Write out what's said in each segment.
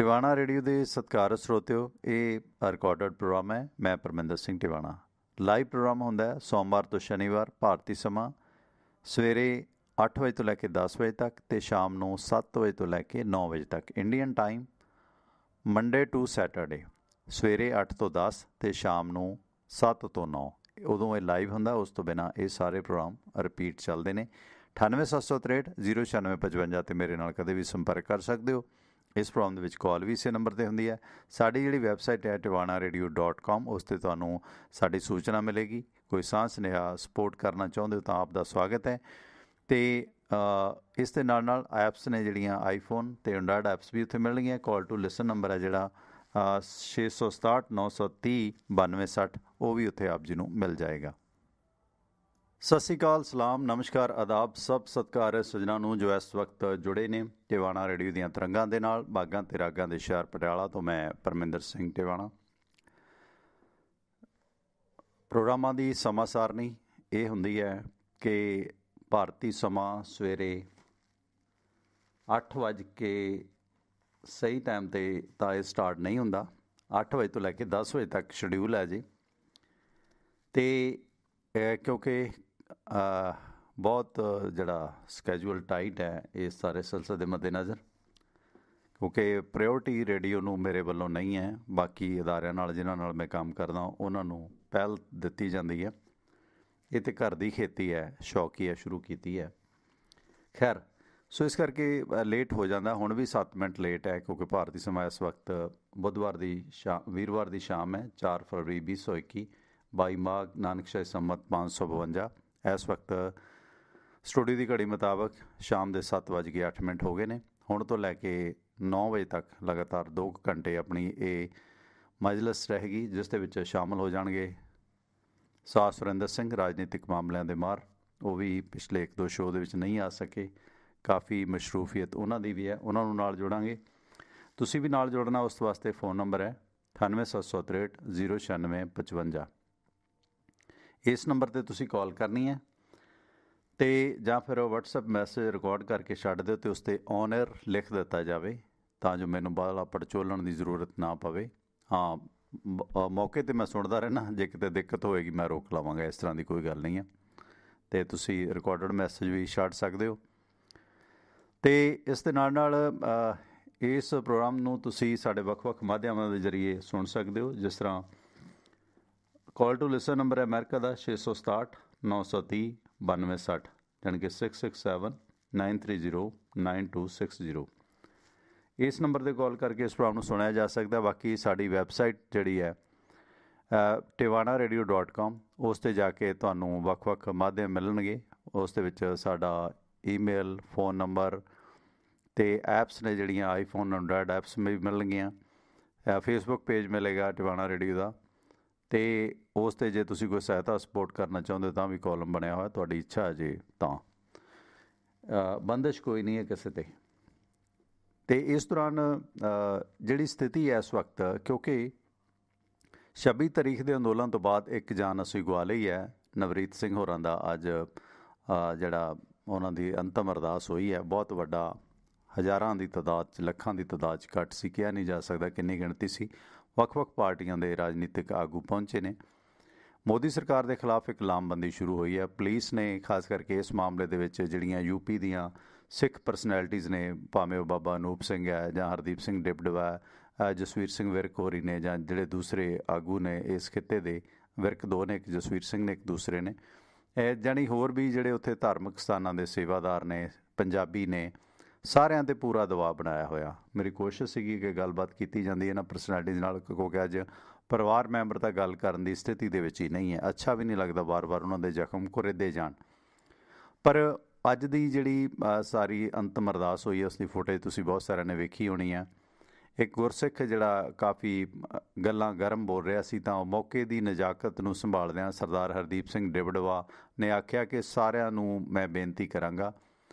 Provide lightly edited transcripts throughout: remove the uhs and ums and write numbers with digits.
Tiwana radio ਦੇ ਸਤਿਕਾਰਤ ਸਰੋਤਿਓ, ਇਹ recorded programme ਹੈ। ਮੈਂ ਪਰਮਿੰਦਰ ਸਿੰਘ ਟਿਵਾਣਾ। ਲਾਈਵ ਪ੍ਰੋਗਰਾਮ ਹੁੰਦਾ ਹੈ ਸੋਮਵਾਰ ਤੋਂ ਸ਼ਨੀਵਾਰ ਭਾਰਤੀ ਸਮਾਂ ਸਵੇਰੇ 8 ਵਜੇ ਤੋਂ ਲੈ ਕੇ 10 ਵਜੇ ਤੱਕ ਅਤੇ ਸ਼ਾਮ ਨੂੰ 7 ਵਜੇ ਤੋਂ ਲੈ ਕੇ 9 ਵਜੇ ਤੱਕ Indian time. Monday to Saturday ਸਵੇਰੇ 8 ਤੋਂ 10 ਅਤੇ ਸ਼ਾਮ ਨੂੰ 7 ਤੋਂ 9 ਉਦੋਂ ਇਹ ਲਾਈਵ ਹੁੰਦਾ। ਉਸ ਤੋਂ ਬਿਨਾਂ ਇਹ ਸਾਰੇ ਪ੍ਰੋਗਰਾਮ ਰਿਪੀਟ ਚੱਲਦੇ ਨੇ। 98 763 09655 'ਤੇ ਮੇਰੇ ਨਾਲ ਕਦੇ ਵੀ ਸੰਪਰਕ ਕਰ ਸਕਦੇ ਹੋ। ਇਸ ਪ੍ਰੋਗਰਾਮ ਦੇ ਵਿੱਚ ਕਾਲ ਵੀ ਇਸੇ ਨੰਬਰ 'ਤੇ ਹੁੰਦੀ ਹੈ। ਸਾਡੀ ਜਿਹੜੀ ਵੈਬਸਾਈਟ ਹੈ tivanaradio.com, ਉਸ 'ਤੇ ਤੁਹਾਨੂੰ ਸਾਡੀ ਸੂਚਨਾ ਮਿਲੇਗੀ। ਕੋਈ ਸਾਂਝ ਸੁਨੇਹਾ ਸਪੋਰਟ ਕਰਨਾ ਚਾਹੁੰਦੇ ਹੋ ਤਾਂ ਆਪ ਦਾ ਸਵਾਗਤ ਹੈ। ਅਤੇ ਇਸ ਦੇ ਨਾਲ ਨਾਲ ਐਪਸ ਨੇ ਜਿਹੜੀਆਂ ਆਈਫੋਨ ਅਤੇ ਐਂਡਰਾਇਡ ਐਪਸ ਵੀ ਉੱਥੇ ਮਿਲਣਗੀਆਂ। ਕਾਲ ਟੂ ਲਿਸਨ ਨੰਬਰ ਹੈ ਜਿਹੜਾ 667 930 9260, ਉਹ ਵੀ ਉੱਥੇ ਆਪ ਜੀ ਨੂੰ ਮਿਲ ਜਾਏਗਾ। ਸਤਿ ਸ਼੍ਰੀ ਅਕਾਲ, ਸਲਾਮ, ਨਮਸਕਾਰ, ਆਦਾਬ, ਸਭ ਸਤਿਕਾਰ ਸੱਜਣਾਂ ਨੂੰ ਜੋ ਇਸ ਵਕਤ ਜੁੜੇ ਨੇ ਟਿਵਾਣਾ ਰੇਡੀਓ ਦੀਆਂ ਤਰੰਗਾਂ ਦੇ ਨਾਲ। ਬਾਗਾਂ ਤੇ ਰਾਗਾਂ ਦੇ ਸ਼ਹਿਰ ਪਟਿਆਲਾ ਤੋਂ ਮੈਂ ਪਰਮਿੰਦਰ ਸਿੰਘ ਟਿਵਾਣਾ। ਪ੍ਰੋਗਰਾਮਾਂ ਦੀ ਸਮਾਂ ਸਾਰਣੀ ਇਹ ਹੁੰਦੀ ਹੈ ਕਿ ਭਾਰਤੀ ਸਮਾਂ ਸਵੇਰੇ 8 ਵਜੇ ਕੇ ਸਹੀ ਟਾਈਮ 'ਤੇ ਤਾਂ ਇਹ ਸਟਾਰਟ ਨਹੀਂ ਹੁੰਦਾ। 8 ਵਜੇ ਤੋਂ ਲੈ ਕੇ 10 ਵਜੇ ਤੱਕ ਸ਼ਡਿਊਲ ਹੈ ਜੀ। ਅਤੇ ਕਿਉਂਕਿ ਬਹੁਤ ਜਿਹੜਾ ਸਕੈਜੂਅਲ ਟਾਈਟ ਹੈ ਇਸ ਸਾਰੇ ਸਿਲਸਿਲੇ ਦੇ ਮੱਦੇਨਜ਼ਰ, ਕਿਉਂਕਿ ਪ੍ਰਾਇਓਰਟੀ ਰੇਡੀਓ ਨੂੰ ਮੇਰੇ ਵੱਲੋਂ ਨਹੀਂ ਹੈ, ਬਾਕੀ ਅਦਾਰਿਆਂ ਨਾਲ ਜਿਨ੍ਹਾਂ ਨਾਲ ਮੈਂ ਕੰਮ ਕਰਦਾ ਉਹਨਾਂ ਨੂੰ ਪਹਿਲ ਦਿੱਤੀ ਜਾਂਦੀ ਹੈ। ਇਹ ਤਾਂ ਘਰ ਦੀ ਖੇਤੀ ਹੈ, ਸ਼ੌਕੀਆ ਸ਼ੁਰੂ ਕੀਤੀ ਹੈ। ਖੈਰ, ਸੋ ਇਸ ਕਰਕੇ ਲੇਟ ਹੋ ਜਾਂਦਾ। ਹੁਣ ਵੀ 7 ਮਿੰਟ ਲੇਟ ਹੈ ਕਿਉਂਕਿ ਭਾਰਤੀ ਸਮਾਂ ਇਸ ਵਕਤ ਵੀਰਵਾਰ ਦੀ ਸ਼ਾਮ ਹੈ, 4 ਫਰਵਰੀ 2021, 22 ਮਾਘ ਨਾਨਕਸ਼ਾਹੀ ਸੰਮਤ 552। ਇਸ ਵਕਤ ਸਟੂਡੀਓ ਦੀ ਘੜੀ ਮੁਤਾਬਕ ਸ਼ਾਮ ਦੇ 7:08 ਹੋ ਗਏ ਨੇ। ਹੁਣ ਤੋਂ ਲੈ ਕੇ 9 ਵਜੇ ਤੱਕ ਲਗਾਤਾਰ 2 ਘੰਟੇ ਆਪਣੀ ਇਹ ਮਜਲਿਸ ਰਹੇਗੀ, ਜਿਸ ਦੇ ਵਿੱਚ ਸ਼ਾਮਲ ਹੋ ਜਾਣਗੇ ਸਾਹ ਸੁਰਿੰਦਰ ਸਿੰਘ, ਰਾਜਨੀਤਿਕ ਮਾਮਲਿਆਂ ਦੇ ਮਾਹਰ। ਉਹ ਵੀ ਪਿਛਲੇ 1-2 ਸ਼ੋਅ ਦੇ ਵਿੱਚ ਨਹੀਂ ਆ ਸਕੇ, ਕਾਫੀ ਮਸ਼ਰੂਫੀਅਤ ਉਹਨਾਂ ਦੀ ਵੀ ਹੈ, ਉਹਨਾਂ ਨੂੰ ਨਾਲ ਜੋੜਾਂਗੇ। ਤੁਸੀਂ ਵੀ ਨਾਲ ਜੁੜਨਾ, ਉਸ ਵਾਸਤੇ ਫ਼ੋਨ ਨੰਬਰ ਹੈ 98 763 09655। ਇਸ ਨੰਬਰ 'ਤੇ ਤੁਸੀਂ ਕਾਲ ਕਰਨੀ ਹੈ ਅਤੇ ਜਾਂ ਫਿਰ ਵਟਸਐਪ ਮੈਸੇਜ ਰਿਕਾਰਡ ਕਰਕੇ ਛੱਡ ਦਿਓ ਅਤੇ ਉਸ 'ਤੇ ਔਨ ਏਅਰ ਲਿਖ ਦਿੱਤਾ ਜਾਵੇ ਤਾਂ ਜੋ ਮੈਨੂੰ ਬਾਹਲਾ ਪੜਚੋਲਣ ਦੀ ਜ਼ਰੂਰਤ ਨਾ ਪਵੇ। ਹਾਂ, ਮੌਕੇ 'ਤੇ ਮੈਂ ਸੁਣਦਾ ਰਹਿਣਾ, ਜੇ ਕਿਤੇ ਦਿੱਕਤ ਹੋਏਗੀ ਮੈਂ ਰੋਕ ਲਵਾਂਗਾ, ਇਸ ਤਰ੍ਹਾਂ ਦੀ ਕੋਈ ਗੱਲ ਨਹੀਂ ਹੈ। ਅਤੇ ਤੁਸੀਂ ਰਿਕਾਰਡਡ ਮੈਸੇਜ ਵੀ ਛੱਡ ਸਕਦੇ ਹੋ। ਅਤੇ ਇਸ ਦੇ ਨਾਲ ਨਾਲ ਇਸ ਪ੍ਰੋਗਰਾਮ ਨੂੰ ਤੁਸੀਂ ਸਾਡੇ ਵੱਖ-ਵੱਖ ਮਾਧਿਅਮਾਂ ਦੇ ਜ਼ਰੀਏ ਸੁਣ ਸਕਦੇ ਹੋ। ਜਿਸ ਤਰ੍ਹਾਂ ਕਾਲ ਟੂ ਲਿਸਨ ਨੰਬਰ ਹੈ ਅਮਰੀਕਾ ਦਾ 667 930 9260, ਜਾਣੀ ਕਿ 667 930 9260। ਇਸ ਨੰਬਰ 'ਤੇ ਕਾਲ ਕਰਕੇ ਇਸ ਪ੍ਰੋਗਰਾਮ ਨੂੰ ਸੁਣਿਆ ਜਾ ਸਕਦਾ। ਬਾਕੀ ਸਾਡੀ ਵੈਬਸਾਈਟ ਜਿਹੜੀ ਹੈ tivanaradio.com, ਉਸ 'ਤੇ ਜਾ ਕੇ ਤੁਹਾਨੂੰ ਵੱਖ-ਵੱਖ ਮਾਧਿਅਮ ਮਿਲਣਗੇ। ਉਸ ਦੇ ਵਿੱਚ ਸਾਡਾ ਈਮੇਲ, ਫੋਨ ਨੰਬਰ ਅਤੇ ਐਪਸ ਨੇ ਜਿਹੜੀਆਂ ਆਈਫੋਨ ਐਂਡਰਾਇਡ ਐਪਸ ਵੀ ਮਿਲਣਗੀਆਂ। ਫੇਸਬੁੱਕ ਪੇਜ ਮਿਲੇਗਾ ਟਿਵਾਣਾ ਰੇਡੀਓ ਦਾ, ਅਤੇ ਉਸ 'ਤੇ ਜੇ ਤੁਸੀਂ ਕੋਈ ਸਹਾਇਤਾ ਸਪੋਰਟ ਕਰਨਾ ਚਾਹੁੰਦੇ ਹੋ ਤਾਂ ਵੀ ਕਾਲਮ ਬਣਿਆ ਹੋਇਆ, ਤੁਹਾਡੀ ਇੱਛਾ ਹੈ ਜੇ ਤਾਂ। ਬੰਦਿਸ਼ ਕੋਈ ਨਹੀਂ ਹੈ ਕਿਸੇ 'ਤੇ। ਅਤੇ ਇਸ ਦੌਰਾਨ ਜਿਹੜੀ ਸਥਿਤੀ ਹੈ ਇਸ ਵਕਤ, ਕਿਉਂਕਿ 26 ਤਾਰੀਖ ਦੇ ਅੰਦੋਲਨ ਤੋਂ ਬਾਅਦ ਇੱਕ ਜਾਨ ਅਸੀਂ ਗਵਾ ਲਈ ਹੈ। ਨਵਰੀਤ ਸਿੰਘ ਹੋਰਾਂ ਦਾ ਅੱਜ ਜਿਹੜਾ ਉਹਨਾਂ ਦੀ ਅੰਤਮ ਅਰਦਾਸ ਹੋਈ ਹੈ। ਬਹੁਤ ਵੱਡਾ, ਹਜ਼ਾਰਾਂ ਦੀ ਤਾਦਾਦ 'ਚ, ਲੱਖਾਂ ਦੀ ਤਾਦਾਦ 'ਚ ਘੱਟ ਸੀ, ਕਿਹਾ ਨਹੀਂ ਜਾ ਸਕਦਾ ਕਿੰਨੀ ਗਿਣਤੀ ਸੀ। ਵੱਖ-ਵੱਖ ਪਾਰਟੀਆਂ ਦੇ ਰਾਜਨੀਤਿਕ ਆਗੂ ਪਹੁੰਚੇ ਨੇ। ਮੋਦੀ ਸਰਕਾਰ ਦੇ ਖਿਲਾਫ ਇੱਕ ਲਾਮਬੰਦੀ ਸ਼ੁਰੂ ਹੋਈ ਹੈ। ਪੁਲਿਸ ਨੇ ਖਾਸ ਕਰਕੇ ਇਸ ਮਾਮਲੇ ਦੇ ਵਿੱਚ ਜਿਹੜੀਆਂ ਯੂਪੀ ਦੀਆਂ ਸਿੱਖ ਪਰਸਨੈਲਿਟੀਜ਼ ਨੇ, ਭਾਵੇਂ ਉਹ ਬਾਬਾ ਅਨੂਪ ਸਿੰਘ ਹੈ ਜਾਂ ਹਰਦੀਪ ਸਿੰਘ ਡਿਪਡਵਾ, ਜਸਵੀਰ ਸਿੰਘ ਵਿਰਕ ਹੋਰੀ ਨੇ, ਜਾਂ ਜਿਹੜੇ ਦੂਸਰੇ ਆਗੂ ਨੇ ਇਸ ਖਿੱਤੇ ਦੇ, ਵਿਰਕ 2 ਨੇ, ਇੱਕ ਜਸਵੀਰ ਸਿੰਘ ਨੇ, ਇੱਕ ਦੂਸਰੇ ਨੇ, ਜਾਣੀ ਹੋਰ ਵੀ ਜਿਹੜੇ ਉੱਥੇ ਧਾਰਮਿਕ ਸਥਾਨਾਂ ਦੇ ਸੇਵਾਦਾਰ ਨੇ, ਪੰਜਾਬੀ ਨੇ, ਸਾਰਿਆਂ 'ਤੇ ਪੂਰਾ ਦਬਾਅ ਬਣਾਇਆ ਹੋਇਆ। ਮੇਰੀ ਕੋਸ਼ਿਸ਼ ਸੀਗੀ ਕਿ ਗੱਲਬਾਤ ਕੀਤੀ ਜਾਂਦੀ ਇਹਨਾਂ ਪਰਸਨੈਲਿਟੀਜ਼ ਨਾਲ, ਕਿਉਂਕਿ ਅੱਜ ਪਰਿਵਾਰ ਮੈਂਬਰ ਤਾਂ ਗੱਲ ਕਰਨ ਦੀ ਸਥਿਤੀ ਦੇ ਵਿੱਚ ਹੀ ਨਹੀਂ ਹੈ। ਅੱਛਾ ਵੀ ਨਹੀਂ ਲੱਗਦਾ ਵਾਰ-ਵਾਰ ਉਹਨਾਂ ਦੇ ਜ਼ਖਮ ਕੁਰੇਦੇ ਜਾਣ। ਪਰ ਅੱਜ ਦੀ ਜਿਹੜੀ ਸਾਰੀ ਅੰਤਮ ਅਰਦਾਸ ਹੋਈ ਹੈ, ਉਸ ਦੀ ਫੁਟੇਜ ਤੁਸੀਂ ਬਹੁਤ ਸਾਰਿਆਂ ਨੇ ਵੇਖੀ ਹੋਣੀ ਹੈ। ਇੱਕ ਗੁਰਸਿੱਖ ਜਿਹੜਾ ਕਾਫੀ ਗੱਲਾਂ ਗਰਮ ਬੋਲ ਰਿਹਾ ਸੀ, ਤਾਂ ਉਹ ਮੌਕੇ ਦੀ ਨਜ਼ਾਕਤ ਨੂੰ ਸੰਭਾਲਦਿਆਂ ਸਰਦਾਰ ਹਰਦੀਪ ਸਿੰਘ ਡਿਪਡਵਾ ਨੇ ਆਖਿਆ ਕਿ ਸਾਰਿਆਂ ਨੂੰ ਮੈਂ ਬੇਨਤੀ ਕਰਾਂਗਾ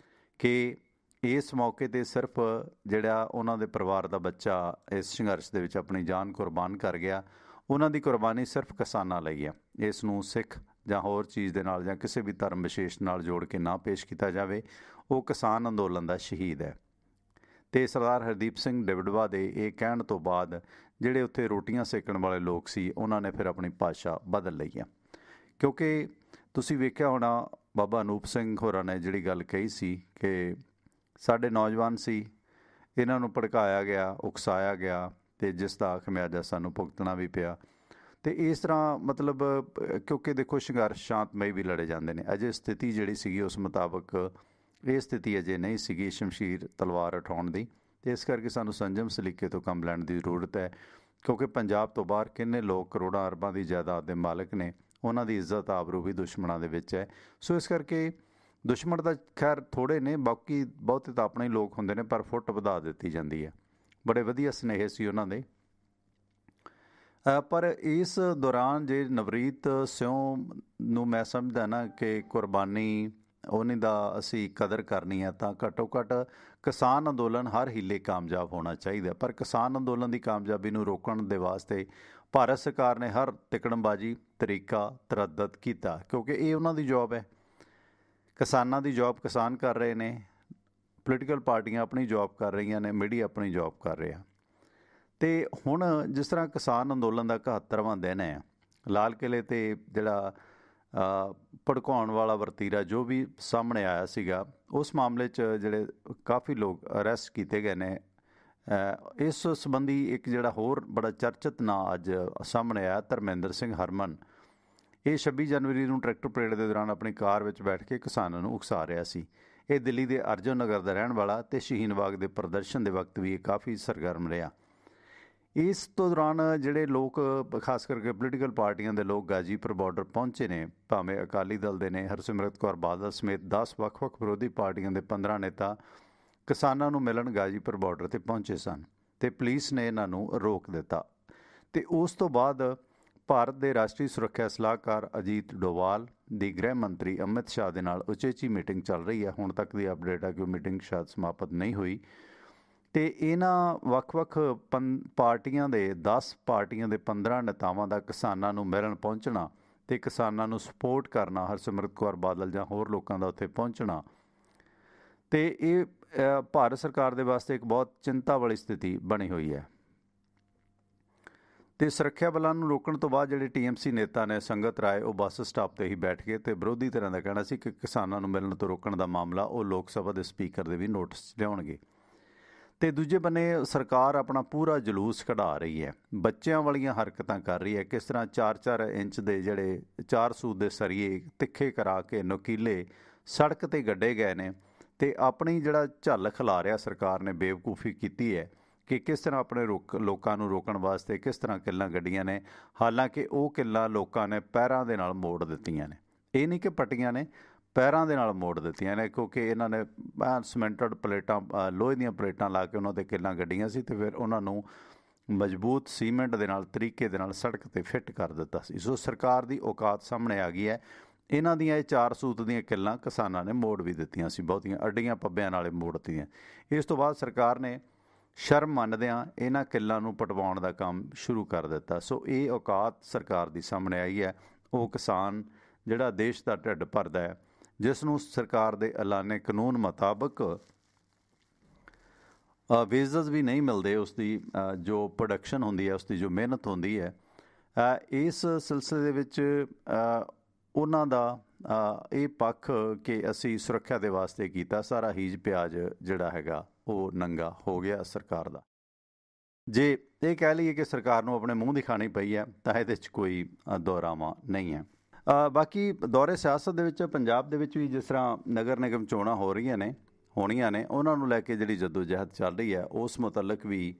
ਕਿ ਇਸ ਮੌਕੇ 'ਤੇ ਸਿਰਫ ਜਿਹੜਾ ਉਹਨਾਂ ਦੇ ਪਰਿਵਾਰ ਦਾ ਬੱਚਾ ਇਸ ਸੰਘਰਸ਼ ਦੇ ਵਿੱਚ ਆਪਣੀ ਜਾਨ ਕੁਰਬਾਨ ਕਰ ਗਿਆ, ਉਹਨਾਂ ਦੀ ਕੁਰਬਾਨੀ ਸਿਰਫ ਕਿਸਾਨਾਂ ਲਈ ਹੈ। ਇਸ ਨੂੰ ਸਿੱਖ ਜਾਂ ਹੋਰ ਚੀਜ਼ ਦੇ ਨਾਲ ਜਾਂ ਕਿਸੇ ਵੀ ਧਰਮ ਵਿਸ਼ੇਸ਼ ਨਾਲ ਜੋੜ ਕੇ ਨਾ ਪੇਸ਼ ਕੀਤਾ ਜਾਵੇ। ਉਹ ਕਿਸਾਨ ਅੰਦੋਲਨ ਦਾ ਸ਼ਹੀਦ ਹੈ। ਤੇ ਸਰਦਾਰ ਹਰਦੀਪ ਸਿੰਘ ਡਿਬੜਵਾ ਦੇ ਇਹ ਕਹਿਣ ਤੋਂ ਬਾਅਦ ਜਿਹੜੇ ਉੱਥੇ ਰੋਟੀਆਂ ਸੇਕਣ ਵਾਲੇ ਲੋਕ ਸੀ ਉਹਨਾਂ ਨੇ ਫਿਰ ਆਪਣੀ ਭਾਸ਼ਾ ਬਦਲ ਲਈ ਹੈ। ਕਿਉਂਕਿ ਤੁਸੀਂ ਵੇਖਿਆ ਹੋਣਾ ਬਾਬਾ ਅਨੂਪ ਸਿੰਘ ਹੋਰਾਂ ਨੇ ਜਿਹੜੀ ਗੱਲ ਕਹੀ ਸੀ ਕਿ ਸਾਡੇ ਨੌਜਵਾਨ ਸੀ, ਇਹਨਾਂ ਨੂੰ ਭੜਕਾਇਆ ਗਿਆ, ਉਕਸਾਇਆ ਗਿਆ ਤੇ ਜਿਸ ਦਾ ਖਮਿਆਜਾ ਸਾਨੂੰ ਭੁਗਤਣਾ ਵੀ ਪਿਆ। ਤੇ ਇਸ ਤਰ੍ਹਾਂ ਮਤਲਬ ਕਿਉਂਕਿ ਦੇਖੋ ਸੰਘਰਸ਼ ਸ਼ਾਂਤਮਈ ਵੀ ਲੜੇ ਜਾਂਦੇ ਨੇ, ਅਜੇ ਸਥਿਤੀ ਜਿਹੜੀ ਸੀਗੀ ਉਸ ਮੁਤਾਬਕ ਇਹ ਸਥਿਤੀ ਅਜੇ ਨਹੀਂ ਸੀਗੀ ਸ਼ਮਸ਼ੀਰ ਤਲਵਾਰ ਉਠਾਉਣ ਦੀ। ਤੇ ਇਸ ਕਰਕੇ ਸਾਨੂੰ ਸੰਜਮ ਸਲੀਕੇ ਤੋਂ ਕੰਮ ਲੈਣ ਦੀ ਜ਼ਰੂਰਤ ਹੈ, ਕਿਉਂਕਿ ਪੰਜਾਬ ਤੋਂ ਬਾਹਰ ਕਿੰਨੇ ਲੋਕ ਕਰੋੜਾਂ ਅਰਬਾਂ ਦੀ ਜਾਇਦਾਦ ਦੇ ਮਾਲਕ ਨੇ, ਉਹਨਾਂ ਦੀ ਇੱਜ਼ਤ ਆਬਰੂ ਵੀ ਦੁਸ਼ਮਣਾਂ ਦੇ ਵਿੱਚ ਹੈ। ਸੋ ਇਸ ਕਰਕੇ ਦੁਸ਼ਮਣ ਤਾਂ ਖੈਰ ਥੋੜ੍ਹੇ ਨੇ, ਬਾਕੀ ਬਹੁਤੇ ਤਾਂ ਆਪਣੇ ਹੀ ਲੋਕ ਹੁੰਦੇ ਨੇ, ਪਰ ਫੁੱਟ ਵਧਾ ਦਿੱਤੀ ਜਾਂਦੀ ਹੈ। ਬੜੇ ਵਧੀਆ ਸੁਨੇਹੇ ਸੀ ਉਹਨਾਂ ਦੇ। ਪਰ ਇਸ ਦੌਰਾਨ ਜੇ ਨਵਰੀਤ ਸਿਉਂ ਨੂੰ ਮੈਂ ਸਮਝਦਾ ਨਾ ਕਿ ਕੁਰਬਾਨੀ ਉਹਨੀ ਦਾ ਅਸੀਂ ਕਦਰ ਕਰਨੀ ਹੈ, ਤਾਂ ਘੱਟੋ ਘੱਟ ਕਿਸਾਨ ਅੰਦੋਲਨ ਹਰ ਹੀਲੇ ਕਾਮਯਾਬ ਹੋਣਾ ਚਾਹੀਦਾ। ਪਰ ਕਿਸਾਨ ਅੰਦੋਲਨ ਦੀ ਕਾਮਯਾਬੀ ਨੂੰ ਰੋਕਣ ਦੇ ਵਾਸਤੇ ਭਾਰਤ ਸਰਕਾਰ ਨੇ ਹਰ ਤਿਕੜਮਬਾਜ਼ੀ ਤਰੀਕਾ ਤਰੱਦਦ ਕੀਤਾ, ਕਿਉਂਕਿ ਇਹ ਉਹਨਾਂ ਦੀ ਜੋਬ ਹੈ। ਕਿਸਾਨਾਂ ਦੀ ਜੋਬ ਕਿਸਾਨ ਕਰ ਰਹੇ ਨੇ, ਪੋਲੀਟੀਕਲ ਪਾਰਟੀਆਂ ਆਪਣੀ ਜੋਬ ਕਰ ਰਹੀਆਂ ਨੇ, ਮੀਡੀਆ ਆਪਣੀ ਜੋਬ ਕਰ ਰਿਹਾ। ਤੇ ਹੁਣ ਜਿਸ ਤਰ੍ਹਾਂ ਕਿਸਾਨ ਅੰਦੋਲਨ ਦਾ 71ਵਾਂ ਦਿਨ ਹੈ, ਲਾਲ ਕਿਲ੍ਹੇ 'ਤੇ ਜਿਹੜਾ ਭੜਕਾਉਣ ਵਾਲਾ ਵਰਤੀਰਾ ਜੋ ਵੀ ਸਾਹਮਣੇ ਆਇਆ ਸੀਗਾ, ਉਸ ਮਾਮਲੇ 'ਚ ਜਿਹੜੇ ਕਾਫੀ ਲੋਕ ਅਰੈਸਟ ਕੀਤੇ ਗਏ ਨੇ। ਇਸ ਸੰਬੰਧੀ ਇੱਕ ਜਿਹੜਾ ਹੋਰ ਬੜਾ ਚਰਚਿਤ ਨਾਂ ਅੱਜ ਸਾਹਮਣੇ ਆਇਆ, ਧਰਮਿੰਦਰ ਸਿੰਘ ਹਰਮਨ। ਇਹ 26 ਜਨਵਰੀ ਨੂੰ ਟਰੈਕਟਰ ਪਰੇਡ ਦੇ ਦੌਰਾਨ ਆਪਣੀ ਕਾਰ ਵਿੱਚ ਬੈਠ ਕੇ ਕਿਸਾਨਾਂ ਨੂੰ ਉਕਸਾ ਰਿਹਾ ਸੀ। ਇਹ ਦਿੱਲੀ ਦੇ ਅਰਜਨ ਨਗਰ ਦਾ ਰਹਿਣ ਵਾਲਾ ਤੇ ਸ਼ਹੀਨ ਬਾਗ ਦੇ ਪ੍ਰਦਰਸ਼ਨ ਦੇ ਵਕਤ ਵੀ ਇਹ ਕਾਫੀ ਸਰਗਰਮ ਰਿਹਾ। ਇਸ ਤੋਂ ਦੌਰਾਨ ਜਿਹੜੇ ਲੋਕ ਖਾਸ ਕਰਕੇ ਪੋਲੀਟੀਕਲ ਪਾਰਟੀਆਂ ਦੇ ਲੋਕ ਗਾਜੀਪੁਰ ਬਾਰਡਰ ਪਹੁੰਚੇ ਨੇ, ਭਾਵੇਂ ਅਕਾਲੀ ਦਲ ਦੇ ਨੇ, ਹਰਸਿਮਰਤ ਕੌਰ ਬਾਦਲ ਸਮੇਤ 10 ਵੱਖ-ਵੱਖ ਵਿਰੋਧੀ ਪਾਰਟੀਆਂ ਦੇ 15 ਨੇਤਾ ਕਿਸਾਨਾਂ ਨੂੰ ਮਿਲਣ ਗਾਜੀਪੁਰ ਬਾਰਡਰ 'ਤੇ ਪਹੁੰਚੇ ਸਨ ਤੇ ਪੁਲਿਸ ਨੇ ਇਹਨਾਂ ਨੂੰ ਰੋਕ ਦਿੱਤਾ। ਤੇ ਉਸ ਤੋਂ ਬਾਅਦ ਭਾਰਤ ਦੇ ਰਾਸ਼ਟਰੀ ਸੁਰੱਖਿਆ ਸਲਾਹਕਾਰ ਅਜੀਤ ਡੋਵਾਲ ਦੀ ਗ੍ਰਹਿ ਮੰਤਰੀ ਅਮਿਤ ਸ਼ਾਹ ਦੇ ਨਾਲ ਉਚੇਚੀ ਮੀਟਿੰਗ ਚੱਲ ਰਹੀ ਹੈ। ਹੁਣ ਤੱਕ ਦੀ ਅਪਡੇਟ ਹੈ ਕਿ ਉਹ ਮੀਟਿੰਗ ਸ਼ਾਇਦ ਸਮਾਪਤ ਨਹੀਂ ਹੋਈ। ਤੇ ਇਹਨਾਂ ਵੱਖ-ਵੱਖ ਪਾਰਟੀਆਂ ਦੇ 10 ਪਾਰਟੀਆਂ ਦੇ 15 ਨੇਤਾਵਾਂ ਦਾ ਕਿਸਾਨਾਂ ਨੂੰ ਮਿਲਣ ਪਹੁੰਚਣਾ ਤੇ ਕਿਸਾਨਾਂ ਨੂੰ ਸਪੋਰਟ ਕਰਨਾ, ਹਰਸਿਮਰਤ ਕੌਰ ਬਾਦਲ ਜਾਂ ਹੋਰ ਲੋਕਾਂ ਦਾ ਉੱਥੇ ਪਹੁੰਚਣਾ, ਤੇ ਇਹ ਭਾਰਤ ਸਰਕਾਰ ਦੇ ਵਾਸਤੇ ਇੱਕ ਬਹੁਤ ਚਿੰਤਾ ਵਾਲੀ ਸਥਿਤੀ ਬਣੀ ਹੋਈ ਹੈ। ਤੇ ਸੁਰੱਖਿਆ ਬਲਾਂ ਨੂੰ ਰੋਕਣ ਤੋਂ ਬਾਅਦ ਜਿਹੜੇ TMC ਨੇਤਾ ਨੇ ਸੰਗਤ ਰਾਏ, ਉਹ ਬੱਸ ਸਟਾਪ 'ਤੇ ਹੀ ਬੈਠ ਗਏ ਤੇ ਵਿਰੋਧੀ ਧਿਰਾਂ ਦਾ ਕਹਿਣਾ ਸੀ ਕਿ ਕਿਸਾਨਾਂ ਨੂੰ ਮਿਲਣ ਤੋਂ ਰੋਕਣ ਦਾ ਮਾਮਲਾ ਉਹ ਲੋਕ ਸਭਾ ਦੇ ਸਪੀਕਰ ਦੇ ਵੀ ਨੋਟਿਸ ਲਿਆਉਣਗੇ। ਤੇ ਦੂਜੇ ਬੰਨੇ ਸਰਕਾਰ ਆਪਣਾ ਪੂਰਾ ਜਲੂਸ ਕਢਾ ਰਹੀ ਹੈ, ਬੱਚਿਆਂ ਵਾਲੀਆਂ ਹਰਕਤਾਂ ਕਰ ਰਹੀ ਹੈ। ਕਿਸ ਤਰ੍ਹਾਂ 4-4 ਇੰਚ ਦੇ ਜਿਹੜੇ 4 ਸੂਤ ਦੇ ਸਰੀਏ ਤਿੱਖੇ ਕਰਾ ਕੇ ਨੁਕੀਲੇ ਸੜਕ 'ਤੇ ਗੱਡੇ ਗਏ ਨੇ, ਤੇ ਆਪਣੀ ਜਿਹੜਾ ਝੱਲ ਖਿਲਾ ਰਿਹਾ ਸਰਕਾਰ ਨੇ ਬੇਵਕੂਫੀ ਕੀਤੀ ਹੈ ਕਿ ਕਿਸ ਤਰ੍ਹਾਂ ਆਪਣੇ ਲੋਕਾਂ ਨੂੰ ਰੋਕਣ ਵਾਸਤੇ ਕਿਸ ਤਰ੍ਹਾਂ ਕਿੱਲਾਂ ਗੱਡੀਆਂ ਨੇ। ਹਾਲਾਂਕਿ ਉਹ ਕਿੱਲਾਂ ਲੋਕਾਂ ਨੇ ਪੈਰਾਂ ਦੇ ਨਾਲ ਮੋੜ ਦਿੱਤੀਆਂ ਨੇ, ਇਹ ਨਹੀਂ ਕਿ ਪੱਟੀਆਂ ਨੇ, ਪੈਰਾਂ ਦੇ ਨਾਲ ਮੋੜ ਦਿੱਤੀਆਂ ਨੇ, ਕਿਉਂਕਿ ਇਹਨਾਂ ਨੇ ਸੀਮੈਂਟਡ ਪਲੇਟਾਂ, ਲੋਹੇ ਦੀਆਂ ਪਲੇਟਾਂ ਲਾ ਕੇ ਉਹਨਾਂ 'ਤੇ ਕਿੱਲਾਂ ਗੱਡੀਆਂ ਸੀ ਤੇ ਫਿਰ ਉਹਨਾਂ ਨੂੰ ਮਜ਼ਬੂਤ ਸੀਮੈਂਟ ਦੇ ਨਾਲ ਤਰੀਕੇ ਦੇ ਨਾਲ ਸੜਕ 'ਤੇ ਫਿੱਟ ਕਰ ਦਿੱਤਾ ਸੀ। ਸੋ ਸਰਕਾਰ ਦੀ ਔਕਾਤ ਸਾਹਮਣੇ ਆ ਗਈ ਹੈ। ਇਹਨਾਂ ਦੀਆਂ ਇਹ 4 ਸੂਤ ਦੀਆਂ ਕਿੱਲਾਂ ਕਿਸਾਨਾਂ ਨੇ ਮੋੜ ਵੀ ਦਿੱਤੀਆਂ ਸੀ, ਬਹੁਤੀਆਂ ਅੱਡੀਆਂ ਪੱਬਿਆਂ ਨਾਲੇ ਮੋੜ ਦਿੱਤੀਆਂ। ਇਸ ਤੋਂ ਬਾਅਦ ਸਰਕਾਰ ਨੇ ਸ਼ਰਮ ਮੰਨਦਿਆਂ ਇਹਨਾਂ ਕਿੱਲਾਂ ਨੂੰ ਪਟਵਾਉਣ ਦਾ ਕੰਮ ਸ਼ੁਰੂ ਕਰ ਦਿੱਤਾ। ਸੋ ਇਹ ਔਕਾਤ ਸਰਕਾਰ ਦੀ ਸਾਹਮਣੇ ਆਈ ਹੈ। ਉਹ ਕਿਸਾਨ ਜਿਹੜਾ ਦੇਸ਼ ਦਾ ਢਿੱਡ ਭਰਦਾ ਹੈ, ਜਿਸ ਨੂੰ ਸਰਕਾਰ ਦੇ ਐਲਾਨੇ ਕਾਨੂੰਨ ਮੁਤਾਬਕ ਵੇਜਸ ਵੀ ਨਹੀਂ ਮਿਲਦੇ, ਉਸ ਦੀ ਜੋ ਪ੍ਰੋਡਕਸ਼ਨ ਹੁੰਦੀ ਹੈ, ਉਸ ਦੀ ਜੋ ਮਿਹਨਤ ਹੁੰਦੀ ਹੈ, ਇਸ ਸਿਲਸਿਲੇ ਦੇ ਵਿੱਚ ਉਹਨਾਂ ਦਾ ਇਹ ਪੱਖ ਕਿ ਅਸੀਂ ਸੁਰੱਖਿਆ ਦੇ ਵਾਸਤੇ ਕੀਤਾ, ਸਾਰਾ ਹੀਜ ਪਿਆਜ਼ ਜਿਹੜਾ ਹੈਗਾ ਉਹ ਨੰਗਾ ਹੋ ਗਿਆ ਸਰਕਾਰ ਦਾ। ਜੇ ਇਹ ਕਹਿ ਲਈਏ ਕਿ ਸਰਕਾਰ ਨੂੰ ਆਪਣੇ ਮੂੰਹ ਦੀ ਖਾਣੀ ਪਈ ਹੈ ਤਾਂ ਇਹਦੇ 'ਚ ਕੋਈ ਦੋਰਾਵਾਂ ਨਹੀਂ ਹੈ। ਬਾਕੀ ਦੌਰੇ ਸਿਆਸਤ ਦੇ ਵਿੱਚ ਪੰਜਾਬ ਦੇ ਵਿੱਚ ਵੀ ਜਿਸ ਤਰ੍ਹਾਂ ਨਗਰ ਨਿਗਮ ਚੋਣਾਂ ਹੋਣੀਆਂ ਨੇ, ਉਹਨਾਂ ਨੂੰ ਲੈ ਕੇ ਜਿਹੜੀ ਜਦੋਜਹਿਦ ਚੱਲ ਰਹੀ ਹੈ, ਉਸ ਮੁਤਲਕ ਵੀ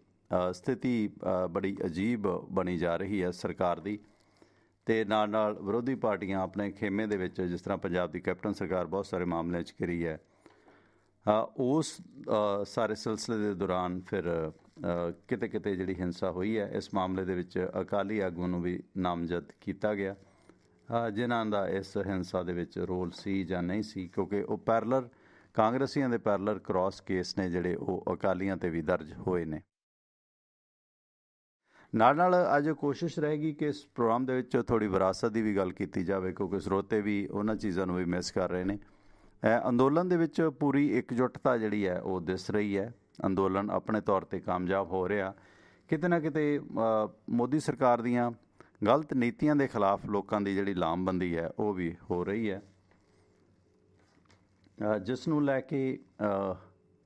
ਸਥਿਤੀ ਬੜੀ ਅਜੀਬ ਬਣੀ ਜਾ ਰਹੀ ਹੈ ਸਰਕਾਰ ਦੀ। ਤੇ ਨਾਲ ਨਾਲ ਵਿਰੋਧੀ ਪਾਰਟੀਆਂ ਆਪਣੇ ਖੇਮੇ ਦੇ ਵਿੱਚ, ਜਿਸ ਤਰ੍ਹਾਂ ਪੰਜਾਬ ਦੀ ਕੈਪਟਨ ਸਰਕਾਰ ਬਹੁਤ ਸਾਰੇ ਮਾਮਲਿਆਂ 'ਚ ਘਿਰੀ ਹੈ, ਉਸ ਸਾਰੇ ਸਿਲਸਿਲੇ ਦੇ ਦੌਰਾਨ ਫਿਰ ਕਿਤੇ ਕਿਤੇ ਜਿਹੜੀ ਹਿੰਸਾ ਹੋਈ ਹੈ। ਇਸ ਮਾਮਲੇ ਦੇ ਵਿੱਚ ਅਕਾਲੀ ਆਗੂ ਨੂੰ ਵੀ ਨਾਮਜ਼ਦ ਕੀਤਾ ਗਿਆ, ਜਿਨ੍ਹਾਂ ਦਾ ਇਸ ਹਿੰਸਾ ਦੇ ਵਿੱਚ ਰੋਲ ਸੀ ਜਾਂ ਨਹੀਂ ਸੀ, ਕਿਉਂਕਿ ਉਹ ਪੈਰਲਰ ਕਾਂਗਰਸੀਆਂ ਦੇ ਪੈਰਲਰ ਕ੍ਰਾਸ ਕੇਸ ਨੇ ਜਿਹੜੇ ਉਹ ਅਕਾਲੀਆਂ 'ਤੇ ਵੀ ਦਰਜ ਹੋਏ ਨੇ। ਨਾਲ ਨਾਲ ਅੱਜ ਕੋਸ਼ਿਸ਼ ਰਹੇਗੀ ਕਿ ਇਸ ਪ੍ਰੋਗਰਾਮ ਦੇ ਵਿੱਚ ਥੋੜ੍ਹੀ ਵਿਰਾਸਤ ਦੀ ਵੀ ਗੱਲ ਕੀਤੀ ਜਾਵੇ, ਕਿਉਂਕਿ ਸਰੋਤੇ ਵੀ ਉਹਨਾਂ ਚੀਜ਼ਾਂ ਨੂੰ ਵੀ ਮਿਸ ਕਰ ਰਹੇ ਨੇ। ਅੰਦੋਲਨ ਦੇ ਵਿੱਚ ਪੂਰੀ ਇਕਜੁੱਟਤਾ ਜਿਹੜੀ ਹੈ ਉਹ ਦਿਸ ਰਹੀ ਹੈ। ਅੰਦੋਲਨ ਆਪਣੇ ਤੌਰ 'ਤੇ ਕਾਮਯਾਬ ਹੋ ਰਿਹਾ। ਕਿਤੇ ਨਾ ਕਿਤੇ ਮੋਦੀ ਸਰਕਾਰ ਦੀਆਂ ਗਲਤ ਨੀਤੀਆਂ ਦੇ ਖਿਲਾਫ ਲੋਕਾਂ ਦੀ ਜਿਹੜੀ ਲਾਮਬੰਦੀ ਹੈ ਉਹ ਵੀ ਹੋ ਰਹੀ ਹੈ, ਜਿਸ ਨੂੰ ਲੈ ਕੇ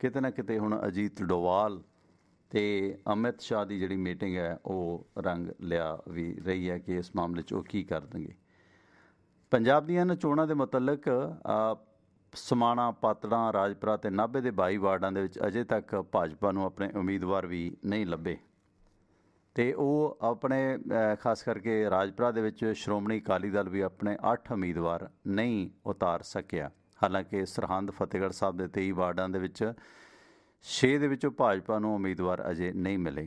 ਕਿਤੇ ਨਾ ਕਿਤੇ ਹੁਣ ਅਜੀਤ ਡੋਵਾਲ ਅਤੇ ਅਮਿਤ ਸ਼ਾਹ ਦੀ ਜਿਹੜੀ ਮੀਟਿੰਗ ਹੈ ਉਹ ਰੰਗ ਲਿਆ ਵੀ ਰਹੀ ਹੈ ਕਿ ਇਸ ਮਾਮਲੇ 'ਚ ਉਹ ਕੀ ਕਰ ਦੇਣਗੇ। ਪੰਜਾਬ ਦੀਆਂ ਇਹਨਾਂ ਚੋਣਾਂ ਦੇ ਮੁਤਲਕ ਸਮਾਣਾ, ਪਾਤੜਾਂ, ਰਾਜਪੁਰਾ ਅਤੇ ਨਾਭੇ ਦੇ 22 ਵਾਰਡਾਂ ਦੇ ਵਿੱਚ ਅਜੇ ਤੱਕ ਭਾਜਪਾ ਨੂੰ ਆਪਣੇ ਉਮੀਦਵਾਰ ਵੀ ਨਹੀਂ ਲੱਭੇ ਅਤੇ ਉਹ ਆਪਣੇ ਖਾਸ ਕਰਕੇ ਰਾਜਪੁਰਾ ਦੇ ਵਿੱਚ ਸ਼੍ਰੋਮਣੀ ਅਕਾਲੀ ਦਲ ਵੀ ਆਪਣੇ 8 ਉਮੀਦਵਾਰ ਨਹੀਂ ਉਤਾਰ ਸਕਿਆ। ਹਾਲਾਂਕਿ ਸਰਹੰਦ, ਫਤਿਹਗੜ੍ਹ ਸਾਹਿਬ ਦੇ 23 ਵਾਰਡਾਂ ਦੇ ਵਿੱਚ 6 ਦੇ ਵਿੱਚੋਂ ਭਾਜਪਾ ਨੂੰ ਉਮੀਦਵਾਰ ਅਜੇ ਨਹੀਂ ਮਿਲੇ।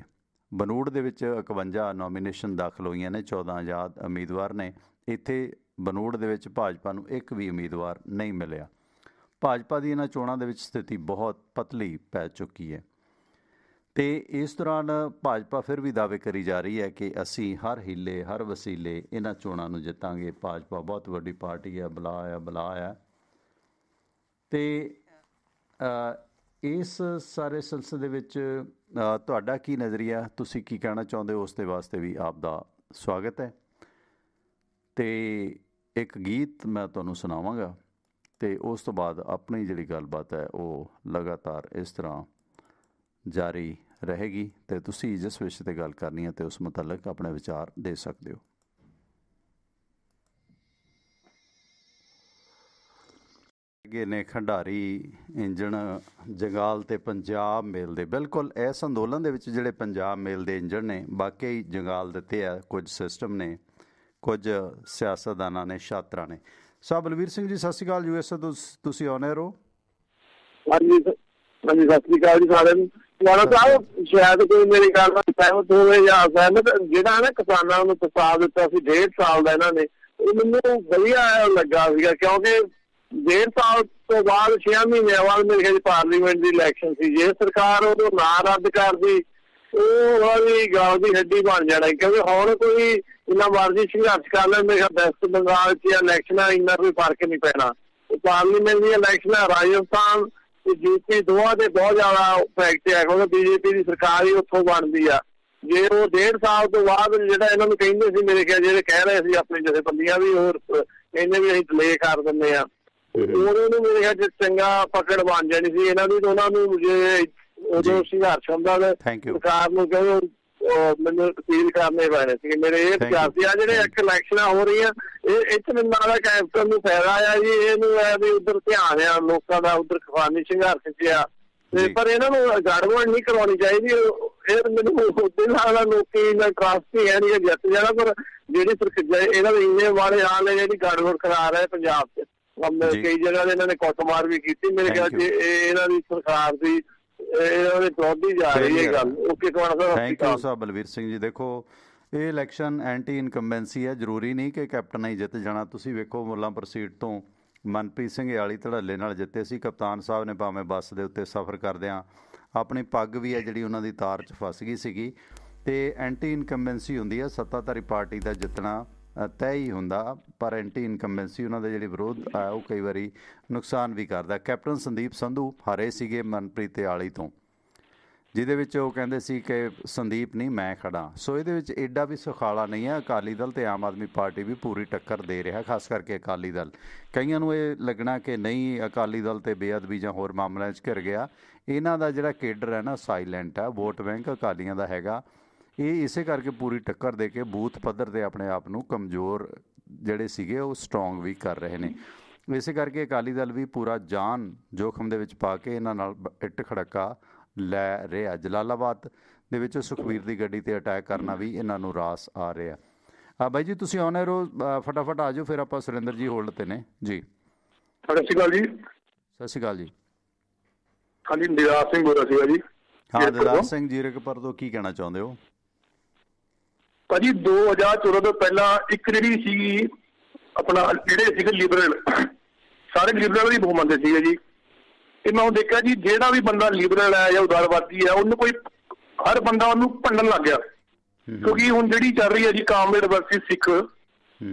ਬਨੂੜ ਦੇ ਵਿੱਚ 51 ਨੋਮੀਨੇਸ਼ਨ ਦਾਖਲ ਹੋਈਆਂ ਨੇ, 14 ਆਜ਼ਾਦ ਉਮੀਦਵਾਰ ਨੇ। ਇੱਥੇ ਬਨੂੜ ਦੇ ਵਿੱਚ ਭਾਜਪਾ ਨੂੰ ਇੱਕ ਵੀ ਉਮੀਦਵਾਰ ਨਹੀਂ ਮਿਲਿਆ। ਭਾਜਪਾ ਦੀ ਇਹਨਾਂ ਚੋਣਾਂ ਦੇ ਵਿੱਚ ਸਥਿਤੀ ਬਹੁਤ ਪਤਲੀ ਪੈ ਚੁੱਕੀ ਹੈ ਅਤੇ ਇਸ ਦੌਰਾਨ ਭਾਜਪਾ ਫਿਰ ਵੀ ਦਾਅਵੇ ਕਰੀ ਜਾ ਰਹੀ ਹੈ ਕਿ ਅਸੀਂ ਹਰ ਹੀਲੇ, ਹਰ ਵਸੀਲੇ ਇਹਨਾਂ ਚੋਣਾਂ ਨੂੰ ਜਿੱਤਾਂਗੇ, ਭਾਜਪਾ ਬਹੁਤ ਵੱਡੀ ਪਾਰਟੀ ਹੈ, ਬਲਾ ਆ। ਅਤੇ ਇਸ ਸਾਰੇ ਸਿਲਸਿਲੇ ਦੇ ਵਿੱਚ ਤੁਹਾਡਾ ਕੀ ਨਜ਼ਰੀਆ, ਤੁਸੀਂ ਕੀ ਕਹਿਣਾ ਚਾਹੁੰਦੇ ਹੋ, ਉਸ ਦੇ ਵਾਸਤੇ ਵੀ ਆਪ ਦਾ ਸਵਾਗਤ ਹੈ। ਅਤੇ ਇੱਕ ਗੀਤ ਮੈਂ ਤੁਹਾਨੂੰ ਸੁਣਾਵਾਂਗਾ ਅਤੇ ਉਸ ਤੋਂ ਬਾਅਦ ਆਪਣੀ ਜਿਹੜੀ ਗੱਲਬਾਤ ਹੈ ਉਹ ਲਗਾਤਾਰ ਇਸ ਤਰ੍ਹਾਂ ਜਾਰੀ ਰਹੇਗੀ ਅਤੇ ਤੁਸੀਂ ਜਿਸ ਵਿਸ਼ੇ 'ਤੇ ਗੱਲ ਕਰਨੀ ਹੈ ਅਤੇ ਉਸ ਮੁਤਲਕ ਆਪਣੇ ਵਿਚਾਰ ਦੇ ਸਕਦੇ ਹੋ। ਹੈਗੇ ਨੇ ਖੰਡਾਰੀ ਇੰਜਣ ਜੰਗਾਲ ਅਤੇ ਪੰਜਾਬ ਮੇਲ ਦੇ। ਬਿਲਕੁਲ ਇਸ ਅੰਦੋਲਨ ਦੇ ਵਿੱਚ ਜਿਹੜੇ ਪੰਜਾਬ ਮੇਲ ਦੇ ਇੰਜਣ ਨੇ ਵਾਕਈ ਜੰਗਾਲ ਦਿੱਤੇ ਆ। ਕੁਝ ਸਿਸਟਮ ਨੇ, ਕੁਝ ਸਿਆਸਤਦਾਨਾਂ ਨੇ, ਛਾਤਰਾਂ ਨੇ। ਸਾਹਿਬ ਬਲਵੀਰ ਸਿੰਘ ਜੀ, ਸਤਿ ਸ਼੍ਰੀ ਅਕਾਲ। USA ਤੋਂ ਤੁਸੀਂ ਆਉਣੇ ਰਹੋ। ਹਾਂਜੀ ਹਾਂਜੀ, ਸਤਿ ਸ਼੍ਰੀ ਅਕਾਲ ਜੀ ਸਾਰਿਆਂ ਨੂੰ। ਸਾਹਿਬ ਸ਼ਾਇਦ ਕੋਈ ਮੇਰੀ ਗੱਲ ਨਾਲ ਸਹਿਮਤ ਹੋਵੇ ਜਾਂ ਅਸਹਿਮਤ। ਜਿਹੜਾ ਨਾ ਕਿਸਾਨਾਂ ਨੂੰ ਪ੍ਰਸਤਾਵ ਦਿੱਤਾ ਸੀ 1.5 ਸਾਲ ਦਾ, ਇਹਨਾਂ ਨੇ, ਉਹ ਮੈਨੂੰ ਵਧੀਆ ਲੱਗਾ ਸੀਗਾ ਕਿਉਂਕਿ 1.5 ਸਾਲ ਤੋਂ ਬਾਅਦ 6 ਮਹੀਨਿਆਂ ਬਾਅਦ ਮੇਰੇ ਖਿਆਲ ਪਾਰਲੀਮੈਂਟ ਦੀ ਇਲੈਕਸ਼ਨ ਸੀ। ਜੇ ਸਰਕਾਰ ਉਦੋਂ ਨਾ ਰੱਦ ਕਰਦੀ ਉਹ ਉਹਦੀ ਗੱਲ ਦੀ ਹੱਡੀ ਬਣ ਜਾਣਾ, ਕਿਉਂਕਿ ਹੁਣ ਕੋਈ ਇੰਨਾ ਮਰਜ਼ੀ ਸੰਘਰਸ਼ ਕਰ ਲੈਣ, ਮੇਰੇ ਖਿਆਲ ਵੈਸਟ ਬੰਗਾਲ 'ਚ ਇਲੈਕਸ਼ਨਾਂ ਇੰਨਾ ਕੋਈ ਫਰਕ ਨਹੀਂ ਪੈਣਾ। ਪਾਰਲੀਮੈਂਟ ਦੀਆਂ ਇਲੈਕਸ਼ਨਾਂ ਰਾਜਸਥਾਨ ਤੇ UP ਦੋਵਾਂ ਤੇ ਬਹੁਤ ਜ਼ਿਆਦਾ ਇਫੈਕਟ ਹੈ ਕਿਉਂਕਿ BJP ਦੀ ਸਰਕਾਰ ਹੀ ਉੱਥੋਂ ਬਣਦੀ ਆ। ਜੇ ਉਹ 1.5 ਸਾਲ ਤੋਂ ਬਾਅਦ ਜਿਹੜਾ ਇਹਨਾਂ ਨੂੰ ਕਹਿੰਦੇ ਸੀ, ਮੇਰੇ ਖਿਆਲ ਜਿਹੜੇ ਕਹਿ ਰਹੇ ਸੀ ਆਪਣੀ ਜਥੇਬੰਦੀਆਂ ਵੀ, ਹੋਰ ਕਹਿੰਦੇ ਵੀ ਅਸੀਂ ਡਿਲੇ ਕਰ ਦਿੰਦੇ ਆ, ਉਹਨਾਂ ਨੂੰ ਮੇਰੇ ਖਿਆਲ ਚੰਗਾ ਪਕੜ ਬਣ ਜਾਣੀ ਸੀ ਇਹਨਾਂ ਦੀ। ਉਹਨਾਂ ਨੂੰ ਜੇ ਉਦੋਂ ਸੰਘਰਸ਼ ਹੁੰਦਾ ਸਰਕਾਰ ਨੂੰ ਕਹਿੰਦੇ ਮੈਨੂੰ ਅਪੀਲ ਕਰਨੇ ਪੈਣੇ ਸੀ। ਮੇਰੇ ਇਹ ਵਿਚਾਰ ਸੀ। ਆ ਜਿਹੜੇ ਇੱਕ ਇਲੈਕਸ਼ਨਾਂ ਹੋ ਰਹੀਆਂ ਇਹ 'ਚ ਮੈਨੂੰ ਲੱਗਦਾ ਕੈਪਟਨ ਨੂੰ ਫਾਇਦਾ ਆ ਜੀ। ਇਹਨੂੰ ਹੈ ਵੀ ਉੱਧਰ ਧਿਆਨ ਆ ਲੋਕਾਂ ਦਾ, ਉੱਧਰ ਕਿਸਾਨੀ ਸੰਘਰਸ਼ 'ਚ ਆ ਤੇ ਪਰ ਇਹਨਾਂ ਨੂੰ ਗੜਬੜ ਨਹੀਂ ਕਰਵਾਉਣੀ ਚਾਹੀਦੀ। ਇਹ ਮੈਨੂੰ ਉਹਦੇ ਨਾਲ ਲੋਕੀ ਇੰਨਾ ਟਰਸਟ ਹੀ ਹੈ ਨਹੀਂ ਜਿੱਤ ਜਾਣਾ, ਪਰ ਜਿਹੜੀ ਇਹਨਾਂ ਦੇ ਇੰਨੇ ਮਾੜੇ ਹਾਲ ਨੇ ਜਿਹੜੀ ਗੜਬੜ ਕਰਾ ਰਹੇ ਪੰਜਾਬ 'ਚ। ਕਈ ਜਗ੍ਹਾ ਤੇ ਇਹਨਾਂ ਨੇ ਕੁੱਟਮਾਰ ਵੀ ਕੀਤੀ। ਮੇਰੇ ਖਿਆਲ 'ਚ ਇਹਨਾਂ ਦੀ ਸਰਕਾਰ ਦੀ ਥੈਂਕ ਯੂ ਸਾਹਿਬ ਬਲਵੀਰ ਸਿੰਘ ਜੀ। ਦੇਖੋ, ਇਹ ਇਲੈਕਸ਼ਨ ਐਂਟੀ ਇਨਕੰਬੈਂਸੀ ਹੈ। ਜ਼ਰੂਰੀ ਨਹੀਂ ਕਿ ਕੈਪਟਨ ਹੀ ਜਿੱਤ ਜਾਣਾ। ਤੁਸੀਂ ਵੇਖੋ ਮੁੱਲਾਂਪੁਰ ਸੀਟ ਤੋਂ ਮਨਪ੍ਰੀਤ ਸਿੰਘ ਯਾਲੀ ਧੜੱਲੇ ਨਾਲ ਜਿੱਤੇ ਸੀ। ਕਪਤਾਨ ਸਾਹਿਬ ਨੇ ਭਾਵੇਂ ਬੱਸ ਦੇ ਉੱਤੇ ਸਫ਼ਰ ਕਰਦਿਆਂ ਆਪਣੀ ਪੱਗ ਵੀ ਹੈ ਜਿਹੜੀ ਉਹਨਾਂ ਦੀ ਤਾਰ 'ਚ ਫਸ ਗਈ ਸੀਗੀ। ਅਤੇ ਐਂਟੀ ਇਨਕੰਬੈਂਸੀ ਹੁੰਦੀ ਹੈ, ਸੱਤਾਧਾਰੀ ਪਾਰਟੀ ਦਾ ਜਿੱਤਣਾ ਤੈਅ ਹੀ ਹੁੰਦਾ, ਪਰ ਐਂਟੀ ਇਨਕੰਬੈਂਸੀ ਉਹਨਾਂ ਦੇ ਜਿਹੜੀ ਵਿਰੋਧ ਹੈ ਉਹ ਕਈ ਵਾਰੀ ਨੁਕਸਾਨ ਵੀ ਕਰਦਾ। ਕੈਪਟਨ ਸੰਦੀਪ ਸੰਧੂ ਹਾਰੇ ਸੀਗੇ ਮਨਪ੍ਰੀਤ ਤੇ ਆਲੀ ਤੋਂ, ਜਿਹਦੇ ਵਿੱਚ ਉਹ ਕਹਿੰਦੇ ਸੀ ਕਿ ਸੰਦੀਪ ਨਹੀਂ ਮੈਂ ਖੜਾ। ਸੋ ਇਹਦੇ ਵਿੱਚ ਐਡਾ ਵੀ ਸੁਖਾਲਾ ਨਹੀਂ ਹੈ। ਅਕਾਲੀ ਦਲ ਅਤੇ ਆਮ ਆਦਮੀ ਪਾਰਟੀ ਵੀ ਪੂਰੀ ਟੱਕਰ ਦੇ ਰਿਹਾ, ਖਾਸ ਕਰਕੇ ਅਕਾਲੀ ਦਲ। ਕਈਆਂ ਨੂੰ ਇਹ ਲੱਗਣਾ ਕਿ ਨਹੀਂ ਅਕਾਲੀ ਦਲ ਤੇ ਬੇਅਦਬੀ ਜਾਂ ਹੋਰ ਮਾਮਲਿਆਂ 'ਚ ਘਿਰ ਗਿਆ। ਇਹਨਾਂ ਦਾ ਜਿਹੜਾ ਕੇਡਰ ਹੈ ਨਾ ਸਾਈਲੈਂਟ ਹੈ, ਵੋਟ ਬੈਂਕ ਅਕਾਲੀਆਂ ਦਾ ਹੈਗਾ। ਇਹ ਇਸੇ ਕਰਕੇ ਪੂਰੀ ਟੱਕਰ ਦੇ ਕੇ ਬੂਥ ਪੱਧਰ 'ਤੇ ਆਪਣੇ ਆਪ ਨੂੰ ਕਮਜ਼ੋਰ ਜਿਹੜੇ ਸੀਗੇ ਉਹ ਸਟਰੋਂਗ ਵੀ ਕਰ ਰਹੇ ਨੇ। ਇਸੇ ਕਰਕੇ ਅਕਾਲੀ ਦਲ ਵੀ ਪੂਰਾ ਜਾਨ ਜੋਖਮ ਦੇ ਵਿੱਚ ਪਾ ਕੇ ਇਹਨਾਂ ਨਾਲ ਇੱਟ ਖੜੱਕਾ ਲੈ ਰਿਹਾ। ਜਲਾਲਾਬਾਦ ਦੇ ਵਿੱਚ ਸੁਖਬੀਰ ਦੀ ਗੱਡੀ 'ਤੇ ਅਟੈਕ ਕਰਨਾ ਵੀ ਇਹਨਾਂ ਨੂੰ ਰਾਸ ਆ ਰਿਹਾ। ਬਾਈ ਜੀ ਤੁਸੀਂ ਆਉਣੇ ਰਹੋ, ਫਟਾਫਟ ਆ ਜਾਓ, ਫਿਰ ਆਪਾਂ ਸੁਰਿੰਦਰ ਜੀ ਹੋਲਡ 'ਤੇ ਨੇ ਜੀ। ਸਤਿ ਸ਼੍ਰੀ ਅਕਾਲ ਜੀ। ਸਤਿ ਸ਼੍ਰੀ ਅਕਾਲ ਜੀ। ਹਾਂਜੀ, ਦਿਦਾਰ ਸਿੰਘ ਬੋਲ ਰਿਹਾ ਸੀਗਾ ਜੀ। ਹਾਂ, ਦਿਦਾਰ ਸਿੰਘ ਜੀਰਕਪੁਰ ਤੋਂ ਕੀ ਕਹਿਣਾ ਚਾਹੁੰਦੇ ਹੋ? ਭਾਜੀ 2014 ਤੋਂ ਪਹਿਲਾਂ ਇੱਕ ਜਿਹੜੀ ਸੀਗੀ ਆਪਣਾ ਜਿਹੜੇ ਸੀਗੇ ਲਿਬਰਲ, ਸਾਰੇ ਲਿਬਰਲ ਹੀ ਬਹੁਤ ਮੰਨਦੇ ਸੀਗੇ ਜੀ। ਤੇ ਮੈਂ ਉਹ ਦੇਖਿਆ ਜੀ ਜਿਹੜਾ ਵੀ ਬੰਦਾ ਲਿਬਰਲ ਹੈ ਜਾਂ ਉਦਾਰਵਾਦੀ ਹੈ ਉਹਨੂੰ ਕੋਈ ਹਰ ਬੰਦਾ ਉਹਨੂੰ ਭੰਡਣ ਲੱਗ ਗਿਆ। ਕਿਉਂਕਿ ਹੁਣ ਜਿਹੜੀ ਚੱਲ ਰਹੀ ਹੈ ਜੀ ਕਾਮਰੇਡ ਵਰਸਸ ਸਿੱਖ,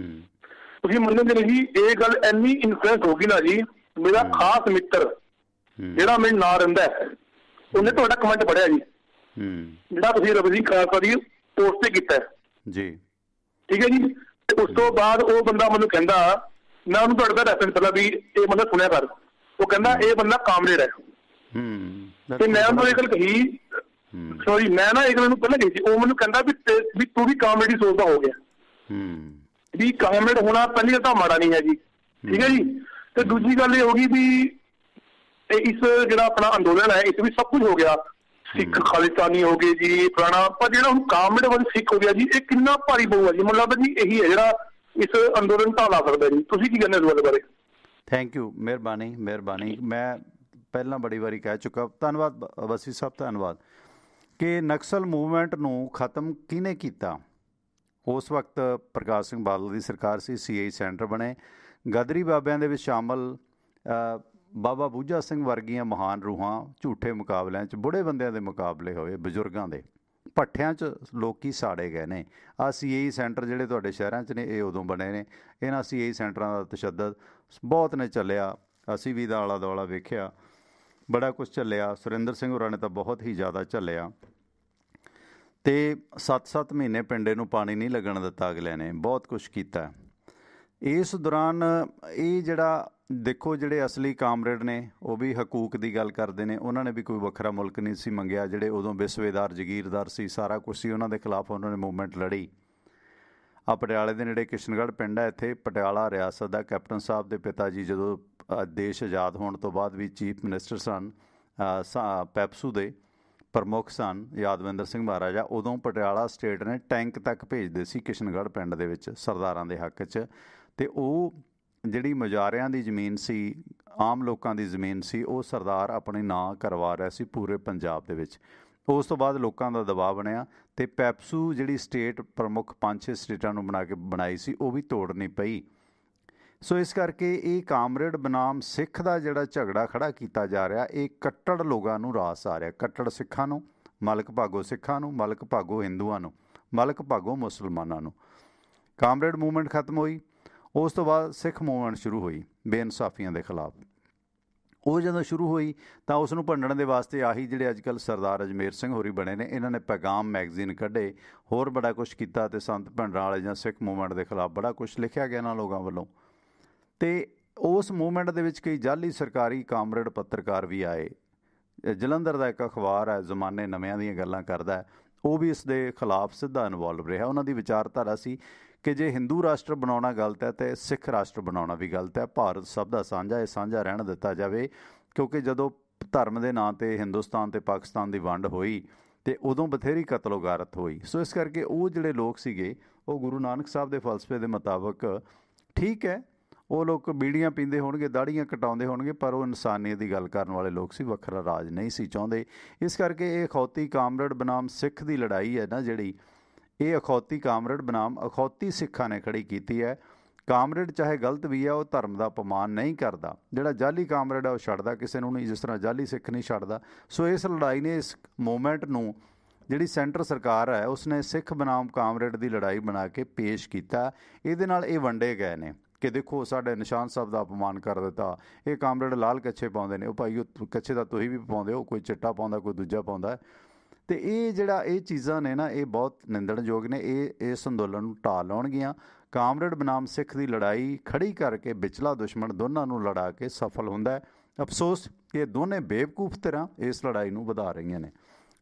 ਤੁਸੀਂ ਮੰਨੋਗੇ ਨਹੀਂ ਇਹ ਗੱਲ ਇੰਨੀ ਇਨਫਲੂਐਂਸ ਹੋ ਗਈ ਨਾ ਜੀ। ਮੇਰਾ ਖਾਸ ਮਿੱਤਰ ਜਿਹੜਾ ਮੇਰੇ ਨਾਲ ਰਹਿੰਦਾ ਹੈ ਉਹਨੇ ਤੁਹਾਡਾ ਕਮੈਂਟ ਪੜਿਆ ਜੀ, ਜਿਹੜਾ ਤੁਸੀਂ ਰਵੀ ਸਿੰਘ ਖਾਲਸਾ ਦੀ ਪੋਸਟ ਤੇ ਕੀਤਾ ਜੀ, ਠੀਕ ਹੈ ਜੀ। ਤੇ ਉਸ ਤੋਂ ਬਾਅਦ ਉਹ ਬੰਦਾ ਮੈਨੂੰ ਕਹਿੰਦਾ, ਮੈਂ ਉਹਨੂੰ ਤੁਹਾਡੇ ਦਾ ਰੈਫਰੈਂਸ ਪਹਿਲਾਂ ਵੀ ਇਹ ਬੰਦਾ ਸੁਣਿਆ ਕਰ, ਉਹ ਕਹਿੰਦਾ ਇਹ ਬੰਦਾ ਕਾਮਰੇਡ ਹੈ। ਤੇ ਮੈਂ ਉਹਨੂੰ ਇਹ ਗੱਲ ਕਹੀ, ਸੋਰੀ ਮੈਂ ਨਾ ਇਹ ਗੱਲ ਉਹਨੂੰ ਪਹਿਲਾਂ ਕਹੀ ਸੀ, ਉਹ ਮੈਨੂੰ ਕਹਿੰਦਾ ਵੀ ਤੂੰ ਵੀ ਕਾਮਰੇਡ ਹੀ ਸੋਚਦਾ ਹੋ ਗਿਆ, ਵੀ ਕਾਮਰੇਡ ਹੋਣਾ ਪਹਿਲੀ ਗੱਲ ਤਾਂ ਮਾੜਾ ਨਹੀਂ ਹੈ ਜੀ, ਠੀਕ ਹੈ ਜੀ। ਤੇ ਦੂਜੀ ਗੱਲ ਇਹ ਹੋ ਗਈ ਵੀ ਇਸ ਜਿਹੜਾ ਆਪਣਾ ਅੰਦੋਲਨ ਹੈ ਇਸ ਵਿੱਚ ਸਭ ਕੁਝ ਹੋ ਗਿਆ, ਸਿੱਖ ਖਾਲਿਸਤਾਨੀ ਹੋ ਗਏ ਜੀ ਪੁਰਾਣਾ, ਪਰ ਜਿਹੜਾ ਹੁਣ ਕਾਮਰੇਡ ਵਾਲੀ ਸਿੱਖ ਹੋ ਗਿਆ ਜੀ, ਇਹ ਕਿੰਨਾ ਭਾਰੀ ਪਊਗਾ ਜੀ। ਮੈਨੂੰ ਲੱਗਦਾ ਜੀ ਇਹੀ ਹੈ ਜਿਹੜਾ ਇਸ ਅੰਦੋਲਨ ਢਾਹ ਲਾ ਸਕਦਾ ਜੀ। ਤੁਸੀਂ ਕੀ ਕਹਿੰਦੇ ਇਸ ਬਾਰੇ? ਥੈਂਕ ਯੂ, ਮਿਹਰਬਾਨੀ ਮਿਹਰਬਾਨੀ। ਮੈਂ ਪਹਿਲਾਂ ਬੜੀ ਵਾਰੀ ਕਹਿ ਚੁੱਕਾ, ਧੰਨਵਾਦ ਵਸੀ ਸਾਹਿਬ, ਧੰਨਵਾਦ। ਕਿ ਨਕਸਲ ਮੂਵਮੈਂਟ ਨੂੰ ਖ਼ਤਮ ਕਿਹਨੇ ਕੀਤਾ? ਉਸ ਵਕਤ ਪ੍ਰਕਾਸ਼ ਸਿੰਘ ਬਾਦਲ ਦੀ ਸਰਕਾਰ ਸੀ, CI ਸੈਂਟਰ ਬਣੇ, ਗਦਰੀ ਬਾਬਿਆਂ ਦੇ ਵਿੱਚ ਸ਼ਾਮਲ ਬਾਬਾ ਬੂਝਾ ਸਿੰਘ ਵਰਗੀਆਂ ਮਹਾਨ ਰੂਹਾਂ, ਝੂਠੇ ਮੁਕਾਬਲਿਆਂ 'ਚ ਬੁੜੇ ਬੰਦਿਆਂ ਦੇ ਮੁਕਾਬਲੇ ਹੋਏ, ਬਜ਼ੁਰਗਾਂ ਦੇ ਭੱਠਿਆਂ 'ਚ ਲੋਕੀ ਸਾੜੇ ਗਏ ਨੇ। ਆਹ CI ਸੈਂਟਰ ਜਿਹੜੇ ਤੁਹਾਡੇ ਸ਼ਹਿਰਾਂ 'ਚ ਨੇ ਇਹ ਉਦੋਂ ਬਣੇ ਨੇ। ਇਹਨਾਂ CI ਸੈਂਟਰਾਂ ਦਾ ਤਸ਼ੱਦਦ ਬਹੁਤ ਨੇ ਚੱਲਿਆ, ਅਸੀਂ ਵੀ ਦਾ ਆਲਾ ਦੁਆਲਾ ਵੇਖਿਆ, ਬੜਾ ਕੁਛ ਚੱਲਿਆ। ਸੁਰਿੰਦਰ ਸਿੰਘ ਹੋਰਾਂ ਨੇ ਤਾਂ ਬਹੁਤ ਹੀ ਜ਼ਿਆਦਾ ਝੱਲਿਆ, ਅਤੇ 7-7 ਮਹੀਨੇ ਪਿੰਡੇ ਨੂੰ ਪਾਣੀ ਨਹੀਂ ਲੱਗਣ ਦਿੱਤਾ ਅਗਲਿਆਂ ਨੇ, ਬਹੁਤ ਕੁਛ ਕੀਤਾ। ਇਸ ਦੌਰਾਨ ਇਹ ਜਿਹੜਾ ਦੇਖੋ, ਜਿਹੜੇ ਅਸਲੀ ਕਾਮਰੇਡ ਨੇ ਉਹ ਵੀ ਹਕੂਕ ਦੀ ਗੱਲ ਕਰਦੇ ਨੇ, ਉਹਨਾਂ ਨੇ ਵੀ ਕੋਈ ਵੱਖਰਾ ਮੁਲਕ ਨਹੀਂ ਸੀ ਮੰਗਿਆ। ਜਿਹੜੇ ਉਦੋਂ ਵਿਸਵੇਦਾਰ ਜਗੀਰਦਾਰ ਸੀ, ਸਾਰਾ ਕੁਛ ਸੀ, ਉਹਨਾਂ ਦੇ ਖਿਲਾਫ ਉਹਨਾਂ ਨੇ ਮੂਵਮੈਂਟ ਲੜੀ। ਆ ਪਟਿਆਲੇ ਦੇ ਨੇੜੇ ਕਿਸ਼ਨਗੜ੍ਹ ਪਿੰਡ ਹੈ, ਇੱਥੇ ਪਟਿਆਲਾ ਰਿਆਸਤ ਦਾ ਕੈਪਟਨ ਸਾਹਿਬ ਦੇ ਪਿਤਾ ਜੀ ਜਦੋਂ ਦੇਸ਼ ਆਜ਼ਾਦ ਹੋਣ ਤੋਂ ਬਾਅਦ ਵੀ ਚੀਫ ਮਿਨਿਸਟਰ ਸਨ, ਪੈਪਸੂ ਦੇ ਪ੍ਰਮੁੱਖ ਸਨ ਯਾਦਵਿੰਦਰ ਸਿੰਘ ਮਹਾਰਾਜਾ, ਉਦੋਂ ਪਟਿਆਲਾ ਸਟੇਟ ਨੇ ਟੈਂਕ ਤੱਕ ਭੇਜਦੇ ਸੀ ਕਿਸ਼ਨਗੜ੍ਹ ਪਿੰਡ ਦੇ ਵਿੱਚ ਸਰਦਾਰਾਂ ਦੇ ਹੱਕ 'ਚ। ਅਤੇ ਉਹ ਜਿਹੜੀ ਮੁਜ਼ਾਰਿਆਂ ਦੀ ਜ਼ਮੀਨ ਸੀ, ਆਮ ਲੋਕਾਂ ਦੀ ਜ਼ਮੀਨ ਸੀ, ਉਹ ਸਰਦਾਰ ਆਪਣੇ ਨਾਂ ਕਰਵਾ ਰਿਹਾ ਸੀ ਪੂਰੇ ਪੰਜਾਬ ਦੇ ਵਿੱਚ। ਉਸ ਤੋਂ ਬਾਅਦ ਲੋਕਾਂ ਦਾ ਦਬਾਅ ਬਣਿਆ ਅਤੇ ਪੈਪਸੂ ਜਿਹੜੀ ਸਟੇਟ ਪ੍ਰਮੁੱਖ 5-6 ਸਟੇਟਾਂ ਨੂੰ ਬਣਾਈ ਸੀ, ਉਹ ਵੀ ਤੋੜਨੀ ਪਈ। ਸੋ ਇਸ ਕਰਕੇ ਇਹ ਕਾਮਰੇਡ ਬਨਾਮ ਸਿੱਖ ਦਾ ਜਿਹੜਾ ਝਗੜਾ ਖੜਾ ਕੀਤਾ ਜਾ ਰਿਹਾ, ਇਹ ਕੱਟੜ ਲੋਕਾਂ ਨੂੰ ਰਾਸ ਆ ਰਿਹਾ, ਕੱਟੜ ਸਿੱਖਾਂ ਨੂੰ, ਮਲਕ ਭਾਗੋ ਸਿੱਖਾਂ ਨੂੰ, ਮਲਕ ਭਾਗੋ ਹਿੰਦੂਆਂ ਨੂੰ, ਮਲਕ ਭਾਗੋ ਮੁਸਲਮਾਨਾਂ ਨੂੰ। ਕਾਮਰੇਡ ਮੂਵਮੈਂਟ ਖਤਮ ਹੋਈ, ਉਸ ਤੋਂ ਬਾਅਦ ਸਿੱਖ ਮੂਵਮੈਂਟ ਸ਼ੁਰੂ ਹੋਈ ਬੇਇਨਸਾਫੀਆਂ ਦੇ ਖਿਲਾਫ। ਉਹ ਜਦੋਂ ਸ਼ੁਰੂ ਹੋਈ ਤਾਂ ਉਸ ਨੂੰ ਭੰਡਣ ਦੇ ਵਾਸਤੇ ਆਹੀ ਜਿਹੜੇ ਅੱਜ ਕੱਲ੍ਹ ਸਰਦਾਰ ਅਜਮੇਰ ਸਿੰਘ ਹੋਰੀ ਬਣੇ ਨੇ, ਇਹਨਾਂ ਨੇ ਪੈਗਾਮ ਮੈਗਜ਼ੀਨ ਕੱਢੇ, ਹੋਰ ਬੜਾ ਕੁਛ ਕੀਤਾ, ਅਤੇ ਸੰਤ ਭੰਡਰਾਂ ਵਾਲੇ ਜਾਂ ਸਿੱਖ ਮੂਵਮੈਂਟ ਦੇ ਖਿਲਾਫ ਬੜਾ ਕੁਛ ਲਿਖਿਆ ਗਿਆ ਇਹਨਾਂ ਲੋਕਾਂ ਵੱਲੋਂ। ਅਤੇ ਉਸ ਮੂਵਮੈਂਟ ਦੇ ਵਿੱਚ ਕਈ ਜਾਅਲੀ ਸਰਕਾਰੀ ਕਾਮਰੇਡ ਪੱਤਰਕਾਰ ਵੀ ਆਏ। ਜਲੰਧਰ ਦਾ ਇੱਕ ਅਖਬਾਰ ਹੈ, ਜ਼ਮਾਨੇ ਨਵਿਆਂ ਦੀਆਂ ਗੱਲਾਂ ਕਰਦਾ, ਉਹ ਵੀ ਇਸ ਦੇ ਖਿਲਾਫ ਸਿੱਧਾ ਇਨਵੋਲਵ ਰਿਹਾ। ਉਹਨਾਂ ਦੀ ਵਿਚਾਰਧਾਰਾ ਸੀ ਕਿ ਜੇ ਹਿੰਦੂ ਰਾਸ਼ਟਰ ਬਣਾਉਣਾ ਗਲਤ ਹੈ ਅਤੇ ਸਿੱਖ ਰਾਸ਼ਟਰ ਬਣਾਉਣਾ ਵੀ ਗਲਤ ਹੈ। ਭਾਰਤ ਸਭ ਦਾ ਸਾਂਝਾ, ਇਹ ਸਾਂਝਾ ਰਹਿਣ ਦਿੱਤਾ ਜਾਵੇ, ਕਿਉਂਕਿ ਜਦੋਂ ਧਰਮ ਦੇ ਨਾਂ 'ਤੇ ਹਿੰਦੁਸਤਾਨ ਅਤੇ ਪਾਕਿਸਤਾਨ ਦੀ ਵੰਡ ਹੋਈ ਅਤੇ ਉਦੋਂ ਬਥੇਰੀ ਕਤਲੋ ਗਾਰਤ ਹੋਈ। ਸੋ ਇਸ ਕਰਕੇ ਉਹ ਜਿਹੜੇ ਲੋਕ ਸੀਗੇ, ਉਹ ਗੁਰੂ ਨਾਨਕ ਸਾਹਿਬ ਦੇ ਫਲਸਫੇ ਦੇ ਮੁਤਾਬਕ, ਠੀਕ ਹੈ ਉਹ ਲੋਕ ਬੀੜੀਆਂ ਪੀਂਦੇ ਹੋਣਗੇ, ਦਾੜੀਆਂ ਕਟਾਉਂਦੇ ਹੋਣਗੇ, ਪਰ ਉਹ ਇਨਸਾਨੀਅਤ ਦੀ ਗੱਲ ਕਰਨ ਵਾਲੇ ਲੋਕ ਸੀ, ਵੱਖਰਾ ਰਾਜ ਨਹੀਂ ਸੀ ਚਾਹੁੰਦੇ। ਇਸ ਕਰਕੇ ਇਹ ਅਖੌਤੀ ਕਾਮਰੇਡ ਬਨਾਮ ਸਿੱਖ ਦੀ ਲੜਾਈ ਹੈ ਨਾ ਜਿਹੜੀ, ਇਹ ਅਖੌਤੀ ਕਾਮਰੇਡ ਬਨਾਮ ਅਖੌਤੀ ਸਿੱਖਾਂ ਨੇ ਖੜੀ ਕੀਤੀ ਹੈ। ਕਾਮਰੇਡ ਚਾਹੇ ਗਲਤ ਵੀ ਹੈ, ਉਹ ਧਰਮ ਦਾ ਅਪਮਾਨ ਨਹੀਂ ਕਰਦਾ। ਜਿਹੜਾ ਜਾਅਲੀ ਕਾਮਰੇਡ ਹੈ ਉਹ ਛੱਡਦਾ ਕਿਸੇ ਨੂੰ ਨਹੀਂ, ਜਿਸ ਤਰ੍ਹਾਂ ਜਾਅਲੀ ਸਿੱਖ ਨਹੀਂ ਛੱਡਦਾ। ਸੋ ਇਸ ਲੜਾਈ ਨੇ, ਇਸ ਮੂਵਮੈਂਟ ਨੂੰ ਜਿਹੜੀ ਸੈਂਟਰ ਸਰਕਾਰ ਹੈ ਉਸਨੇ ਸਿੱਖ ਬਨਾਮ ਕਾਮਰੇਡ ਦੀ ਲੜਾਈ ਬਣਾ ਕੇ ਪੇਸ਼ ਕੀਤਾ। ਇਹਦੇ ਨਾਲ ਇਹ ਵੰਡੇ ਗਏ ਨੇ ਕਿ ਦੇਖੋ ਸਾਡੇ ਨਿਸ਼ਾਨ ਸਾਹਿਬ ਦਾ ਅਪਮਾਨ ਕਰ ਦਿੱਤਾ, ਇਹ ਕਾਮਰੇਡ ਲਾਲ ਕੱਛੇ ਪਾਉਂਦੇ ਨੇ, ਉਹ ਭਾਈ ਉਹ ਕੱਛੇ ਦਾ ਤੁਸੀਂ ਵੀ ਪਾਉਂਦੇ ਹੋ, ਕੋਈ ਚਿੱਟਾ ਪਾਉਂਦਾ, ਕੋਈ ਦੂਜਾ ਪਾਉਂਦਾ। ਅਤੇ ਇਹ ਚੀਜ਼ਾਂ ਨੇ ਨਾ, ਇਹ ਬਹੁਤ ਨਿੰਦਣਯੋਗ ਨੇ। ਇਹ ਇਸ ਅੰਦੋਲਨ ਨੂੰ ਢਾਹ ਲਾਉਣਗੀਆਂ। ਕਾਮਰੇਡ ਬਨਾਮ ਸਿੱਖ ਦੀ ਲੜਾਈ ਖੜੀ ਕਰਕੇ ਵਿਚਲਾ ਦੁਸ਼ਮਣ ਦੋਨਾਂ ਨੂੰ ਲੜਾ ਕੇ ਸਫਲ ਹੁੰਦਾ। ਅਫਸੋਸ ਕਿ ਇਹ ਦੋਨੇ ਬੇਵਕੂਫ ਤਰ੍ਹਾਂ ਇਸ ਲੜਾਈ ਨੂੰ ਵਧਾ ਰਹੀਆਂ ਨੇ।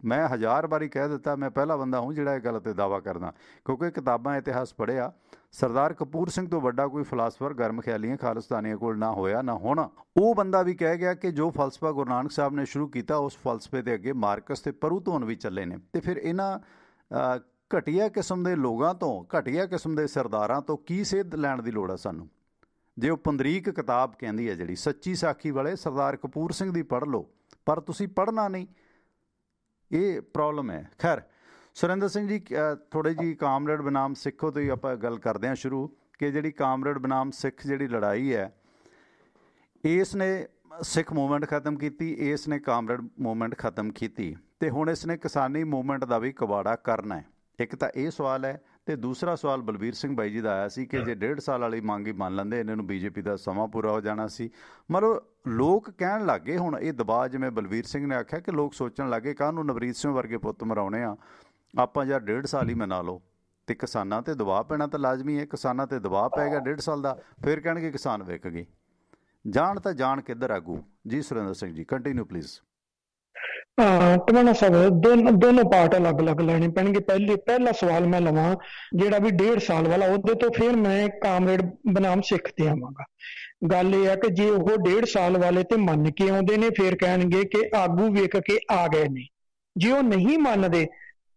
ਮੈਂ 1000 ਵਾਰੀ ਕਹਿ ਦਿੱਤਾ, ਮੈਂ ਪਹਿਲਾ ਬੰਦਾ ਹੂੰ ਜਿਹੜਾ ਇਹ ਗੱਲ 'ਤੇ ਦਾਅਵਾ ਕਰਦਾ, ਕਿਉਂਕਿ ਕਿਤਾਬਾਂ ਇਤਿਹਾਸ ਪੜ੍ਹਿਆ। ਸਰਦਾਰ ਕਪੂਰ ਸਿੰਘ ਤੋਂ ਵੱਡਾ ਕੋਈ ਫਲਾਸਫਰ ਗਰਮ ਖਿਆਲੀਆਂ ਖਾਲਿਸਤਾਨੀਆਂ ਕੋਲ ਨਾ ਹੋਇਆ ਨਾ ਹੋਣਾ। ਉਹ ਬੰਦਾ ਵੀ ਕਹਿ ਗਿਆ ਕਿ ਜੋ ਫਲਸਫਾ ਗੁਰੂ ਨਾਨਕ ਸਾਹਿਬ ਨੇ ਸ਼ੁਰੂ ਕੀਤਾ, ਉਸ ਫਲਸਫੇ ਦੇ ਅੱਗੇ ਮਾਰਕਸ ਅਤੇ ਪਰੂਤੋਨ ਵੀ ਚੱਲੇ ਨੇ। ਅਤੇ ਫਿਰ ਇਹਨਾਂ ਘਟੀਆ ਕਿਸਮ ਦੇ ਲੋਕਾਂ ਤੋਂ, ਘਟੀਆ ਕਿਸਮ ਦੇ ਸਰਦਾਰਾਂ ਤੋਂ ਕੀ ਸੇਧ ਲੈਣ ਦੀ ਲੋੜ ਹੈ ਸਾਨੂੰ? ਜੇ ਉਹ ਪੰਦਰੀਕ ਕਿਤਾਬ ਕਹਿੰਦੀ ਹੈ ਜਿਹੜੀ ਸੱਚੀ ਸਾਖੀ ਵਾਲੇ ਸਰਦਾਰ ਕਪੂਰ ਸਿੰਘ ਦੀ ਪੜ੍ਹ ਲਓ, ਪਰ ਤੁਸੀਂ ਪੜ੍ਹਨਾ ਨਹੀਂ, ਇਹ ਪ੍ਰੋਬਲਮ ਹੈ। ਖੈਰ ਸੁਰਿੰਦਰ ਸਿੰਘ ਜੀ, ਥੋੜ੍ਹੀ ਜਿਹੀ ਕਾਮਰੇਡ ਬਨਾਮ ਸਿੱਖੋ ਤੋਂ ਹੀ ਆਪਾਂ ਗੱਲ ਕਰਦੇ ਹਾਂ ਸ਼ੁਰੂ, ਕਿ ਜਿਹੜੀ ਕਾਮਰੇਡ ਬਨਾਮ ਸਿੱਖ ਜਿਹੜੀ ਲੜਾਈ ਹੈ, ਇਸ ਨੇ ਸਿੱਖ ਮੂਵਮੈਂਟ ਖਤਮ ਕੀਤੀ, ਇਸ ਨੇ ਕਾਮਰੇਡ ਮੂਵਮੈਂਟ ਖਤਮ ਕੀਤੀ, ਅਤੇ ਹੁਣ ਇਸ ਨੇ ਕਿਸਾਨੀ ਮੂਵਮੈਂਟ ਦਾ ਵੀ ਕਬਾੜਾ ਕਰਨਾ ਹੈ। ਇੱਕ ਤਾਂ ਇਹ ਸਵਾਲ ਹੈ, ਤੇ ਦੂਸਰਾ ਸਵਾਲ ਬਲਬੀਰ ਸਿੰਘ ਬਾਈ ਜੀ ਦਾ ਆਇਆ ਸੀ ਕਿ ਜੇ 1.5 ਸਾਲ ਵਾਲੀ ਮੰਗ ਹੀ ਮੰਨ ਲੈਂਦੇ ਇਹਨਾਂ ਨੂੰ ਬੀਜੇਪੀ ਦਾ ਸਮਾਂ ਪੂਰਾ ਹੋ ਜਾਣਾ ਸੀ। ਮਤਲਬ ਲੋਕ ਕਹਿਣ ਲੱਗ ਗਏ ਹੁਣ ਇਹ ਦਬਾਅ, ਜਿਵੇਂ ਬਲਬੀਰ ਸਿੰਘ ਨੇ ਆਖਿਆ ਕਿ ਲੋਕ ਸੋਚਣ ਲੱਗ ਗਏ ਕਾਹਨੂੰ ਨਵਰੀਤ ਸਿੰਘ ਵਰਗੇ ਪੁੱਤ ਮਰਾਉਣੇ ਆ, ਆਪਾਂ ਜਾਂ 1.5 ਸਾਲ ਹੀ ਮਨਾ ਲਓ। ਤੇ ਕਿਸਾਨਾਂ ਤੇ ਦਬਾਅ ਪੈਣਾ ਤਾਂ ਲਾਜ਼ਮੀ ਹੈ, ਕਿਸਾਨਾਂ ਤੇ ਦਬਾਅ ਪੈ ਗਿਆ 1.5 ਸਾਲ ਦਾ, ਫਿਰ ਕਹਿਣਗੇ ਕਿਸਾਨ ਵਿਕ ਗਏ। ਜਾਣ ਤਾਂ ਜਾਣ ਕਿੱਧਰ ਆਗੂ ਜੀ? Surinder Singh ji continue please. ਟਵਾਣਾ ਸਾਹਿਬ ਦੋਨੋਂ ਪਾਰਟ ਅਲੱਗ ਅਲੱਗ ਲੈਣੇ ਪੈਣਗੇ। ਪਹਿਲਾ ਸਵਾਲ ਮੈਂ ਲਵਾਂ ਜਿਹੜਾ ਵੀ 1.5 ਸਾਲ ਵਾਲਾ, ਉਹਦੇ ਤੋਂ ਫਿਰ ਮੈਂ ਕਾਮਰੇਡ ਬਨਾਮ ਸਿੱਖ ਤੇ ਆਵਾਂਗਾ। ਗੱਲ ਇਹ ਆ ਕਿ ਜੇ ਉਹ 1.5 ਸਾਲ ਵਾਲੇ ਤੇ ਮੰਨ ਕੇ ਆਉਂਦੇ ਨੇ ਫਿਰ ਕਹਿਣਗੇ ਕਿ ਆਗੂ ਵੇਖ ਕੇ ਆ ਗਏ ਨੇ। ਜੇ ਉਹ ਨਹੀਂ ਮੰਨਦੇ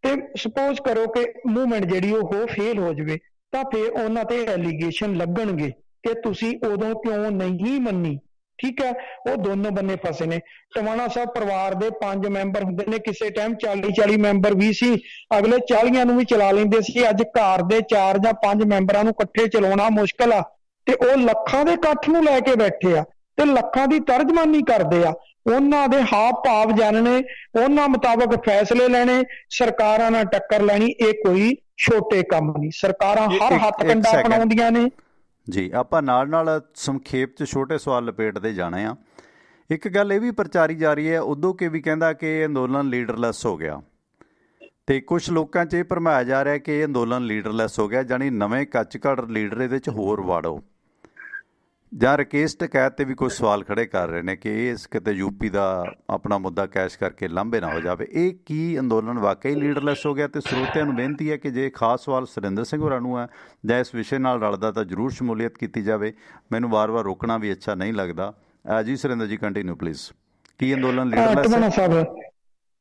ਤੇ ਸਪੋਜ਼ ਕਰੋ ਕਿ ਮੂਵਮੈਂਟ ਜਿਹੜੀ ਉਹ ਫੇਲ ਹੋ ਜਾਵੇ ਤਾਂ ਫਿਰ ਉਹਨਾਂ ਤੇ ਐਲੀਗੇਸ਼ਨ ਲੱਗਣਗੇ ਕਿ ਤੁਸੀਂ ਉਦੋਂ ਕਿਉਂ ਨਹੀਂ ਮੰਨੀ। ਠੀਕ ਹੈ, ਉਹ ਦੋਨੋਂ ਬੰਨੇ ਫਸੇ ਨੇ। ਟਵਾਣਾ ਸਾਹਿਬ ਪਰਿਵਾਰ ਦੇ 5 ਮੈਂਬਰ ਹੁੰਦੇ ਨੇ, ਕਿਸੇ ਟਾਈਮ 40 ਮੈਂਬਰ ਵੀ ਸੀ, ਅਗਲੇ 40 ਨੂੰ ਵੀ ਚਲਾ ਲੈਂਦੇ ਸੀ। ਅੱਜ ਘਰ ਦੇ 4 ਜਾਂ 5 ਮੈਂਬਰਾਂ ਨੂੰ ਇਕੱਠੇ ਚਲਾਉਣਾ ਮੁਸ਼ਕਲ ਆ ਤੇ ਉਹ ਲੱਖਾਂ ਦੇ ਇਕੱਠ ਨੂੰ ਲੈ ਕੇ ਬੈਠੇ ਆ ਤੇ ਲੱਖਾਂ ਦੀ ਤਰਜਮਾਨੀ ਕਰਦੇ ਆ। ਉਹਨਾਂ ਦੇ ਹਾਵ ਭਾਵ ਜਾਣਨੇ, ਉਹਨਾਂ ਮੁਤਾਬਕ ਫੈਸਲੇ ਲੈਣੇ, ਸਰਕਾਰਾਂ ਨਾਲ ਟੱਕਰ ਲੈਣੀ, ਇਹ ਕੋਈ ਛੋਟੇ ਕੰਮ ਨਹੀਂ। ਸਰਕਾਰਾਂ ਹਰ ਹੱਥ ਕੰਡਾ ਅਪਣਾਉਂਦੀਆਂ ਨੇ ਜੀ। ਆਪਾਂ ਨਾਲ ਨਾਲ ਸੰਖੇਪ 'ਚ ਛੋਟੇ ਸਵਾਲ ਲਪੇਟਦੇ ਜਾਣੇ ਆ। ਇੱਕ ਗੱਲ ਇਹ ਵੀ ਪ੍ਰਚਾਰੀ ਜਾ ਰਹੀ ਹੈ, ਉਦੋਂ ਕਿ ਵੀ ਕਹਿੰਦਾ ਕਿ ਇਹ ਅੰਦੋਲਨ ਲੀਡਰਲੈਸ ਹੋ ਗਿਆ, ਤੇ ਕੁਛ ਲੋਕਾਂ 'ਚ ਇਹ ਭਰਮਾਇਆ ਜਾ ਰਿਹਾ ਕਿ ਇਹ ਅੰਦੋਲਨ ਲੀਡਰਲੈਸ ਹੋ ਗਿਆ, ਜਾਣੀ ਨਵੇਂ ਕੱਚਕੜ ਲੀਡਰ ਇਹਦੇ 'ਚ ਹੋਰ ਵਾੜੋ। ਜਾਂ ਰਾਕੇਸ਼ ਟਕੈਤ 'ਤੇ ਵੀ ਕੁਝ ਸਵਾਲ ਖੜੇ ਕਰ ਰਹੇ ਨੇ ਕਿ ਇਹ ਕਿਤੇ ਯੂਪੀ ਦਾ ਆਪਣਾ ਮੁੱਦਾ ਕੈਸ਼ ਕਰਕੇ ਲਾਂਭੇ ਨਾ ਹੋ ਜਾਵੇ। ਇਹ ਕੀ ਅੰਦੋਲਨ ਵਾਕਈ ਲੀਡਰਲੈਸ ਹੋ ਗਿਆ? ਤੇ ਸਰੋਤਿਆਂ ਨੂੰ ਬੇਨਤੀ ਹੈ ਕਿ ਜੇ ਖਾਸ ਸਵਾਲ ਸੁਰਿੰਦਰ ਸਿੰਘ ਹੋਰਾਂ ਨੂੰ ਹੈ ਜਾਂ ਇਸ ਵਿਸ਼ੇ ਨਾਲ ਰਲਦਾ ਤਾਂ ਜ਼ਰੂਰ ਸ਼ਮੂਲੀਅਤ ਕੀਤੀ ਜਾਵੇ। ਮੈਨੂੰ ਵਾਰ-ਵਾਰ ਰੋਕਣਾ ਵੀ ਅੱਛਾ ਨਹੀਂ ਲੱਗਦਾ। ਜੀ ਸੁਰਿੰਦਰ ਜੀ ਕੰਟੀਨਿਊ ਪਲੀਜ਼। ਕੀ ਅੰਦੋਲਨ ਲੀਡਰਲੈਸ ਹੈ?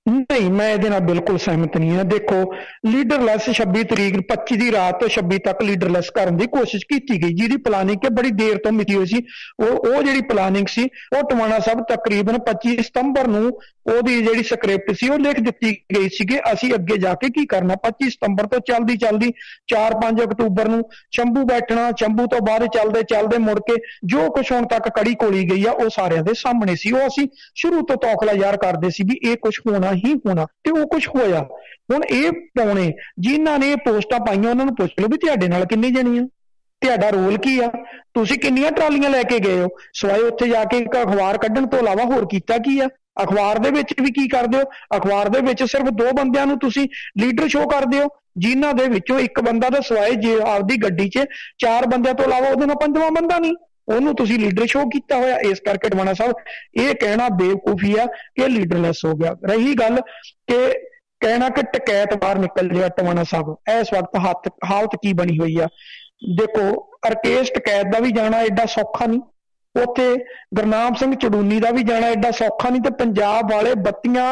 ਨਹੀਂ, ਮੈਂ ਇਹਦੇ ਨਾਲ ਬਿਲਕੁਲ ਸਹਿਮਤ ਨਹੀਂ ਹਾਂ। ਦੇਖੋ, ਲੀਡਰਲੈਸ 26 ਤਰੀਕ 25 ਦੀ ਰਾਤ ਤੋਂ 26 ਤੱਕ ਲੀਡਰਲੈਸ ਕਰਨ ਦੀ ਕੋਸ਼ਿਸ਼ ਕੀਤੀ ਗਈ, ਜਿਹਦੀ ਪਲਾਨਿੰਗ ਕਿ ਬੜੀ ਦੇਰ ਤੋਂ ਮਿਤੀ ਹੋਈ ਸੀ। ਉਹ ਜਿਹੜੀ ਪਲਾਨਿੰਗ ਸੀ ਉਹ ਟਵਾਣਾ ਸਾਹਿਬ ਤਕਰੀਬਨ 25 ਸਤੰਬਰ ਨੂੰ ਉਹਦੀ ਜਿਹੜੀ ਸਕ੍ਰਿਪਟ ਸੀ ਉਹ ਲਿਖ ਦਿੱਤੀ ਗਈ ਸੀ ਕਿ ਅਸੀਂ ਅੱਗੇ ਜਾ ਕੇ ਕੀ ਕਰਨਾ। 25 ਸਤੰਬਰ ਤੋਂ ਚੱਲਦੀ 4-5 ਅਕਤੂਬਰ ਨੂੰ ਸ਼ੰਭੂ ਬੈਠਣਾ, ਸ਼ੰਭੂ ਤੋਂ ਬਾਅਦ ਚੱਲਦੇ ਮੁੜ ਕੇ ਜੋ ਕੁਛ ਹੁਣ ਤੱਕ ਕੜੀ ਕੋਲੀ ਗਈ ਆ ਉਹ ਸਾਰਿਆਂ ਦੇ ਸਾਹਮਣੇ ਸੀ। ਉਹ ਅਸੀਂ ਸ਼ੁਰੂ ਤੋਂ ਤੌਖਲਾ ਯਾਰ ਕਰਦੇ ਸੀ ਵੀ ਇਹ ਕੁਛ ਹੋਣਾ ਹੀ ਹੋਣਾ ਤੇ ਉਹ ਕੁਛ ਹੋਇਆ। ਹੁਣ ਇਹ ਪਾਉਣੇ ਜਿਨ੍ਹਾਂ ਨੇ ਇਹ ਪੋਸਟਾਂ ਪਾਈਆਂ ਉਹਨਾਂ ਨੂੰ ਪੁੱਛ ਲਓ ਵੀ ਤੁਹਾਡੇ ਨਾਲ ਕਿੰਨੀ ਜਣੀਆਂ, ਤੁਹਾਡਾ ਰੋਲ ਕੀ ਆ, ਤੁਸੀਂ ਕਿੰਨੀਆਂ ਟਰਾਲੀਆਂ ਲੈ ਕੇ ਗਏ ਹੋ, ਸਵਾਏ ਉੱਥੇ ਜਾ ਕੇ ਇੱਕ ਅਖਬਾਰ ਕੱਢਣ ਤੋਂ ਇਲਾਵਾ ਹੋਰ ਕੀਤਾ ਕੀ ਆ। ਅਖਬਾਰ ਦੇ ਵਿੱਚ ਵੀ ਕੀ ਕਰਦੇ ਹੋ? ਅਖਬਾਰ ਦੇ ਵਿੱਚ ਸਿਰਫ 2 ਬੰਦਿਆਂ ਨੂੰ ਤੁਸੀਂ ਲੀਡਰ ਸ਼ੋਅ ਕਰਦੇ ਹੋ, ਜਿਨ੍ਹਾਂ ਦੇ ਵਿੱਚੋਂ ਇੱਕ ਬੰਦਾ ਦਾ ਸਵਾਏ ਜੇ ਆਪਦੀ ਗੱਡੀ 'ਚ 4 ਬੰਦਿਆਂ ਤੋਂ ਇਲਾਵਾ ਉਹਦੇ ਨਾਲ 5ਵਾਂ ਬੰਦਾ ਨਹੀਂ, ਉਹਨੂੰ ਤੁਸੀਂ ਲੀਡਰ ਸ਼ੋਅ ਕੀਤਾ ਹੋਇਆ। ਇਸ ਕਰਕੇ ਟਵਾਣਾ ਸਾਹਿਬ ਇਹ ਕਹਿਣਾ ਬੇਵਕੂਫੀ ਆ ਕਿ ਲੀਡਰਲੈਸ ਹੋ ਗਿਆ। ਰਹੀ ਗੱਲ ਕਿ ਕਹਿਣਾ ਕਿ ਟਕੈਤ ਬਾਹਰ ਨਿਕਲ ਜਾਏਗਾ, ਟਵਾਣਾ ਸਾਹਿਬ ਇਸ ਵਕਤ ਹਾਲਤ ਕੀ ਬਣੀ ਹੋਈ ਆ। ਦੇਖੋ, ਰਾਕੇਸ਼ ਟਕੈਤ ਦਾ ਵੀ ਜਾਣਾ ਐਡਾ ਸੌਖਾ ਨਹੀਂ, ਉੱਥੇ ਗੁਰਨਾਮ ਸਿੰਘ ਚੜੂਨੀ ਦਾ ਵੀ ਜਾਣਾ ਐਡਾ ਸੌਖਾ ਨਹੀਂ, ਤੇ ਪੰਜਾਬ ਵਾਲੇ ਬੱਤੀਆਂ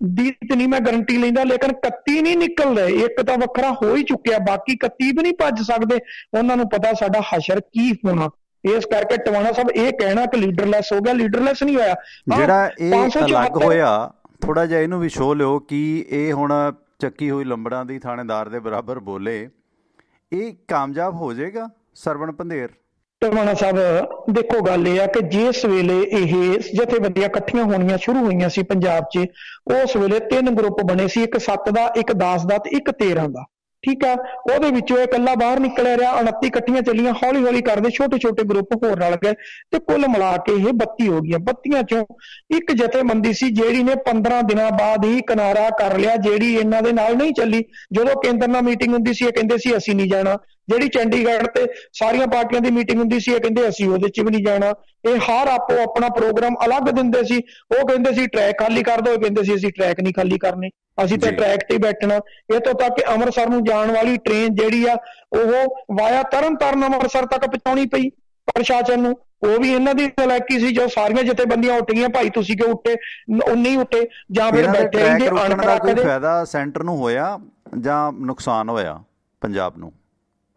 ਦੀ ਤੇ ਨਹੀਂ ਮੈਂ ਗਰੰਟੀ ਲੈਂਦਾ, ਲੇਕਿਨ 31 ਨਹੀਂ ਨਿਕਲ ਰਹੇ। ਇੱਕ ਤਾਂ ਵੱਖਰਾ ਹੋ ਹੀ ਚੁੱਕਿਆ, ਬਾਕੀ 31 ਵੀ ਨਹੀਂ ਭੱਜ ਸਕਦੇ। ਉਹਨਾਂ ਨੂੰ ਪਤਾ ਸਾਡਾ ਹਸ਼ਰ ਕੀ ਹੋਣਾ। ਇਸ ਕਰਕੇ ਟਵਾਣਾ ਸਾਹਿਬ ਇਹ ਕਹਿਣਾ ਕਿ ਲੀਡਰਲੈਸ ਹੋ ਗਿਆ, ਲੀਡਰਲੈਸ ਨਹੀਂ ਹੋਇਆ। ਜਿਹੜਾ ਇਹ ਅਲੱਗ ਹੋਇਆ, ਥੋੜਾ ਜਿਹਾ ਇਹਨੂੰ ਵੀ ਸ਼ੋਅ ਲਿਓ ਕਿ ਇਹ ਹੁਣ ਚੱਕੀ ਹੋਈ ਲੰਬੜਾਂ ਦੀ ਥਾਣੇਦਾਰ ਦੇ ਬਰਾਬਰ ਬੋਲੇ, ਇਹ ਕਾਮਯਾਬ ਹੋ ਜਾਏਗਾ ਸਰਵਣ ਪੰਧੇਰ? ਟਵਾਣਾ ਸਾਹਿਬ ਦੇਖੋ, ਗੱਲ ਇਹ ਆ ਕਿ ਜਿਸ ਵੇਲੇ ਇਹ ਜਥੇਬੰਦੀਆਂ ਇਕੱਠੀਆਂ ਹੋਣੀਆਂ ਸ਼ੁਰੂ ਹੋਈਆਂ ਸੀ ਪੰਜਾਬ 'ਚ, ਉਸ ਵੇਲੇ 3 ਗਰੁੱਪ ਬਣੇ ਸੀ, ਇੱਕ 7 ਦਾ, ਇੱਕ 10 ਦਾ ਤੇ ਇੱਕ 13 ਦਾ। ਠੀਕ ਆ, ਉਹਦੇ ਵਿੱਚੋਂ ਇਹ ਇਕੱਲਾ ਬਾਹਰ ਨਿਕਲਿਆ ਰਿਹਾ। 29 ਇਕੱਠੀਆਂ ਚੱਲੀਆਂ, ਹੌਲੀ ਹੌਲੀ ਕਰਦੇ ਛੋਟੇ ਗਰੁੱਪ ਹੋਰ ਰਲ ਗਏ ਤੇ ਕੁੱਲ ਮਿਲਾ ਕੇ ਇਹ 32 ਹੋ ਗਈਆਂ। 32 ਚੋਂ ਇੱਕ ਜਥੇਬੰਦੀ ਸੀ ਜਿਹੜੀ ਨੇ 15 ਦਿਨਾਂ ਬਾਅਦ ਹੀ ਕਿਨਾਰਾ ਕਰ ਲਿਆ, ਜਿਹੜੀ ਇਹਨਾਂ ਦੇ ਨਾਲ ਨਹੀਂ ਚੱਲੀ। ਜਦੋਂ ਕੇਂਦਰ ਨਾਲ ਮੀਟਿੰਗ ਹੁੰਦੀ ਸੀ ਇਹ ਕਹਿੰਦੇ ਸੀ ਅਸੀਂ ਨਹੀਂ ਜਾਣਾ, ਜਿਹੜੀ ਚੰਡੀਗੜ੍ਹ ਤੇ ਸਾਰੀਆਂ ਪਾਰਟੀਆਂ ਦੀ ਮੀਟਿੰਗ ਹੁੰਦੀ ਸੀ ਇਹ ਕਹਿੰਦੇ ਅਸੀਂ ਉਹਦੇ 'ਚ ਵੀ ਨਹੀਂ ਜਾਣਾ। ਇਹ ਹਰ ਆਪੋ ਆਪਣਾ ਪ੍ਰੋਗਰਾਮ ਅਲੱਗ ਦਿੰਦੇ ਸੀ। ਉਹ ਕਹਿੰਦੇ ਸੀ ਟਰੈਕ ਖਾਲੀ ਕਰ ਦਿਓ, ਇਹ ਕਹਿੰਦੇ ਸੀ ਅਸੀਂ ਟਰੈਕ ਨਹੀਂ ਖਾਲੀ ਕਰਨੇ, ਅਸੀਂ ਤਾਂ ਟਰੈਕ ਤੇ ਬੈਠਣਾ। ਇੱਥੋਂ ਤੱਕ ਕਿ ਅੰਮ੍ਰਿਤਸਰ ਨੂੰ ਜਾਣ ਵਾਲੀ ਟ੍ਰੇਨ ਜਿਹੜੀ ਆ ਉਹ ਵਾਇਆ ਤਰਨਤਾਰਨ ਅੰਮ੍ਰਿਤਸਰ ਤੱਕ ਪਹੁੰਚਾਉਣੀ ਪਈ ਪ੍ਰਸ਼ਾਸਨ ਨੂੰ। ਉਹ ਵੀ ਇਹਨਾਂ ਦੀ ਚਲਾਕੀ ਸੀ। ਜੋ ਸਾਰੀਆਂ ਜਥੇਬੰਦੀਆਂ ਉੱਠ ਗਈਆਂ, ਭਾਈ ਤੁਸੀਂ ਕਿਉਂ ਉੱਠੇ, ਉਹ ਨਹੀਂ ਉੱਠੇ, ਜਾਂ ਫਿਰ ਬੈਠੇ ਰਹਿੰਦੇ ਅਨਪੜ੍ਹ। ਕੋਈ ਫਾਇਦਾ ਸੈਂਟਰ ਨੂੰ ਹੋਇਆ ਜਾਂ ਨੁਕਸਾਨ ਹੋਇਆ ਪੰਜਾਬ ਨੂੰ?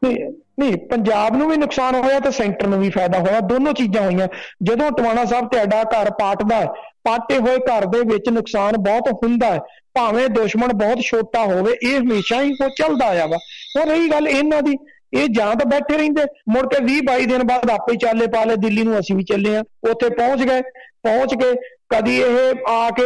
ਨਹੀਂ, ਪੰਜਾਬ ਨੂੰ ਵੀ ਨੁਕਸਾਨ ਹੋਇਆ ਤੇ ਸੈਂਟਰ ਨੂੰ ਵੀ ਫਾਇਦਾ ਹੋਇਆ, ਦੋਨੋਂ ਚੀਜ਼ਾਂ ਹੋਈਆਂ। ਜਦੋਂ ਟਵਾਣਾ ਸਾਹਿਬ ਤੁਹਾਡਾ ਘਰ ਪਾਟਦਾ, ਪਾਟੇ ਹੋਏ ਘਰ ਦੇ ਵਿੱਚ ਨੁਕਸਾਨ ਬਹੁਤ ਹੁੰਦਾ ਹੈ, ਭਾਵੇਂ ਦੁਸ਼ਮਣ ਬਹੁਤ ਛੋਟਾ ਹੋਵੇ, ਇਹ ਹਮੇਸ਼ਾ ਹੀ ਉਹ ਚੱਲਦਾ ਆਇਆ ਵਾ। ਹੁਣ ਰਹੀ ਗੱਲ ਇਹਨਾਂ ਦੀ, ਇਹ ਜਾਂ ਤਾਂ ਬੈਠੇ ਰਹਿੰਦੇ, ਮੁੜ ਕੇ 20-22 ਦਿਨ ਬਾਅਦ ਆਪੇ ਚਾਲੇ ਪਾ ਲਏ, ਦਿੱਲੀ ਨੂੰ ਅਸੀਂ ਵੀ ਚੱਲੇ ਆ, ਉੱਥੇ ਪਹੁੰਚ ਗਏ ਪਹੁੰਚ ਕੇ ਕਦੀ ਇਹ ਆ ਕੇ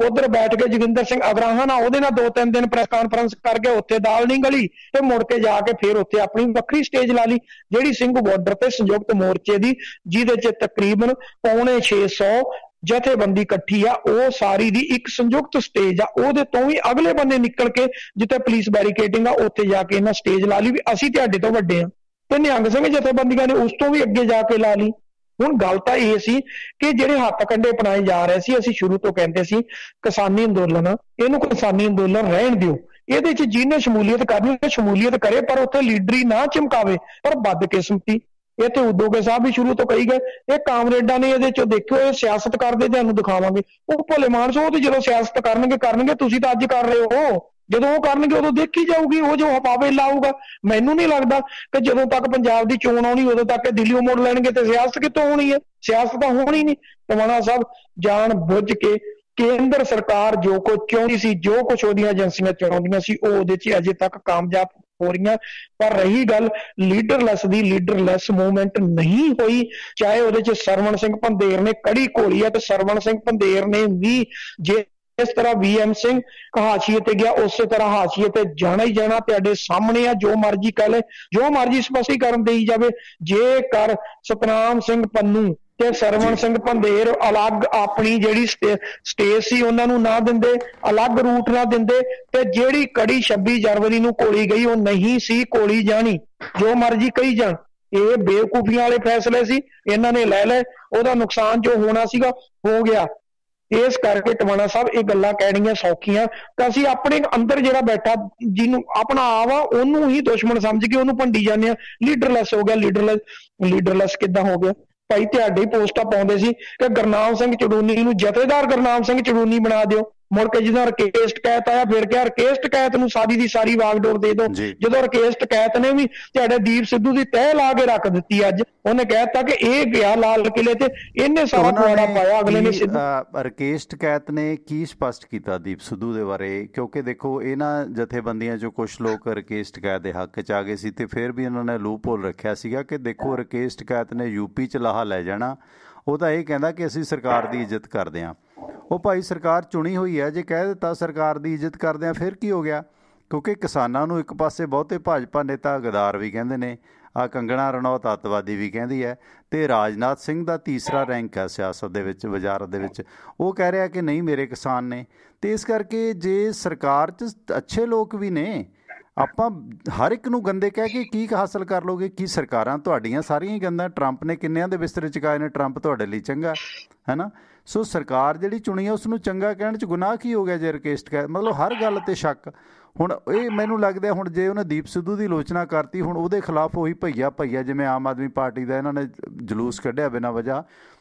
ਉਧਰ ਬੈਠ ਕੇ ਜੋਗਿੰਦਰ ਸਿੰਘ ਅਗਰਾਹਾਂ ਨਾਲ ਉਹਦੇ ਨਾਲ 2-3 ਦਿਨ ਪ੍ਰੈਸ ਕਾਨਫਰੰਸ ਕਰਕੇ ਉੱਥੇ ਦਾਲ ਨਹੀਂ ਗਲੀ ਤੇ ਮੁੜ ਕੇ ਜਾ ਕੇ ਫਿਰ ਉੱਥੇ ਆਪਣੀ ਵੱਖਰੀ ਸਟੇਜ ਲਾ ਲਈ ਜਿਹੜੀ ਸਿੰਘੂ ਬਾਰਡਰ ਤੇ ਸੰਯੁਕਤ ਮੋਰਚੇ ਦੀ, ਜਿਹਦੇ 'ਚ ਤਕਰੀਬਨ 650 ਜਥੇਬੰਦੀ ਇਕੱਠੀ ਆ। ਉਹ ਸਾਰੀ ਦੀ ਇੱਕ ਸੰਯੁਕਤ ਸਟੇਜ ਆ। ਉਹਦੇ ਤੋਂ ਵੀ ਅਗਲੇ ਬੰਨੇ ਨਿਕਲ ਕੇ ਜਿੱਥੇ ਪੁਲਿਸ ਬੈਰੀਕੇਡਿੰਗ ਆ ਉੱਥੇ ਜਾ ਕੇ ਇਹਨਾਂ ਸਟੇਜ ਲਾ ਲਈ ਵੀ ਅਸੀਂ ਤੁਹਾਡੇ ਤੋਂ ਵੱਡੇ ਆ। ਤੇ ਨਿਹੰਗ ਸਿੰਘ ਜਥੇਬੰਦੀਆਂ ਨੇ ਉਸ ਤੋਂ ਵੀ ਅੱਗੇ ਜਾ ਕੇ ਲਾ ਲਈ। ਹੁਣ ਗੱਲ ਤਾਂ ਇਹ ਸੀ ਕਿ ਜਿਹੜੇ ਹੱਥ ਕੰਡੇ ਅਪਣਾਏ ਜਾ ਰਹੇ ਸੀ, ਅਸੀਂ ਸ਼ੁਰੂ ਤੋਂ ਕਹਿੰਦੇ ਸੀ ਕਿਸਾਨੀ ਅੰਦੋਲਨ, ਇਹਨੂੰ ਕਿਸਾਨੀ ਅੰਦੋਲਨ ਰਹਿਣ ਦਿਓ, ਇਹਦੇ 'ਚ ਜਿਹਨੇ ਸ਼ਮੂਲੀਅਤ ਕਰਨੀ ਸ਼ਮੂਲੀਅਤ ਕਰੇ, ਪਰ ਉੱਥੇ ਲੀਡਰੀ ਨਾ ਚਮਕਾਵੇ। ਪਰ ਬਦਕਿਸਮਤੀ ਇਹ ਤੇ ਉਦੋਗੇ ਸਾਹਿਬ ਵੀ ਸ਼ੁਰੂ ਤੋਂ ਕਹੀ ਗਏ, ਇਹ ਕਾਮਰੇਡਾਂ ਨੇ ਇਹਦੇ 'ਚੋਂ ਦੇਖਿਓ ਇਹ ਸਿਆਸਤ ਕਰਦੇ ਤੁਹਾਨੂੰ ਦਿਖਾਵਾਂਗੇ। ਉਹ ਭੋਲੇ ਮਾਨਸ ਉਹ ਤੇ ਜਦੋਂ ਸਿਆਸਤ ਕਰਨਗੇ ਤੁਸੀਂ ਤਾਂ ਅੱਜ ਕਰ ਰਹੇ ਹੋ, ਜਦੋਂ ਉਹ ਕਰਨਗੇ ਉਦੋਂ ਦੇਖੀ ਜਾਊਗੀ ਉਹ ਜੋ ਹਵਾਵੇ ਲਾਊਗਾ। ਮੈਨੂੰ ਨਹੀਂ ਲੱਗਦਾ ਕਿ ਜਦੋਂ ਤੱਕ ਪੰਜਾਬ ਦੀ ਚੋਣ ਆਉਣੀ ਉਦੋਂ ਤੱਕ ਦਿੱਲੀੋਂ ਮੋੜ ਲੈਣਗੇ ਤੇ ਸਿਆਸਤ ਕਿੱਥੋਂ ਹੋਣੀ ਹੈ? ਸਿਆਸਤ ਤਾਂ ਹੋਣੀ ਨਹੀਂ। ਟਵਾਣਾ ਸਾਹਿਬ ਜਾਣ ਬੁੱਝ ਕੇ ਕੇਂਦਰ ਸਰਕਾਰ ਜੋ ਕੁਝ ਚਾਹੁੰਦੀ ਸੀ, ਜੋ ਕੁਝ ਉਹਦੀਆਂ ਏਜੰਸੀਆਂ ਚਾਹੁੰਦੀਆਂ ਸੀ, ਉਹ ਉਹਦੇ 'ਚ ਅਜੇ ਤੱਕ ਕਾਮਯਾਬ ਹੋ ਰਹੀਆਂ। ਪਰ ਰਹੀ ਗੱਲ ਲੀਡਰਲੈਸ ਦੀ, ਲੀਡਰਲੈਸ ਮੂਵਮੈਂਟ ਨਹੀਂ ਹੋਈ। ਚਾਹੇ ਉਹਦੇ 'ਚ ਸਰਵਣ ਸਿੰਘ ਪੰਧੇਰ ਨੇ ਕੜੀ ਘੋਲੀ ਹੈ ਤੇ ਸਰਵਣ ਸਿੰਘ ਪੰਧੇਰ ਨੇ ਵੀ ਜੇ ਇਸ ਤਰ੍ਹਾਂ VM ਸਿੰਘ ਹਾਸ਼ੀਏ ਤੇ ਗਿਆ ਉਸੇ ਤਰ੍ਹਾਂ ਹਾਸ਼ੀਏ ਤੇ ਜਾਣਾ ਹੀ ਜਾਣਾ। ਤੁਹਾਡੇ ਸਾਹਮਣੇ ਆ, ਜੋ ਮਰਜ਼ੀ ਕਹਿ ਲੈ, ਜੋ ਮਰਜ਼ੀ ਸਪਸ਼ਟੀਕਰਨ ਦੇਈ ਜਾਵੇ। ਜੇਕਰ ਸਤਨਾਮ ਸਿੰਘ ਪੰਨੂ ਤੇ ਸਰਵਣ ਸਿੰਘ ਪੰਧੇਰ ਅਲੱਗ ਆਪਣੀ ਜਿਹੜੀ ਸਟੇਜ ਸੀ ਉਹਨਾਂ ਨੂੰ ਨਾ ਦਿੰਦੇ, ਅਲੱਗ ਰੂਟ ਨਾ ਦਿੰਦੇ, ਤੇ ਜਿਹੜੀ ਕੜੀ 26 ਜਨਵਰੀ ਨੂੰ ਘੋਲੀ ਗਈ ਉਹ ਨਹੀਂ ਸੀ ਘੋਲੀ ਜਾਣੀ। ਜੋ ਮਰਜ਼ੀ ਕਹੀ ਜਾਣ, ਇਹ ਬੇਵਕੂਫੀਆਂ ਵਾਲੇ ਫੈਸਲੇ ਸੀ, ਇਹਨਾਂ ਨੇ ਲੈ ਲਏ। ਉਹਦਾ ਨੁਕਸਾਨ ਜੋ ਹੋਣਾ ਸੀਗਾ ਹੋ ਗਿਆ। ਇਸ ਕਰਕੇ ਟਵਾਣਾ ਸਾਹਿਬ ਇਹ ਗੱਲਾਂ ਕਹਿਣੀਆਂ ਸੌਖੀਆਂ ਤਾਂ ਅਸੀਂ ਆਪਣੇ ਅੰਦਰ ਜਿਹੜਾ ਬੈਠਾ ਜਿਹਨੂੰ ਆਪਣਾ ਆਵਾ ਉਹਨੂੰ ਹੀ ਦੁਸ਼ਮਣ ਸਮਝ ਕੇ ਉਹਨੂੰ ਭੰਡੀ ਜਾਂਦੇ ਆ। ਲੀਡਰਲੈਸ ਹੋ ਗਿਆ, ਲੀਡਰਲੈਸ ਕਿੱਦਾਂ ਹੋ ਗਿਆ? ਭਾਈ ਤੁਹਾਡੇ ਹੀ ਪੋਸਟਾਂ ਪਾਉਂਦੇ ਸੀ ਕਿ ਗੁਰਨਾਮ ਸਿੰਘ ਚੜੂਨੀ ਨੂੰ ਜਥੇਦਾਰ ਗੁਰਨਾਮ ਸਿੰਘ ਚੜੂਨੀ ਬਣਾ ਦਿਓ। ਮੁੜ ਕੇ ਜਦੋਂ ਰਕੇਸ਼ ਟਕੈਤ ਆਇਆ ਫਿਰ ਕਿਹਾ ਰਕੇਸ਼ ਟਕੈਤ ਨੂੰ ਸਾਰੀ ਦੀ ਸਾਰੀ ਵਾਗਡੋਰ ਦੇ ਦਿਓ। ਜਦੋਂ ਰਕੇਸ਼ ਟਕੈਤ ਨੇ ਵੀ ਤੁਹਾਡੇ ਦੀਪ ਸਿੱਧੂ ਦੀ ਤਹਿ ਲਾ ਕੇ ਰੱਖ ਦਿੱਤੀ, ਅੱਜ ਉਹਨੇ ਕਹਿ ਦਿੱਤਾ ਕਿ ਇਹ ਗਿਆ ਲਾਲ ਕਿਲੇ ਤੇ ਇਹਨੇ ਸਾਰਾ ਪੁਆੜਾ ਪਾਇਆ ਅਗਲੇ ਨੇ। ਰਕੇਸ਼ ਟਕੈਤ ਨੇ ਕੀ ਸਪਸ਼ਟ ਕੀਤਾ ਦੀਪ ਸਿੱਧੂ ਦੇ ਬਾਰੇ? ਕਿਉਂਕਿ ਦੇਖੋ ਇਹਨਾਂ ਜਥੇਬੰਦੀਆਂ 'ਚੋਂ ਕੁਛ ਲੋਕ ਰਕੇਸ਼ ਟਕੈਤ ਦੇ ਹੱਕ 'ਚ ਆ ਗਏ ਸੀ ਤੇ ਫਿਰ ਵੀ ਉਹਨਾਂ ਨੇ ਲੂਪ ਹੋਲ ਰੱਖਿਆ ਸੀਗਾ ਕਿ ਦੇਖੋ ਰਕੇਸ਼ ਟਕੈਤ ਨੇ UP 'ਚ ਲਾਹਾ ਲੈ ਜਾਣਾ। ਉਹ ਤਾਂ ਇਹ ਕਹਿੰਦਾ ਕਿ ਅਸੀਂ ਸਰਕਾਰ ਦੀ ਇੱਜ਼ਤ ਕਰਦੇ ਹਾਂ। ਉਹ ਭਾਈ ਸਰਕਾਰ ਚੁਣੀ ਹੋਈ ਹੈ, ਜੇ ਕਹਿ ਦਿੱਤਾ ਸਰਕਾਰ ਦੀ ਇੱਜ਼ਤ ਕਰਦੇ ਹਾਂ ਫਿਰ ਕੀ ਹੋ ਗਿਆ? ਕਿਉਂਕਿ ਕਿਸਾਨਾਂ ਨੂੰ ਇੱਕ ਪਾਸੇ ਬਹੁਤੇ ਭਾਜਪਾ ਨੇਤਾ ਗਦਾਰ ਵੀ ਕਹਿੰਦੇ ਨੇ, ਆ ਕੰਗਣਾ ਰਣੌਤ ਅੱਤਵਾਦੀ ਵੀ ਕਹਿੰਦੀ ਹੈ, ਤੇ ਰਾਜਨਾਥ ਸਿੰਘ ਦਾ ਤੀਸਰਾ ਰੈਂਕ ਹੈ ਸਿਆਸਤ ਦੇ ਵਿੱਚ, ਵਜ਼ਾਰਤ ਦੇ ਵਿੱਚ। ਉਹ ਕਹਿ ਰਿਹਾ ਕਿ ਨਹੀਂ ਮੇਰੇ ਕਿਸਾਨ ਨੇ। ਤੇ ਇਸ ਕਰਕੇ ਜੇ ਸਰਕਾਰ 'ਚ ਅੱਛੇ ਲੋਕ ਵੀ ਨੇ, ਆਪਾਂ ਹਰ ਇੱਕ ਨੂੰ ਗੰਦੇ ਕਹਿ ਕੇ ਕੀ ਹਾਸਲ ਕਰ ਲੋਗੇ? ਕੀ ਸਰਕਾਰਾਂ ਤੁਹਾਡੀਆਂ ਸਾਰੀਆਂ ਹੀ ਗੰਦਾ? ਟਰੰਪ ਨੇ ਕਿੰਨਿਆਂ ਦੇ ਬਿਸਤਰੇ ਚੁਕਾਏ ਨੇ? ਟਰੰਪ ਤੁਹਾਡੇ ਲਈ ਚੰਗਾ ਹੈ ਨਾ? ਸੋ ਸਰਕਾਰ ਜਿਹੜੀ ਚੁਣੀ ਆ ਉਸਨੂੰ ਚੰਗਾ ਕਹਿਣ 'ਚ ਗੁਨਾਹ ਕੀ ਹੋ ਗਿਆ ਜੇ ਰਕੇਸ਼ ਟਕੈਤ? ਮਤਲਬ ਹਰ ਗੱਲ 'ਤੇ ਸ਼ੱਕ। ਹੁਣ ਇਹ ਮੈਨੂੰ ਲੱਗਦਾ ਹੁਣ ਜੇ ਉਹਨੇ ਦੀਪ ਸਿੱਧੂ ਦੀ ਆਲੋਚਨਾ ਕਰਤੀ, ਹੁਣ ਉਹਦੇ ਖਿਲਾਫ ਉਹੀ ਭਈਆ ਜਿਵੇਂ ਆਮ ਆਦਮੀ ਪਾਰਟੀ ਦਾ ਇਹਨਾਂ ਨੇ ਜਲੂਸ ਕੱਢਿਆ ਬਿਨਾਂ ਵਜ੍ਹਾ,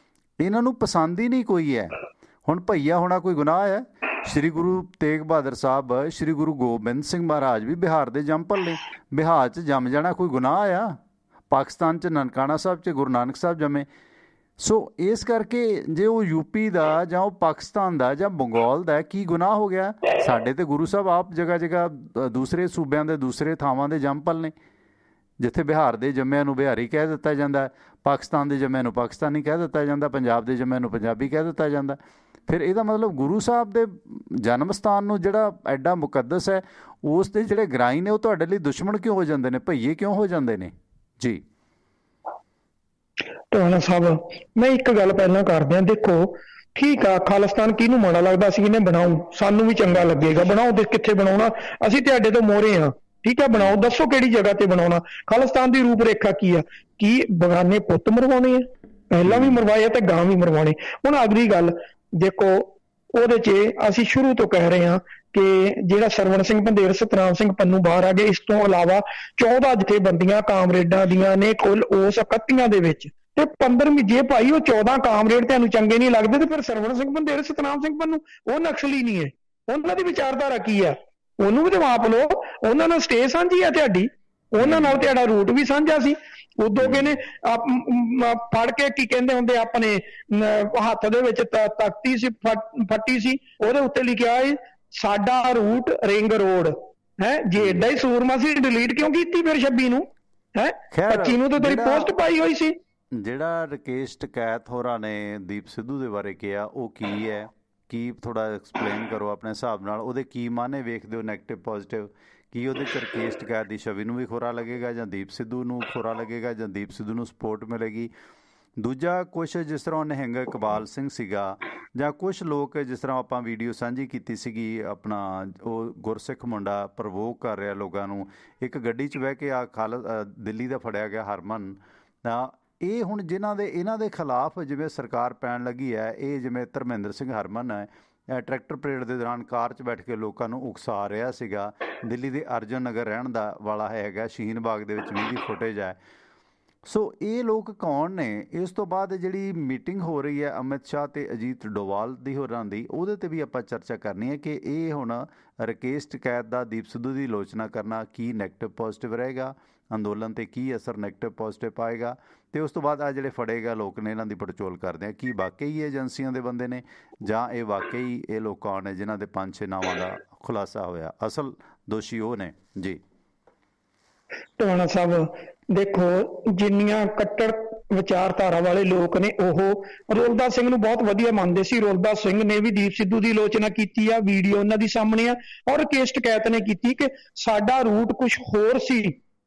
ਇਹਨਾਂ ਨੂੰ ਪਸੰਦ ਹੀ ਨਹੀਂ ਕੋਈ ਹੈ। ਹੁਣ ਭਈਆ ਹੋਣਾ ਕੋਈ ਗੁਨਾਹ ਹੈ? ਸ਼੍ਰੀ ਗੁਰੂ ਤੇਗ ਬਹਾਦਰ ਸਾਹਿਬ, ਸ਼੍ਰੀ ਗੁਰੂ ਗੋਬਿੰਦ ਸਿੰਘ ਮਹਾਰਾਜ ਵੀ ਬਿਹਾਰ ਦੇ ਜੰਮਪਲ ਨੇ। ਬਿਹਾਰ 'ਚ ਜੰਮ ਜਾਣਾ ਕੋਈ ਗੁਨਾਹ ਆ? ਪਾਕਿਸਤਾਨ 'ਚ ਨਨਕਾਣਾ ਸਾਹਿਬ 'ਚ ਗੁਰੂ ਨਾਨਕ ਸਾਹਿਬ ਜੰਮੇ। ਸੋ ਇਸ ਕਰਕੇ ਜੇ ਉਹ UP ਦਾ ਜਾਂ ਉਹ ਪਾਕਿਸਤਾਨ ਦਾ ਜਾਂ ਬੰਗਾਲ ਦਾ, ਕੀ ਗੁਨਾਹ ਹੋ ਗਿਆ? ਸਾਡੇ ਤੇ ਗੁਰੂ ਸਾਹਿਬ ਆਪ ਜਗ੍ਹਾ ਦੂਸਰੇ ਸੂਬਿਆਂ ਦੇ ਦੂਸਰੇ ਥਾਵਾਂ ਦੇ ਜੰਮਪਲ ਨੇ। ਜਿੱਥੇ ਬਿਹਾਰ ਦੇ ਜੰਮਿਆਂ ਨੂੰ ਬਿਹਾਰੀ ਕਹਿ ਦਿੱਤਾ ਜਾਂਦਾ, ਪਾਕਿਸਤਾਨ ਦੇ ਜੰਮਿਆਂ ਨੂੰ ਪਾਕਿਸਤਾਨੀ ਕਹਿ ਦਿੱਤਾ ਜਾਂਦਾ, ਪੰਜਾਬ ਦੇ ਜੰਮਿਆਂ ਨੂੰ ਪੰਜਾਬੀ ਕਹਿ ਦਿੱਤਾ ਜਾਂਦਾ। ਫਿਰ ਇਹਦਾ ਮਤਲਬ ਗੁਰੂ ਸਾਹਿਬ ਦੇ ਜਨਮ ਸਥਾਨ ਨੂੰ ਜਿਹੜਾ ਐਡਾ ਮੁਕੱਦਸ ਹੈ, ਉਸ ਦੇ ਜਿਹੜੇ ਗ੍ਰਾਈ ਨੇ ਉਹ ਤੁਹਾਡੇ ਲਈ ਦੁਸ਼ਮਣ ਕਿਉਂ ਹੋ ਜਾਂਦੇ ਨੇ? ਭਈਏ ਕਿਉਂ ਹੋ ਜਾਂਦੇ ਨੇ? ਜੀ ਟਵਾਣਾ ਸਾਹਿਬ, ਮੈਂ ਇੱਕ ਗੱਲ ਪਹਿਲਾਂ ਕਰਦਿਆਂ, ਦੇਖੋ ਠੀਕ ਆ, ਖਾਲਿਸਤਾਨ ਕਿਹਨੂੰ ਮਾੜਾ ਲੱਗਦਾ? ਅਸੀਂ ਇਹਨੇ ਬਣਾਉ, ਸਾਨੂੰ ਵੀ ਚੰਗਾ ਲੱਗੇਗਾ, ਬਣਾਓ। ਤੇ ਕਿੱਥੇ ਬਣਾਉਣਾ? ਅਸੀਂ ਤੁਹਾਡੇ ਤੋਂ ਮੋਹਰੇ ਹਾਂ, ਠੀਕ ਹੈ, ਬਣਾਓ। ਦੱਸੋ ਕਿਹੜੀ ਜਗ੍ਹਾ ਤੇ ਬਣਾਉਣਾ? ਖਾਲਿਸਤਾਨ ਦੀ ਰੂਪ ਰੇਖਾ ਕੀ ਆ? ਕੀ ਬਗਾਨੇ ਪੁੱਤ ਮਰਵਾਉਣੇ ਆ? ਪਹਿਲਾਂ ਵੀ ਮਰਵਾਏ ਤੇ ਗਾਂ ਵੀ ਮਰਵਾਉਣੇ। ਹੁਣ ਅਗਲੀ ਗੱਲ ਦੇਖੋ, ਉਹਦੇ 'ਚ ਅਸੀਂ ਸ਼ੁਰੂ ਤੋਂ ਕਹਿ ਰਹੇ ਹਾਂ ਕਿ ਜਿਹੜਾ ਸਰਵਣ ਸਿੰਘ ਪੰਧੇਰ, ਸਤਨਾਮ ਸਿੰਘ ਪੰਨੂ ਬਾਹਰ ਆ ਗਏ। ਇਸ ਤੋਂ ਇਲਾਵਾ 14 ਜਥੇਬੰਦੀਆਂ ਕਾਮਰੇਡਾਂ ਦੀਆਂ ਨੇ ਕੁੱਲ ਉਸ 31 ਦੇ ਵਿੱਚ, ਤੇ 15ਵੀਂ ਜੇ ਭਾਈ ਉਹ 14 ਕਾਮਰੇਡ ਤੁਹਾਨੂੰ ਚੰਗੇ ਨਹੀਂ ਲੱਗਦੇ ਤੇ ਫਿਰ ਸਰਵਣ ਸਿੰਘ ਪੰਧੇਰ, ਸਤਨਾਮ ਸਿੰਘ ਪੰਨੂ ਉਹ ਨਕਸਲੀ ਨਹੀਂ ਹੈ? ਉਹਨਾਂ ਦੀ ਵਿਚਾਰਧਾਰਾ ਕੀ ਆ? ਉਹਨੂੰ ਵੀ ਤੇ ਮਾਪ ਲਓ। ਉਹਨਾਂ ਨਾਲ ਸਟੇ ਸਾਂਝੀ ਆ ਤੁਹਾਡੀ, ਉਹਨਾਂ ਨਾਲ ਤੁਹਾਡਾ ਰੂਟ ਵੀ ਸਾਂਝਾ ਸੀ। ਉਦੋਂ ਕਹਿੰਦੇ ਫੜ ਕੇ ਕੀ ਕਹਿੰਦੇ ਹੁੰਦੇ, ਆਪਣੇ ਹੱਥ ਦੇ ਵਿੱਚ ਤਖਤੀ ਸੀ, ਫੱਟੀ ਸੀ, ਉਹਦੇ ਉੱਤੇ ਲਿਖਿਆ ਹੈ ਸਾਡਾ ਰੂਟ ਰਿੰਗ ਰੋਡ ਹੈ। ਜੇ ਏਡਾ ਹੀ ਸੂਰਮਾ ਸੀ ਡਿਲੀਟ ਕਿਉਂ ਕੀਤੀ ਫਿਰ 26 ਨੂੰ? ਹੈ 25 ਨੂੰ ਤਾਂ ਤੇਰੀ ਪੋਸਟ ਪਾਈ ਹੋਈ ਸੀ। ਜਿਹੜਾ ਰਕੇਸ਼ ਟਕੈਤ ਹੋਰਾਂ ਨੇ ਦੀਪ ਸਿੱਧੂ ਦੇ ਬਾਰੇ ਕਿਹਾ ਉਹ ਕੀ ਹੈ, ਕੀ ਥੋੜ੍ਹਾ ਐਕਸਪਲੇਨ ਕਰੋ ਆਪਣੇ ਹਿਸਾਬ ਨਾਲ। ਉਹਦੇ ਕੀ ਮਾਨੇ ਵੇਖਦੇ ਹੋ, ਨੈਗੇਟਿਵ ਪੋਜ਼ੀਟਿਵ? ਕੀ ਉਹਦੇ 'ਚ ਰਕੇਸ਼ ਟਕੈਤ ਦੀ ਛਵੀ ਨੂੰ ਵੀ ਖੋਰਾ ਲੱਗੇਗਾ, ਜਾਂ ਦੀਪ ਸਿੱਧੂ ਨੂੰ ਖੋਰਾ ਲੱਗੇਗਾ, ਜਾਂ ਦੀਪ ਸਿੱਧੂ ਨੂੰ ਸਪੋਰਟ ਮਿਲੇਗੀ? ਦੂਜਾ, ਕੁਛ ਜਿਸ ਤਰ੍ਹਾਂ ਨਿਹੰਗ ਇਕਬਾਲ ਸਿੰਘ ਸੀਗਾ, ਜਾਂ ਕੁਛ ਲੋਕ ਜਿਸ ਤਰ੍ਹਾਂ ਆਪਾਂ ਵੀਡੀਓ ਸਾਂਝੀ ਕੀਤੀ ਸੀਗੀ, ਆਪਣਾ ਉਹ ਗੁਰਸਿੱਖ ਮੁੰਡਾ ਪ੍ਰਵੋਕ ਕਰ ਰਿਹਾ ਲੋਕਾਂ ਨੂੰ, ਇੱਕ ਗੱਡੀ 'ਚ ਬਹਿ ਕੇ ਦਿੱਲੀ ਦਾ ਫੜਿਆ ਗਿਆ ਹਰਮਨ। ਤਾਂ ਇਹ ਹੁਣ ਇਹਨਾਂ ਦੇ ਖਿਲਾਫ ਜਿਵੇਂ ਸਰਕਾਰ ਪੈਣ ਲੱਗੀ ਹੈ, ਇਹ ਜਿਵੇਂ ਧਰਮਿੰਦਰ ਸਿੰਘ ਹਰਮਨ ਹੈ, ਟਰੈਕਟਰ ਪਰੇਡ ਦੇ ਦੌਰਾਨ ਕਾਰ 'ਚ ਬੈਠ ਕੇ ਲੋਕਾਂ ਨੂੰ ਉਕਸਾ ਰਿਹਾ ਸੀਗਾ। ਦਿੱਲੀ ਦੇ ਅਰਜਨ ਨਗਰ ਰਹਿਣ ਦਾ ਵਾਲਾ ਹੈਗਾ, ਸ਼ਹੀਨ ਬਾਗ ਦੇ ਵਿੱਚ ਵੀ ਫੁਟੇਜ ਹੈ। ਸੋ ਇਹ ਲੋਕ ਕੌਣ ਨੇ? ਇਸ ਤੋਂ ਬਾਅਦ ਜਿਹੜੀ ਮੀਟਿੰਗ ਹੋ ਰਹੀ ਹੈ ਅਮਿਤ ਸ਼ਾਹ ਅਤੇ ਅਜੀਤ ਡੋਵਾਲ ਦੀ ਹੋਰਾਂ ਦੀ, ਉਹਦੇ 'ਤੇ ਵੀ ਆਪਾਂ ਚਰਚਾ ਕਰਨੀ ਹੈ ਕਿ ਇਹ ਹੁਣ ਰਕੇਸ਼ ਟਕੈਤ ਦਾ ਦੀਪ ਸਿੱਧੂ ਦੀ ਆਲੋਚਨਾ ਕਰਨਾ ਕੀ ਨੈਗੇਟਿਵ ਪੋਜ਼ੀਟਿਵ ਰਹੇਗਾ, ਅੰਦੋਲਨ 'ਤੇ ਕੀ ਅਸਰ ਨੈਗੇਟਿਵ ਪੋਜ਼ੀਟਿਵ ਪਾਏਗਾ, ਅਤੇ ਉਸ ਤੋਂ ਬਾਅਦ ਆ ਜਿਹੜੇ ਫੜੇ ਗਏ ਲੋਕ ਨੇ ਇਹਨਾਂ ਦੀ ਪੜਚੋਲ ਕਰਦੇ ਆ ਕੀ ਵਾਕਈ ਏਜੰਸੀਆਂ ਦੇ ਬੰਦੇ ਨੇ, ਜਾਂ ਇਹ ਵਾਕਈ ਇਹ ਲੋਕ ਕੌਣ ਨੇ ਜਿਨ੍ਹਾਂ ਦੇ 5-6 ਨਾਵਾਂ ਦਾ ਖੁਲਾਸਾ ਹੋਇਆ, ਅਸਲ ਦੋਸ਼ੀ ਉਹ ਨੇ ਜੀ। ਟਵਾਣਾ ਸਾਹਿਬ ਦੇਖੋ, ਜਿੰਨੀਆਂ ਕੱਟੜ ਵਿਚਾਰਧਾਰਾ ਵਾਲੇ ਲੋਕ ਨੇ ਉਹ ਰੋਲਦਾ ਸਿੰਘ ਨੂੰ ਬਹੁਤ ਵਧੀਆ ਮੰਨਦੇ ਸੀ। ਰੋਲਦਾ ਸਿੰਘ ਨੇ ਵੀ ਦੀਪ ਸਿੱਧੂ ਦੀ ਆਲੋਚਨਾ ਕੀਤੀ ਆ, ਵੀਡੀਓ ਉਹਨਾਂ ਦੀ ਸਾਹਮਣੇ ਆ, ਔਰ ਰਕੇਸ਼ ਟਕੈਤ ਨੇ ਕੀਤੀ ਕਿ ਸਾਡਾ ਰੂਟ ਕੁਛ ਹੋਰ ਸੀ,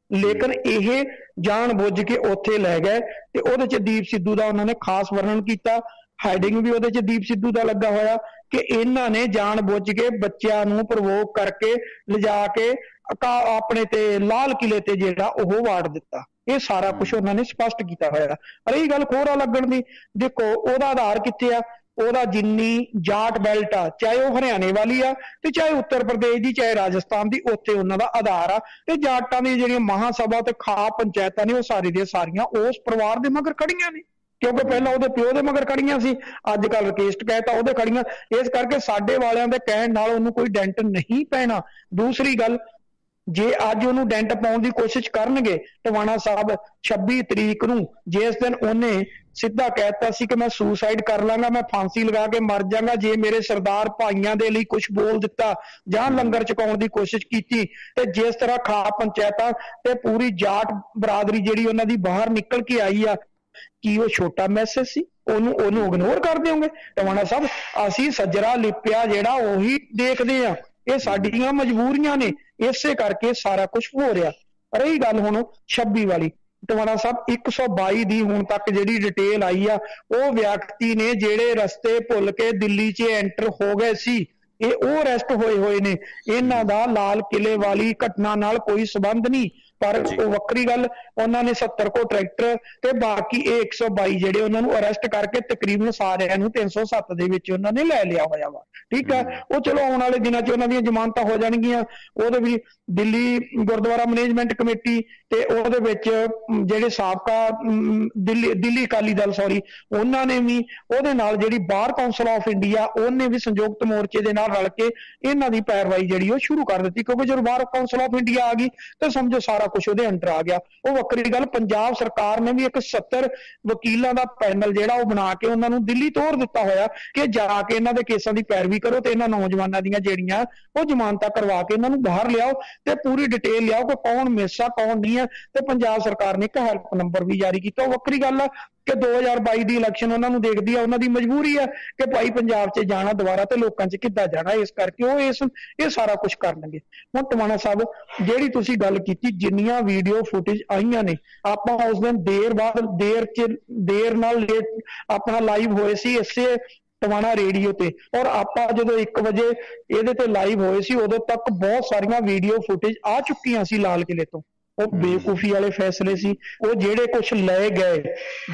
ਲੇਕਿਨ ਇਹ ਜਾਣ ਬੁੱਝ ਕੇ ਉੱਥੇ ਲੈ ਗਏ। ਤੇ ਉਹਦੇ 'ਚ ਦੀਪ ਸਿੱਧੂ ਦਾ ਉਹਨਾਂ ਨੇ ਖਾਸ ਵਰਣਨ ਕੀਤਾ, ਹੈਡਿੰਗ ਵੀ ਉਹਦੇ 'ਚ ਦੀਪ ਸਿੱਧੂ ਦਾ ਲੱਗਾ ਹੋਇਆ ਕਿ ਇਹਨਾਂ ਨੇ ਜਾਣ ਬੁੱਝ ਕੇ ਬੱਚਿਆਂ ਨੂੰ ਪ੍ਰਵੋਕ ਕਰਕੇ ਲਿਜਾ ਕੇ ਆਪਣੇ ਤੇ ਲਾਲ ਕਿਲੇ ਤੇ ਜਿਹੜਾ ਉਹ ਵਾੜ ਦਿੱਤਾ। ਇਹ ਸਾਰਾ ਕੁਛ ਉਹਨਾਂ ਨੇ ਸਪਸ਼ਟ ਕੀਤਾ ਹੋਇਆ। ਰਹੀ ਗੱਲ ਖੋਰਾ ਲੱਗਣ ਦੀ, ਦੇਖੋ ਉਹਦਾ ਆਧਾਰ ਕਿੱਥੇ ਆ? ਉਹਦਾ ਜਿੰਨੀ ਜਾਟ ਬੈਲਟ ਆ, ਚਾਹੇ ਉਹ ਹਰਿਆਣੇ ਵਾਲੀ ਆ ਤੇ ਚਾਹੇ ਉੱਤਰ ਪ੍ਰਦੇਸ਼ ਦੀ, ਚਾਹੇ ਰਾਜਸਥਾਨ ਦੀ, ਉੱਥੇ ਉਹਨਾਂ ਦਾ ਆਧਾਰ ਆ। ਤੇ ਜਾਟਾਂ ਦੀਆਂ ਜਿਹੜੀਆਂ ਮਹਾਂਸਭਾ ਤੇ ਖਾਪ ਪੰਚਾਇਤਾਂ ਨੇ ਉਹ ਸਾਰੀ ਦੀਆਂ ਸਾਰੀਆਂ ਉਸ ਪਰਿਵਾਰ ਦੇ ਮਗਰ ਖੜੀਆਂ ਨੇ, ਕਿਉਂਕਿ ਪਹਿਲਾਂ ਉਹਦੇ ਪਿਓ ਦੇ ਮਗਰ ਖੜੀਆਂ ਸੀ, ਅੱਜ ਕੱਲ੍ਹ ਰਕੇਸ਼ ਟਕੈਤ ਉਹਦੇ ਖੜੀਆਂ। ਇਸ ਕਰਕੇ ਸਾਡੇ ਵਾਲਿਆਂ ਦੇ ਕਹਿਣ ਨਾਲ ਉਹਨੂੰ ਕੋਈ ਡੈਂਟ ਨਹੀਂ ਪੈਣਾ। ਦੂਸਰੀ ਗੱਲ, ਜੇ ਅੱਜ ਉਹਨੂੰ ਡੈਂਟ ਪਾਉਣ ਦੀ ਕੋਸ਼ਿਸ਼ ਕਰਨਗੇ, ਟਵਾਣਾ ਸਾਹਿਬ 26 ਤਰੀਕ ਨੂੰ ਜਿਸ ਦਿਨ ਉਹਨੇ ਸਿੱਧਾ ਕਹਿਤਾ ਸੀ ਕਿ ਮੈਂ ਸੁਸਾਈਡ ਕਰ ਲਾਂਗਾ, ਮੈਂ ਫਾਂਸੀ ਲਗਾ ਕੇ ਮਰ ਜਾਵਾਂਗਾ ਜੇ ਮੇਰੇ ਸਰਦਾਰ ਭਾਈਆਂ ਦੇ ਲਈ ਕੁਝ ਬੋਲ ਦਿੱਤਾ ਜਾਂ ਲੰਗਰ ਚਕਾਉਣ ਦੀ ਕੋਸ਼ਿਸ਼ ਕੀਤੀ, ਤੇ ਜਿਸ ਤਰ੍ਹਾਂ ਖਾਪ ਪੰਚਾਇਤਾਂ ਤੇ ਪੂਰੀ ਜਾਟ ਬਰਾਦਰੀ ਜਿਹੜੀ ਉਹਨਾਂ ਦੀ ਬਾਹਰ ਨਿਕਲ ਕੇ ਆਈ ਆ, ਕੀ ਉਹ ਛੋਟਾ ਮੈਸੇਜ ਸੀ? ਉਹਨੂੰ ਇਗਨੋਰ ਕਰ ਦਿਓਗੇ? ਟਵਾਣਾ ਸਾਹਿਬ, ਅਸੀਂ ਸੱਜਰਾ ਲਿਪਿਆ ਜਿਹੜਾ ਉਹੀ ਦੇਖਦੇ ਆ। ਇਹ ਸਾਡੀਆਂ ਮਜਬੂਰੀਆਂ ਨੇ, ਇਸੇ ਕਰਕੇ ਸਾਰਾ ਕੁਝ ਹੋ ਰਿਹਾ। ਰਹੀ ਗੱਲ ਹੁਣ 26 ਵਾਲੀ, ਟਵਾਣਾ ਸਾਹਿਬ 122 ਦੀ ਹੁਣ ਤੱਕ ਜਿਹੜੀ ਡਿਟੇਲ ਆਈ ਆ, ਉਹ ਵਿਅਕਤੀ ਨੇ ਜਿਹੜੇ ਰਸਤੇ ਭੁੱਲ ਕੇ ਦਿੱਲੀ 'ਚ ਐਂਟਰ ਹੋ ਗਏ ਸੀ, ਇਹ ਉਹ ਅਰੈਸਟ ਹੋਏ ਨੇ। ਇਹਨਾਂ ਦਾ ਲਾਲ ਕਿਲੇ ਵਾਲੀ ਘਟਨਾ ਨਾਲ ਕੋਈ ਸੰਬੰਧ ਨਹੀਂ, ਪਰ ਉਹ ਵੱਖਰੀ ਗੱਲ, ਉਹਨਾਂ ਨੇ 70 ਕੋ ਟਰੈਕਟਰ ਤੇ ਬਾਕੀ ਇਹ 122 ਜਿਹੜੇ ਉਹਨਾਂ ਨੂੰ ਅਰੈਸਟ ਕਰਕੇ ਤਕਰੀਬਨ ਸਾਰਿਆਂ ਨੂੰ 307 ਦੇ ਵਿੱਚ ਉਹਨਾਂ ਨੇ ਲੈ ਲਿਆ ਹੋਇਆ ਵਾ। ਠੀਕ ਹੈ, ਉਹ ਚਲੋ ਆਉਣ ਵਾਲੇ ਦਿਨਾਂ 'ਚ ਉਹਨਾਂ ਦੀਆਂ ਜ਼ਮਾਨਤਾਂ ਹੋ ਜਾਣਗੀਆਂ। ਉਹਦੇ ਵੀ ਦਿੱਲੀ ਗੁਰਦੁਆਰਾ ਮੈਨੇਜਮੈਂਟ ਕਮੇਟੀ ਤੇ ਉਹਦੇ ਵਿੱਚ ਜਿਹੜੇ ਸਾਬਕਾ ਦਿੱਲੀ ਅਕਾਲੀ ਦਲ ਉਹਨਾਂ ਨੇ ਵੀ ਉਹਦੇ ਨਾਲ ਜਿਹੜੀ ਬਾਰ ਕੌਂਸਲ ਆਫ ਇੰਡੀਆ ਉਹਨੇ ਵੀ ਸੰਯੁਕਤ ਮੋਰਚੇ ਦੇ ਨਾਲ ਰਲ ਕੇ ਇਹਨਾਂ ਦੀ ਪੈਰਵਾਈ ਜਿਹੜੀ ਉਹ ਸ਼ੁਰੂ ਕਰ ਦਿੱਤੀ, ਕਿਉਂਕਿ ਜਦੋਂ ਬਾਰ ਕੌਂਸਲ ਆਫ ਇੰਡੀਆ ਆ ਗਈ ਤਾਂ ਸਮਝੋ ਸਾਰਾ ਕੁਛ ਉਹਦੇ ਅੰਡਰ ਆ ਗਿਆ। ਉਹ ਵੱਖਰੀ ਗੱਲ, ਪੰਜਾਬ ਸਰਕਾਰ ਨੇ ਵੀ ਇੱਕ 70 ਵਕੀਲਾਂ ਦਾ ਪੈਨਲ ਜਿਹੜਾ ਉਹ ਬਣਾ ਕੇ ਉਹਨਾਂ ਨੂੰ ਦਿੱਲੀ ਤੋਰ ਦਿੱਤਾ ਹੋਇਆ ਕਿ ਜਾ ਕੇ ਇਹਨਾਂ ਦੇ ਕੇਸਾਂ ਦੀ ਪੈਰਵੀ ਕਰੋ ਤੇ ਇਹਨਾਂ ਨੌਜਵਾਨਾਂ ਦੀਆਂ ਜਿਹੜੀਆਂ ਉਹ ਜ਼ਮਾਨਤਾਂ ਕਰਵਾ ਕੇ ਇਹਨਾਂ ਨੂੰ ਬਾਹਰ ਲਿਆਓ ਤੇ ਪੂਰੀ ਡਿਟੇਲ ਲਿਆਓ ਕਿ ਕੌਣ ਮਿਸ ਆ ਕੌਣ ਨਹੀਂ ਆ। ਤੇ ਪੰਜਾਬ ਸਰਕਾਰ ਨੇ ਇੱਕ ਹੈਲਪ ਨੰਬਰ ਵੀ ਜਾਰੀ ਕੀਤਾ। ਉਹ ਵੱਖਰੀ ਗੱਲ ਆ ਕਿ 2022 ਦੀ ਇਲੈਕਸ਼ਨ ਉਹਨਾਂ ਨੂੰ ਦੇਖਦੀ ਆ, ਉਹਨਾਂ ਦੀ ਮਜਬੂਰੀ ਆ ਕਿ ਭਾਈ ਪੰਜਾਬ 'ਚ ਜਾਣਾ ਦੁਬਾਰਾ ਤੇ ਲੋਕਾਂ 'ਚ ਕਿੱਦਾਂ ਜਾਣਾ, ਇਸ ਕਰਕੇ ਉਹ ਇਹ ਸਾਰਾ ਕੁਝ ਕਰਨਗੇ। ਹੁਣ ਟਵਾਣਾ ਸਾਹਿਬ, ਜਿਹੜੀ ਤੁਸੀਂ ਗੱਲ ਕੀਤੀ, ਜਿੰਨੀਆਂ ਵੀਡੀਓ ਫੁਟੇਜ ਆਈਆਂ ਨੇ, ਆਪਾਂ ਉਸ ਦਿਨ ਦੇਰ ਨਾਲ ਆਪਣਾ ਲਾਈਵ ਹੋਏ ਸੀ ਇਸੇ ਟਵਾਣਾ ਰੇਡੀਓ ਤੇ, ਔਰ ਆਪਾਂ ਜਦੋਂ 1 ਵਜੇ ਇਹਦੇ ਤੇ ਲਾਈਵ ਹੋਏ ਸੀ ਉਦੋਂ ਤੱਕ ਬਹੁਤ ਸਾਰੀਆਂ ਵੀਡੀਓ ਫੁਟੇਜ ਆ ਚੁੱਕੀਆਂ ਸੀ ਲਾਲ ਕਿਲੇ ਤੋਂ। ਉਹ ਬੇਵਕੂਫੀ ਵਾਲੇ ਫੈਸਲੇ ਸੀ, ਉਹ ਜਿਹੜੇ ਕੁਛ ਲਏ ਗਏ,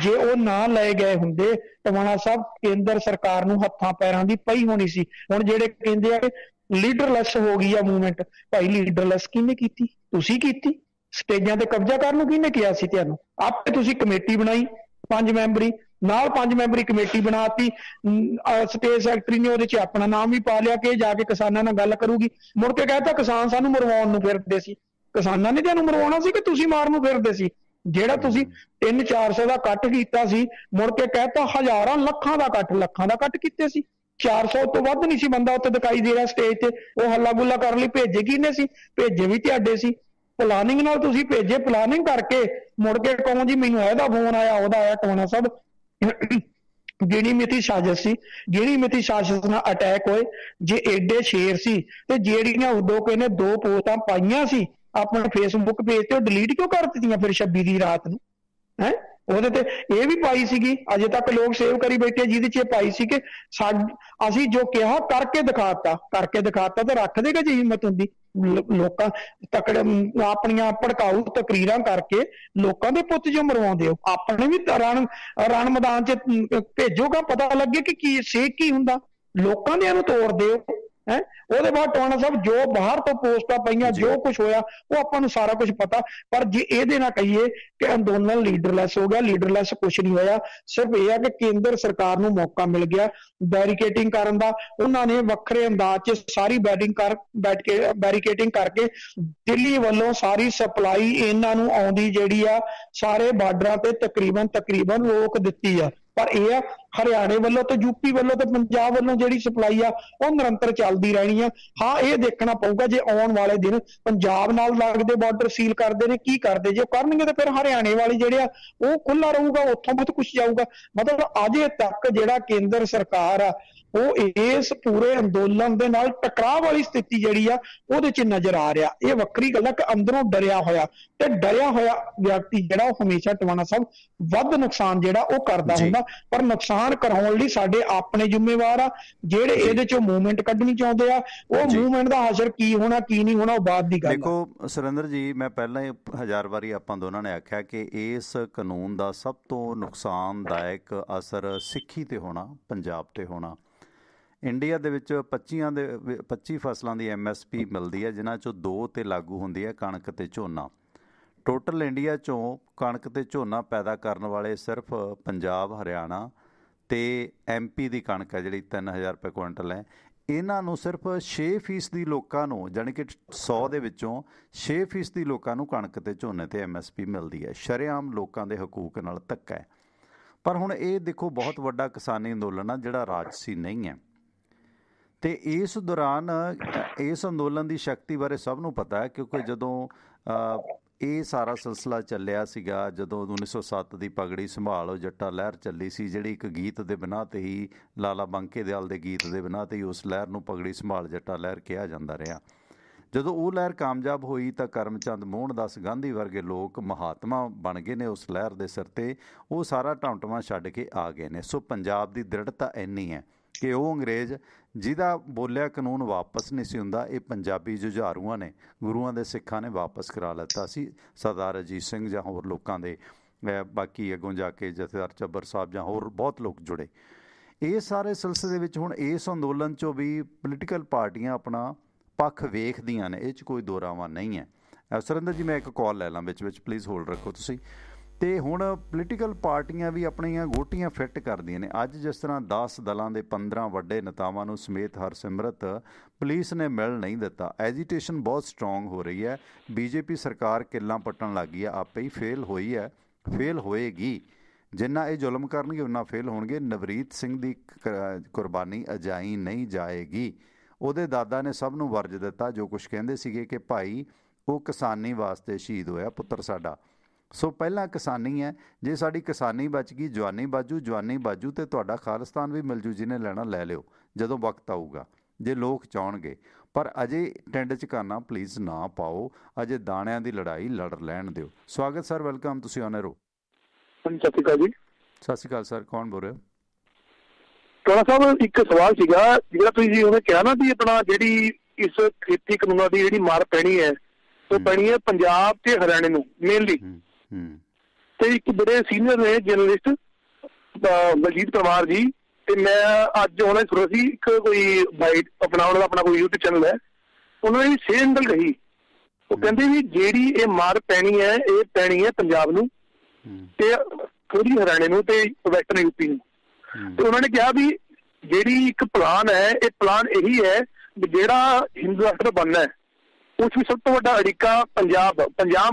ਜੇ ਉਹ ਨਾ ਲਏ ਗਏ ਹੁੰਦੇ ਟਵਾਣਾ ਸਾਹਿਬ ਕੇਂਦਰ ਸਰਕਾਰ ਨੂੰ ਹੱਥਾਂ ਪੈਰਾਂ ਦੀ ਪਈ ਹੋਣੀ ਸੀ। ਹੁਣ ਜਿਹੜੇ ਕਹਿੰਦੇ ਆ ਕਿ ਲੀਡਰਲੈਸ ਹੋ ਗਈ ਆ ਮੂਵਮੈਂਟ, ਭਾਈ ਲੀਡਰਲੈਸ ਕਿਹਨੇ ਕੀਤੀ? ਤੁਸੀਂ ਕੀਤੀ। ਸਟੇਜਾਂ ਤੇ ਕਬਜ਼ਾ ਕਰਨ ਨੂੰ ਕਿਹਨੇ ਕਿਹਾ ਸੀ ਤੁਹਾਨੂੰ? ਆਪੇ ਤੁਸੀਂ ਕਮੇਟੀ ਬਣਾਈ 5 ਮੈਂਬਰੀ, ਨਾਲ 5 ਮੈਂਬਰੀ ਕਮੇਟੀ ਬਣਾਤੀ, ਸਟੇਟ ਸੈਕਟਰੀ ਨੇ ਉਹਦੇ 'ਚ ਆਪਣਾ ਨਾਮ ਵੀ ਪਾ ਲਿਆ ਕਿ ਜਾ ਕੇ ਕਿਸਾਨਾਂ ਨਾਲ ਗੱਲ ਕਰੂਗੀ। ਮੁੜ ਕੇ ਕਹਿਤਾ ਕਿਸਾਨ ਸਾਨੂੰ ਮਰਵਾਉਣ ਨੂੰ ਫਿਰਦੇ ਸੀ। ਕਿਸਾਨਾਂ ਨੇ ਤੁਹਾਨੂੰ ਮਰਵਾਉਣਾ ਸੀ ਕਿ ਤੁਸੀਂ ਮਾਰਨ ਨੂੰ ਫਿਰਦੇ ਸੀ? ਜਿਹੜਾ ਤੁਸੀਂ 300-400 ਦਾ ਕੱਟ ਕੀਤਾ ਸੀ, ਮੁੜ ਕੇ ਕਹਿਤਾ ਹਜ਼ਾਰਾਂ ਲੱਖਾਂ ਦਾ ਕੱਟ ਕੀਤੇ ਸੀ। 400 ਤੋਂ ਵੱਧ ਨਹੀਂ ਸੀ ਬੰਦਾ ਉੱਥੇ ਦਿਖਾਈ ਦੇ ਰਿਹਾ ਸਟੇਜ ਤੇ। ਉਹ ਹੱਲਾ ਗੁੱਲਾ ਕਰਨ ਲਈ ਭੇਜੇ ਕਿਹਨੇ ਸੀ? ਭੇਜੇ ਵੀ ਤੁਹਾਡੇ ਸੀ। ਪਲਾਨਿੰਗ ਨਾਲ ਤੁਸੀਂ ਭੇਜੇ, ਪਲਾਨਿੰਗ ਕਰਕੇ ਮੁੜ ਕੇ ਕਹੋ ਜੀ ਮੈਨੂੰ ਇਹਦਾ ਫੋਨ ਆਇਆ, ਉਹਦਾ ਆਇਆ। ਟਵਾਣਾ ਸਾਹਿਬ ਗਿਣੀ ਮਿਤੀ ਸਾਜ਼ਿਸ਼ ਸੀ, ਗਿਣੀ ਮਿਤੀ ਸਾਜ਼ਿਸ਼ ਨਾਲ ਅਟੈਕ ਹੋਏ। ਜੇ ਏਡੇ ਸ਼ੇਰ ਸੀ ਤੇ ਜਿਹੜੀਆਂ ਉਦੋਂ ਕਿਨੇ 2 ਪੋਸਟਾਂ ਪਾਈਆਂ ਸੀ ਆਪਣੇ ਫੇਸਬੁੱਕ ਪੇਜ ਤੇ, ਉਹ ਡਿਲੀਟ ਕਿਉਂ ਕਰ ਦਿੱਤੀਆਂ ਫਿਰ 26 ਦੀ ਰਾਤ ਨੂੰ? ਹੈ ਉਹਦੇ ਤੇ ਇਹ ਵੀ ਪਾਈ ਸੀਗੀ, ਅਜੇ ਤੱਕ ਲੋਕ ਸੇਵ ਕਰੀ ਬੈਠੇ, ਜਿਹਦੇ ਚ ਇਹ ਪਾਈ ਸੀ ਕਿ ਅਸੀਂ ਜੋ ਕਿਹਾ ਕਰਕੇ ਦਿਖਾਤਾ ਤੇ ਰੱਖ ਦੇਗਾ ਜੀ ਹਿੰਮਤ ਹੁੰਦੀ। ਲੋਕਾਂ ਤਕੜੇ ਆਪਣੀਆਂ ਭੜਕਾਊ ਤਕਰੀਰਾਂ ਕਰਕੇ ਲੋਕਾਂ ਦੇ ਪੁੱਤ ਜੋ ਮਰਵਾਉਂਦੇ ਹੋ, ਆਪਣੇ ਵੀ ਰਣ ਮੈਦਾਨ ਚ ਭੇਜੋਗਾ, ਪਤਾ ਲੱਗੇ ਕਿ ਕੀ ਸੇਕ ਕੀ ਹੁੰਦਾ। ਲੋਕਾਂ ਦੇ ਨੂੰ ਤੋੜਦੇ ਹੋ। ਹੈ ਉਹਦੇ ਬਾਅਦ ਟਵਾਣਾ ਸਾਹਿਬ ਜੋ ਬਾਹਰ ਤੋਂ ਪੋਸਟਾਂ ਪਈਆਂ, ਜੋ ਕੁਛ ਹੋਇਆ ਉਹ ਆਪਾਂ ਨੂੰ ਸਾਰਾ ਕੁਝ ਪਤਾ। ਪਰ ਜੇ ਇਹਦੇ ਨਾਲ ਕਹੀਏ ਕਿ ਅੰਦੋਲਨ ਲੀਡਰਲੈਸ ਹੋ ਗਿਆ, ਲੀਡਰਲੈਸ ਕੁਛ ਨਹੀਂ ਹੋਇਆ। ਸਿਰਫ ਇਹ ਆ ਕਿ ਕੇਂਦਰ ਸਰਕਾਰ ਨੂੰ ਮੌਕਾ ਮਿਲ ਗਿਆ ਬੈਰੀਕੇਟਿੰਗ ਕਰਨ ਦਾ। ਉਹਨਾਂ ਨੇ ਵੱਖਰੇ ਅੰਦਾਜ਼ 'ਚ ਸਾਰੀ ਬੈਰੀਕੇਟਿੰਗ ਕਰਕੇ ਦਿੱਲੀ ਵੱਲੋਂ ਸਾਰੀ ਸਪਲਾਈ ਇਹਨਾਂ ਨੂੰ ਆਉਂਦੀ ਜਿਹੜੀ ਆ ਸਾਰੇ ਬਾਰਡਰਾਂ ਤੇ ਤਕਰੀਬਨ ਰੋਕ ਦਿੱਤੀ ਆ। ਪਰ ਇਹ ਆ ਹਰਿਆਣੇ ਵੱਲੋਂ ਤੇ ਯੂਪੀ ਵੱਲੋਂ ਤੇ ਪੰਜਾਬ ਵੱਲੋਂ ਜਿਹੜੀ ਸਪਲਾਈ ਆ ਉਹ ਨਿਰੰਤਰ ਚੱਲਦੀ ਰਹਿਣੀ ਆ। ਹਾਂ ਇਹ ਦੇਖਣਾ ਪਊਗਾ ਜੇ ਆਉਣ ਵਾਲੇ ਦਿਨ ਪੰਜਾਬ ਨਾਲ ਲੱਗਦੇ ਬਾਰਡਰ ਸੀਲ ਕਰਦੇ ਨੇ, ਕੀ ਕਰਦੇ, ਜੇ ਕਰਨਗੇ ਤਾਂ ਫਿਰ ਹਰਿਆਣੇ ਵਾਲੇ ਜਿਹੜੇ ਆ ਉਹ ਖੁੱਲਾ ਰਹੂਗਾ, ਉੱਥੋਂ ਬਹੁਤ ਕੁਛ ਜਾਊਗਾ। ਮਤਲਬ ਅਜੇ ਤੱਕ ਜਿਹੜਾ ਕੇਂਦਰ ਸਰਕਾਰ ਆ ਉਹ ਇਸ ਪੂਰੇ ਅੰਦੋਲਨ ਦੇ ਨਾਲ ਟਕਰਾਅ ਵਾਲੀ ਸਥਿਤੀ ਜਿਹੜੀ ਆ ਉਹਦੇ 'ਚ ਨਜ਼ਰ ਆ ਰਿਹਾ। ਇਹ ਵੱਖਰੀ ਗੱਲ ਆ ਕਿ ਅੰਦਰੋਂ ਡਰਿਆ ਹੋਇਆ ਤੇ ਡਰਿਆ ਹੋਇਆ ਵਿਅਕਤੀ ਜਿਹੜਾ ਉਹ ਹਮੇਸ਼ਾ ਟਵਾਣਾ ਸਾਹਿਬ ਵੱਧ ਨੁਕਸਾਨ ਜਿਹੜਾ ਉਹ ਕਰਦਾ ਹੁੰਦਾ। ਪਰ ਨੁਕਸਾਨ ਕਰਾਉਣ ਲਈ ਸਾਡੇ ਆਪਣੇ ਜ਼ਿੰਮੇਵਾਰ ਆ। ਜਿਹੜੇ ਇਹਦੇ 'ਚੋਂ ਮੂਵਮੈਂਟ ਕੱਢਣੀ ਚਾਹੁੰਦੇ ਆ, ਉਹ ਮੂਵਮੈਂਟ ਦਾ ਹਾਜ਼ਰ ਕੀ ਹੋਣਾ ਕੀ ਨਹੀਂ ਹੋਣਾ ਉਹ ਬਾਅਦ ਦੀ ਗੱਲ। ਦੇਖੋ ਸੁਰਿੰਦਰ ਜੀ, ਮੈਂ ਪਹਿਲਾਂ ਹੀ 1000 ਵਾਰੀ ਆਪਾਂ ਦੋਨਾਂ ਨੇ ਆਖਿਆ ਕਿ ਇਸ ਕਾਨੂੰਨ ਦਾ ਸਭ ਤੋਂ ਨੁਕਸਾਨਦਾਇਕ ਅਸਰ ਸਿੱਖੀ ਤੇ ਹੋਣਾ, ਪੰਜਾਬ ਤੇ ਹੋਣਾ। ਇੰਡੀਆ ਦੇ ਵਿੱਚ 25 ਫਸਲਾਂ ਦੀ MSP ਮਿਲਦੀ ਹੈ, ਜਿਨ੍ਹਾਂ 'ਚੋਂ 2 ਤੇ ਲਾਗੂ ਹੁੰਦੀ ਹੈ ਕਣਕ ਤੇ ਝੋਨਾ। ਟੋਟਲ ਇੰਡੀਆ 'ਚੋਂ ਕਣਕ ਤੇ ਝੋਨਾ ਪੈਦਾ ਕਰਨ ਵਾਲੇ ਸਿਰਫ ਪੰਜਾਬ, ਹਰਿਆਣਾ ਤੇ MP ਦੀ ਕਣਕ ਹੈ ਜਿਹੜੀ 3000 ਰੁਪਏ ਕੁਇੰਟਲ ਹੈ। ਇਹਨਾਂ ਨੂੰ ਸਿਰਫ 6% ਲੋਕਾਂ ਨੂੰ, ਜਾਣੀ ਕਿ 100 ਦੇ ਵਿੱਚੋਂ 6% ਲੋਕਾਂ ਨੂੰ ਕਣਕ ਤੇ ਝੋਨੇ ਤੇ MSP ਮਿਲਦੀ ਹੈ। ਸ਼ਰੇਆਮ ਲੋਕਾਂ ਦੇ ਹਕੂਕ ਨਾਲ ਧੱਕਾ ਹੈ। ਪਰ ਹੁਣ ਇਹ ਦੇਖੋ ਬਹੁਤ ਵੱਡਾ ਕਿਸਾਨੀ ਅੰਦੋਲਨ ਆ ਜਿਹੜਾ ਰਾਜਸੀ ਨਹੀਂ ਹੈ। ਤੇ ਇਸ ਦੌਰਾਨ ਇਸ ਅੰਦੋਲਨ ਦੀ ਸ਼ਕਤੀ ਬਾਰੇ ਸਭ ਨੂੰ ਪਤਾ ਹੈ, ਕਿਉਂਕਿ ਜਦੋਂ ਇਹ ਸਾਰਾ ਸਿਲਸਿਲਾ ਚੱਲਿਆ ਸੀਗਾ, ਜਦੋਂ 1907 ਦੀ ਪਗੜੀ ਸੰਭਾਲੋ ਜੱਟਾ ਲਹਿਰ ਚੱਲੀ ਸੀ, ਜਿਹੜੀ ਇੱਕ ਗੀਤ ਦੇ ਬਿਨਾਂ ਤੇ ਹੀ, ਲਾਲਾ ਬਾਂਕੇ ਦਿਆਲ ਦੇ ਗੀਤ ਦੇ ਬਿਨਾਂ ਤੇ ਹੀ ਉਸ ਲਹਿਰ ਨੂੰ ਪਗੜੀ ਸੰਭਾਲ ਜੱਟਾ ਲਹਿਰ ਕਿਹਾ ਜਾਂਦਾ ਰਿਹਾ। ਜਦੋਂ ਉਹ ਲਹਿਰ ਕਾਮਯਾਬ ਹੋਈ ਤਾਂ ਕਰਮਚੰਦ, ਮੋਹਨਦਾਸ ਗਾਂਧੀ ਵਰਗੇ ਲੋਕ ਮਹਾਤਮਾ ਬਣ ਗਏ ਨੇ ਉਸ ਲਹਿਰ ਦੇ ਸਿਰ 'ਤੇ। ਉਹ ਸਾਰਾ ਢਾਂਟਵਾਂ ਛੱਡ ਕੇ ਆ ਗਏ ਨੇ। ਸੋ ਪੰਜਾਬ ਦੀ ਦ੍ਰਿੜਤਾ ਇੰਨੀ ਹੈ ਕਿ ਉਹ ਅੰਗਰੇਜ਼ ਜਿਹਦਾ ਬੋਲਿਆ ਕਾਨੂੰਨ ਵਾਪਸ ਨਹੀਂ ਸੀ ਹੁੰਦਾ, ਇਹ ਪੰਜਾਬੀ ਜੁਝਾਰੂਆਂ ਨੇ, ਗੁਰੂਆਂ ਦੇ ਸਿੱਖਾਂ ਨੇ ਵਾਪਸ ਕਰਾ ਲਿੱਤਾ ਸੀ। ਸਰਦਾਰ ਅਜੀਤ ਸਿੰਘ ਜਾਂ ਹੋਰ ਲੋਕਾਂ ਦੇ, ਬਾਕੀ ਅੱਗੋਂ ਜਾ ਕੇ ਜਥੇਦਾਰ ਚੱਬਰ ਸਾਹਿਬ ਜਾਂ ਹੋਰ ਬਹੁਤ ਲੋਕ ਜੁੜੇ। ਇਹ ਸਾਰੇ ਸਿਲਸਿਲੇ ਦੇ ਵਿੱਚ ਹੁਣ ਇਸ ਅੰਦੋਲਨ 'ਚੋਂ ਵੀ ਪੋਲੀਟੀਕਲ ਪਾਰਟੀਆਂ ਆਪਣਾ ਪੱਖ ਵੇਖਦੀਆਂ ਨੇ, ਇਹ 'ਚ ਕੋਈ ਦੋ ਰਾਵਾਂ ਨਹੀਂ ਹੈ। ਸੁਰਿੰਦਰ ਜੀ, ਮੈਂ ਇੱਕ ਕਾਲ ਲੈ ਲਾਂ ਵਿੱਚ ਪਲੀਜ਼ ਹੋਲਡ ਰੱਖੋ ਤੁਸੀਂ। ਤੇ ਹੁਣ ਪੋਲੀਟੀਕਲ ਪਾਰਟੀਆਂ ਵੀ ਆਪਣੀਆਂ ਗੋਟੀਆਂ ਫਿੱਟ ਕਰਦੀਆਂ ਨੇ। ਅੱਜ ਜਿਸ ਤਰ੍ਹਾਂ 10 ਦਲਾਂ ਦੇ 15 ਵੱਡੇ ਨੇਤਾਵਾਂ ਨੂੰ ਸਮੇਤ ਹਰਸਿਮਰਤ ਪੁਲਿਸ ਨੇ ਮਿਲ ਨਹੀਂ ਦਿੱਤਾ। ਐਜੀਟੇਸ਼ਨ ਬਹੁਤ ਸਟਰੋਂਗ ਹੋ ਰਹੀ ਹੈ। BJP ਸਰਕਾਰ ਕਿੱਲਾਂ ਪੱਟਣ ਲੱਗ ਗਈ ਹੈ, ਆਪੇ ਹੀ ਫੇਲ ਹੋਈ ਹੈ, ਫੇਲ ਹੋਏਗੀ। ਜਿੰਨਾ ਇਹ ਜ਼ੁਲਮ ਕਰਨਗੇ ਉਨਾ ਫੇਲ ਹੋਣਗੇ। ਨਵਰੀਤ ਸਿੰਘ ਦੀ ਕੁਰਬਾਨੀ ਅਜਾਈ ਨਹੀਂ ਜਾਏਗੀ। ਉਹਦੇ ਦਾਦਾ ਨੇ ਸਭ ਨੂੰ ਵਰਜ ਦਿੱਤਾ ਜੋ ਕੁਛ ਕਹਿੰਦੇ ਸੀਗੇ ਕਿ ਭਾਈ ਉਹ ਕਿਸਾਨੀ ਵਾਸਤੇ ਸ਼ਹੀਦ ਹੋਇਆ ਪੁੱਤਰ ਸਾਡਾ। ਸੋ ਪਹਿਲਾਂ ਕਿਸਾਨੀ ਹੈ, ਜੇ ਸਾਡੀ ਕਿਸਾਨੀ ਬਚ ਗਈ ਜਵਾਨੀ ਬਾਜੂ, ਜਵਾਨੀ ਬਾਜੂ ਤੇ ਤੁਹਾਡਾ ਖਾਲਿਸਤਾਨ ਵੀ ਮਿਲ ਜੂ, ਜਿਹਨੇ ਲੈਣਾ ਲੈ ਲਿਓ ਜਦੋਂ ਵਕਤ ਆਊਗਾ, ਜੇ ਲੋਕ ਚਾਹਣਗੇ। ਪਰ ਅਜੇ ਟਿੰਡ 'ਚ ਕਰਨਾ ਪਲੀਜ਼ ਨਾ ਪਾਓ, ਅਜੇ ਦਾਣਿਆਂ ਦੀ ਲੜਾਈ ਲੜ ਲੈਣ ਦਿਓ। ਸਵਾਗਤ ਸਰ, ਵੈਲਕਮ, ਤੁਸੀਂ ਆਨਰ ਹੋ। ਸਤਿ ਸ਼੍ਰੀ ਅਕਾਲ ਜੀ। ਸਤਿ ਸ਼੍ਰੀ ਅਕਾਲ ਸਰ, ਕੌਣ ਬੋਲ ਰਹੇ ਹੋ? ਟਵਾਣਾ ਸਾਹਿਬ, ਇੱਕ ਸਵਾਲ ਸੀਗਾ ਜਿਹੜਾ ਤੁਸੀਂ ਉਹਨੇ ਕਿਹਾ ਨਾ ਵੀ ਆਪਣਾ ਜਿਹੜੀ ਇਸ ਖੇਤੀ ਕਾਨੂੰਨਾਂ ਦੀ ਜਿਹੜੀ ਮਾਰ ਪੈਣੀ ਹੈ ਉਹ ਪੈਣੀ ਹੈ ਪੰਜਾਬ ਤੇ ਹਰਿਆਣੇ ਨੂੰ ਮੇਨਲੀ। ਤੇ ਇੱਕ ਬੜੇ ਸੀਨੀਅਰ ਨੇ ਜਰਨਲਿਸਟ ਬਲਜੀਤ ਪਰਮਾਰ ਜੀ, ਤੇ ਮੈਂ ਅੱਜ ਉਹਨਾਂ ਨੇ ਸੁਣਿਆ ਸੀ ਇੱਕ ਕੋਈ ਬਾਈਟ ਆਪਣਾ, ਉਹਨਾਂ ਦਾ ਆਪਣਾ ਕੋਈ YouTube ਚੈਨਲ ਹੈ, ਉਹਨਾਂ ਨੇ ਸੇਮ ਗੱਲ ਕਹੀ। ਉਹ ਕਹਿੰਦੇ ਵੀ ਜਿਹੜੀ ਇਹ ਮਾਰ ਪੈਣੀ ਹੈ ਇਹ ਪੈਣੀ ਹੈ ਪੰਜਾਬ ਨੂੰ ਤੇ ਥੋੜੀ ਹਰਿਆਣੇ ਨੂੰ ਤੇ ਵੈਸਟਰਨ UP ਨੂੰ। ਤੇ ਉਹਨਾਂ ਨੇ ਕਿਹਾ ਵੀ ਜਿਹੜੀ ਇੱਕ ਪਲਾਨ ਹੈ, ਇਹ ਪਲਾਨ ਇਹੀ ਹੈ ਵੀ ਜਿਹੜਾ ਹਿੰਦੂ ਰਾਸ਼ਟਰ ਬਣਨਾ ਹੈ ਉਸ ਵਿੱਚ ਸਭ ਤੋਂ ਵੱਡਾ ਅੜਿੱਕਾ ਪੰਜਾਬ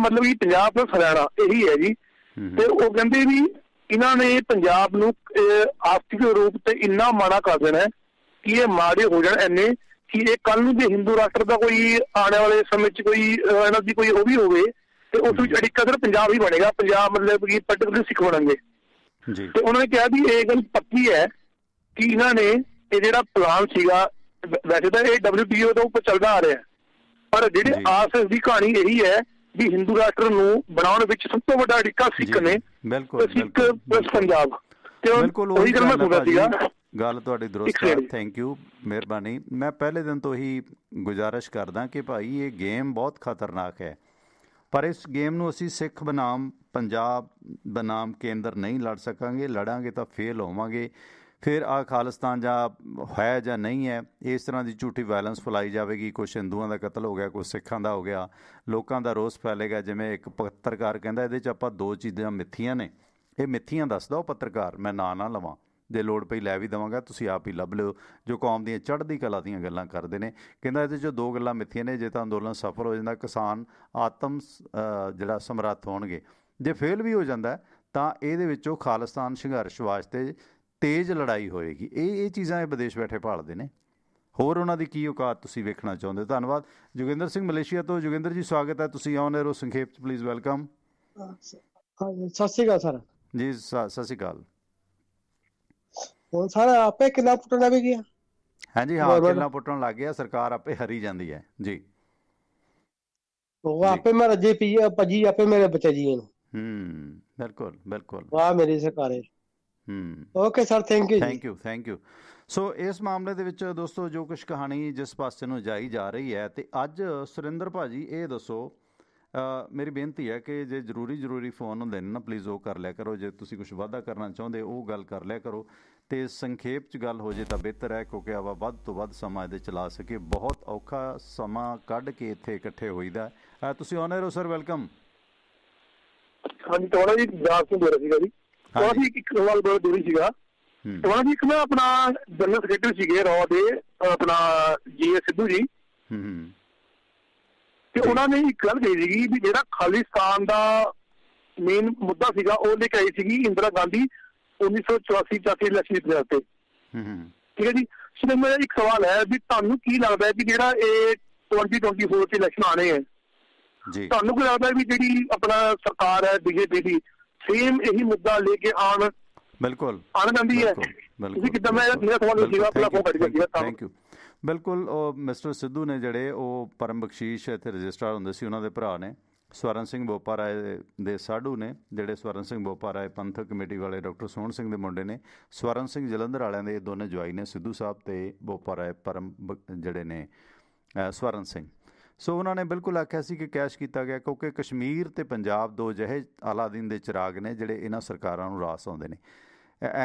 ਮਤਲਬ ਕਿ ਪੰਜਾਬ ਪਲਸ ਹਰਿਆਣਾ ਇਹੀ ਹੈ ਜੀ। ਤੇ ਉਹ ਕਹਿੰਦੇ ਵੀ ਇਹਨਾਂ ਨੇ ਪੰਜਾਬ ਨੂੰ ਆਰਥਿਕ ਰੂਪ ਤੇ ਇੰਨਾ ਮਾੜਾ ਕਰ ਦੇਣਾ ਕਿ ਇਹ ਮਾੜੇ ਹੋ ਜਾਣ ਇੰਨੇ ਕਿ ਇਹ ਕੱਲ ਨੂੰ ਜੇ ਹਿੰਦੂ ਰਾਸ਼ਟਰ ਦਾ ਕੋਈ ਆਉਣ ਵਾਲੇ ਸਮੇਂ 'ਚ ਕੋਈ ਇਹਨਾਂ ਦੀ ਕੋਈ ਉਹ ਵੀ ਹੋਵੇ ਤੇ ਉਸ ਵਿੱਚ ਅੜਿੱਕਾ ਸਿਰਫ ਪੰਜਾਬ ਹੀ ਬਣੇਗਾ, ਪੰਜਾਬ ਮਤਲਬ ਕਿ ਪਰਟੀਕੂਲਰ ਸਿੱਖ ਬਣਨਗੇ। ਤੇ ਉਹਨਾਂ ਨੇ ਕਿਹਾ ਵੀ ਇਹ ਗੱਲ ਪੱਕੀ ਹੈ ਕਿ ਇਹਨਾਂ ਨੇ ਇਹ ਜਿਹੜਾ ਪਲਾਨ ਸੀਗਾ, ਵੈਸੇ ਤਾਂ ਇਹ WTO ਤੋਂ ਉੱਪਰ ਚੱਲਦਾ ਆ ਰਿਹਾ, ਪਰ ਜਿਹੜੇ ਆਸ ਦੀ ਕਹਾਣੀ ਇਹੀ ਹੈ ਵੀ ਹਿੰਦੂ ਰਾਸ਼ਟਰ ਨੂੰ ਬਣਾਉਣ ਵਿੱਚ ਸਭ ਤੋਂ ਵੱਡਾ ਅੜਿੱਕਾ ਸਿੱਖ ਨੇ, ਸਿੱਖ ਪਲੱਸ ਪੰਜਾਬ। ਬਿਲਕੁਲ ਉਹੀ ਗੱਲ ਤੁਹਾਡੀ ਦਰੁਸਤ ਹੈ। ਥੈਂਕ ਯੂ, ਮਿਹਰਬਾਨੀ। ਮੈਂ ਪਹਿਲੇ ਦਿਨ ਤੋਂ ਹੀ ਗੁਜ਼ਾਰਿਸ਼ ਕਰਦਾ ਕਿ ਭਾਈ ਇਹ ਗੇਮ ਬਹੁਤ ਖਤਰਨਾਕ ਹੈ, ਪਰ ਇਸ ਗੇਮ ਨੂੰ ਅਸੀਂ ਸਿੱਖ ਬਨਾਮ ਪੰਜਾਬ ਬਨਾਮ ਕੇਂਦਰ ਨਹੀਂ ਲੜ ਸਕਾਂਗੇ। ਲੜਾਂਗੇ ਤਾਂ ਫੇਲ ਹੋਵਾਂਗੇ। ਫਿਰ ਆਹ ਖਾਲਿਸਤਾਨ ਜਾਂ ਹੈ ਜਾਂ ਨਹੀਂ ਹੈ, ਇਸ ਤਰ੍ਹਾਂ ਦੀ ਝੂਠੀ ਵਾਇਲੈਂਸ ਫੈਲਾਈ ਜਾਵੇਗੀ। ਕੁਛ ਹਿੰਦੂਆਂ ਦਾ ਕਤਲ ਹੋ ਗਿਆ, ਕੁਛ ਸਿੱਖਾਂ ਦਾ ਹੋ ਗਿਆ, ਲੋਕਾਂ ਦਾ ਰੋਸ ਫੈਲੇਗਾ। ਜਿਵੇਂ ਇੱਕ ਪੱਤਰਕਾਰ ਕਹਿੰਦਾ ਇਹਦੇ 'ਚ ਆਪਾਂ ਦੋ ਚੀਜ਼ਾਂ ਮਿੱਥੀਆਂ ਨੇ, ਇਹ ਮਿੱਥੀਆਂ ਦੱਸਦਾ ਉਹ ਪੱਤਰਕਾਰ, ਮੈਂ ਨਾਂ ਨਾ ਲਵਾਂ, ਜੇ ਲੋੜ ਪਈ ਲੈ ਵੀ ਦੇਵਾਂਗਾ, ਤੁਸੀਂ ਆਪ ਹੀ ਲੱਭ ਲਿਓ, ਜੋ ਕੌਮ ਦੀਆਂ ਚੜ੍ਹਦੀ ਕਲਾ ਦੀਆਂ ਗੱਲਾਂ ਕਰਦੇ ਨੇ। ਕਹਿੰਦਾ ਇਹਦੇ 'ਚ ਦੋ ਗੱਲਾਂ ਮਿੱਥੀਆਂ ਨੇ, ਜੇ ਤਾਂ ਅੰਦੋਲਨ ਸਫਲ ਹੋ ਜਾਂਦਾ, ਕਿਸਾਨ ਆਤਮ ਜਿਹੜਾ ਸਮਰੱਥ ਹੋਣਗੇ, ਜੇ ਫੇਲ ਵੀ ਹੋ ਜਾਂਦਾ ਤਾਂ ਇਹਦੇ ਵਿੱਚੋਂ ਖਾਲਿਸਤਾਨ ਸੰਘਰਸ਼ ਵਾਸਤੇ ਤੇਜ਼ ਲੜਾਈ ਹੋਏਗੀ। ਇਹ ਚੀਜ਼ਾਂ ਇਹ ਵਿਦੇਸ਼ ਬੈਠੇ ਭਾਲਦੇ ਨੇ। ਹੋਰ ਉਹਨਾਂ ਦੀ ਕੀ ਔਕਾਤ ਤੁਸੀਂ ਵੇਖਣਾ ਚਾਹੁੰਦੇ ਹੋ? ਧੰਨਵਾਦ। ਜੋਗਿੰਦਰ ਸਿੰਘ ਮਲੇਸ਼ੀਆ ਤੋਂ। ਜੋਗਿੰਦਰ ਜੀ ਸਵਾਗਤ ਹੈ, ਤੁਸੀਂ ਆਨ 에ਅਰ ਹੋ। ਸੰਖੇਪ 'ਚ ਪਲੀਜ਼ ਵੈਲਕਮ। ਸਤਿ ਸ਼੍ਰੀ ਅਕਾਲ ਸਰ ਜੀ। ਸਤਿ ਸ਼੍ਰੀ ਅਕਾਲ। ਹੁਣ ਸਰ ਆਪੇ ਕਿੱਲਾ ਪੁੱਟਣ ਲੱਗ ਗਿਆ। ਹਾਂਜੀ ਹਾਂ, ਕਿੱਲਾ ਪੁੱਟਣ ਲੱਗ ਗਿਆ, ਸਰਕਾਰ ਆਪੇ ਹਰੀ ਜਾਂਦੀ ਹੈ ਜੀ। ਉਹ ਆਪੇ ਮੈਂ ਰੱਜੇ ਪੀ ਭੱਜੀ ਆਪੇ ਮੇਰੇ ਬੱਚੇ ਜੀ ਨੂੰ। ਬਿਲਕੁਲ ਬਿਲਕੁਲ, ਵਾਹ ਮੇਰੀ ਸਰਕਾਰ। Okay sir, thank you. Thank you. So ਇਸ ਮਾਮਲੇ ਦੇ ਵਿੱਚ ਦੋਸਤੋ ਜੋ ਕੁਛ ਕਹਾਣੀ ਜਿਸ ਪਾਸੇ ਨੂੰ ਜਾਈ ਜਾ ਰਹੀ ਹੈ, ਤੇ ਅੱਜ ਸੁਰਿੰਦਰ ਭਾਜੀ ਇਹ ਦੱਸੋ, ਮੇਰੀ ਬੇਨਤੀ ਹੈ ਕਿ ਜੇ ਜ਼ਰੂਰੀ ਫੋਨ ਹੁੰਦੇ ਨੇ ਨਾ, ਪਲੀਜ਼ ਉਹ ਕਰ ਲਿਆ ਕਰੋ। ਜੇ ਤੁਸੀਂ ਕੁਛ ਵਾਧਾ ਕਰਨਾ ਚਾਹੁੰਦੇ ਉਹ ਗੱਲ ਕਰ ਲਿਆ ਕਰੋ, ਅਤੇ ਸੰਖੇਪ 'ਚ ਗੱਲ ਹੋ ਜੇ ਤਾਂ ਬਿਹਤਰ ਹੈ, ਕਿਉਂਕਿ ਆਪਾਂ ਵੱਧ ਤੋਂ ਵੱਧ ਸਮਾਂ ਇਹਦੇ ਚਲਾ ਸਕੀਏ। ਬਹੁਤ ਔਖਾ ਸਮਾਂ ਕੱਢ ਕੇ ਇੱਥੇ ਇਕੱਠੇ ਹੋਈਦਾ। ਤੁਸੀਂ ਆਨ 에ਅਰ ਹੋ ਸਰ, ਵੈਲਕਮ। ਹਾਂਜੀ, ਤੁਹਾਡਾ ਜੀ ਜਾਸ ਤੋਂ ਬੋਲ ਰਿਹਾ ਸੀਗਾ ਜੀ। ਤੁਹਾਡਾ ਇੱਕ ਸਵਾਲ ਬਹੁਤ ਜ਼ਰੂਰੀ ਸੀਗਾ। ਤੁਹਾਡਾ ਜੀ ਇੱਕ ਨਾ ਆਪਣਾ ਜਨਰਲ ਸੈਕਟਰੀ ਸੀਗੇ ਰੌ ਦੇ, ਆਪਣਾ GS ਸਿੱਧੂ ਜੀ, ਤੇ ਉਹਨਾਂ ਨੇ ਇੱਕ ਗੱਲ ਕਹੀ ਸੀਗੀ ਵੀ ਜਿਹੜਾ ਖਾਲਿਸਤਾਨ ਦਾ ਮੇਨ ਮੁੱਦਾ ਸੀਗਾ ਉਹ ਲੈ ਕੇ ਆਈ ਸੀਗੀ ਇੰਦਰਾ ਗਾਂਧੀ 1984-85 ਇਲੈਕਸ਼ਨ ਜਿੱਤਣ ਤੇ। ਠੀਕ ਹੈ ਜੀ। ਸੋ ਮੇਰਾ ਇੱਕ ਸਵਾਲ ਹੈ ਵੀ ਤੁਹਾਨੂੰ ਕੀ ਲੱਗਦਾ ਹੈ ਵੀ ਜਿਹੜਾ ਇਹ 2024 ਚ ਇਲੈਕਸ਼ਨ ਆਣੇ ਹੈ, ਤੁਹਾਨੂੰ ਕੀ ਲੱਗਦਾ ਵੀ ਜਿਹੜੀ ਆਪਣਾ ਸਰਕਾਰ ਹੈ BJP ਦੀ ਸੇਮ ਇਹੀ ਮੁੱਦਾ ਲੈ ਕੇ ਆਉਣ ਜਾਂਦੀ ਹੈ? ਤੁਸੀਂ ਕਿੱਦਾਂ? ਮੇਰਾ ਸਵਾਲ ਸੀਗਾ, ਆਪਣਾ ਫੋਨ ਕੱਟ ਗਿਆ। Thank you. ਬਿਲਕੁਲ, ਉਹ ਮਿਸਟਰ ਸਿੱਧੂ ਨੇ ਜਿਹੜੇ ਉਹ ਪਰਮ ਬਖਸ਼ੀਸ਼ ਇੱਥੇ ਰਜਿਸਟਰਾਰ ਹੁੰਦੇ ਸੀ, ਉਹਨਾਂ ਦੇ ਭਰਾ ਨੇ। ਸਵਰਨ ਸਿੰਘ ਬੋਪਾ ਰਾਏ ਦੇ ਸਾਧੂ ਨੇ, ਜਿਹੜੇ ਸਵਰਨ ਸਿੰਘ ਬੋਪਾ ਰਾਏ ਪੰਥਕ ਕਮੇਟੀ ਵਾਲੇ ਡਾਕਟਰ ਸੋਹਣ ਸਿੰਘ ਦੇ ਮੁੰਡੇ ਨੇ। ਸਵਰਨ ਸਿੰਘ ਜਲੰਧਰ ਵਾਲਿਆਂ ਦੇ ਇਹ ਦੋਨੇ ਜਵਾਈ ਨੇ, ਸਿੱਧੂ ਸਾਹਿਬ ਤੇ ਬੋਪਾ ਰਾਏ ਪਰਮ ਜਿਹੜੇ ਨੇ ਸਵਰਨ ਸਿੰਘ। ਸੋ ਉਹਨਾਂ ਨੇ ਬਿਲਕੁਲ ਆਖਿਆ ਸੀ ਕਿ ਕੈਸ਼ ਕੀਤਾ ਗਿਆ, ਕਿਉਂਕਿ ਕਸ਼ਮੀਰ ਅਤੇ ਪੰਜਾਬ ਦੋ ਜਿਹੇ ਅਲਾਦੀਨ ਦੇ ਚਿਰਾਗ ਨੇ ਜਿਹੜੇ ਇਹਨਾਂ ਸਰਕਾਰਾਂ ਨੂੰ ਰਾਸ ਆਉਂਦੇ ਨੇ।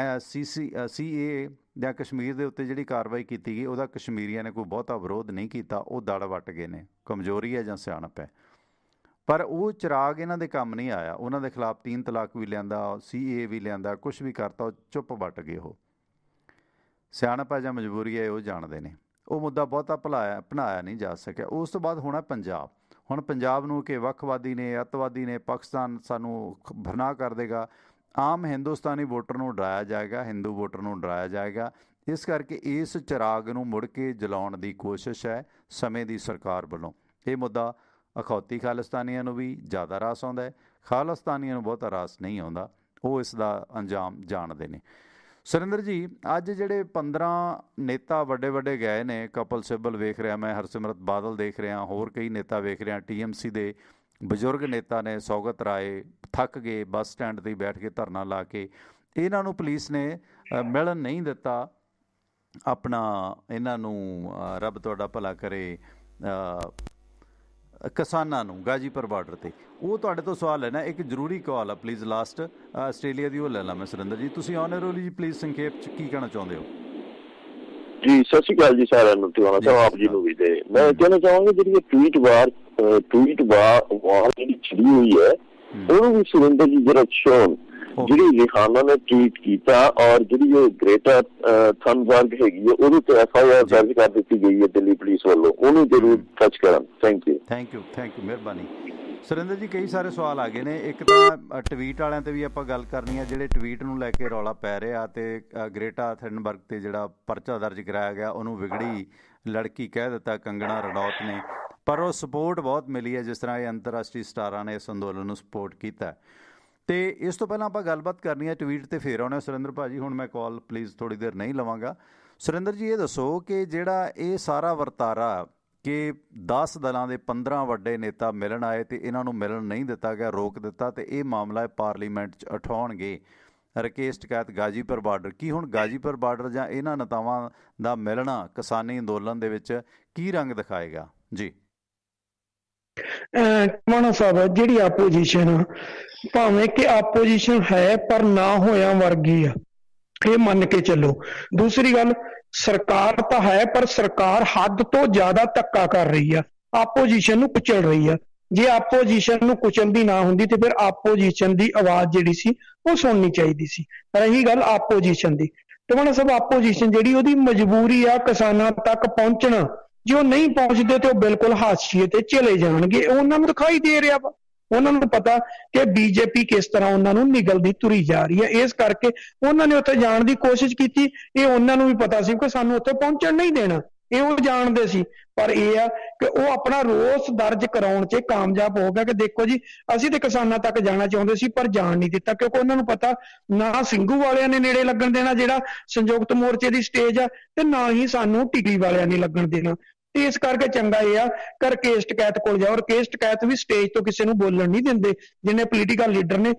CAA ਜਾਂ ਕਸ਼ਮੀਰ ਦੇ ਉੱਤੇ ਜਿਹੜੀ ਕਾਰਵਾਈ ਕੀਤੀ ਗਈ, ਉਹਦਾ ਕਸ਼ਮੀਰੀਆਂ ਨੇ ਕੋਈ ਬਹੁਤਾ ਵਿਰੋਧ ਨਹੀਂ ਕੀਤਾ, ਉਹ ਦੜ ਵੱਟ ਗਏ ਨੇ। ਕਮਜ਼ੋਰੀ ਹੈ ਜਾਂ ਸਿਆਣਪ ਹੈ, ਪਰ ਉਹ ਚਿਰਾਗ ਇਹਨਾਂ ਦੇ ਕੰਮ ਨਹੀਂ ਆਇਆ। ਉਹਨਾਂ ਦੇ ਖਿਲਾਫ 3 ਤਲਾਕ ਵੀ ਲਿਆਂਦਾ, CAA ਵੀ ਲਿਆਂਦਾ, ਕੁਛ ਵੀ ਕਰਤਾ, ਉਹ ਚੁੱਪ ਵੱਟ ਗਏ। ਉਹ ਸਿਆਣਪ ਹੈ ਜਾਂ ਮਜਬੂਰੀ ਹੈ, ਉਹ ਜਾਣਦੇ ਨੇ। ਉਹ ਮੁੱਦਾ ਬਹੁਤਾ ਭੁਲਾਇਆ ਨਹੀਂ ਜਾ ਸਕਿਆ। ਉਸ ਤੋਂ ਬਾਅਦ ਹੋਣਾ ਪੰਜਾਬ। ਹੁਣ ਪੰਜਾਬ ਨੂੰ ਕਿ ਵੱਖਵਾਦੀ ਨੇ, ਅੱਤਵਾਦੀ ਨੇ, ਪਾਕਿਸਤਾਨ ਸਾਨੂੰ ਭਰਨਾ ਕਰ ਦੇਗਾ, ਆਮ ਹਿੰਦੁਸਤਾਨੀ ਵੋਟਰ ਨੂੰ ਡਰਾਇਆ ਜਾਏਗਾ, ਹਿੰਦੂ ਵੋਟਰ ਨੂੰ ਡਰਾਇਆ ਜਾਏਗਾ। ਇਸ ਕਰਕੇ ਇਸ ਚਿਰਾਗ ਨੂੰ ਮੁੜ ਕੇ ਜਲਾਉਣ ਦੀ ਕੋਸ਼ਿਸ਼ ਹੈ ਸਮੇਂ ਦੀ ਸਰਕਾਰ ਵੱਲੋਂ। ਇਹ ਮੁੱਦਾ ਅਖੌਤੀ ਖਾਲਿਸਤਾਨੀਆਂ ਨੂੰ ਵੀ ਜ਼ਿਆਦਾ ਰਾਸ ਆਉਂਦਾ ਹੈ, ਖਾਲਿਸਤਾਨੀਆਂ ਨੂੰ ਬਹੁਤਾ ਰਾਸ ਨਹੀਂ ਆਉਂਦਾ। ਉਹ ਇਸ ਦਾ ਅੰਜਾਮ ਜਾਣਦੇ ਨੇ। ਸੁਰਿੰਦਰ ਜੀ, ਅੱਜ ਜਿਹੜੇ 15 ਨੇਤਾ ਵੱਡੇ ਗਏ ਨੇ, ਕਪਿਲ ਸਿੱਬਲ ਵੇਖ ਰਿਹਾ ਮੈਂ, ਹਰਸਿਮਰਤ ਬਾਦਲ ਦੇਖ ਰਿਹਾ, ਹੋਰ ਕਈ ਨੇਤਾ ਵੇਖ ਰਿਹਾ, TMC ਦੇ ਬਜ਼ੁਰਗ ਨੇਤਾ ਨੇ, ਸੌਗਤ ਰਾਏ ਥੱਕ ਗਏ, ਬੱਸ ਸਟੈਂਡ 'ਤੇ ਬੈਠ ਕੇ ਧਰਨਾ ਲਾ ਕੇ। ਇਹਨਾਂ ਨੂੰ ਪੁਲਿਸ ਨੇ ਮਿਲਣ ਨਹੀਂ ਦਿੱਤਾ। ਆਪਣਾ ਇਹਨਾਂ ਨੂੰ ਰੱਬ ਤੁਹਾਡਾ ਭਲਾ ਕਰੇ, ਕਿਸਾਨਾਂ ਨੂੰ ਗਾਜੀਪੁਰ ਬਾਰਡਰ 'ਤੇ। ਉਹ ਤੁਹਾਡੇ ਤੋਂ ਸਵਾਲ ਹੈ ਨਾ, ਇੱਕ ਜ਼ਰੂਰੀ ਕਾਲ ਆ ਪਲੀਜ਼ ਲਾਸਟ, ਆਸਟ੍ਰੇਲੀਆ ਦੀ, ਉਹ ਲੈ ਲਾ ਮੈਂ। ਸੁਰਿੰਦਰ ਜੀ ਤੁਸੀਂ ਆਨ 에ਅਰ ਜੀ, ਪਲੀਜ਼ ਸੰਖੇਪ 'ਚ ਕੀ ਕਹਿਣਾ ਚਾਹੁੰਦੇ ਹੋ? ਜੀ ਸਤਿ ਸ਼੍ਰੀ ਅਕਾਲ ਜੀ ਸਾਰਿਆਂ ਨੂੰ, ਟਿਵਾਣਾ ਸਾਹਿਬ ਆਪ ਜੀ ਨੂੰ ਵੀ। ਤੇ ਮੈਂ ਕਹਿਣਾ ਚਾਹਾਂਗਾ ਜਿਹੜੀ ਟਵੀਟ ਵਾਰ ਜਿਹੜੀ ਛਿੜੀ ਹੋਈ ਹੈ, ਉਹਨੂੰ ਵੀ ਸੁਰਿੰਦਰ ਜੀ ਜਰਾ ਸ਼ੋਨ, ਜਿਹੜੀ ਰਿਹਾਨਾ ਨੇ ਟਵੀਟ ਕੀਤਾ, ਔਰ ਜਿਹੜੀ ਇਹ ਗ੍ਰੇਟਾ ਥਨਬਰਗ ਹੈਗੀ ਹੈ, ਉਹਦੇ ਤੇ FIR ਦਰਜ ਕਰ ਦਿੱਤੀ ਗਈ ਹੈ ਦਿੱਲੀ ਪੁਲਿਸ ਵੱਲੋਂ, ਉਹਨੂੰ ਜ਼ਰੂਰ ਟੱਚ ਕਰਨ। Thank you. ਮਿਹਰਬਾਨੀ। ਸੁਰਿੰਦਰ ਜੀ ਕਈ ਸਾਰੇ ਸਵਾਲ ਆ ਗਏ ਨੇ। ਇੱਕ ਤਾਂ ਟਵੀਟ ਵਾਲਿਆਂ ਤੇ ਵੀ ਆਪਾਂ ਗੱਲ ਕਰਨੀ ਹੈ, ਜਿਹੜੇ ਟਵੀਟ ਨੂੰ ਲੈ ਕੇ ਰੌਲਾ ਪੈ ਰਿਹਾ ਤੇ ਗ੍ਰੇਟਾ ਥਨਬਰਗ ਤੇ ਜਿਹੜਾ ਪਰਚਾ ਦਰਜ ਕਰਾਇਆ ਗਿਆ ਉਹਨੂੰ ਵਿਗੜੀ ਲੜਕੀ ਕਹਿ ਦਿੱਤਾ ਕੰਗਣਾ ਰਣੌਤ ਨੇ, ਪਰ ਉਹ ਸਪੋਰਟ ਬਹੁਤ ਮਿਲੀ ਹੈ ਜਿਸ ਤਰ੍ਹਾਂ ਇਹ ਅੰਤਰਰਾਸ਼ਟਰੀ ਸਟਾਰਾਂ ਨੇ ਇਸ ਅੰਦੋਲਨ ਨੂੰ ਸਪੋਰਟ ਕੀਤਾ। ਤੇ ਇਸ ਤੋਂ ਪਹਿਲਾਂ ਆਪਾਂ ਗੱਲਬਾਤ ਕਰਨੀ ਹੈ ਟਵੀਟ ਤੇ ਫੇਰ ਆਉਣਾ ਸੁਰਿੰਦਰ ਭਾਜੀ। ਹੁਣ ਮੈਂ ਕਾਲ ਪਲੀਜ਼ ਥੋੜ੍ਹੀ ਦੇਰ ਨਹੀਂ ਲਵਾਂਗਾ। ਸੁਰਿੰਦਰ ਜੀ ਇਹ ਦੱਸੋ ਕਿ ਜਿਹੜਾ ਇਹ ਸਾਰਾ ਵਰਤਾਰਾ ਕਿ 10 ਦਲਾਂ ਦੇ 15 ਵੱਡੇ ਨੇਤਾ ਮਿਲਣ ਆਏ ਤੇ ਇਹਨਾਂ ਨੂੰ ਮਿਲਣ ਨਹੀਂ ਦਿੱਤਾ ਗਿਆ, ਰੋਕ ਦਿੱਤਾ, ਤੇ ਇਹ ਮਾਮਲਾ ਪਾਰਲੀਮੈਂਟ 'ਚ ਉਠਾਉਣਗੇ ਰਕੇਸ਼ ਟਕੈਤ ਗਾਜੀਪੁਰ ਬਾਰਡਰ, ਕੀ ਹੁਣ ਗਾਜੀਪੁਰ ਬਾਰਡਰ ਜਾਂ ਇਹਨਾਂ ਨੇਤਾਵਾਂ ਦਾ ਮਿਲਣਾ ਕਿਸਾਨੀ ਅੰਦੋਲਨ ਦੇ ਵਿੱਚ ਕੀ ਰੰਗ ਦਿਖਾਏਗਾ? ਜੀ ਮਾਣਾ ਸਾਹਿਬ, ਜਿਹੜੀ ਆਪੋਜੀਸ਼ਨ ਭਾਵੇਂ ਕਿ ਆਪੋਜੀਸ਼ਨ ਹੈ ਪਰ ਨਾ ਹੋਇਆ ਵਰਗੀ ਆ, ਇਹ ਮੰਨ ਕੇ ਚੱਲੋ। ਦੂਸਰੀ ਗੱਲ, ਸਰਕਾਰ ਤਾਂ ਹੈ ਪਰ ਸਰਕਾਰ ਹੱਦ ਤੋਂ ਜ਼ਿਆਦਾ ਧੱਕਾ ਕਰ ਰਹੀ ਆ, ਆਪੋਜੀਸ਼ਨ ਨੂੰ ਕੁਚਲ ਰਹੀ ਆ। ਜੇ ਆਪੋਜੀਸ਼ਨ ਨੂੰ ਕੁਚਲਦੀ ਨਾ ਹੁੰਦੀ ਤੇ ਫਿਰ ਆਪੋਜੀਸ਼ਨ ਦੀ ਆਵਾਜ਼ ਜਿਹੜੀ ਸੀ ਉਹ ਸੁਣਨੀ ਚਾਹੀਦੀ ਸੀ। ਰਹੀ ਗੱਲ ਆਪੋਜੀਸ਼ਨ ਦੀ, ਤੇ ਮਾਣਾ ਸਾਹਿਬ ਆਪੋਜੀਸ਼ਨ ਜਿਹੜੀ ਉਹਦੀ ਮਜਬੂਰੀ ਆ ਕਿਸਾਨਾਂ ਤੱਕ ਪਹੁੰਚਣਾ, ਜੇ ਉਹ ਨਹੀਂ ਪਹੁੰਚਦੇ ਤੇ ਉਹ ਬਿਲਕੁਲ ਹਾਸ਼ੀਏ ਤੇ ਚਲੇ ਜਾਣਗੇ। ਉਹਨਾਂ ਨੂੰ ਦਿਖਾਈ ਦੇ ਰਿਹਾ ਵਾ, ਉਹਨਾਂ ਨੂੰ ਪਤਾ ਕਿ ਬੀਜੇਪੀ ਕਿਸ ਤਰ੍ਹਾਂ ਉਹਨਾਂ ਨੂੰ ਨਿਗਲਦੀ ਤੁਰੀ ਜਾ ਰਹੀ ਹੈ। ਇਸ ਕਰਕੇ ਉਹਨਾਂ ਨੇ ਉੱਥੇ ਜਾਣ ਦੀ ਕੋਸ਼ਿਸ਼ ਕੀਤੀ। ਇਹ ਉਹਨਾਂ ਨੂੰ ਵੀ ਪਤਾ ਸੀ ਕਿ ਸਾਨੂੰ ਉੱਥੇ ਪਹੁੰਚਣ ਨਹੀਂ ਦੇਣਾ, ਇਹ ਉਹ ਜਾਣਦੇ ਸੀ। ਪਰ ਇਹ ਆ ਕਿ ਉਹ ਆਪਣਾ ਰੋਸ ਦਰਜ ਕਰਾਉਣ 'ਚ ਕਾਮਯਾਬ ਹੋ ਗਿਆ ਕਿ ਦੇਖੋ ਜੀ ਅਸੀਂ ਤੇ ਕਿਸਾਨਾਂ ਤੱਕ ਜਾਣਾ ਚਾਹੁੰਦੇ ਸੀ ਪਰ ਜਾਣ ਨਹੀਂ ਦਿੱਤਾ, ਕਿਉਂਕਿ ਉਹਨਾਂ ਨੂੰ ਪਤਾ ਨਾ ਸਿੰਘੂ ਵਾਲਿਆਂ ਨੇ ਨੇੜੇ ਲੱਗਣ ਦੇਣਾ ਜਿਹੜਾ ਸੰਯੁਕਤ ਮੋਰਚੇ ਦੀ ਸਟੇਜ ਆ, ਤੇ ਨਾ ਹੀ ਸਾਨੂੰ ਟਿੱਡੀ ਵਾਲਿਆਂ ਨੇ ਲੱਗਣ ਦੇਣਾ। ਇਸ ਕਰਕੇ ਚੰਗਾ ਇਹ ਆ ਕਿ ਰਕੇਸ਼ ਟਕੈਤ ਕੋਲ ਜਾਓ। ਰਕੇਸ਼ ਟਕੈਤ ਵੀ ਸਟੇਜ ਤੋਂ ਕਿਸੇ ਨੂੰ ਬੋਲਣ ਨਹੀਂ ਦਿੰਦੇ, ਜਿੰਨੇ ਪੋਲੀਟੀਕਲ ਲੀਡਰ ਨੇ।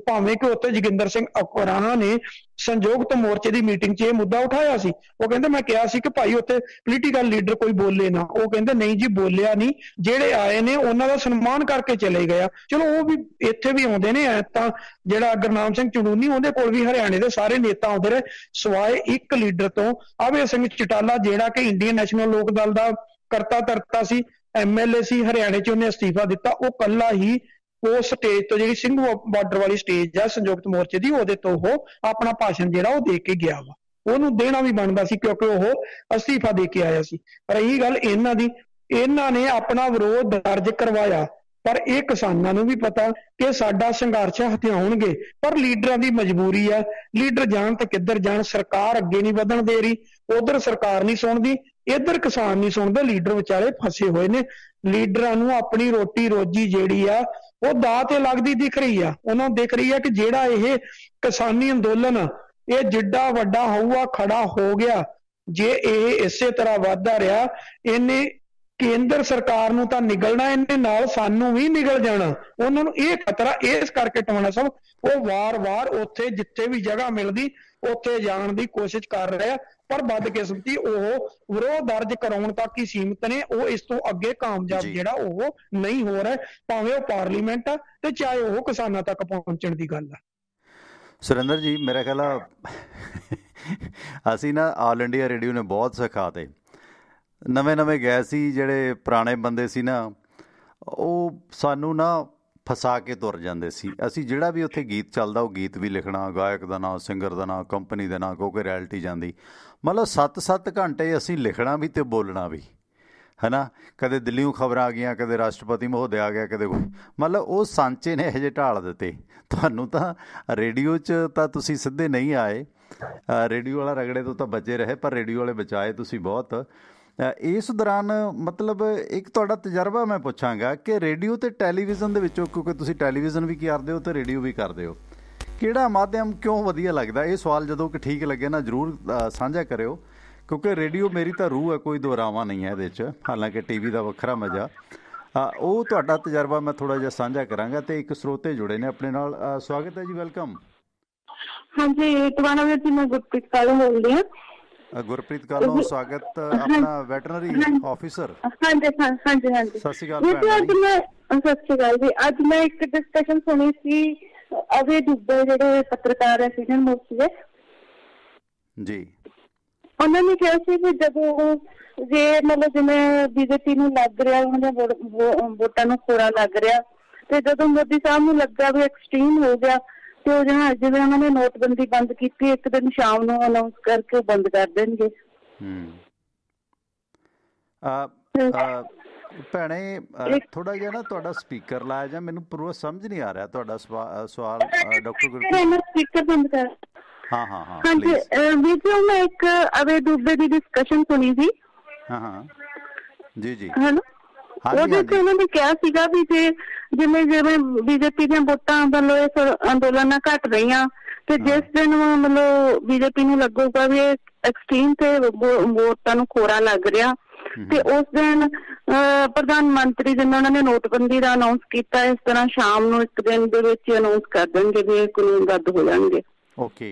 ਭਾਵੇਂ ਕਿ ਉੱਥੇ ਜੋਗਿੰਦਰ ਸਿੰਘ ਅਕਰਾਹਾ ਨੇ ਸੰਯੁਕਤ ਮੋਰਚੇ ਦੀ ਮੀਟਿੰਗ 'ਚ ਇਹ ਮੁੱਦਾ ਉਠਾਇਆ ਸੀ। ਉਹ ਕਹਿੰਦੇ ਮੈਂ ਕਿਹਾ ਸੀ ਕਿ ਭਾਈ ਉੱਥੇ ਪੋਲੀਟੀਕਲ ਲੀਡਰ ਕੋਈ ਬੋਲੇ ਨਾ। ਉਹ ਕਹਿੰਦੇ ਨਹੀਂ ਜੀ ਬੋਲਿਆ ਨਹੀਂ, ਜਿਹੜੇ ਆਏ ਨੇ ਉਹਨਾਂ ਦਾ ਸਨਮਾਨ ਕਰਕੇ ਚਲੇ ਗਏ। ਚਲੋ ਉਹ ਵੀ ਇੱਥੇ ਵੀ ਆਉਂਦੇ ਨੇ। ਤਾਂ ਜਿਹੜਾ ਗੁਰਨਾਮ ਸਿੰਘ ਚੰਡੂਨੀ, ਉਹਦੇ ਕੋਲ ਵੀ ਹਰਿਆਣੇ ਦੇ ਸਾਰੇ ਨੇਤਾ ਆਉਂਦੇ ਰਹੇ ਸਿਵਾਏ ਇੱਕ ਲੀਡਰ ਤੋਂ, ਅਭੈ ਸਿੰਘ ਚਟਾਲਾ, ਜਿਹੜਾ ਕਿ ਇੰਡੀਅਨ ਨੈਸ਼ਨਲ ਲੋਕ ਦਲ ਦਾ ਕਰਤਾ ਧਰਤਾ ਸੀ, MLA ਸੀ ਹਰਿਆਣੇ 'ਚ, ਉਹਨੇ ਅਸਤੀਫਾ ਦਿੱਤਾ। ਉਹ ਕੱਲਾ ਹੀ ਉਹ ਸਟੇਜ ਤੋਂ, ਜਿਹੜੀ ਸਿੰਘ ਬਾਰਡਰ ਵਾਲੀ ਸਟੇਜ ਆ ਸੰਯੁਕਤ ਮੋਰਚੇ ਦੀ, ਉਹਦੇ ਤੋਂ ਉਹ ਆਪਣਾ ਭਾਸ਼ਣ ਜਿਹੜਾ ਉਹ ਦੇ ਕੇ ਗਿਆ ਵਾ। ਉਹਨੂੰ ਦੇਣਾ ਵੀ ਬਣਦਾ ਸੀ ਕਿਉਂਕਿ ਉਹ ਅਸਤੀਫਾ ਦੇ ਕੇ ਆਇਆ ਸੀ। ਰਹੀ ਗੱਲ ਇਹਨਾਂ ਦੀ, ਇਹਨਾਂ ਨੇ ਆਪਣਾ ਵਿਰੋਧ ਦਰਜ ਕਰਵਾਇਆ, ਪਰ ਇਹ ਕਿਸਾਨਾਂ ਨੂੰ ਵੀ ਪਤਾ ਕਿ ਸਾਡਾ ਸੰਘਰਸ਼ ਹਥਿਆਉਣਗੇ। ਪਰ ਲੀਡਰਾਂ ਦੀ ਮਜਬੂਰੀ ਆ, ਲੀਡਰ ਜਾਣ ਤੇ ਕਿੱਧਰ ਜਾਣ। ਸਰਕਾਰ ਅੱਗੇ ਨਹੀਂ ਵਧਣ ਦੇ ਰਹੀ, ਉਧਰ ਸਰਕਾਰ ਨਹੀਂ ਸੁਣਦੀ, ਇੱਧਰ ਕਿਸਾਨ ਨਹੀਂ ਸੁਣਦੇ, ਲੀਡਰ ਵਿਚਾਰੇ ਫਸੇ ਹੋਏ ਨੇ। ਲੀਡਰਾਂ ਨੂੰ ਆਪਣੀ ਰੋਟੀ ਰੋਜੀ ਜਿਹੜੀ ਆ ਉਹ ਦਾਅ ਤੇ ਲੱਗਦੀ ਦਿਖ ਰਹੀ ਆ। ਉਹਨਾਂ ਨੂੰ ਦਿਖ ਰਹੀ ਆ ਕਿ ਜਿਹੜਾ ਇਹ ਕਿਸਾਨੀ ਅੰਦੋਲਨ ਇਹ ਜਿੱਡਾ ਵੱਡਾ ਹੋਊਗਾ, ਖੜਾ ਹੋ ਗਿਆ, ਜੇ ਇਹ ਇਸੇ ਤਰ੍ਹਾਂ ਵੱਧਦਾ ਰਿਹਾ, ਇਹਨੇ ਕੇਂਦਰ ਸਰਕਾਰ ਨੂੰ ਤਾਂ ਨਿਗਲਣਾ, ਇਹਨੇ ਨਾਲ ਸਾਨੂੰ ਵੀ ਨਿਗਲ ਜਾਣਾ। ਉਹਨਾਂ ਨੂੰ ਇਹ ਖਤਰਾ। ਇਸ ਕਰਕੇ ਟਵਾਣਾ ਸਾਹਿਬ ਉਹ ਵਾਰ-ਵਾਰ ਉੱਥੇ ਜਿੱਥੇ ਵੀ ਜਗ੍ਹਾ ਮਿਲਦੀ ਉੱਥੇ ਜਾਣ ਦੀ ਕੋਸ਼ਿਸ਼ ਕਰ ਰਿਹਾ, ਪਰ ਬਦਕਿਸਮਤੀ ਉਹ ਵਿਰੋਧ ਦਰਜ ਕਰਾਉਣ ਤੱਕ ਹੀ ਸੀਮਿਤ ਨੇ। ਉਹ ਇਸ ਤੋਂ ਅੱਗੇ ਕਾਮਯਾਬ ਜਿਹੜਾ ਉਹ ਨਹੀਂ ਹੋ ਰਿਹਾ, ਭਾਵੇਂ ਉਹ ਪਾਰਲੀਮੈਂਟ ਆ ਤੇ ਚਾਹੇ ਉਹ ਕਿਸਾਨਾਂ ਤੱਕ ਪਹੁੰਚਣ ਦੀ ਗੱਲ ਆ। ਸੁਰਿੰਦਰ ਜੀ ਮੇਰਾ ਖਿਆਲ ਆ ਅਸੀਂ ਨਾ ਆਲ ਇੰਡੀਆ ਰੇਡੀਓ ਨੇ ਬਹੁਤ ਸਿਖਾਤੇ। ਨਵੇਂ ਗਏ ਸੀ, ਜਿਹੜੇ ਪੁਰਾਣੇ ਬੰਦੇ ਸੀ ਨਾ ਉਹ ਸਾਨੂੰ ਨਾ ਫਸਾ ਕੇ ਤੁਰ ਜਾਂਦੇ ਸੀ। ਅਸੀਂ ਜਿਹੜਾ ਵੀ ਉੱਥੇ ਗੀਤ ਚੱਲਦਾ ਉਹ ਗੀਤ ਵੀ ਲਿਖਣਾ, ਗਾਇਕ ਦਾ ਨਾਂ, ਸਿੰਗਰ ਦਾ ਨਾਂ, ਕੰਪਨੀ ਦਾ ਨਾਂ, ਕਿਉਂਕਿ ਰੈਲਿਟੀ ਜਾਂਦੀ। ਮਤਲਬ 7-7 ਘੰਟੇ ਅਸੀਂ ਲਿਖਣਾ ਵੀ ਅਤੇ ਬੋਲਣਾ ਵੀ, ਹੈ ਨਾ। ਕਦੇ ਦਿੱਲੀੋਂ ਖਬਰਾਂ ਆ ਗਈਆਂ, ਕਦੇ ਰਾਸ਼ਟਰਪਤੀ ਮਹੋਦਿਆ ਆ ਗਿਆ, ਕਦੇ ਮਤਲਬ ਉਹ ਸਾਂਚੇ ਨੇ ਇਹੋ ਜਿਹੇ ਢਾਲ ਦਿੱਤੇ। ਤੁਹਾਨੂੰ ਤਾਂ ਰੇਡੀਓ 'ਚ ਤਾਂ ਤੁਸੀਂ ਸਿੱਧੇ ਨਹੀਂ ਆਏ, ਰੇਡੀਓ ਵਾਲਾ ਰਗੜੇ ਤੋਂ ਤਾਂ ਬਚੇ ਰਹੇ, ਪਰ ਰੇਡੀਓ ਵਾਲੇ ਬਚਾਏ ਤੁਸੀਂ ਬਹੁਤ। ਇਸ ਦੌਰਾਨ ਮਤਲਬ ਇੱਕ ਤੁਹਾਡਾ ਤਜਰਬਾ ਮੈਂ ਪੁੱਛਾਂਗਾ ਕਿ ਰੇਡੀਓ ਅਤੇ ਟੈਲੀਵਿਜ਼ਨ ਦੇ ਵਿੱਚੋਂ, ਕਿਉਂਕਿ ਤੁਸੀਂ ਟੈਲੀਵਿਜ਼ਨ ਵੀ ਕਰਦੇ ਹੋ ਅਤੇ ਰੇਡੀਓ ਵੀ ਕਰਦੇ ਹੋ, ਕਿਹੜਾ ਮਾਧਿਅਮ ਕਿਉਂ ਵਧੀਆ ਲੱਗਦਾ? ਇਹ ਸਵਾਲ ਜਦੋਂ ਕਿ ਠੀਕ ਲੱਗੇ ਨਾ ਜ਼ਰੂਰ ਸਾਂਝਾ ਕਰਿਓ, ਕਿਉਂਕਿ ਰੇਡੀਓ ਮੇਰੀ ਤਾਂ ਰੂਹ ਹੈ, ਕੋਈ ਦੁਹਰਾਵਾਂ ਨਹੀਂ ਹੈ ਇਹਦੇ 'ਚ। ਹਾਲਾਂਕਿ TV ਦਾ ਵੱਖਰਾ ਮਜ਼ਾ। ਉਹ ਤੁਹਾਡਾ ਤਜਰਬਾ ਮੈਂ ਥੋੜ੍ਹਾ ਜਿਹਾ ਸਾਂਝਾ ਕਰਾਂਗਾ। ਅਤੇ ਇੱਕ ਸਰੋਤੇ ਜੁੜੇ ਨੇ ਆਪਣੇ ਨਾਲ। ਸਵਾਗਤ ਹੈ ਜੀ, ਵੈਲਕਮ। ਹਾਂਜੀ ਟਵਾਣਾ ਵੀਰ ਜੀ, ਮੈਂ ਗੁਰਪ੍ਰੀਤ ਕਾਲੋ ਬੋਲਦੀ ਹਾਂ। ਗੁਰਪ੍ਰੀਤ ਕਾਲੋ, ਸਵਾਗਤ ਆਪਣਾ ਵੈਟਰਨਰੀ ਆਫਿਸਰ। ਹਾਂਜੀ ਹਾਂਜੀ ਹਾਂਜੀ, ਸਤਿ ਸ਼੍ਰੀ ਅਕਾਲ। ਸਤਿ ਸ਼੍ਰੀ ਅਕਾਲ ਜੀ। ਅੱਜ ਮੈਂ ਇੱਕ ਡਿਸਕਸ਼ਨ ਸੁਣੀ ਸੀ, ਅਭੈ ਦੁਬੇ ਜਿਹੜੇ ਪੱਤਰਕਾਰ ਹੈ ਸੀਨੀਅਰ ਮੋਸਟ ਦੇ ਜੀ, ਉਹਨਾਂ ਨੇ ਕਿਹਾ ਸੀ ਵੀ ਜਦੋਂ ਜੇ ਮਤਲਬ ਜਿਵੇਂ BJP ਨੂੰ ਲੱਗ ਰਿਹਾ ਉਹਨਾਂ ਦੇ ਵੋਟਾਂ ਨੂੰ ਖੋਰਾ ਲੱਗ ਰਿਹਾ, ਤੇ ਜਦੋਂ ਮੋਦੀ ਸਾਹਿਬ ਨੂੰ ਲੱਗਾ ਵੀ ਐਕਸਟ੍ਰੀਮ ਹੋ ਗਿਆ, ਤੇ ਉਹ ਜਿਵੇਂ ਉਹਨਾਂ ਨੇ ਨੋਟਬੰਦੀ ਬੰਦ ਕੀਤੀ, ਇੱਕ ਦਿਨ ਸ਼ਾਮ ਨੂੰ ਅਨਾਊਂਸ ਕਰਕੇ ਉਹ ਬੰਦ ਕਰ ਦੇਣਗੇ। ਭੈਣੇ ਥੋੜਾ ਜਿਹਾ ਨਾ ਤੁਹਾਡਾ ਸਪੀਕਰ ਲਾਇਆ ਜਾਂ ਮੈਨੂੰ ਪੂਰਾ ਸਮਝ ਨਹੀਂ ਆ ਰਿਹਾ ਤੁਹਾਡਾ ਸਵਾਲ ਡਾਕਟਰ ਗੁਰਪ੍ਰੀਤ। ਸਪੀਕਰ ਬੰਦ ਕਰ। ਹਾਂ ਹਾਂਜੀ ਵੀਰ ਜੀ, ਮੈਂ ਇੱਕ ਅਵੇ ਡੂਬੇ ਦੀ ਡਿਸਕਸ਼ਨ ਸੁਣੀ ਸੀ। ਜੀ ਜੀ ਹੈਨਾ, ਉਹਦੇ ਚ ਉਹਨਾਂ ਨੇ ਕਿਹਾ ਸੀਗਾ ਵੀ ਜਿਵੇਂ ਬੀਜੇਪੀ ਦੀਆਂ ਵੋਟਾਂ ਵੱਲੋਂ ਇਸ ਅੰਦੋਲਨਾਂ ਘੱਟ ਰਹੀਆਂ ਤੇ ਜਿਸ ਦਿਨ ਮਤਲਬ ਬੀਜੇਪੀ ਨੂੰ ਲੱਗੂਗਾ ਵੀ ਐਕਸਟ੍ਰੀਮ ਤੇ ਵੋਟਾਂ ਨੂੰ ਖੋਰਾ ਲੱਗ ਰਿਹਾ ਤੇ ਉਸ ਦਿਨ ਪ੍ਰਧਾਨ ਮੰਤਰੀ ਜਿਵੇਂ ਉਹਨਾਂ ਨੇ ਨੋਟਬੰਦੀ ਦਾ ਅਨਾਉਂਸ ਕੀਤਾ, ਇਸ ਤਰ੍ਹਾਂ ਸ਼ਾਮ ਨੂੰ ਇੱਕ ਦਿਨ ਦੇ ਵਿੱਚ ਅਨਾਉਂਸ ਕਰ ਦੇਣਗੇ ਵੀ ਇਹ ਕਾਨੂੰਨ ਰੱਦ ਹੋ ਜਾਣਗੇ। ਓਕੇ,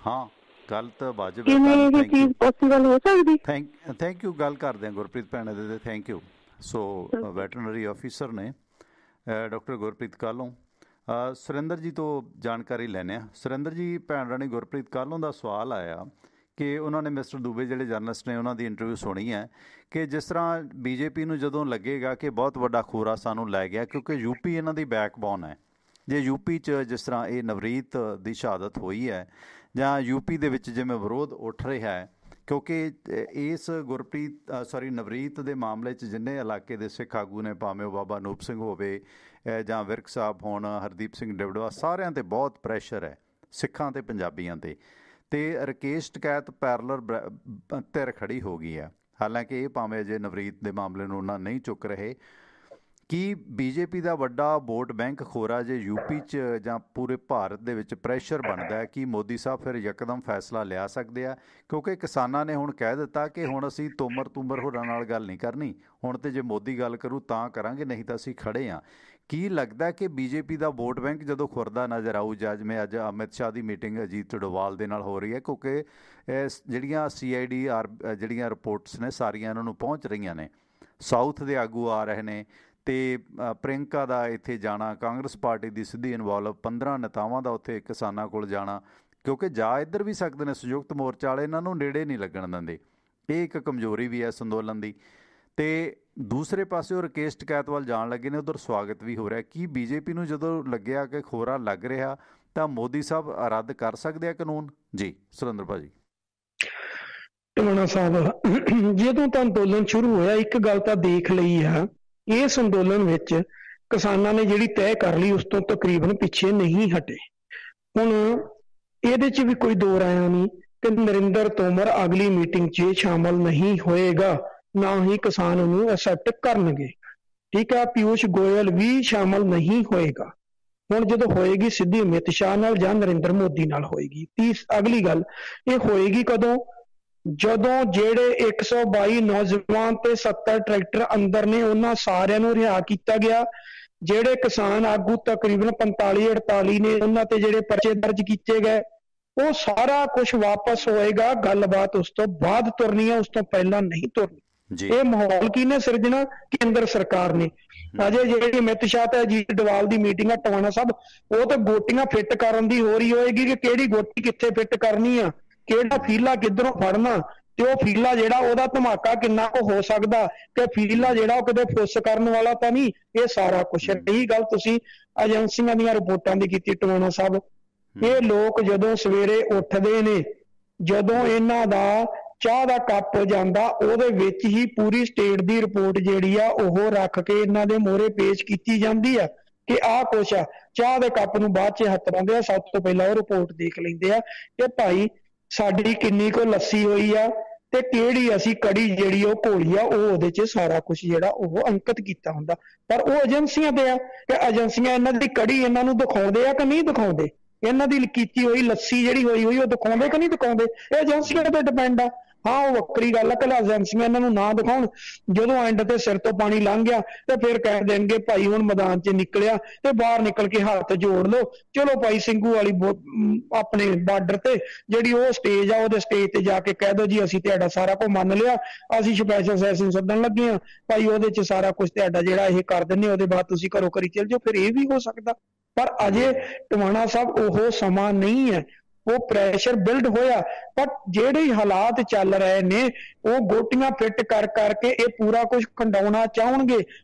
ਹਾਂ ਗੱਲ ਤਾਂ ਵਾਜਬ ਹੈ। ਕਿਵੇਂ ਇਹ ਚੀਜ਼ ਪੋਸੀਬਲ ਹੋ ਸਕਦੀ? ਥੈਂਕ ਯੂ, ਗੱਲ ਕਰਦੇ ਹਾਂ ਗੁਰਪ੍ਰੀਤ ਭੈਣੇ ਦੇ। Thank you. So veterinary officer ਨੇ ਡਾਕਟਰ ਗੁਰਪ੍ਰੀਤ ਕਾਹਲੋਂ। ਸੁਰਿੰਦਰ ਜੀ ਤੋਂ ਜਾਣਕਾਰੀ ਲੈਂਦੇ ਹਾਂ। ਸੁਰਿੰਦਰ ਜੀ, ਭੈਣ ਰਾਣੀ ਗੁਰਪ੍ਰੀਤ ਕਾਹਲੋਂ ਦਾ ਸਵਾਲ ਆਇਆ ਕਿ ਉਹਨਾਂ ਨੇ ਮਿਸਟਰ ਦੂਬੇ ਜਿਹੜੇ ਜਰਨਲਿਸਟ ਨੇ ਉਹਨਾਂ ਦੀ ਇੰਟਰਵਿਊ ਸੁਣੀ ਹੈ ਕਿ ਜਿਸ ਤਰ੍ਹਾਂ ਬੀਜੇਪੀ ਨੂੰ ਜਦੋਂ ਲੱਗੇਗਾ ਕਿ ਬਹੁਤ ਵੱਡਾ ਖੋਰਾ ਸਾਨੂੰ ਲੈ ਗਿਆ, ਕਿਉਂਕਿ ਯੂਪੀ ਇਹਨਾਂ ਦੀ ਬੈਕਬੋਨ ਹੈ, ਜੇ ਯੂਪੀ 'ਚ ਜਿਸ ਤਰ੍ਹਾਂ ਇਹ ਨਵਰੀਤ ਦੀ ਸ਼ਹਾਦਤ ਹੋਈ ਹੈ ਜਾਂ ਯੂਪੀ ਦੇ ਵਿੱਚ ਜਿਵੇਂ ਵਿਰੋਧ ਉੱਠ ਰਿਹਾ ਹੈ, ਕਿਉਂਕਿ ਇਸ ਨਵਰੀਤ ਦੇ ਮਾਮਲੇ 'ਚ ਜਿੰਨੇ ਇਲਾਕੇ ਦੇ ਸਿੱਖ ਆਗੂ ਨੇ, ਭਾਵੇਂ ਉਹ ਬਾਬਾ ਅਨੂਪ ਸਿੰਘ ਹੋਵੇ ਜਾਂ ਵਿਰਕ ਸਾਹਿਬ ਹੋਣ, ਹਰਦੀਪ ਸਿੰਘ ਡਿਵੜਵਾ, ਸਾਰਿਆਂ 'ਤੇ ਬਹੁਤ ਪ੍ਰੈਸ਼ਰ ਹੈ, ਸਿੱਖਾਂ ਅਤੇ ਪੰਜਾਬੀਆਂ 'ਤੇ। ਅਤੇ ਰਕੇਸ਼ ਟਕੈਤ ਪੈਰਲਰ ਧਿਰ ਖੜ੍ਹੀ ਹੋ ਗਈ ਹੈ। ਹਾਲਾਂਕਿ ਇਹ ਭਾਵੇਂ ਅਜੇ ਨਵਰੀਤ ਦੇ ਮਾਮਲੇ ਨੂੰ ਉਹਨਾਂ ਨਹੀਂ ਚੁੱਕ ਰਹੇ। ਕੀ ਬੀਜੇਪੀ ਦਾ ਵੱਡਾ ਵੋਟ ਬੈਂਕ ਖੋਰਾ ਜੇ ਯੂਪੀ 'ਚ ਜਾਂ ਪੂਰੇ ਭਾਰਤ ਦੇ ਵਿੱਚ ਪ੍ਰੈਸ਼ਰ ਬਣਦਾ ਹੈ, ਕਿ ਮੋਦੀ ਸਾਹਿਬ ਫਿਰ ਯਕਦਮ ਫੈਸਲਾ ਲਿਆ ਸਕਦੇ ਆ? ਕਿਉਂਕਿ ਕਿਸਾਨਾਂ ਨੇ ਹੁਣ ਕਹਿ ਦਿੱਤਾ ਕਿ ਹੁਣ ਅਸੀਂ ਤੋਮਰ ਹੋਰਾਂ ਨਾਲ ਗੱਲ ਨਹੀਂ ਕਰਨੀ, ਹੁਣ ਤਾਂ ਜੇ ਮੋਦੀ ਗੱਲ ਕਰੂ ਤਾਂ ਕਰਾਂਗੇ, ਨਹੀਂ ਤਾਂ ਅਸੀਂ ਖੜ੍ਹੇ ਹਾਂ। ਕੀ ਲੱਗਦਾ ਕਿ ਬੀਜੇਪੀ ਦਾ ਵੋਟ ਬੈਂਕ ਜਦੋਂ ਖੁਰਦਾ ਨਜ਼ਰ ਆਊ, ਜਿਵੇਂ ਅੱਜ ਅਮਿਤ ਸ਼ਾਹ ਦੀ ਮੀਟਿੰਗ ਅਜੀਤ ਡੋਵਾਲ ਦੇ ਨਾਲ ਹੋ ਰਹੀ ਹੈ, ਕਿਉਂਕਿ ਜਿਹੜੀਆਂ CID ਜਿਹੜੀਆਂ ਰਿਪੋਰਟਸ ਨੇ ਸਾਰੀਆਂ ਇਹਨਾਂ ਨੂੰ ਪਹੁੰਚ ਰਹੀਆਂ ਨੇ, ਸਾਊਥ ਦੇ ਆਗੂ ਆ ਰਹੇ ਨੇ, ਅਤੇ ਪ੍ਰਿਅੰਕਾ ਦਾ ਇੱਥੇ ਜਾਣਾ, ਕਾਂਗਰਸ ਪਾਰਟੀ ਦੀ ਸਿੱਧੀ ਇਨਵੋਲਵ 15 ਨੇਤਾਵਾਂ ਦਾ ਉੱਥੇ ਕਿਸਾਨਾਂ ਕੋਲ ਜਾਣਾ, ਕਿਉਂਕਿ ਜਾ ਇੱਧਰ ਵੀ ਸਕਦੇ ਨੇ ਸੰਯੁਕਤ ਮੋਰਚਾ ਵਾਲੇ, ਇਹਨਾਂ ਨੂੰ ਨੇੜੇ ਨਹੀਂ ਲੱਗਣ ਦਿੰਦੇ। ਇਹ ਇੱਕ ਕਮਜ਼ੋਰੀ ਵੀ ਹੈ ਇਸ ਅੰਦੋਲਨ ਦੀ। ਅਤੇ ਦੂਸਰੇ ਪਾਸੇ ਉਹ ਰਕੇਸ਼ ਟਕੈਤ ਵੱਲ ਜਾਣ ਲੱਗੇ ਨੇ, ਉੱਧਰ ਸਵਾਗਤ ਵੀ ਹੋ ਰਿਹਾ। ਕੀ ਬੀਜੇਪੀ ਨੂੰ ਜਦੋਂ ਲੱਗਿਆ ਕਿ ਖੋਰਾ ਲੱਗ ਰਿਹਾ ਤਾਂ ਮੋਦੀ ਸਾਹਿਬ ਰੱਦ ਕਰ ਸਕਦੇ ਆ ਕਾਨੂੰਨ? ਜੀ ਸੁਰਿੰਦਰ ਭਾਜੀ। ਟਵਾਣਾ ਸਾਹਿਬ, ਜਦੋਂ ਤਾਂ ਅੰਦੋਲਨ ਸ਼ੁਰੂ ਹੋਇਆ ਇੱਕ ਗੱਲ ਤਾਂ ਦੇਖ ਲਈ ਆ, ਇਸ ਅੰਦੋਲਨ ਵਿੱਚ ਕਿਸਾਨਾਂ ਨੇ ਜਿਹੜੀ ਤੈਅ ਕਰ ਲਈ ਉਸ ਤੋਂ ਤਕਰੀਬਨ ਪਿੱਛੇ ਨਹੀਂ ਹਟੇ। ਹੁਣ ਇਹਦੇ 'ਚ ਵੀ ਕੋਈ ਦੋ ਰਾਇਆਂ ਨਹੀਂ ਕਿ ਨਰਿੰਦਰ ਤੋਮਰ ਅਗਲੀ ਮੀਟਿੰਗ 'ਚ ਸ਼ਾਮਲ ਨਹੀਂ ਹੋਏਗਾ, ਨਾ ਹੀ ਕਿਸਾਨ ਉਹਨੂੰ ਐਕਸੈਪਟ ਕਰਨਗੇ। ਠੀਕ ਹੈ, ਪਿਊਸ਼ ਗੋਇਲ ਵੀ ਸ਼ਾਮਲ ਨਹੀਂ ਹੋਏਗਾ। ਹੁਣ ਜਦੋਂ ਹੋਏਗੀ ਸਿੱਧੀ ਅਮਿਤ ਸ਼ਾਹ ਨਾਲ ਜਾਂ ਨਰਿੰਦਰ ਮੋਦੀ ਨਾਲ ਹੋਏਗੀ। ਅਗਲੀ ਗੱਲ ਇਹ ਹੋਏਗੀ ਕਦੋਂ? ਜਦੋਂ ਜਿਹੜੇ 122 ਨੌਜਵਾਨ ਤੇ 70 ਟਰੈਕਟਰ ਅੰਦਰ ਨੇ ਉਹਨਾਂ ਸਾਰਿਆਂ ਨੂੰ ਰਿਹਾ ਕੀਤਾ ਗਿਆ। ਜਿਹੜੇ ਕਿਸਾਨ ਆਗੂ ਤਕਰੀਬਨ 45-48 ਨੇ ਉਹਨਾਂ ਤੇ ਜਿਹੜੇ ਪਰਚੇ ਦਰਜ ਕੀਤੇ ਗਏ, ਉਹ ਸਾਰਾ ਕੁਝ ਵਾਪਸ ਹੋਏਗਾ। ਗੱਲਬਾਤ ਉਸ ਤੋਂ ਬਾਅਦ ਤੁਰਨੀ ਹੈ, ਉਸ ਤੋਂ ਪਹਿਲਾਂ ਨਹੀਂ ਤੁਰਨੀ। ਇਹ ਮਾਹੌਲ ਕਿਹਨੇ ਸਿਰਜਣਾ? ਕੇਂਦਰ ਸਰਕਾਰ ਨੇ। ਅਜੇ ਜਿਹੜੀ ਅਮਿਤ ਸ਼ਾਹ ਤੇ ਅਜੀਤ ਡੋਵਾਲ ਦੀ ਮੀਟਿੰਗ ਆ ਟਵਾਣਾ ਸਾਹਿਬ, ਉਹ ਤਾਂ ਗੋਟੀਆਂ ਫਿੱਟ ਕਰਨ ਦੀ ਹੋ ਰਹੀ ਹੋਏਗੀ ਕਿ ਕਿਹੜੀ ਗੋਟੀ ਕਿੱਥੇ ਫਿੱਟ ਕਰਨੀ ਆ, ਕਿਹੜਾ ਫੀਲਾ ਕਿੱਧਰੋਂ ਫੜਨਾ, ਤੇ ਉਹ ਫੀਲਾ ਜਿਹੜਾ ਉਹਦਾ ਧਮਾਕਾ ਕਿੰਨਾ ਕੁ ਹੋ ਸਕਦਾ, ਕਿ ਫੀਲਾ ਜਿਹੜਾ ਉਹ ਕਿਤੇ ਫੁੱਸ ਕਰਨ ਵਾਲਾ ਤਾਂ ਨਹੀਂ। ਇਹ ਸਾਰਾ ਕੁਛ ਰਹੀ ਗੱਲ ਤੁਸੀਂ ਏਜੰਸੀਆਂ ਦੀਆਂ ਰਿਪੋਰਟਾਂ ਦੀ ਕੀਤੀ ਟਵਾਣਾ ਸਾਹਿਬ। ਇਹ ਲੋਕ ਜਦੋਂ ਸਵੇਰੇ ਉੱਠਦੇ ਨੇ, ਜਦੋਂ ਇਹਨਾਂ ਦਾ ਚਾਹ ਦਾ ਕੱਪ ਜਾਂਦਾ, ਉਹਦੇ ਵਿੱਚ ਹੀ ਪੂਰੀ ਸਟੇਟ ਦੀ ਰਿਪੋਰਟ ਜਿਹੜੀ ਆ ਉਹ ਰੱਖ ਕੇ ਇਹਨਾਂ ਦੇ ਮੂਹਰੇ ਪੇਸ਼ ਕੀਤੀ ਜਾਂਦੀ ਆ ਕਿ ਆਹ ਕੁਛ ਆ। ਚਾਹ ਦੇ ਕੱਪ ਨੂੰ ਬਾਅਦ 'ਚ ਹੱਥ ਲਾਉਂਦੇ ਆ, ਸਭ ਤੋਂ ਪਹਿਲਾਂ ਉਹ ਰਿਪੋਰਟ ਦੇਖ ਲੈਂਦੇ ਆ ਕਿ ਭਾਈ ਸਾਡੀ ਕਿੰਨੀ ਕੁ ਲੱਸੀ ਹੋਈ ਆ ਤੇ ਕਿਹੜੀ ਅਸੀਂ ਕੜੀ ਜਿਹੜੀ ਉਹ ਘੋਲੀ ਆ, ਉਹ ਉਹਦੇ 'ਚ ਸਾਰਾ ਕੁਛ ਜਿਹੜਾ ਉਹ ਅੰਕਿਤ ਕੀਤਾ ਹੁੰਦਾ। ਪਰ ਉਹ ਏਜੰਸੀਆਂ ਤੇ ਆ ਕਿ ਏਜੰਸੀਆਂ ਇਹਨਾਂ ਦੀ ਕੜੀ ਇਹਨਾਂ ਨੂੰ ਦਿਖਾਉਂਦੇ ਆ ਕਿ ਨਹੀਂ ਦਿਖਾਉਂਦੇ, ਇਹਨਾਂ ਦੀ ਕੀਤੀ ਹੋਈ ਲੱਸੀ ਜਿਹੜੀ ਹੋਈ ਉਹ ਦਿਖਾਉਂਦੇ ਕਿ ਨਹੀਂ ਦਿਖਾਉਂਦੇ। ਇਹ ਏਜੰਸੀਆਂ ਤੇ ਡਿਪੈਂਡ ਆ। ਹਾਂ, ਉਹ ਵੱਖਰੀ ਗੱਲ ਆ ਕਿ ਏਜੰਸੀਆਂ ਇਹਨਾਂ ਨੂੰ ਨਾ ਦਿਖਾਉਣ, ਜਦੋਂ ਐਂਡ ਤੇ ਸਿਰ ਤੋਂ ਪਾਣੀ ਲੰਘ ਗਿਆ ਤੇ ਫਿਰ ਕਹਿ ਦੇਣਗੇ ਭਾਈ ਹੁਣ ਮੈਦਾਨ 'ਚ ਨਿਕਲਿਆ ਤੇ ਬਾਹਰ ਨਿਕਲ ਕੇ ਹੱਥ ਜੋੜ ਲਓ, ਚਲੋ ਭਾਈ ਸਿੰਘੂ ਵਾਲੀ ਆਪਣੇ ਬਾਰਡਰ ਤੇ ਜਿਹੜੀ ਉਹ ਸਟੇਜ ਆ, ਉਹਦੇ ਸਟੇਜ ਤੇ ਜਾ ਕੇ ਕਹਿ ਦਿਓ ਜੀ ਅਸੀਂ ਤੁਹਾਡਾ ਸਾਰਾ ਕੁਝ ਮੰਨ ਲਿਆ, ਅਸੀਂ ਸਪੈਸ਼ਲ ਸੈਸ਼ਨ ਸੱਦਣ ਲੱਗੇ ਆ ਭਾਈ, ਉਹਦੇ 'ਚ ਸਾਰਾ ਕੁਝ ਤੁਹਾਡਾ ਜਿਹੜਾ ਇਹ ਕਰ ਦਿੰਦੇ, ਉਹਦੇ ਬਾਅਦ ਤੁਸੀਂ ਘਰੋਂ ਘਰੀ ਚੱਲ ਜਾਓ। ਫਿਰ ਇਹ ਵੀ ਹੋ ਸਕਦਾ। ਪਰ ਅਜੇ ਟਵਾਣਾ ਸਾਹਿਬ ਉਹ ਸਮਾਂ ਨਹੀਂ ਹੈ, ਉਹ ਪ੍ਰੈਸ਼ਰ ਬਿਲਡ ਹੋਇਆ। ਪਰ ਜਿਹੜੇ ਹਾਲਾਤ ਚੱਲ ਰਹੇ ਨੇ ਉਹ ਗੋਟੀਆਂ ਫਿੱਟ ਕਰ ਕਰਕੇ ਇਹ ਪੂਰਾ ਕੁਝ ਖੰਡਾਉਣਾ ਚਾਹਣਗੇ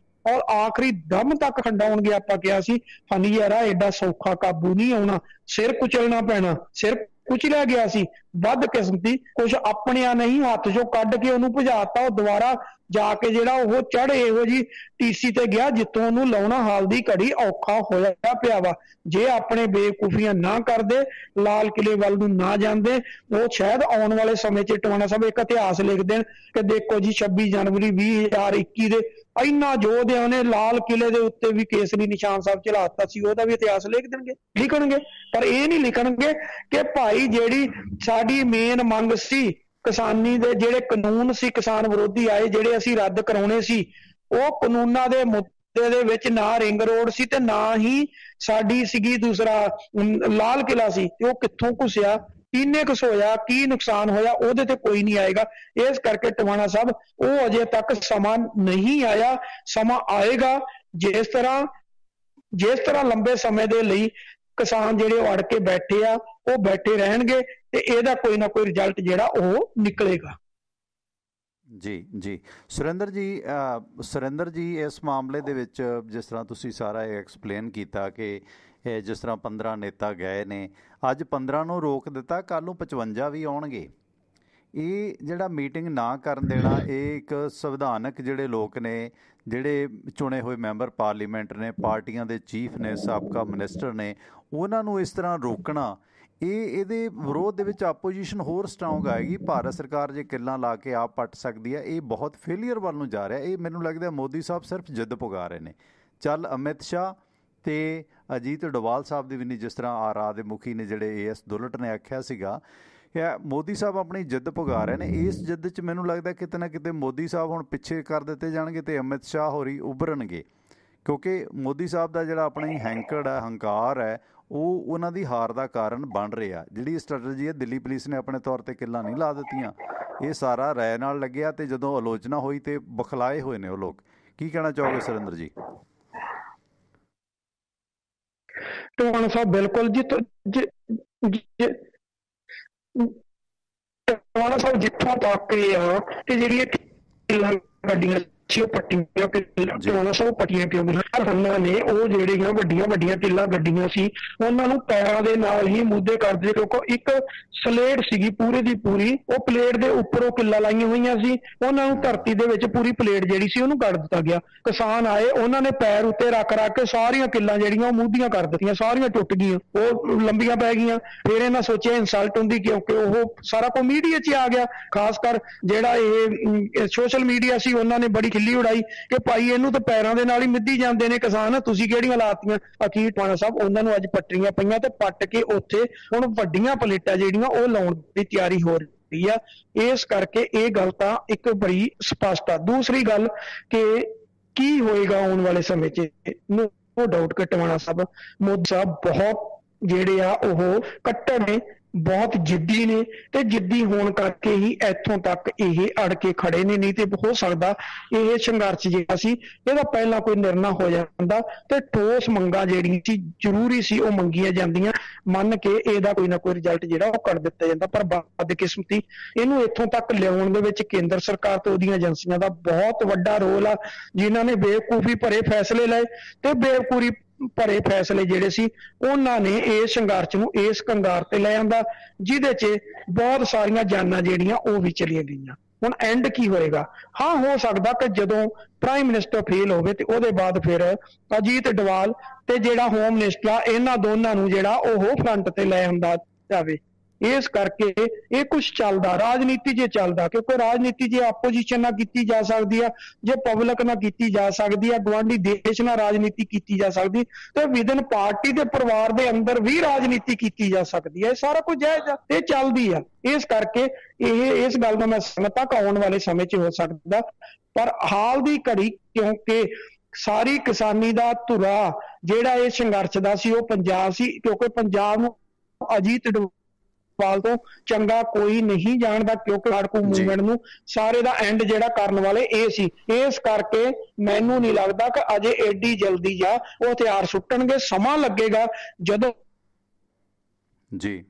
ਔਰ ਆਖਰੀ ਦਮ ਤੱਕ ਖੰਡਾਉਣਗੇ। ਆਪਾਂ ਕਿਹਾ ਸੀ ਫਨੀ ਯਾਰਾ ਐਡਾ ਸੌਖਾ ਕਾਬੂ ਨਹੀਂ ਆਉਣਾ, ਸਿਰ ਕੁਚਲਣਾ ਪੈਣਾ। ਸਿਰ ਕੁਚਲਿਆ ਗਿਆ ਸੀ ਵੱਧ ਕਿਸਮ ਦੀ, ਕੁਛ ਆਪਣਿਆਂ ਨਹੀਂ ਹੱਥ ਚੋਂ ਕੱਢ ਕੇ ਉਹਨੂੰ ਭਜਾਤਾ, ਉਹ ਦੁਬਾਰਾ ਜਾ ਕੇ ਜਿਹੜਾ ਉਹ ਚੜ੍ਹ ਇਹੋ ਜੀ ਟੀਸੀ ਤੇ ਗਿਆ ਜਿੱਥੋਂ ਉਹਨੂੰ ਲਾਉਣਾ ਹਾਲ ਦੀ ਘੜੀ ਔਖਾ ਹੋਇਆ ਪਿਆ ਵਾ। ਜੇ ਆਪਣੇ ਬੇਵਕੂਫੀਆਂ ਨਾ ਕਰਦੇ, ਲਾਲ ਕਿਲੇ ਵੱਲ ਨੂੰ ਨਾ ਜਾਂਦੇ, ਉਹ ਸ਼ਾਇਦ ਆਉਣ ਵਾਲੇ ਸਮੇਂ 'ਚ ਟਵਾਣਾ ਸਾਹਿਬ ਇੱਕ ਇਤਿਹਾਸ ਲਿਖ ਦੇਣ ਕਿ ਦੇਖੋ ਜੀ 26 ਜਨਵਰੀ 2021 ਦੇ ਇੰਨਾ ਯੋਧਿਆਂ ਨੇ ਲਾਲ ਕਿਲੇ ਦੇ ਉੱਤੇ ਵੀ ਕੇਸਰੀ ਨਿਸ਼ਾਨ ਸਾਹਿਬ ਚਲਾ ਦਿੱਤਾ ਸੀ। ਉਹਦਾ ਵੀ ਇਤਿਹਾਸ ਲਿਖਣਗੇ। ਪਰ ਇਹ ਨਹੀਂ ਲਿਖਣਗੇ ਕਿ ਭਾਈ ਜਿਹੜੀ ਸਾਡੀ ਮੇਨ ਮੰਗ ਸੀ, ਕਿਸਾਨੀ ਦੇ ਜਿਹੜੇ ਕਾਨੂੰਨ ਸੀ ਕਿਸਾਨ ਵਿਰੋਧੀ ਆਏ ਜਿਹੜੇ ਅਸੀਂ ਰੱਦ ਕਰਾਉਣੇ ਸੀ, ਉਹ ਕਾਨੂੰਨਾਂ ਦੇ ਮੁੱਦੇ ਦੇ ਵਿੱਚ ਨਾ ਰਿੰਗ ਰੋਡ ਸੀ ਤੇ ਨਾ ਹੀ ਸਾਡੀ ਸੀਗੀ ਦੂਸਰਾ ਲਾਲ ਕਿਲਾ ਸੀ, ਤੇ ਉਹ ਕਿੱਥੋਂ ਘੁਸਿਆ, ਕਿੰਨੇ ਕੁ ਹੋਇਆ, ਕੀ ਨੁਕਸਾਨ ਹੋਇਆ, ਉਹਦੇ ਤੇ ਕੋਈ ਨਹੀਂ ਆਏਗਾ। ਇਸ ਕਰਕੇ ਟਵਾਣਾ ਸਾਹਿਬ ਉਹ ਅਜੇ ਤੱਕ ਸਮਾਂ ਨਹੀਂ ਆਇਆ, ਸਮਾਂ ਆਏਗਾ। ਜਿਸ ਤਰ੍ਹਾਂ ਲੰਬੇ ਸਮੇਂ ਦੇ ਲਈ ਕਿਸਾਨ ਜਿਹੜੇ ਉਹ ਅੜ ਕੇ ਬੈਠੇ ਆ, ਉਹ ਬੈਠੇ ਰਹਿਣਗੇ ਤੇ ਇਹਦਾ ਕੋਈ ਨਾ ਕੋਈ ਰਿਜ਼ਲਟ ਜਿਹੜਾ ਉਹ ਨਿਕਲੇਗਾ। ਜੀ ਸੁਰਿੰਦਰ ਜੀ ਇਸ ਮਾਮਲੇ ਦੇ ਵਿੱਚ ਜਿਸ ਤਰ੍ਹਾਂ ਤੁਸੀਂ ਸਾਰਾ ਇਹ ਐਕਸਪਲੇਨ ਕੀਤਾ ਕਿ ਜਿਸ ਤਰ੍ਹਾਂ 15 ਨੇਤਾ ਗਏ ਨੇ, ਅੱਜ 15 ਨੂੰ ਰੋਕ ਦਿੱਤਾ, ਕੱਲ੍ਹ ਨੂੰ 55 ਵੀ ਆਉਣਗੇ। ਇਹ ਜਿਹੜਾ ਮੀਟਿੰਗ ਨਾ ਕਰਨ ਦੇਣਾ, ਇਹ ਇੱਕ ਸੰਵਿਧਾਨਕ ਜਿਹੜੇ ਲੋਕ ਨੇ, ਜਿਹੜੇ ਚੁਣੇ ਹੋਏ ਮੈਂਬਰ ਪਾਰਲੀਮੈਂਟ ਨੇ, ਪਾਰਟੀਆਂ ਦੇ ਚੀਫ ਨੇ, ਸਾਬਕਾ ਮਿਨਿਸਟਰ ਨੇ, ਉਹਨਾਂ ਨੂੰ ਇਸ ਤਰ੍ਹਾਂ ਰੋਕਣਾ, ਇਹਦੇ ਵਿਰੋਧ ਦੇ ਵਿੱਚ ਆਪੋਜੀਸ਼ਨ ਹੋਰ ਸਟਰੋਂਗ ਆਏਗੀ। ਭਾਰਤ ਸਰਕਾਰ ਜੇ ਕਿੱਲਾਂ ਲਾ ਕੇ ਆਪ ਪੱਟ ਸਕਦੀ ਹੈ, ਇਹ ਬਹੁਤ ਫੇਲੀਅਰ ਵੱਲ ਨੂੰ ਜਾ ਰਿਹਾ। ਇਹ ਮੈਨੂੰ ਲੱਗਦਾ ਮੋਦੀ ਸਾਹਿਬ ਸਿਰਫ ਜਿੱਦ ਪੁਗਾ ਰਹੇ ਨੇ। ਚੱਲ ਅਮਿਤ ਸ਼ਾਹ ਤੇ ਅਜੀਤ ਡੋਵਾਲ ਸਾਹਿਬ ਦੀ ਵੀ ਨਹੀਂ, ਜਿਸ ਤਰ੍ਹਾਂ ਆਰਾ ਦੇ ਮੁਖੀ ਨੇ ਜਿਹੜੇ AS ਦੁਲਟ ਨੇ ਆਖਿਆ ਸੀਗਾ, ਮੋਦੀ ਸਾਹਿਬ ਆਪਣੀ ਜਿੱਦ ਪੁਗਾ ਰਹੇ ਨੇ। ਇਸ ਜਿੱਦ 'ਚ ਮੈਨੂੰ ਲੱਗਦਾ ਕਿਤੇ ਨਾ ਕਿਤੇ ਮੋਦੀ ਸਾਹਿਬ ਹੁਣ ਪਿੱਛੇ ਕਰ ਦਿੱਤੇ ਜਾਣਗੇ ਤੇ ਅਮਿਤ ਸ਼ਾਹ ਹੋਰੀ ਉਭਰਨਗੇ, ਕਿਉਂਕਿ ਮੋਦੀ ਸਾਹਿਬ ਦਾ ਜਿਹੜਾ ਆਪਣੀ ਹੈਂਕੜ ਹੈ, ਹੰਕਾਰ ਹੈ, ਉਹ ਉਹਨਾਂ ਦੀ ਹਾਰ ਦਾ ਕਾਰਨ ਬਣ ਰਿਹਾ। ਜਿਹੜੀ ਸਟ੍ਰੈਟਜੀ ਹੈ, ਦਿੱਲੀ ਪੁਲਿਸ ਨੇ ਆਪਣੇ ਤੌਰ 'ਤੇ ਕਿੱਲਾਂ ਨਹੀਂ ਲਾ ਦਿੱਤੀਆਂ, ਇਹ ਸਾਰਾ ਰਾਏ ਨਾਲ ਲੱਗਿਆ ਤੇ ਜਦੋਂ ਆਲੋਚਨਾ ਹੋਈ ਤੇ ਬਖਲਾਏ ਹੋਏ ਨੇ ਉਹ ਲੋਕ। ਕੀ ਕਹਿਣਾ ਚਾਹੋਗੇ ਸੁਰਿੰਦਰ ਜੀ? ਟਵਾਣਾ ਸਾਹਿਬ ਬਿਲਕੁਲ ਜੀ, ਟਵਾਣਾ ਸਾਹਿਬ ਜਿੱਥੋਂ ਤੱਕ ਇਹ ਆ ਕਿ ਜਿਹੜੀਆਂ ਗੱਡੀਆਂ ਸੀ ਉਹ ਪੱਟੀਆਂ, ਟਵਾਣਾ ਸਾਹਿਬ ਪੱਟੀਆਂ ਕਿਉਂ ਗਈਆਂ? ਉਹਨਾਂ ਨੇ ਉਹ ਜਿਹੜੀਆਂ ਵੱਡੀਆਂ ਕਿੱਲਾਂ ਗੱਡੀਆਂ ਸੀ ਉਹਨਾਂ ਨੂੰ ਪੈਰਾਂ ਦੇ ਨਾਲ ਹੀ ਮੁੱਦੇ ਕਰਦੇ, ਕਿਉਂਕਿ ਇੱਕ ਸਲੇਟ ਸੀਗੀ ਪੂਰੇ ਦੀ ਪੂਰੀ, ਉਹ ਪਲੇਟ ਦੇ ਉੱਪਰ ਉਹ ਕਿੱਲਾਂ ਲਾਈਆਂ ਹੋਈਆਂ ਸੀ, ਉਹਨਾਂ ਨੂੰ ਧਰਤੀ ਦੇ ਵਿੱਚ ਪੂਰੀ ਪਲੇਟ ਜਿਹੜੀ ਸੀ ਉਹਨੂੰ ਕੱਢ ਦਿੱਤਾ ਗਿਆ। ਕਿਸਾਨ ਆਏ, ਉਹਨਾਂ ਨੇ ਪੈਰ ਉੱਤੇ ਰੱਖ ਕੇ ਸਾਰੀਆਂ ਕਿੱਲਾਂ ਜਿਹੜੀਆਂ ਉਹ ਮੂਧੀਆਂ ਕਰ ਦਿੱਤੀਆਂ, ਸਾਰੀਆਂ ਟੁੱਟ ਗਈਆਂ, ਉਹ ਲੰਬੀਆਂ ਪੈ ਗਈਆਂ। ਫਿਰ ਇਹਨਾਂ ਸੋਚਿਆ ਇਨਸਲਟ ਹੁੰਦੀ, ਕਿਉਂਕਿ ਉਹ ਸਾਰਾ ਕੁਝ ਮੀਡੀਆ 'ਚ ਆ ਗਿਆ, ਖਾਸ ਕਰ ਜਿਹੜਾ ਇਹ ਸੋਸ਼ਲ ਮੀਡੀਆ ਸੀ, ਉਹਨਾਂ ਨੇ ਬੜੀ ਖਿੱਲੀ ਉਡਾਈ ਕਿ ਭਾਈ ਇਹਨੂੰ ਤਾਂ ਪੈਰਾਂ ਦੇ ਨਾਲ ਹੀ ਮਿੱਧੀ ਜਾਂਦੇ ਨੇ ਕਿਸਾਨ, ਤੁਸੀਂ ਕਿਹੜੀਆਂ ਲਾਤੀਆਂ। ਅਖੀਰ ਟਵਾਣਾ ਸਾਹਿਬ ਉਹਨਾਂ ਨੂੰ ਅੱਜ ਪੱਟਰੀਆਂ ਪਈਆਂ ਤੇ ਪੱਟ ਕੇ ਉੱਥੇ ਹੁਣ ਵੱਡੀਆਂ ਪਲੇਟਾਂ ਜਿਹੜੀਆਂ ਉਹ ਲਾਉਣ ਦੀ ਤਿਆਰੀ ਹੋ ਰਹੀ ਆ। ਇਸ ਕਰਕੇ ਇਹ ਗੱਲ ਤਾਂ ਇੱਕ ਬੜੀ ਸਪਸ਼ਟ ਆ। ਦੂਸਰੀ ਗੱਲ ਕਿ ਕੀ ਹੋਏਗਾ ਆਉਣ ਵਾਲੇ ਸਮੇਂ 'ਚ, ਨੋ ਡਾਊਟ ਕਿ ਟਵਾਣਾ ਸਾਹਿਬ, ਮੋਦੀ ਸਾਹਿਬ ਬਹੁਤ ਜਿਹੜੇ ਆ ਉਹ ਕੱਟੜ ਨੇ, ਬਹੁਤ ਜਿੱਦੀ ਨੇ, ਤੇ ਜਿੱਦੀ ਹੋਣ ਕਰਕੇ ਹੀ ਇੱਥੋਂ ਤੱਕ ਇਹ ਅੜ ਕੇ ਖੜੇ ਨੇ। ਨਹੀਂ ਤੇ ਹੋ ਸਕਦਾ ਇਹ ਸੰਘਰਸ਼ ਜਿਹੜਾ ਸੀ ਇਹਦਾ ਪਹਿਲਾਂ ਕੋਈ ਨਿਰਣਾ ਹੋ ਜਾਂਦਾ ਤੇ ਠੋਸ ਮੰਗਾਂ ਜਿਹੜੀਆਂ ਸੀ ਜ਼ਰੂਰੀ ਸੀ ਉਹ ਮੰਗੀਆਂ ਜਾਂਦੀਆਂ, ਮੰਨ ਕੇ ਇਹਦਾ ਕੋਈ ਨਾ ਕੋਈ ਰਿਜ਼ਲਟ ਜਿਹੜਾ ਉਹ ਕਰ ਦਿੱਤਾ ਜਾਂਦਾ। ਪਰ ਬਦਕਿਸਮਤੀ ਇਹਨੂੰ ਇੱਥੋਂ ਤੱਕ ਲਿਆਉਣ ਦੇ ਵਿੱਚ ਕੇਂਦਰ ਸਰਕਾਰ ਤੇ ਉਹਦੀਆਂ ਏਜੰਸੀਆਂ ਦਾ ਬਹੁਤ ਵੱਡਾ ਰੋਲ ਆ, ਜਿਨ੍ਹਾਂ ਨੇ ਬੇਵਕੂਫੀ ਭਰੇ ਫੈਸਲੇ ਲਏ ਤੇ ਬੇਵਕੂਫੀ ਭਰੇ ਫੈਸਲੇ ਜਿਹੜੇ ਸੀ ਉਹਨਾਂ ਨੇ ਇਸ ਸੰਘਰਸ਼ ਨੂੰ ਇਸ ਕੰਗਾਰ ਤੇ ਲੈ ਆਂਦਾ, ਜਿਹਦੇ 'ਚ ਬਹੁਤ ਸਾਰੀਆਂ ਜਾਨਾਂ ਜਿਹੜੀਆਂ ਉਹ ਵੀ ਚਲੀਆਂ ਗਈਆਂ। ਹੁਣ ਐਂਡ ਕੀ ਹੋਏਗਾ? ਹਾਂ, ਹੋ ਸਕਦਾ ਕਿ ਜਦੋਂ ਪ੍ਰਾਈਮ ਮਿਨਿਸਟਰ ਫੇਲ ਹੋਵੇ ਤੇ ਉਹਦੇ ਬਾਅਦ ਫਿਰ ਅਜੀਤ ਡੋਵਾਲ ਤੇ ਜਿਹੜਾ ਹੋਮ ਮਿਨਿਸਟਰ ਆ, ਇਹਨਾਂ ਦੋਨਾਂ ਨੂੰ ਜਿਹੜਾ ਉਹ ਫਰੰਟ ਤੇ ਲੈ ਆਂਦਾ ਜਾਵੇ। ਇਸ ਕਰਕੇ ਇਹ ਕੁਛ ਚੱਲਦਾ, ਰਾਜਨੀਤੀ ਜੇ ਚੱਲਦਾ, ਕਿਉਂਕਿ ਰਾਜਨੀਤੀ ਜੇ ਆਪੋਜੀਸ਼ਨ ਨਾਲ ਕੀਤੀ ਜਾ ਸਕਦੀ ਆ, ਜੇ ਪਬਲਿਕ ਨਾਲ ਕੀਤੀ ਜਾ ਸਕਦੀ ਆ, ਗੁਆਂਢੀ ਦੇਸ਼ ਨਾਲ ਰਾਜਨੀਤੀ ਕੀਤੀ ਜਾ ਸਕਦੀ, ਤੇ ਵਿਦਨ ਪਾਰਟੀ ਦੇ ਪਰਿਵਾਰ ਦੇ ਅੰਦਰ ਵੀ ਰਾਜਨੀਤੀ ਕੀਤੀ ਜਾ ਸਕਦੀ ਹੈ। ਇਹ ਸਾਰਾ ਕੁਝ ਜਾਇਜ਼ ਆ, ਇਹ ਚੱਲਦੀ ਆ। ਇਸ ਕਰਕੇ ਇਸ ਗੱਲ ਦਾ ਮੈਂ ਸਹਿਮਤ ਹਾਂ ਕਿ ਆਉਣ ਵਾਲੇ ਸਮੇਂ 'ਚ ਹੋ ਸਕਦਾ, ਪਰ ਹਾਲ ਦੀ ਘੜੀ ਕਿਉਂਕਿ ਸਾਰੀ ਕਿਸਾਨੀ ਦਾ ਧੁਰਾ ਜਿਹੜਾ ਇਹ ਸੰਘਰਸ਼ ਦਾ ਸੀ ਉਹ ਪੰਜਾਬ ਸੀ, ਕਿਉਂਕਿ ਪੰਜਾਬ ਨੂੰ ਅਜੀਤ ਡੋਵਾਲ ਤੋਂ ਚੰਗਾ ਕੋਈ ਨਹੀਂ ਜਾਣਦਾ, ਕਿਉਂਕਿ ਹੜਕੂ ਮੂਵਮੈਂਟ ਨੂੰ ਸਾਰੇ ਦਾ ਐਂਡ ਜਿਹੜਾ ਕਰਨ ਵਾਲੇ ਇਹ ਸੀ। ਇਸ ਕਰਕੇ ਮੈਨੂੰ ਨਹੀਂ ਲੱਗਦਾ ਕਿ ਅਜੇ ਐਡੀ ਜਲਦੀ ਜਾਂ ਉਹ ਹਥਿਆਰ ਸੁੱਟਣਗੇ, ਸਮਾਂ ਲੱਗੇਗਾ ਜਦੋਂ ਜੀ,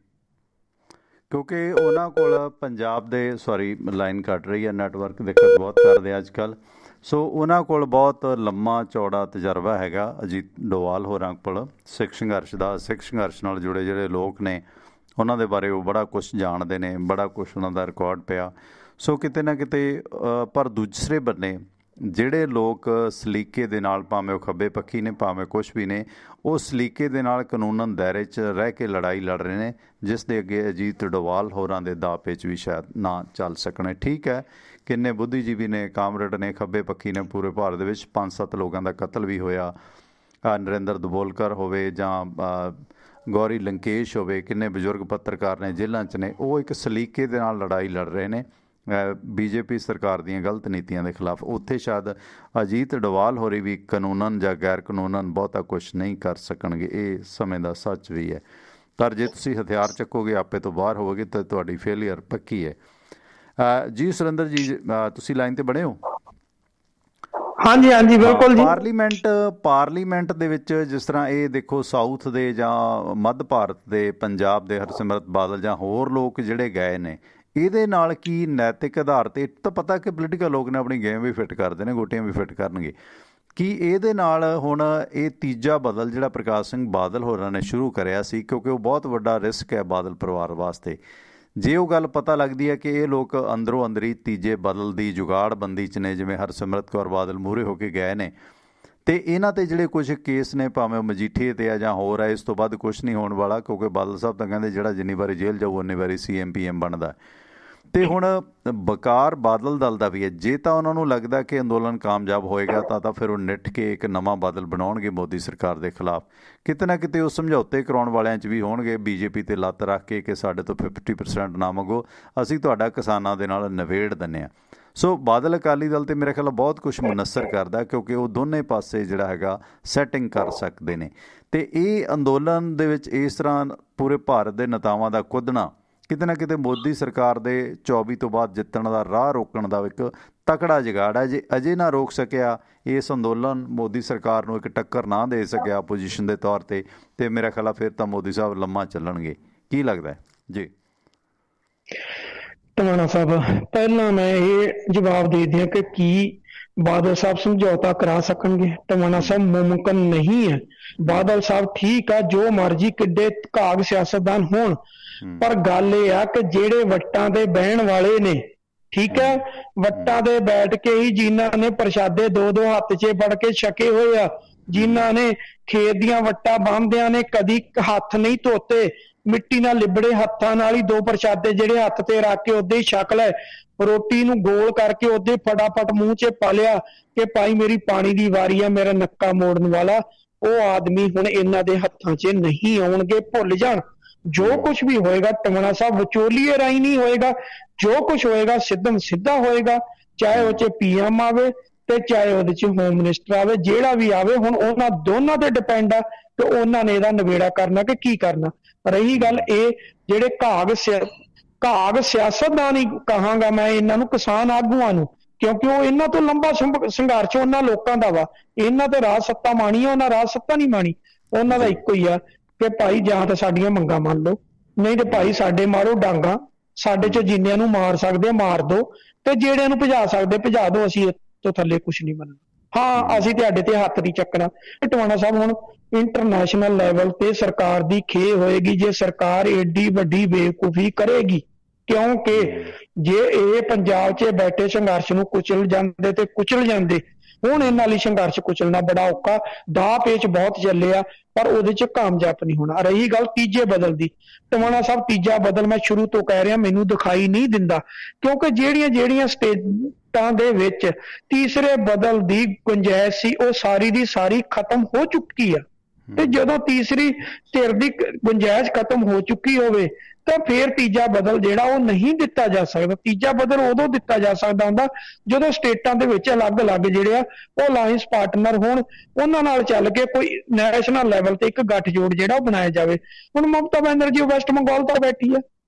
ਕਿਉਂਕਿ ਉਹਨਾਂ ਕੋਲ ਪੰਜਾਬ ਦੇ ਲਾਈਨ ਕੱਟ ਰਹੀ ਹੈ, ਨੈਟਵਰਕ ਦਿੱਕਤ ਬਹੁਤ ਕਰਦੇ ਅੱਜ ਕੱਲ੍ਹ, ਸੋ ਉਹਨਾਂ ਕੋਲ ਬਹੁਤ ਲੰਮਾ ਚੌੜਾ ਤਜਰਬਾ ਹੈਗਾ ਅਜੀਤ ਡੋਵਾਲ ਹੋਰਾਂ ਕੋਲ ਸਿੱਖ ਸੰਘਰਸ਼ ਦਾ। ਸਿੱਖ ਸੰਘਰਸ਼ ਨਾਲ ਜੁੜੇ ਜਿਹੜੇ ਲੋਕ ਨੇ ਉਹਨਾਂ ਦੇ ਬਾਰੇ ਉਹ ਬੜਾ ਕੁਛ ਜਾਣਦੇ ਨੇ, ਬੜਾ ਕੁਛ ਉਹਨਾਂ ਦਾ ਰਿਕਾਰਡ ਪਿਆ। ਸੋ ਕਿਤੇ ਨਾ ਕਿਤੇ ਪਰ ਦੂਸਰੇ ਬੰਨੇ ਜਿਹੜੇ ਲੋਕ ਸਲੀਕੇ ਦੇ ਨਾਲ, ਭਾਵੇਂ ਉਹ ਖੱਬੇ ਪੱਖੀ ਨੇ ਭਾਵੇਂ ਕੁਛ ਵੀ ਨੇ, ਉਹ ਸਲੀਕੇ ਦੇ ਨਾਲ ਕਾਨੂੰਨ ਦਾਇਰੇ 'ਚ ਰਹਿ ਕੇ ਲੜਾਈ ਲੜ ਰਹੇ ਨੇ, ਜਿਸ ਦੇ ਅੱਗੇ ਅਜੀਤ ਡੋਵਾਲ ਹੋਰਾਂ ਦੇ ਦਾਅਵੇ 'ਚ ਵੀ ਸ਼ਾਇਦ ਨਾ ਚੱਲ ਸਕਣੇ। ਠੀਕ ਹੈ, ਕਿੰਨੇ ਬੁੱਧੀਜੀਵੀ ਨੇ, ਕਾਮਰੇਡ ਨੇ, ਖੱਬੇ ਪੱਖੀ ਨੇ, ਪੂਰੇ ਭਾਰਤ ਦੇ ਵਿੱਚ 5-7 ਲੋਕਾਂ ਦਾ ਕਤਲ ਵੀ ਹੋਇਆ। ਨਰਿੰਦਰ ਦਬੋਲਕਰ ਹੋਵੇ ਜਾਂ ਗੌਰੀ ਲੰਕੇਸ਼ ਹੋਵੇ, ਕਿੰਨੇ ਬਜ਼ੁਰਗ ਪੱਤਰਕਾਰ ਨੇ ਜੇਲ੍ਹਾਂ 'ਚ ਨੇ, ਉਹ ਇੱਕ ਸਲੀਕੇ ਦੇ ਨਾਲ ਲੜਾਈ ਲੜ ਰਹੇ ਨੇ ਬੀਜੇਪੀ ਸਰਕਾਰ ਦੀਆਂ ਗਲਤ ਨੀਤੀਆਂ ਦੇ ਖਿਲਾਫ। ਉੱਥੇ ਸ਼ਾਇਦ ਅਜੀਤ ਡੋਵਾਲ ਹੋਰੀ ਵੀ ਕਾਨੂੰਨ ਜਾਂ ਗੈਰ ਕਾਨੂੰਨ ਬਹੁਤਾ ਕੁਛ ਨਹੀਂ ਕਰ ਸਕਣਗੇ। ਇਹ ਸਮੇਂ ਦਾ ਸੱਚ ਵੀ ਹੈ। ਪਰ ਜੇ ਤੁਸੀਂ ਹਥਿਆਰ ਚੱਕੋਗੇ, ਆਪੇ ਤੋਂ ਬਾਹਰ ਹੋਵੋਗੇ, ਤਾਂ ਤੁਹਾਡੀ ਫੇਲੀਅਰ ਪੱਕੀ ਹੈ। ਜੀ ਸੁਰਿੰਦਰ ਜੀ, ਤੁਸੀਂ ਲਾਈਨ 'ਤੇ ਬਣੇ ਹੋ? ਹਾਂਜੀ ਹਾਂਜੀ ਬਿਲਕੁਲ ਜੀ। ਪਾਰਲੀਮੈਂਟ ਦੇ ਵਿੱਚ ਜਿਸ ਤਰ੍ਹਾਂ ਇਹ ਦੇਖੋ, ਸਾਊਥ ਦੇ ਜਾਂ ਮੱਧ ਭਾਰਤ ਦੇ, ਪੰਜਾਬ ਦੇ ਹਰਸਿਮਰਤ ਬਾਦਲ ਜਾਂ ਹੋਰ ਲੋਕ ਜਿਹੜੇ ਗਏ ਨੇ, ਇਹਦੇ ਨਾਲ ਕੀ ਨੈਤਿਕ ਆਧਾਰ 'ਤੇ ਤਾਂ ਪਤਾ ਕਿ ਪੋਲੀਟੀਕਲ ਲੋਕ ਨੇ ਆਪਣੀ ਗੇਮ ਵੀ ਫਿੱਟ ਕਰਦੇ ਨੇ, ਗੋਟੀਆਂ ਵੀ ਫਿੱਟ ਕਰਨਗੇ, ਕੀ ਇਹਦੇ ਨਾਲ ਹੁਣ ਇਹ ਤੀਜਾ ਬਦਲ ਜਿਹੜਾ ਪ੍ਰਕਾਸ਼ ਸਿੰਘ ਬਾਦਲ ਹੋਰਾਂ ਨੇ ਸ਼ੁਰੂ ਕਰਿਆ ਸੀ, ਕਿਉਂਕਿ ਉਹ ਬਹੁਤ ਵੱਡਾ ਰਿਸਕ ਹੈ ਬਾਦਲ ਪਰਿਵਾਰ ਵਾਸਤੇ, ਜੇ ਉਹ ਗੱਲ ਪਤਾ ਲੱਗਦੀ ਹੈ ਕਿ ਇਹ ਲੋਕ ਅੰਦਰੋਂ ਅੰਦਰੀ ਤੀਜੇ ਬਦਲ ਦੀ ਜੁਗਾੜਬੰਦੀ 'ਚ ਨੇ, ਜਿਵੇਂ ਹਰਸਿਮਰਤ ਕੌਰ ਬਾਦਲ ਮੂਹਰੇ ਹੋ ਕੇ ਗਏ ਨੇ, ਅਤੇ ਇਹਨਾਂ 'ਤੇ ਜਿਹੜੇ ਕੁਝ ਕੇਸ ਨੇ, ਭਾਵੇਂ ਉਹ ਮਜੀਠੀਏ 'ਤੇ ਆ ਜਾਂ ਹੋਰ ਹੈ, ਇਸ ਤੋਂ ਬਾਅਦ ਕੁਛ ਨਹੀਂ ਹੋਣ ਵਾਲਾ, ਕਿਉਂਕਿ ਬਾਦਲ ਸਾਹਿਬ ਤਾਂ ਕਹਿੰਦੇ ਜਿਹੜਾ ਜਿੰਨੀ ਵਾਰੀ ਜੇਲ੍ਹ ਜਾਊ ਉਨੀ ਵਾਰੀ CM PM ਬਣਦਾ। ਅਤੇ ਹੁਣ ਬਕਾਰ ਬਾਦਲ ਦਲ ਦਾ ਵੀ ਹੈ। ਜੇ ਤਾਂ ਉਹਨਾਂ ਨੂੰ ਲੱਗਦਾ ਕਿ ਅੰਦੋਲਨ ਕਾਮਯਾਬ ਹੋਏਗਾ ਤਾਂ ਫਿਰ ਉਹ ਨਿੱਠ ਕੇ ਇੱਕ ਨਵਾਂ ਬਾਦਲ ਬਣਾਉਣਗੇ ਮੋਦੀ ਸਰਕਾਰ ਦੇ ਖਿਲਾਫ। ਕਿਤੇ ਨਾ ਕਿਤੇ ਉਹ ਸਮਝੌਤੇ ਕਰਾਉਣ ਵਾਲਿਆਂ 'ਚ ਵੀ ਹੋਣਗੇ, BJP 'ਤੇ ਲੱਤ ਰੱਖ ਕੇ ਕਿ ਸਾਡੇ ਤੋਂ 50% ਨਾ ਮੰਗੋ, ਅਸੀਂ ਤੁਹਾਡਾ ਕਿਸਾਨਾਂ ਦੇ ਨਾਲ ਨਿਬੇੜ ਦਿੰਦੇ ਹਾਂ। ਸੋ ਬਾਦਲ ਅਕਾਲੀ ਦਲ 'ਤੇ ਮੇਰੇ ਖਿਆਲ ਬਹੁਤ ਕੁਛ ਮੁਨੱਸਰ ਕਰਦਾ, ਕਿਉਂਕਿ ਉਹ ਦੋਨੇ ਪਾਸੇ ਜਿਹੜਾ ਹੈਗਾ ਸੈਟਿੰਗ ਕਰ ਸਕਦੇ ਨੇ। ਅਤੇ ਇਹ ਅੰਦੋਲਨ ਦੇ ਵਿੱਚ ਇਸ ਤਰ੍ਹਾਂ ਪੂਰੇ ਭਾਰਤ ਦੇ ਨੇਤਾਵਾਂ ਦਾ ਕੁੱਦਣਾ ਕਿਤੇ ਨਾ ਕਿਤੇ ਮੋਦੀ ਸਰਕਾਰ ਦੇ 24 ਤੋਂ ਬਾਅਦ ਜਿੱਤਣ ਦਾ ਰਾਹ ਰੋਕਣ ਦਾ ਇੱਕ ਤਕੜਾ ਜੁਗਾੜ ਹੈ। ਜੇ ਅਜੇ ਨਾ ਰੋਕ ਸਕਿਆ ਇਸ ਅੰਦੋਲਨ, ਮੋਦੀ ਸਰਕਾਰ ਨੂੰ ਇੱਕ ਟੱਕਰ ਨਾ ਦੇ ਸਕਿਆ ਆਪੋਜੀਸ਼ਨ ਦੇ ਤੌਰ 'ਤੇ ਮੇਰਾ ਖਿਆਲ ਫਿਰ ਤਾਂ ਮੋਦੀ ਸਾਹਿਬ ਲੰਮਾ ਚੱਲਣਗੇ। ਕੀ ਲੱਗਦਾ ਹੈ ਜੀ? ਟਵਾਣਾ ਸਾਹਿਬ, ਪਹਿਲਾਂ ਮੈਂ ਇਹ ਜਵਾਬ ਦੇ ਦਿਆਂ ਕਿ ਕੀ ਬਾਦਲ ਸਾਹਿਬ ਸਮਝੌਤਾ ਕਰਾ ਸਕਣਗੇ? ਟਵਾਣਾ ਸਾਹਿਬ, ਮੁਮਕਿਨ ਨਹੀਂ ਹੈ। ਬਾਦਲ ਸਾਹਿਬ ਠੀਕ ਆ, ਜੋ ਮਰਜ਼ੀ ਕਿੱਡੇ ਘਾਗ ਸਿਆਸਤਦਾਨ ਹੋਣ, ਪਰ ਗੱਲ ਇਹ ਆ ਕਿ ਜਿਹੜੇ ਵੱਟਾਂ ਦੇ ਬਹਿਣ ਵਾਲੇ ਨੇ, ਠੀਕ ਹੈ, ਵੱਟਾਂ ਦੇ ਬੈਠ ਕੇ ਹੀ ਜਿਨ੍ਹਾਂ ਨੇ ਪ੍ਰਸ਼ਾਦੇ 2-2 ਹੱਥ 'ਚ ਫੜ ਕੇ ਛਕੇ ਹੋਏ ਆ, ਜਿਨ੍ਹਾਂ ਨੇ ਖੇਤ ਦੀਆਂ ਵੱਟਾਂ ਬੰਨ੍ਹਦਿਆਂ ਨੇ ਕਦੀ ਹੱਥ ਨਹੀਂ ਧੋਤੇ, ਮਿੱਟੀ ਨਾਲ ਲਿਬੜੇ ਹੱਥਾਂ ਨਾਲ ਹੀ 2 ਪ੍ਰਸ਼ਾਦੇ ਜਿਹੜੇ ਹੱਥ ਤੇ ਰੱਖ ਕੇ ਉਦੇ ਹੀ ਛਕ ਲਏ, ਰੋਟੀ ਨੂੰ ਗੋਲ ਕਰਕੇ ਉਦੇ ਫਟਾਫਟ ਮੂੰਹ 'ਚ ਪਾ ਲਿਆ ਕਿ ਭਾਈ ਮੇਰੀ ਪਾਣੀ ਦੀ ਵਾਰੀ ਆ, ਮੇਰਾ ਨੱਕਾ ਮੋੜਨ ਵਾਲਾ, ਉਹ ਆਦਮੀ ਹੁਣ ਇਹਨਾਂ ਦੇ ਹੱਥਾਂ 'ਚ ਨਹੀਂ ਆਉਣਗੇ। ਭੁੱਲ ਜਾਣ, ਜੋ ਕੁਛ ਵੀ ਹੋਏਗਾ ਟਵਾਣਾ ਸਾਹਿਬ ਵਿਚੋਲੀਏ ਰਾਹੀਂ ਨਹੀਂ ਹੋਏਗਾ, ਜੋ ਕੁਛ ਹੋਏਗਾ ਸਿੱਧਾ ਹੋਏਗਾ, ਚਾਹੇ ਉਹ 'ਚ PM ਆਵੇ ਤੇ ਚਾਹੇ ਉਹਦੇ 'ਚ ਹੋਮ ਮਿਨਿਸਟਰ ਆਵੇ, ਜਿਹੜਾ ਵੀ ਆਵੇ। ਹੁਣ ਉਹਨਾਂ ਦੋਨਾਂ ਤੇ ਡਿਪੈਂਡ ਆ ਕਿ ਉਹਨਾਂ ਨੇ ਇਹਦਾ ਨਿਬੇੜਾ ਕਰਨਾ ਕਿ ਕੀ ਕਰਨਾ। ਰਹੀ ਗੱਲ ਇਹ ਜਿਹੜੇ ਘਾਗ ਸਿਆਸਤਦਾਨ ਹੀ ਕਹਾਂਗਾ ਮੈਂ ਇਹਨਾਂ ਨੂੰ, ਕਿਸਾਨ ਆਗੂਆਂ ਨੂੰ, ਕਿਉਂਕਿ ਉਹ ਇਹਨਾਂ ਤੋਂ ਲੰਬਾ ਸੰਘਰਸ਼ ਉਹਨਾਂ ਲੋਕਾਂ ਦਾ ਵਾ। ਇਹਨਾਂ ਤੇ ਰਾਜ ਸੱਤਾ ਮਾਣੀ ਆ, ਉਹਨਾਂ ਰਾਜ ਸੱਤਾ ਨਹੀਂ ਮਾਣੀ। ਉਹਨਾਂ ਦਾ ਇੱਕੋ ਹੀ ਆ ਕਿ ਭਾਈ ਜਾਂ ਤਾਂ ਸਾਡੀਆਂ ਮੰਗਾਂ ਮੰਨ ਲਓ, ਨਹੀਂ ਤੇ ਭਾਈ ਸਾਡੇ ਮਾਰੋ ਡਾਂਗਾ, ਸਾਡੇ 'ਚ ਜਿੰਨਿਆਂ ਨੂੰ ਮਾਰ ਸਕਦੇ ਮਾਰ ਦਿਓ, ਤੇ ਜਿਹੜਿਆਂ ਨੂੰ ਭਜਾ ਸਕਦੇ ਭਜਾ ਦਿਓ, ਅਸੀਂ ਤੋਂ ਥੱਲੇ ਕੁਛ ਨਹੀਂ ਮੰਨਣਾ। ਹਾਂ, ਅਸੀਂ ਤੁਹਾਡੇ ਤੇ ਹੱਥ ਨਹੀਂ ਚੱਕਣਾ। ਟਵਾਣਾ ਸਾਹਿਬ, ਹੁਣ ਇੰਟਰਨੈਸ਼ਨਲ ਲੈਵਲ ਤੇ ਸਰਕਾਰ ਦੀ ਖੇ ਹੋਏਗੀ ਜੇ ਸਰਕਾਰ ਏਡੀ ਵੱਡੀ ਬੇਵਕੂਫੀ ਕਰੇਗੀ, ਕਿਉਂਕਿ ਜੇ ਇਹ ਪੰਜਾਬ 'ਚ ਬੈਠੇ ਸੰਘਰਸ਼ ਨੂੰ ਕੁਚਲ ਜਾਂਦੇ ਤੇ ਕੁਚਲ ਜਾਂਦੇ। ਹੁਣ ਇਹਨਾਂ ਲਈ ਸੰਘਰਸ਼ ਕੁਚਲਣਾ ਬੜਾ ਔਖਾ, ਦਾਅ ਪੇਚ ਬਹੁਤ ਚੱਲੇ ਆ, ਪਰ ਉਹਦੇ 'ਚ ਕਾਮਯਾਬ ਨਹੀਂ ਹੋਣਾ। ਰਹੀ ਗੱਲ ਤੀਜੇ ਬਦਲ ਦੀ, ਟਵਾਣਾ ਸਾਹਿਬ, ਤੀਜਾ ਬਦਲ ਮੈਂ ਸ਼ੁਰੂ ਤੋਂ ਕਹਿ ਰਿਹਾ ਮੈਨੂੰ ਦਿਖਾਈ ਨਹੀਂ ਦਿੰਦਾ, ਕਿਉਂਕਿ ਜਿਹੜੀਆਂ ਸਟੇਟਾਂ ਦੇ ਵਿੱਚ ਤੀਸਰੇ ਬਦਲ ਦੀ ਗੁੰਜਾਇਸ਼ ਸੀ ਉਹ ਸਾਰੀ ਦੀ ਸਾਰੀ ਖਤਮ ਹੋ ਚੁੱਕੀ ਆ। ਤੇ ਜਦੋਂ ਤੀਸਰੀ ਧਿਰ ਦੀ ਗੁੰਜਾਇਸ਼ ਖਤਮ ਹੋ ਚੁੱਕੀ ਹੋਵੇ ਤਾਂ ਫਿਰ ਤੀਜਾ ਬਦਲ ਜਿਹੜਾ ਉਹ ਨਹੀਂ ਦਿੱਤਾ ਜਾ ਸਕਦਾ। ਤੀਜਾ ਬਦਲ ਉਦੋਂ ਦਿੱਤਾ ਜਾ ਸਕਦਾ ਹੁੰਦਾ ਜਦੋਂ ਸਟੇਟਾਂ ਦੇ ਵਿੱਚ ਅਲੱਗ-ਅਲੱਗ ਜਿਹੜੇ ਆ ਉਹ ਅਲਾਇੰਸ ਪਾਰਟਨਰ ਹੋਣ, ਉਹਨਾਂ ਨਾਲ ਚੱਲ ਕੇ ਕੋਈ ਨੈਸ਼ਨਲ ਲੈਵਲ ਤੇ ਇੱਕ ਗੱਠਜੋੜ ਜਿਹੜਾ ਉਹ ਬਣਾਇਆ ਜਾਵੇ। ਹੁਣ ਮਮਤਾ ਬੈਨਰਜੀ ਵੈਸਟ ਬੰਗਾਲ ਤੱਕ ਬੈਠੀ ਆ,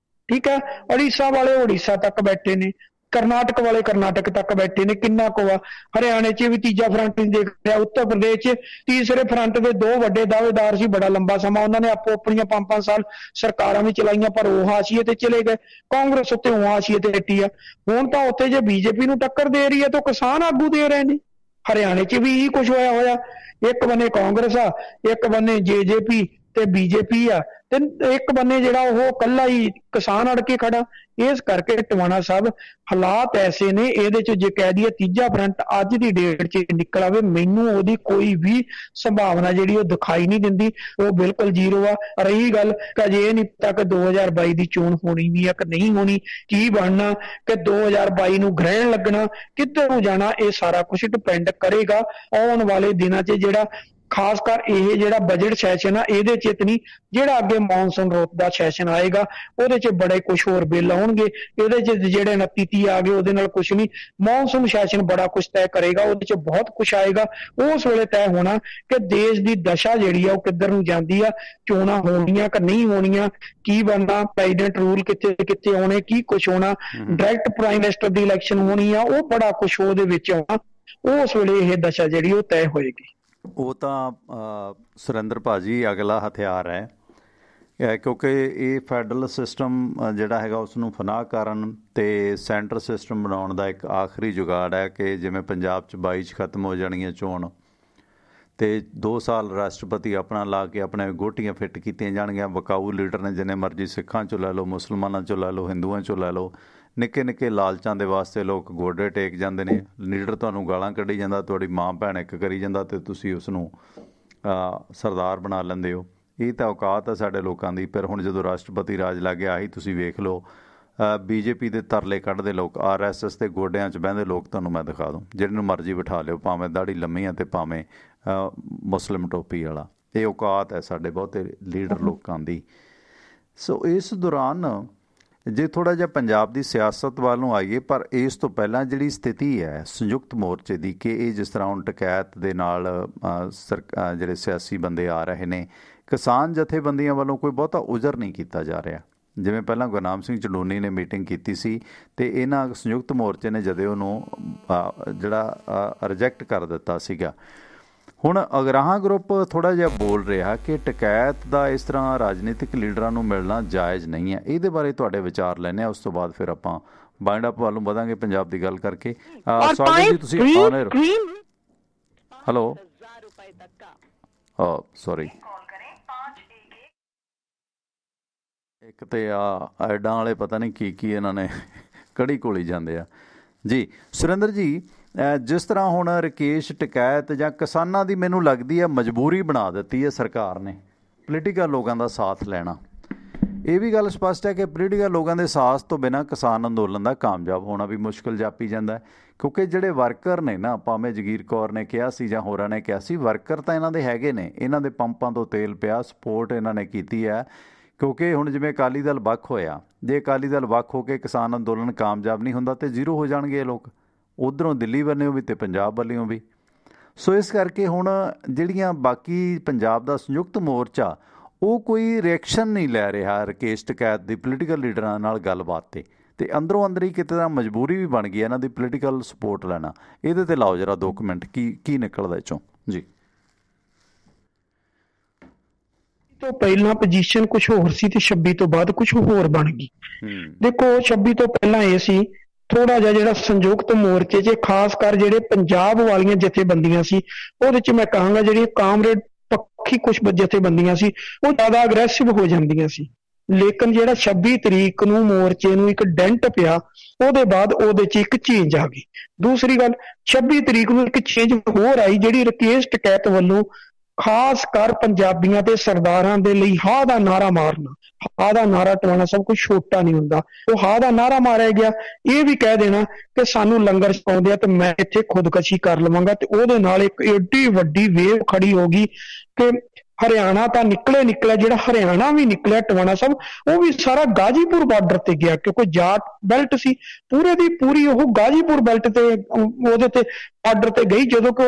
ਠੀਕ ਹੈ, ਉੜੀਸਾ ਵਾਲੇ ਉੜੀਸਾ ਤੱਕ ਬੈਠੇ ਨੇ, ਕਰਨਾਟਕ ਵਾਲੇ ਕਰਨਾਟਕ ਤੱਕ ਬੈਠੇ ਨੇ, ਕਿੰਨਾ ਕੁ ਆ। ਹਰਿਆਣੇ 'ਚ ਵੀ ਤੀਜਾ ਫਰੰਟ ਨਹੀਂ ਦੇਖ ਰਿਹਾ, ਉੱਤਰ ਪ੍ਰਦੇਸ਼ 'ਚ ਤੀਸਰੇ ਫਰੰਟ ਦੇ 2 ਵੱਡੇ ਦਾਅਵੇਦਾਰ ਸੀ ਬੜਾ ਲੰਬਾ ਸਮਾਂ, ਉਹਨਾਂ ਨੇ ਆਪੋ ਆਪਣੀਆਂ 5-5 ਸਾਲ ਸਰਕਾਰਾਂ ਵੀ ਚਲਾਈਆਂ, ਪਰ ਉਹ ਹਾਸ਼ੀਏ ਤੇ ਚਲੇ ਗਏ। ਕਾਂਗਰਸ ਉੱਤੇ ਉਹ ਹਾਸ਼ੀਏ ਤੇ ਬੈਠੀ ਆ। ਹੁਣ ਤਾਂ ਉੱਥੇ ਜੇ BJP ਨੂੰ ਟੱਕਰ ਦੇ ਰਹੀ ਹੈ ਤਾਂ ਕਿਸਾਨ ਆਗੂ ਦੇ ਰਹੇ ਨੇ। ਹਰਿਆਣੇ 'ਚ ਵੀ ਇਹੀ ਕੁਝ ਹੋਇਆ। ਇੱਕ ਬੰਨੇ ਕਾਂਗਰਸ ਆ, ਇੱਕ ਬੰਨੇ JJP ਤੇ ਬੀਜੇਪੀ ਆ ਤੇ ਇੱਕ ਬੰਨੇ ਜਿਹੜਾ ਉਹ ਕੱਲਾ ਹੀ ਕਿਸਾਨ ਅੜ ਕੇ ਖੜਾ। ਇਸ ਕਰਕੇ ਟਵਾਣਾ ਸਾਹਿਬ ਹਾਲਾਤ ਐਸੇ ਨੇ, ਇਹਦੇ ਚ ਜੇ ਕਹਿ ਦਈਏ ਤੀਜਾ ਫਰੰਟ ਅੱਜ ਦੀ ਡੇਟ ਚ ਨਿਕਲ ਆਵੇ, ਮੈਨੂੰ ਉਹਦੀ ਕੋਈ ਵੀ ਸੰਭਾਵਨਾ ਜਿਹੜੀ ਉਹ ਦਿਖਾਈ ਨਹੀਂ ਦਿੰਦੀ, ਉਹ ਬਿਲਕੁਲ ਜ਼ੀਰੋ ਆ। ਰਹੀ ਗੱਲ ਅਜੇ ਇਹ ਨਹੀਂ ਪਤਾ ਕਿ 2022 ਦੀ ਚੋਣ ਹੋਣੀ ਵੀ ਆ ਕਿ ਨਹੀਂ ਹੋਣੀ, ਕੀ ਬਣਨਾ, ਕਿ 2022 ਨੂੰ ਗ੍ਰਹਿਣ ਲੱਗਣਾ, ਕਿੱਧਰ ਨੂੰ ਜਾਣਾ, ਇਹ ਸਾਰਾ ਕੁਝ ਡਿਪੈਂਡ ਕਰੇਗਾ ਆਉਣ ਵਾਲੇ ਦਿਨਾਂ 'ਚ। ਜਿਹੜਾ ਖਾਸ ਕਰ ਇਹ ਜਿਹੜਾ ਬਜਟ ਸੈਸ਼ਨ ਆ ਇਹਦੇ 'ਚ ਨਹੀਂ, ਜਿਹੜਾ ਅੱਗੇ ਮੌਨਸੂਨ ਰੁੱਤ ਦਾ ਸੈਸ਼ਨ ਆਏਗਾ ਉਹਦੇ 'ਚ ਬੜੇ ਕੁਝ ਹੋਰ ਬਿੱਲ ਆਉਣਗੇ। ਇਹਦੇ 'ਚ ਜਿਹੜੇ 29-30 ਆ ਗਏ ਉਹਦੇ ਨਾਲ ਕੁਝ ਨਹੀਂ, ਮੌਨਸੂਨ ਸੈਸ਼ਨ ਬੜਾ ਕੁਝ ਤੈਅ ਕਰੇਗਾ, ਉਹਦੇ 'ਚ ਬਹੁਤ ਕੁਝ ਆਏਗਾ। ਉਸ ਵੇਲੇ ਤੈਅ ਹੋਣਾ ਕਿ ਦੇਸ਼ ਦੀ ਦਸ਼ਾ ਜਿਹੜੀ ਆ ਉਹ ਕਿੱਧਰ ਨੂੰ ਜਾਂਦੀ ਆ, ਚੋਣਾਂ ਹੋਣੀਆਂ ਕਿ ਨਹੀਂ ਹੋਣੀਆਂ, ਕੀ ਬਣਨਾ, ਪ੍ਰੈਜ਼ੀਡੈਂਟ ਰੂਲ ਕਿੱਥੇ ਕਿੱਥੇ ਆਉਣੇ, ਕੀ ਕੁਝ ਹੋਣਾ, ਡਾਇਰੈਕਟ ਪ੍ਰਾਈਮ ਮਿਨਿਸਟਰ ਦੀ ਇਲੈਕਸ਼ਨ ਹੋਣੀ ਆ, ਉਹ ਬੜਾ ਕੁਝ ਉਹਦੇ ਵਿੱਚ ਆਉਣਾ। ਉਸ ਵੇਲੇ ਇਹ ਦਸ਼ਾ ਜਿਹੜੀ ਉਹ ਤੈਅ ਹੋਏਗੀ। ਉਹ ਤਾਂ ਸੁਰਿੰਦਰ ਭਾਜੀ ਅਗਲਾ ਹਥਿਆਰ ਹੈ, ਕਿਉਂਕਿ ਇਹ ਫੈਡਰਲ ਸਿਸਟਮ ਜਿਹੜਾ ਹੈਗਾ ਉਸ ਨੂੰ ਫਨਾਹ ਕਰਨ ਅਤੇ ਸੈਂਟਰ ਸਿਸਟਮ ਬਣਾਉਣ ਦਾ ਇੱਕ ਆਖਰੀ ਜੁਗਾੜ ਹੈ ਕਿ ਜਿਵੇਂ ਪੰਜਾਬ 'ਚ 22 'ਚ ਖਤਮ ਹੋ ਜਾਣੀਆਂ ਚੋਣ ਅਤੇ 2 ਸਾਲ ਰਾਸ਼ਟਰਪਤੀ ਆਪਣਾ ਲਾ ਕੇ ਆਪਣੇ ਗੋਟੀਆਂ ਫਿੱਟ ਕੀਤੀਆਂ ਜਾਣਗੀਆਂ। ਵਿਕਾਊ ਲੀਡਰ ਨੇ ਜਿੰਨੇ ਮਰਜ਼ੀ ਸਿੱਖਾਂ 'ਚੋਂ ਲੈ ਲਓ, ਮੁਸਲਮਾਨਾਂ 'ਚੋਂ ਲੈ ਲਓ, ਹਿੰਦੂਆਂ 'ਚੋਂ ਲੈ ਲਓ, ਨਿੱਕੇ ਨਿੱਕੇ ਲਾਲਚਾਂ ਦੇ ਵਾਸਤੇ ਲੋਕ ਗੋਡੇ ਟੇਕ ਜਾਂਦੇ ਨੇ। ਲੀਡਰ ਤੁਹਾਨੂੰ ਗਾਲਾਂ ਕੱਢੀ ਜਾਂਦਾ, ਤੁਹਾਡੀ ਮਾਂ ਭੈਣ ਇੱਕ ਕਰੀ ਜਾਂਦਾ ਅਤੇ ਤੁਸੀਂ ਉਸਨੂੰ ਸਰਦਾਰ ਬਣਾ ਲੈਂਦੇ ਹੋ। ਇਹ ਤਾਂ ਔਕਾਤ ਹੈ ਸਾਡੇ ਲੋਕਾਂ ਦੀ। ਫਿਰ ਹੁਣ ਜਦੋਂ ਰਾਸ਼ਟਰਪਤੀ ਰਾਜ ਲੱਗ ਗਿਆ, ਆਹੀ ਤੁਸੀਂ ਵੇਖ ਲਓ, ਬੀਜੇਪੀ ਦੇ ਤਰਲੇ ਕੱਢਦੇ ਲੋਕ, RSS ਦੇ ਗੋਡਿਆਂ 'ਚ ਬਹਿੰਦੇ ਲੋਕ ਤੁਹਾਨੂੰ ਮੈਂ ਦਿਖਾ ਦੂੰ, ਜਿਹੜੇ ਨੂੰ ਮਰਜ਼ੀ ਬਿਠਾ ਲਿਓ, ਭਾਵੇਂ ਦਾੜੀ ਲੰਮੀ ਆ ਅਤੇ ਭਾਵੇਂ ਮੁਸਲਿਮ ਟੋਪੀ ਵਾਲਾ। ਇਹ ਔਕਾਤ ਹੈ ਸਾਡੇ ਬਹੁਤੇ ਲੀਡਰ ਲੋਕਾਂ ਦੀ। ਸੋ ਇਸ ਦੌਰਾਨ ਜੇ ਥੋੜ੍ਹਾ ਜਿਹਾ ਪੰਜਾਬ ਦੀ ਸਿਆਸਤ ਵੱਲ ਨੂੰ ਆਈਏ, ਪਰ ਇਸ ਤੋਂ ਪਹਿਲਾਂ ਜਿਹੜੀ ਸਥਿਤੀ ਹੈ ਸੰਯੁਕਤ ਮੋਰਚੇ ਦੀ, ਕਿ ਇਹ ਜਿਸ ਤਰ੍ਹਾਂ ਹੁਣ ਟਕੈਤ ਦੇ ਨਾਲ ਜਿਹੜੇ ਸਿਆਸੀ ਬੰਦੇ ਆ ਰਹੇ ਨੇ, ਕਿਸਾਨ ਜਥੇਬੰਦੀਆਂ ਵੱਲੋਂ ਕੋਈ ਬਹੁਤਾ ਉਜਰ ਨਹੀਂ ਕੀਤਾ ਜਾ ਰਿਹਾ। ਜਿਵੇਂ ਪਹਿਲਾਂ ਗੁਰਨਾਮ ਸਿੰਘ ਚੰਡੂਨੀ ਨੇ ਮੀਟਿੰਗ ਕੀਤੀ ਸੀ ਅਤੇ ਇਹਨਾਂ ਸੰਯੁਕਤ ਮੋਰਚੇ ਨੇ ਜਦੋਂ ਉਹਨੂੰ ਜਿਹੜਾ ਰਿਜੈਕਟ ਕਰ ਦਿੱਤਾ ਸੀਗਾ। ਹੁਣ ਅਗਰਾਹਾਂ ਗਰੁੱਪ ਥੋੜ੍ਹਾ ਜਿਹਾ ਬੋਲ ਰਿਹਾ ਕਿ ਟਕੈਤ ਦਾ ਇਸ ਤਰ੍ਹਾਂ ਰਾਜਨੀਤਿਕ ਲੀਡਰਾਂ ਨੂੰ ਮਿਲਣਾ ਜਾਇਜ਼ ਨਹੀਂ ਹੈ। ਇਹਦੇ ਬਾਰੇ ਤੁਹਾਡੇ ਵਿਚਾਰ ਲੈਂਦੇ ਹਾਂ, ਉਸ ਤੋਂ ਬਾਅਦ ਫਿਰ ਆਪਾਂ ਬਾਇੰਡ ਅਪ ਵੱਲ ਨੂੰ ਵਧਾਂਗੇ ਪੰਜਾਬ ਦੀ ਗੱਲ ਕਰਕੇ। ਸਵਾਗਤ ਜੀ, ਤੁਸੀਂ ਆਨਰ। ਹੈਲੋ, ਸੌਰੀ, ਇੱਕ ਤਾਂ ਐਡਾਂ ਵਾਲੇ ਪਤਾ ਨਹੀਂ ਕੀ ਇਹਨਾਂ ਨੇ ਕੜੀ ਘੋਲੀ ਜਾਂਦੇ ਆ ਜੀ। ਸੁਰਿੰਦਰ ਜੀ, ਜਿਸ ਤਰ੍ਹਾਂ ਹੁਣ ਰਕੇਸ਼ ਟਕੈਤ ਜਾਂ ਕਿਸਾਨਾਂ ਦੀ ਮੈਨੂੰ ਲੱਗਦੀ ਹੈ ਮਜਬੂਰੀ ਬਣਾ ਦਿੱਤੀ ਹੈ ਸਰਕਾਰ ਨੇ ਪੋਲੀਟੀਕਲ ਲੋਕਾਂ ਦਾ ਸਾਥ ਲੈਣਾ। ਇਹ ਵੀ ਗੱਲ ਸਪਸ਼ਟ ਹੈ ਕਿ ਪੋਲੀਟੀਕਲ ਲੋਕਾਂ ਦੇ ਸਾਥ ਤੋਂ ਬਿਨਾਂ ਕਿਸਾਨ ਅੰਦੋਲਨ ਦਾ ਕਾਮਯਾਬ ਹੋਣਾ ਵੀ ਮੁਸ਼ਕਿਲ ਜਾਪੀ ਜਾਂਦਾ, ਕਿਉਂਕਿ ਜਿਹੜੇ ਵਰਕਰ ਨੇ ਨਾ, ਭਾਵੇਂ ਜਗੀਰ ਕੌਰ ਨੇ ਕਿਹਾ ਸੀ ਜਾਂ ਹੋਰਾਂ ਨੇ ਕਿਹਾ ਸੀ, ਵਰਕਰ ਤਾਂ ਇਹਨਾਂ ਦੇ ਹੈਗੇ ਨੇ, ਇਹਨਾਂ ਦੇ ਪੰਪਾਂ ਤੋਂ ਤੇਲ ਪਿਆ, ਸਪੋਰਟ ਇਹਨਾਂ ਨੇ ਕੀਤੀ ਹੈ। ਕਿਉਂਕਿ ਹੁਣ ਜਿਵੇਂ ਅਕਾਲੀ ਦਲ ਵੱਖ ਹੋਇਆ, ਜੇ ਅਕਾਲੀ ਦਲ ਵੱਖ ਹੋ ਕੇ ਕਿਸਾਨ ਅੰਦੋਲਨ ਕਾਮਯਾਬ ਨਹੀਂ ਹੁੰਦਾ ਤਾਂ ਜ਼ੀਰੋ ਹੋ ਜਾਣਗੇ ਇਹ ਲੋਕ, ਉੱਧਰੋਂ ਦਿੱਲੀ ਵੱਲੋਂ ਵੀ ਅਤੇ ਪੰਜਾਬ ਵੱਲੋਂ ਵੀ। ਸੋ ਇਸ ਕਰਕੇ ਹੁਣ ਜਿਹੜੀਆਂ ਬਾਕੀ ਪੰਜਾਬ ਦਾ ਸੰਯੁਕਤ ਮੋਰਚਾ, ਉਹ ਕੋਈ ਰਿਐਕਸ਼ਨ ਨਹੀਂ ਲੈ ਰਿਹਾ ਰਕੇਸ਼ ਟਕੈਤ ਦੀ ਪੋਲੀਟੀਕਲ ਲੀਡਰਾਂ ਨਾਲ ਗੱਲਬਾਤ 'ਤੇ, ਅਤੇ ਅੰਦਰੋਂ ਅੰਦਰ ਹੀ ਕਿਤੇ ਤਾਂ ਮਜਬੂਰੀ ਵੀ ਬਣ ਗਈ ਇਹਨਾਂ ਦੀ ਪੋਲੀਟੀਕਲ ਸਪੋਰਟ ਲੈਣਾ। ਇਹਦੇ 'ਤੇ ਲਾਓ ਜਰਾ 2 ਮਿੰਟ, ਕੀ ਨਿਕਲਦਾ ਇਹ 'ਚੋਂ ਜੀ। ਤੋਂ ਪਹਿਲਾਂ ਪੋਜੀਸ਼ਨ ਕੁਝ ਹੋਰ ਸੀ ਤੇ 26 ਤੋਂ ਬਾਅਦ ਕੁਝ ਹੋਰ ਬਣ ਗਈ। ਦੇਖੋ, 26 ਤੋਂ ਪਹਿਲਾਂ ਇਹ ਸੀ ਥੋੜਾ ਜਿਹਾ ਜਿਹੜਾ ਸੰਯੁਕਤ ਮੋਰਚੇ 'ਚ ਖਾਸ ਕਰ ਜਿਹੜੇ ਪੰਜਾਬ ਵਾਲੀਆਂ ਜਥੇਬੰਦੀਆਂ ਸੀ, ਉਹਦੇ 'ਚ ਮੈਂ ਕਹਾਂਗਾ ਜਿਹੜੀਆਂ ਕਾਮਰੇਡ ਪੱਖੀ ਕੁਝ ਜਥੇਬੰਦੀਆਂ ਸੀ ਉਹ ਜ਼ਿਆਦਾ ਅਗਰੈਸਿਵ ਹੋ ਜਾਂਦੀਆਂ ਸੀ। ਲੇਕਿਨ ਜਿਹੜਾ 26 ਤਰੀਕ ਨੂੰ ਮੋਰਚੇ ਨੂੰ ਇੱਕ ਡੈਂਟ ਪਿਆ, ਉਹਦੇ ਬਾਅਦ ਉਹਦੇ 'ਚ ਇੱਕ ਚੇਂਜ ਆ ਗਈ। ਦੂਸਰੀ ਗੱਲ, 26 ਤਰੀਕ ਨੂੰ ਇੱਕ ਚੇਂਜ ਹੋਰ ਆਈ, ਜਿਹੜੀ ਰਕੇਸ਼ ਟਕੈਤ ਵੱਲੋਂ ਖਾਸ ਕਰ ਪੰਜਾਬੀਆਂ ਤੇ ਸਰਦਾਰਾਂ ਦੇ ਲਈ ਹਾਂ ਦਾ ਨਾਰਾ ਮਾਰਨਾ। ਹਾਂ ਦਾ ਨਾਰਾ ਟਵਾਣਾ ਸਭ ਕੁਝ ਛੋਟਾ ਨਹੀਂ ਹੁੰਦਾ, ਉਹ ਹਾਂ ਦਾ ਨਾਰਾ ਮਾਰਿਆ ਗਿਆ। ਇਹ ਵੀ ਕਹਿ ਦੇਣਾ ਕਿ ਸਾਨੂੰ ਲੰਗਰ ਛਕਾਉਂਦੇ ਆ ਤੇ ਮੈਂ ਇੱਥੇ ਖੁਦਕਸ਼ੀ ਕਰ ਲਵਾਂਗਾ, ਤੇ ਉਹਦੇ ਨਾਲ ਇੱਕ ਏਡੀ ਵੱਡੀ ਵੇਵ ਖੜੀ ਹੋ ਗਈ ਕਿ ਹਰਿਆਣਾ ਤਾਂ ਨਿਕਲਿਆ, ਜਿਹੜਾ ਹਰਿਆਣਾ ਵੀ ਨਿਕਲਿਆ ਟਵਾਣਾ ਸਾਹਿਬ, ਉਹ ਵੀ ਸਾਰਾ ਗਾਜੀਪੁਰ ਬਾਰਡਰ ਤੇ ਗਿਆ, ਕਿਉਂਕਿ ਜਾਟ ਬੈਲਟ ਸੀ ਪੂਰੇ ਦੀ ਪੂਰੀ, ਉਹ ਗਾਜੀਪੁਰ ਬੈਲਟ ਤੇ ਉਹਦੇ ਤੇ ਬਾਰਡਰ ਤੇ ਗਈ, ਜਦੋਂ ਕਿ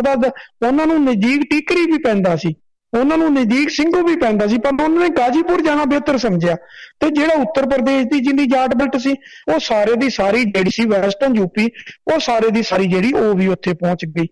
ਉਹਨਾਂ ਨੂੰ ਨਜ਼ਦੀਕ ਟੀਕਰੀ ਵੀ ਪੈਂਦਾ ਸੀ, ਉਹਨਾਂ ਨੂੰ ਨਜ਼ਦੀਕ ਸਿੰਘੂ ਵੀ ਪੈਂਦਾ ਸੀ, ਪਰ ਉਹਨਾਂ ਨੇ ਗਾਜੀਪੁਰ ਜਾਣਾ ਬਿਹਤਰ ਸਮਝਿਆ। ਤੇ ਜਿਹੜਾ ਉੱਤਰ ਪ੍ਰਦੇਸ਼ ਦੀ ਜਿੰਨੀ ਜਾਟ ਬੈਲਟ ਸੀ, ਉਹ ਸਾਰੇ ਦੀ ਸਾਰੀ ਜਿਹੜੀ ਸੀ ਵੈਸਟਰਨ ਯੂਪੀ, ਉਹ ਸਾਰੇ ਦੀ ਸਾਰੀ ਜਿਹੜੀ ਉਹ ਵੀ ਉੱਥੇ ਪਹੁੰਚ ਗਈ।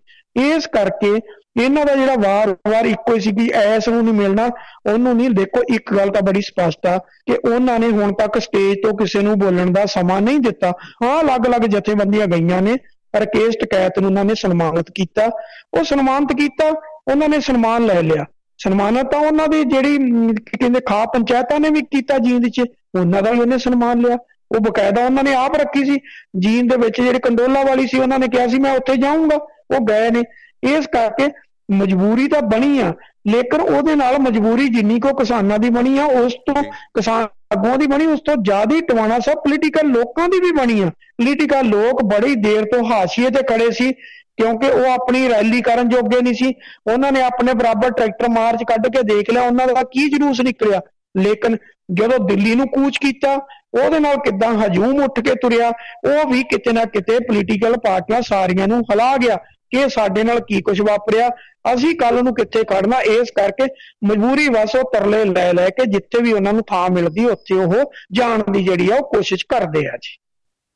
ਇਸ ਕਰਕੇ ਇਹਨਾਂ ਦਾ ਜਿਹੜਾ ਵਾਰ ਇੱਕੋ ਹੀ ਸੀ ਕਿ ਐਸ ਨੂੰ ਨਹੀਂ ਮਿਲਣਾ, ਉਹਨੂੰ ਨਹੀਂ। ਦੇਖੋ, ਇੱਕ ਗੱਲ ਤਾਂ ਬੜੀ ਸਪਸ਼ਟ ਆ ਕਿ ਉਹਨਾਂ ਨੇ ਹੁਣ ਤੱਕ ਸਟੇਜ ਤੋਂ ਕਿਸੇ ਨੂੰ ਬੋਲਣ ਦਾ ਸਮਾਂ ਨਹੀਂ ਦਿੱਤਾ। ਹਾਂ, ਅਲੱਗ-ਅਲੱਗ ਜਥੇਬੰਦੀਆਂ ਗਈਆਂ ਨੇ, ਰਕੇਸ਼ ਟਕੈਤ ਨੂੰ ਉਹਨਾਂ ਨੇ ਸਨਮਾਨਿਤ ਕੀਤਾ, ਉਹ ਸਨਮਾਨਿਤ ਕੀਤਾ, ਉਹਨਾਂ ਨੇ ਸਨਮਾਨ ਲੈ ਲਿਆ। ਸਨਮਾਨਿਤ ਤਾਂ ਉਹਨਾਂ ਦੀ ਜਿਹੜੀ ਕੀ ਕਹਿੰਦੇ ਖਾ ਪੰਚਾਇਤਾਂ ਨੇ ਵੀ ਕੀਤਾ ਜੀਂਦ 'ਚ, ਉਹਨਾਂ ਦਾ ਵੀ ਉਹਨੇ ਸਨਮਾਨ ਲਿਆ। ਉਹ ਬਕਾਇਦਾ ਉਹਨਾਂ ਨੇ ਆਪ ਰੱਖੀ ਸੀ ਜੀਂਦ ਦੇ ਵਿੱਚ, ਜਿਹੜੀ ਕੰਡੋਲਾ ਵਾਲੀ ਸੀ ਉਹਨਾਂ ਨੇ ਕਿਹਾ ਸੀ ਮੈਂ ਉੱਥੇ ਜਾਊਂਗਾ, ਉਹ ਗਏ ਨੇ। ਇਸ ਕਰਕੇ ਮਜਬੂਰੀ ਤਾਂ ਬਣੀ ਆ, ਲੇਕਿਨ ਉਹਦੇ ਨਾਲ ਮਜਬੂਰੀ ਜਿੰਨੀ ਕੋ ਕਿਸਾਨਾਂ ਦੀ ਬਣੀ ਆ, ਉਸ ਤੋਂ ਕਿਸਾਨ ਆਗੂਆਂ ਦੀ ਬਣੀ, ਉਸ ਤੋਂ ਜ਼ਿਆਦਾ ਹੀ ਟਵਾਣਾ ਸਾਹਿਬ ਪੋਲੀਟੀਕਲ ਲੋਕਾਂ ਦੀ ਵੀ ਬਣੀ ਆ। ਪੋਲੀਟੀਕਲ ਲੋਕ ਬੜੀ ਦੇਰ ਤੋਂ ਹਾਸ਼ੀਏ ਤੇ ਖੜੇ ਸੀ, ਕਿਉਂਕਿ ਉਹ ਆਪਣੀ ਰੈਲੀ ਕਰਨ ਜੋਗੇ ਨਹੀਂ ਸੀ। ਉਹਨਾਂ ਨੇ ਆਪਣੇ ਬਰਾਬਰ ਟਰੈਕਟਰ ਮਾਰਚ ਕੱਢ ਕੇ ਦੇਖ ਲਿਆ ਉਹਨਾਂ ਦਾ ਕੀ ਜਲੂਸ ਨਿਕਲਿਆ, ਲੇਕਿਨ ਜਦੋਂ ਦਿੱਲੀ ਨੂੰ ਕੂਚ ਕੀਤਾ ਉਹਦੇ ਨਾਲ ਕਿੱਦਾਂ ਹਜੂਮ ਉੱਠ ਕੇ ਤੁਰਿਆ, ਉਹ ਵੀ ਕਿਤੇ ਨਾ ਕਿਤੇ ਪੋਲੀਟੀਕਲ ਪਾਰਟੀਆਂ ਸਾਰੀਆਂ ਨੂੰ ਹਿਲਾ ਗਿਆ ਕਿ ਸਾਡੇ ਨਾਲ ਕੀ ਕੁਝ ਵਾਪਰਿਆ, ਅਸੀਂ ਕੱਲ ਨੂੰ ਕਿੱਥੇ ਖੜਨਾ। ਇਸ ਕਰਕੇ ਮਜਬੂਰੀ ਵਸ ਉਹ ਤਰਲੇ ਲੈ ਲੈ ਕੇ ਜਿੱਥੇ ਵੀ ਉਹਨਾਂ ਨੂੰ ਥਾਂ ਮਿਲਦੀ ਉੱਥੇ ਉਹ ਜਾਣ ਦੀ ਜਿਹੜੀ ਆ ਉਹ ਕੋਸ਼ਿਸ਼ ਕਰਦੇ ਆ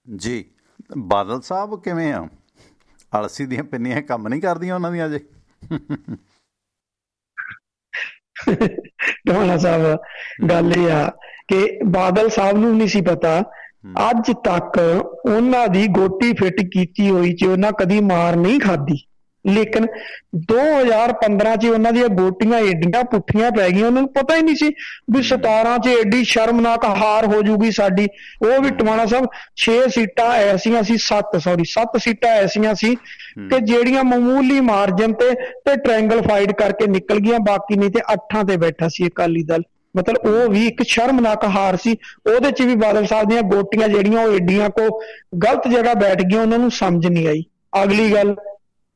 ਜੀ। ਬਾਦਲ ਸਾਹਿਬ ਕਿਵੇਂ ਆ? ਅਲਸੀ ਦੀਆਂ ਪਿੰਨੀਆਂ ਕੰਮ ਨਹੀਂ ਕਰਦੀਆਂ ਉਹਨਾਂ ਦੀਆਂ ਅਜੇ? ਟਵਾਣਾ ਸਾਹਿਬ, ਗੱਲ ਇਹ ਆ ਕਿ ਬਾਦਲ ਸਾਹਿਬ ਨੂੰ ਨਹੀਂ ਸੀ ਪਤਾ ਅੱਜ ਤੱਕ ਉਹਨਾਂ ਦੀ ਗੋਟੀ ਫਿੱਟ ਕੀਤੀ ਹੋਈ 'ਚ ਉਹਨਾਂ ਕਦੀ ਮਾਰ ਨਹੀਂ ਖਾਧੀ, ਲੇਕਿਨ 2015 'ਚ ਉਹਨਾਂ ਦੀਆਂ ਗੋਟੀਆਂ ਏਡੀਆਂ ਪੁੱਠੀਆਂ ਪੈ ਗਈਆਂ, ਉਹਨਾਂ ਨੂੰ ਪਤਾ ਹੀ ਨਹੀਂ ਸੀ ਵੀ 17 'ਚ ਏਡੀ ਸ਼ਰਮਨਾਕ ਹਾਰ ਹੋ ਜੂਗੀ ਸਾਡੀ। ਉਹ ਵੀ ਟਵਾਣਾ ਸਾਹਿਬ 6 ਸੀਟਾਂ ਐਸੀਆਂ ਸੀ, 7 ਸੀਟਾਂ ਐਸੀਆਂ ਸੀ ਕਿ ਜਿਹੜੀਆਂ ਮਾਮੂਲੀ ਮਾਰਜਨ ਤੇ ਟ੍ਰਾਇੰਗਲ ਫਾਈਟ ਕਰਕੇ ਨਿਕਲ ਗਈਆਂ, ਬਾਕੀ ਨਹੀਂ ਤੇ 8 ਤੇ ਬੈਠਾ ਸੀ ਅਕਾਲੀ ਦਲ। ਮਤਲਬ ਉਹ ਵੀ ਇੱਕ ਸ਼ਰਮਨਾਕ ਹਾਰ ਸੀ। ਉਹਦੇ 'ਚ ਵੀ ਬਾਦਲ ਸਾਹਿਬ ਦੀਆਂ ਗੋਟੀਆਂ ਜਿਹੜੀਆਂ ਉਹ ਏਡੀਆਂ ਕੋ ਗਲਤ ਜਗ੍ਹਾ ਬੈਠ ਗਈਆਂ, ਉਹਨਾਂ ਨੂੰ ਸਮਝ ਨਹੀਂ ਆਈ। ਅਗਲੀ ਗੱਲ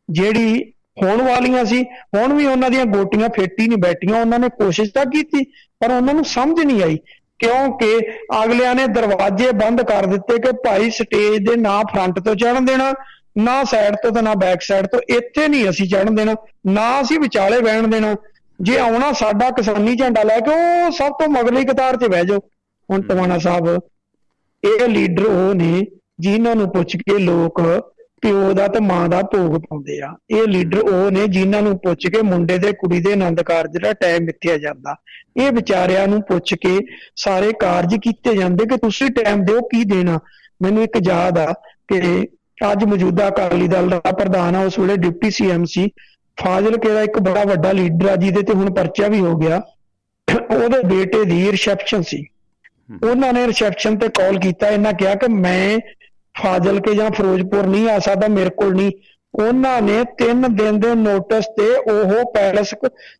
ਜਿਹੜੀ ਹੋਣ ਵਾਲੀਆਂ ਸੀ, ਹੁਣ ਵੀ ਉਹਨਾਂ ਦੀਆਂ ਗੋਟੀਆਂ ਫਿੱਟ ਹੀ ਨਹੀਂ ਬੈਠੀਆਂ। ਉਹਨਾਂ ਨੇ ਕੋਸ਼ਿਸ਼ ਤਾਂ ਕੀਤੀ ਪਰ ਉਹਨਾਂ ਨੂੰ ਸਮਝ ਨਹੀਂ ਆਈ, ਕਿਉਂਕਿ ਅਗਲਿਆਂ ਨੇ ਦਰਵਾਜ਼ੇ ਬੰਦ ਕਰ ਦਿੱਤੇ ਕਿ ਭਾਈ ਸਟੇਜ ਦੇ ਨਾ ਫਰੰਟ ਤੋਂ ਚੜ੍ਹਨ ਦੇਣਾ, ਨਾ ਸਾਈਡ ਤੋਂ ਤੇ ਨਾ ਬੈਕ ਸਾਈਡ ਤੋਂ, ਇੱਥੇ ਨਹੀਂ ਅਸੀਂ ਚੜ੍ਹਨ ਦੇਣਾ, ਨਾ ਅਸੀਂ ਵਿਚਾਲੇ ਬਹਿਣ ਦੇਣਾ। ਜੇ ਆਉਣਾ ਸਾਡਾ ਕਿਸਾਨੀ ਝੰਡਾ ਲੈ ਕੇ ਉਹ ਸਭ ਤੋਂ ਮਗਰਲੀ ਕਤਾਰ 'ਚ ਬਹਿ ਜਾਓ। ਹੁਣ ਟਵਾਣਾ ਸਾਹਿਬ ਇਹ ਲੀਡਰ ਉਹ ਨੇ ਜਿਨ੍ਹਾਂ ਨੂੰ ਪੁੱਛ ਕੇ ਲੋਕ ਪਿਓ ਦਾ ਤੇ ਮਾਂ ਦਾ ਭੋਗ ਪਾਉਂਦੇ ਆ। ਇਹ ਲੀਡਰ ਉਹ ਨੇ ਜਿਨ੍ਹਾਂ ਨੂੰ ਪੁੱਛ ਕੇ ਮੁੰਡੇ ਦੇ ਕੁੜੀ ਦੇ ਆਨੰਦ ਕਾਰਜ ਦਾ ਟਾਈਮ ਮਿੱਥਿਆ ਜਾਂਦਾ। ਇਹ ਵਿਚਾਰਿਆਂ ਨੂੰ ਪੁੱਛ ਕੇ ਸਾਰੇ ਕਾਰਜ ਕੀਤੇ ਜਾਂਦੇ ਕਿ ਤੁਸੀਂ ਟਾਈਮ ਦਿਓ ਕੀ ਦੇਣਾ। ਮੈਨੂੰ ਇੱਕ ਯਾਦ ਆ ਕਿ ਅੱਜ ਮੌਜੂਦਾ ਅਕਾਲੀ ਦਲ ਦਾ ਪ੍ਰਧਾਨ ਆ, ਉਸ ਵੇਲੇ ਡਿਪਟੀ CM ਸੀ, ਫਾਜ਼ਿਲਕੇ ਦਾ ਇੱਕ ਬੜਾ ਵੱਡਾ ਲੀਡਰ ਆ ਜਿਹਦੇ ਤੇ ਹੁਣ ਪਰਚਾ ਵੀ ਹੋ ਗਿਆ। ਉਹਦੇ ਬੇਟੇ ਦੀ ਰਿਸੈਪਸ਼ਨ ਸੀ, ਉਹਨਾਂ ਨੇ ਰਿਸੈਪਸ਼ਨ ਤੇ ਕਾਲ ਕੀਤਾ, ਇਹਨਾਂ ਕਿਹਾ ਕਿ ਮੈਂ ਫਾਜ਼ਿਲਕੇ ਜਾਂ ਫਿਰੋਜ਼ਪੁਰ ਨਹੀਂ ਆ ਸਕਦਾ, ਮੇਰੇ ਕੋਲ ਨਹੀਂ। ਉਹਨਾਂ ਨੇ 3 ਦਿਨ ਦੇ ਨੋਟਿਸ ਤੇ ਉਹ ਪੈਲਸ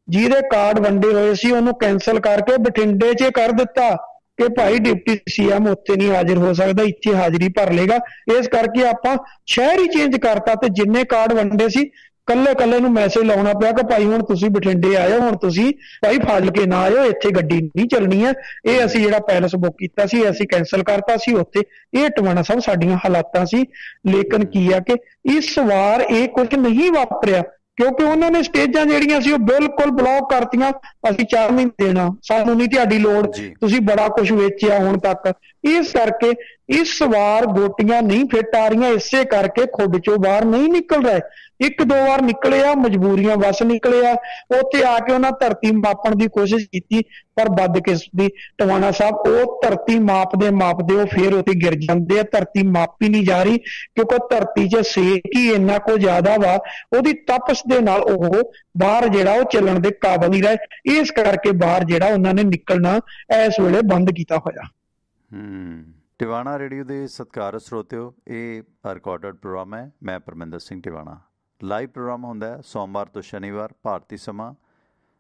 ਜਿਹਦੇ ਕਾਰਡ ਵੰਡੇ ਹੋਏ ਸੀ ਉਹਨੂੰ ਕੈਂਸਲ ਕਰਕੇ ਬਠਿੰਡੇ 'ਚ ਕਰ ਦਿੱਤਾ ਕਿ ਭਾਈ ਡਿਪਟੀ CM ਉੱਥੇ ਨਹੀਂ ਹਾਜ਼ਰ ਹੋ ਸਕਦਾ, ਇੱਥੇ ਹਾਜ਼ਰੀ ਭਰ ਲੇਗਾ। ਇਸ ਕਰਕੇ ਆਪਾਂ ਸ਼ਹਿਰ ਹੀ ਚੇਂਜ ਕਰਤਾ ਤੇ ਜਿੰਨੇ ਕਾਰਡ ਵੰਡੇ ਸੀ ਕੱਲੇ ਨੂੰ ਮੈਸੇਜ ਲਾਉਣਾ ਪਿਆ ਕਿ ਭਾਈ ਹੁਣ ਤੁਸੀਂ ਬਠਿੰਡੇ ਆਇਓ, ਹੁਣ ਤੁਸੀਂ ਭਾਈ ਫਾਜ਼ਿਲਕੇ ਨਾ ਆਇਓ, ਇੱਥੇ ਗੱਡੀ ਨਹੀਂ ਚੱਲਣੀ ਹੈ। ਇਹ ਅਸੀਂ ਜਿਹੜਾ ਪੈਲਸ ਬੁੱਕ ਕੀਤਾ ਸੀ ਅਸੀਂ ਕੈਂਸਲ ਕਰਤਾ ਸੀ ਉੱਥੇ। ਇਹ ਟਵਾਣਾ ਸਾਹਿਬ ਸਾਡੀਆਂ ਹਾਲਾਤਾਂ ਸੀ, ਲੇਕਿਨ ਕੀ ਆ ਕਿ ਇਸ ਵਾਰ ਇਹ ਕੁਝ ਨਹੀਂ ਵਾਪਰਿਆ ਕਿਉਂਕਿ ਉਹਨਾਂ ਨੇ ਸਟੇਜਾਂ ਜਿਹੜੀਆਂ ਸੀ ਉਹ ਬਿਲਕੁਲ ਬਲੌਕ ਕਰਤੀਆਂ। ਅਸੀਂ ਚਾਹ ਨਹੀਂ ਦੇਣਾ, ਸਾਨੂੰ ਨਹੀਂ ਤੁਹਾਡੀ ਲੋੜ, ਤੁਸੀਂ ਬੜਾ ਕੁਝ ਵੇਚਿਆ ਹੁਣ ਤੱਕ। ਇਸ ਕਰਕੇ ਇਸ ਵਾਰ ਗੋਟੀਆਂ ਨਹੀਂ ਫਿੱਟ ਆ ਰਹੀਆਂ, ਇਸੇ ਕਰਕੇ ਖੁੱਡ ਚੋਂ ਬਾਹਰ ਨਹੀਂ ਨਿਕਲ ਰਹੇ। 1-2 ਵਾਰ ਨਿਕਲੇ ਆ, ਮਜਬੂਰੀਆਂ ਵਸ ਨਿਕਲੇ ਆ। ਉੱਥੇ ਆ ਕੇ ਉਹਨਾਂ ਧਰਤੀ ਮਾਪਣ ਦੀ ਕੋਸ਼ਿਸ਼ ਕੀਤੀ ਪਰ ਬਦਕਿਸਮਤੀ ਟਵਾਣਾ ਸਾਹਿਬ ਉਹ ਧਰਤੀ ਮਾਪਦੇ ਉਹ ਫੇਰ ਉੱਥੇ ਗਿਰ ਜਾਂਦੇ ਆ। ਧਰਤੀ ਮਾਪੀ ਨਹੀਂ ਜਾ ਰਹੀ ਕਿਉਂਕਿ ਧਰਤੀ 'ਚ ਸੇਕ ਹੀ ਇੰਨਾ ਕੁ ਜ਼ਿਆਦਾ ਵਾ, ਉਹਦੀ ਤਪਸ਼ ਦੇ ਨਾਲ ਉਹ ਬਾਹਰ ਜਿਹੜਾ ਉਹ ਚੱਲਣ ਦੇ ਕਾਬਲ ਨਹੀਂ ਰਹੇ। ਇਸ ਕਰਕੇ ਬਾਹਰ ਜਿਹੜਾ ਉਹਨਾਂ ਨੇ ਨਿਕਲਣਾ ਇਸ ਵੇਲੇ ਬੰਦ ਕੀਤਾ ਹੋਇਆ। ਟਿਵਾਣਾ ਰੇਡੀਓ ਦੇ ਸਤਿਕਾਰਤ ਸਰੋਤਿਓ, ਇਹ ਰਿਕਾਰਡਡ ਪ੍ਰੋਗਰਾਮ ਹੈ। ਮੈਂ ਪਰਮਿੰਦਰ ਸਿੰਘ ਟਿਵਾਣਾ। ਲਾਈਵ ਪ੍ਰੋਗਰਾਮ ਹੁੰਦਾ ਹੈ ਸੋਮਵਾਰ ਤੋਂ ਸ਼ਨੀਵਾਰ ਭਾਰਤੀ ਸਮਾਂ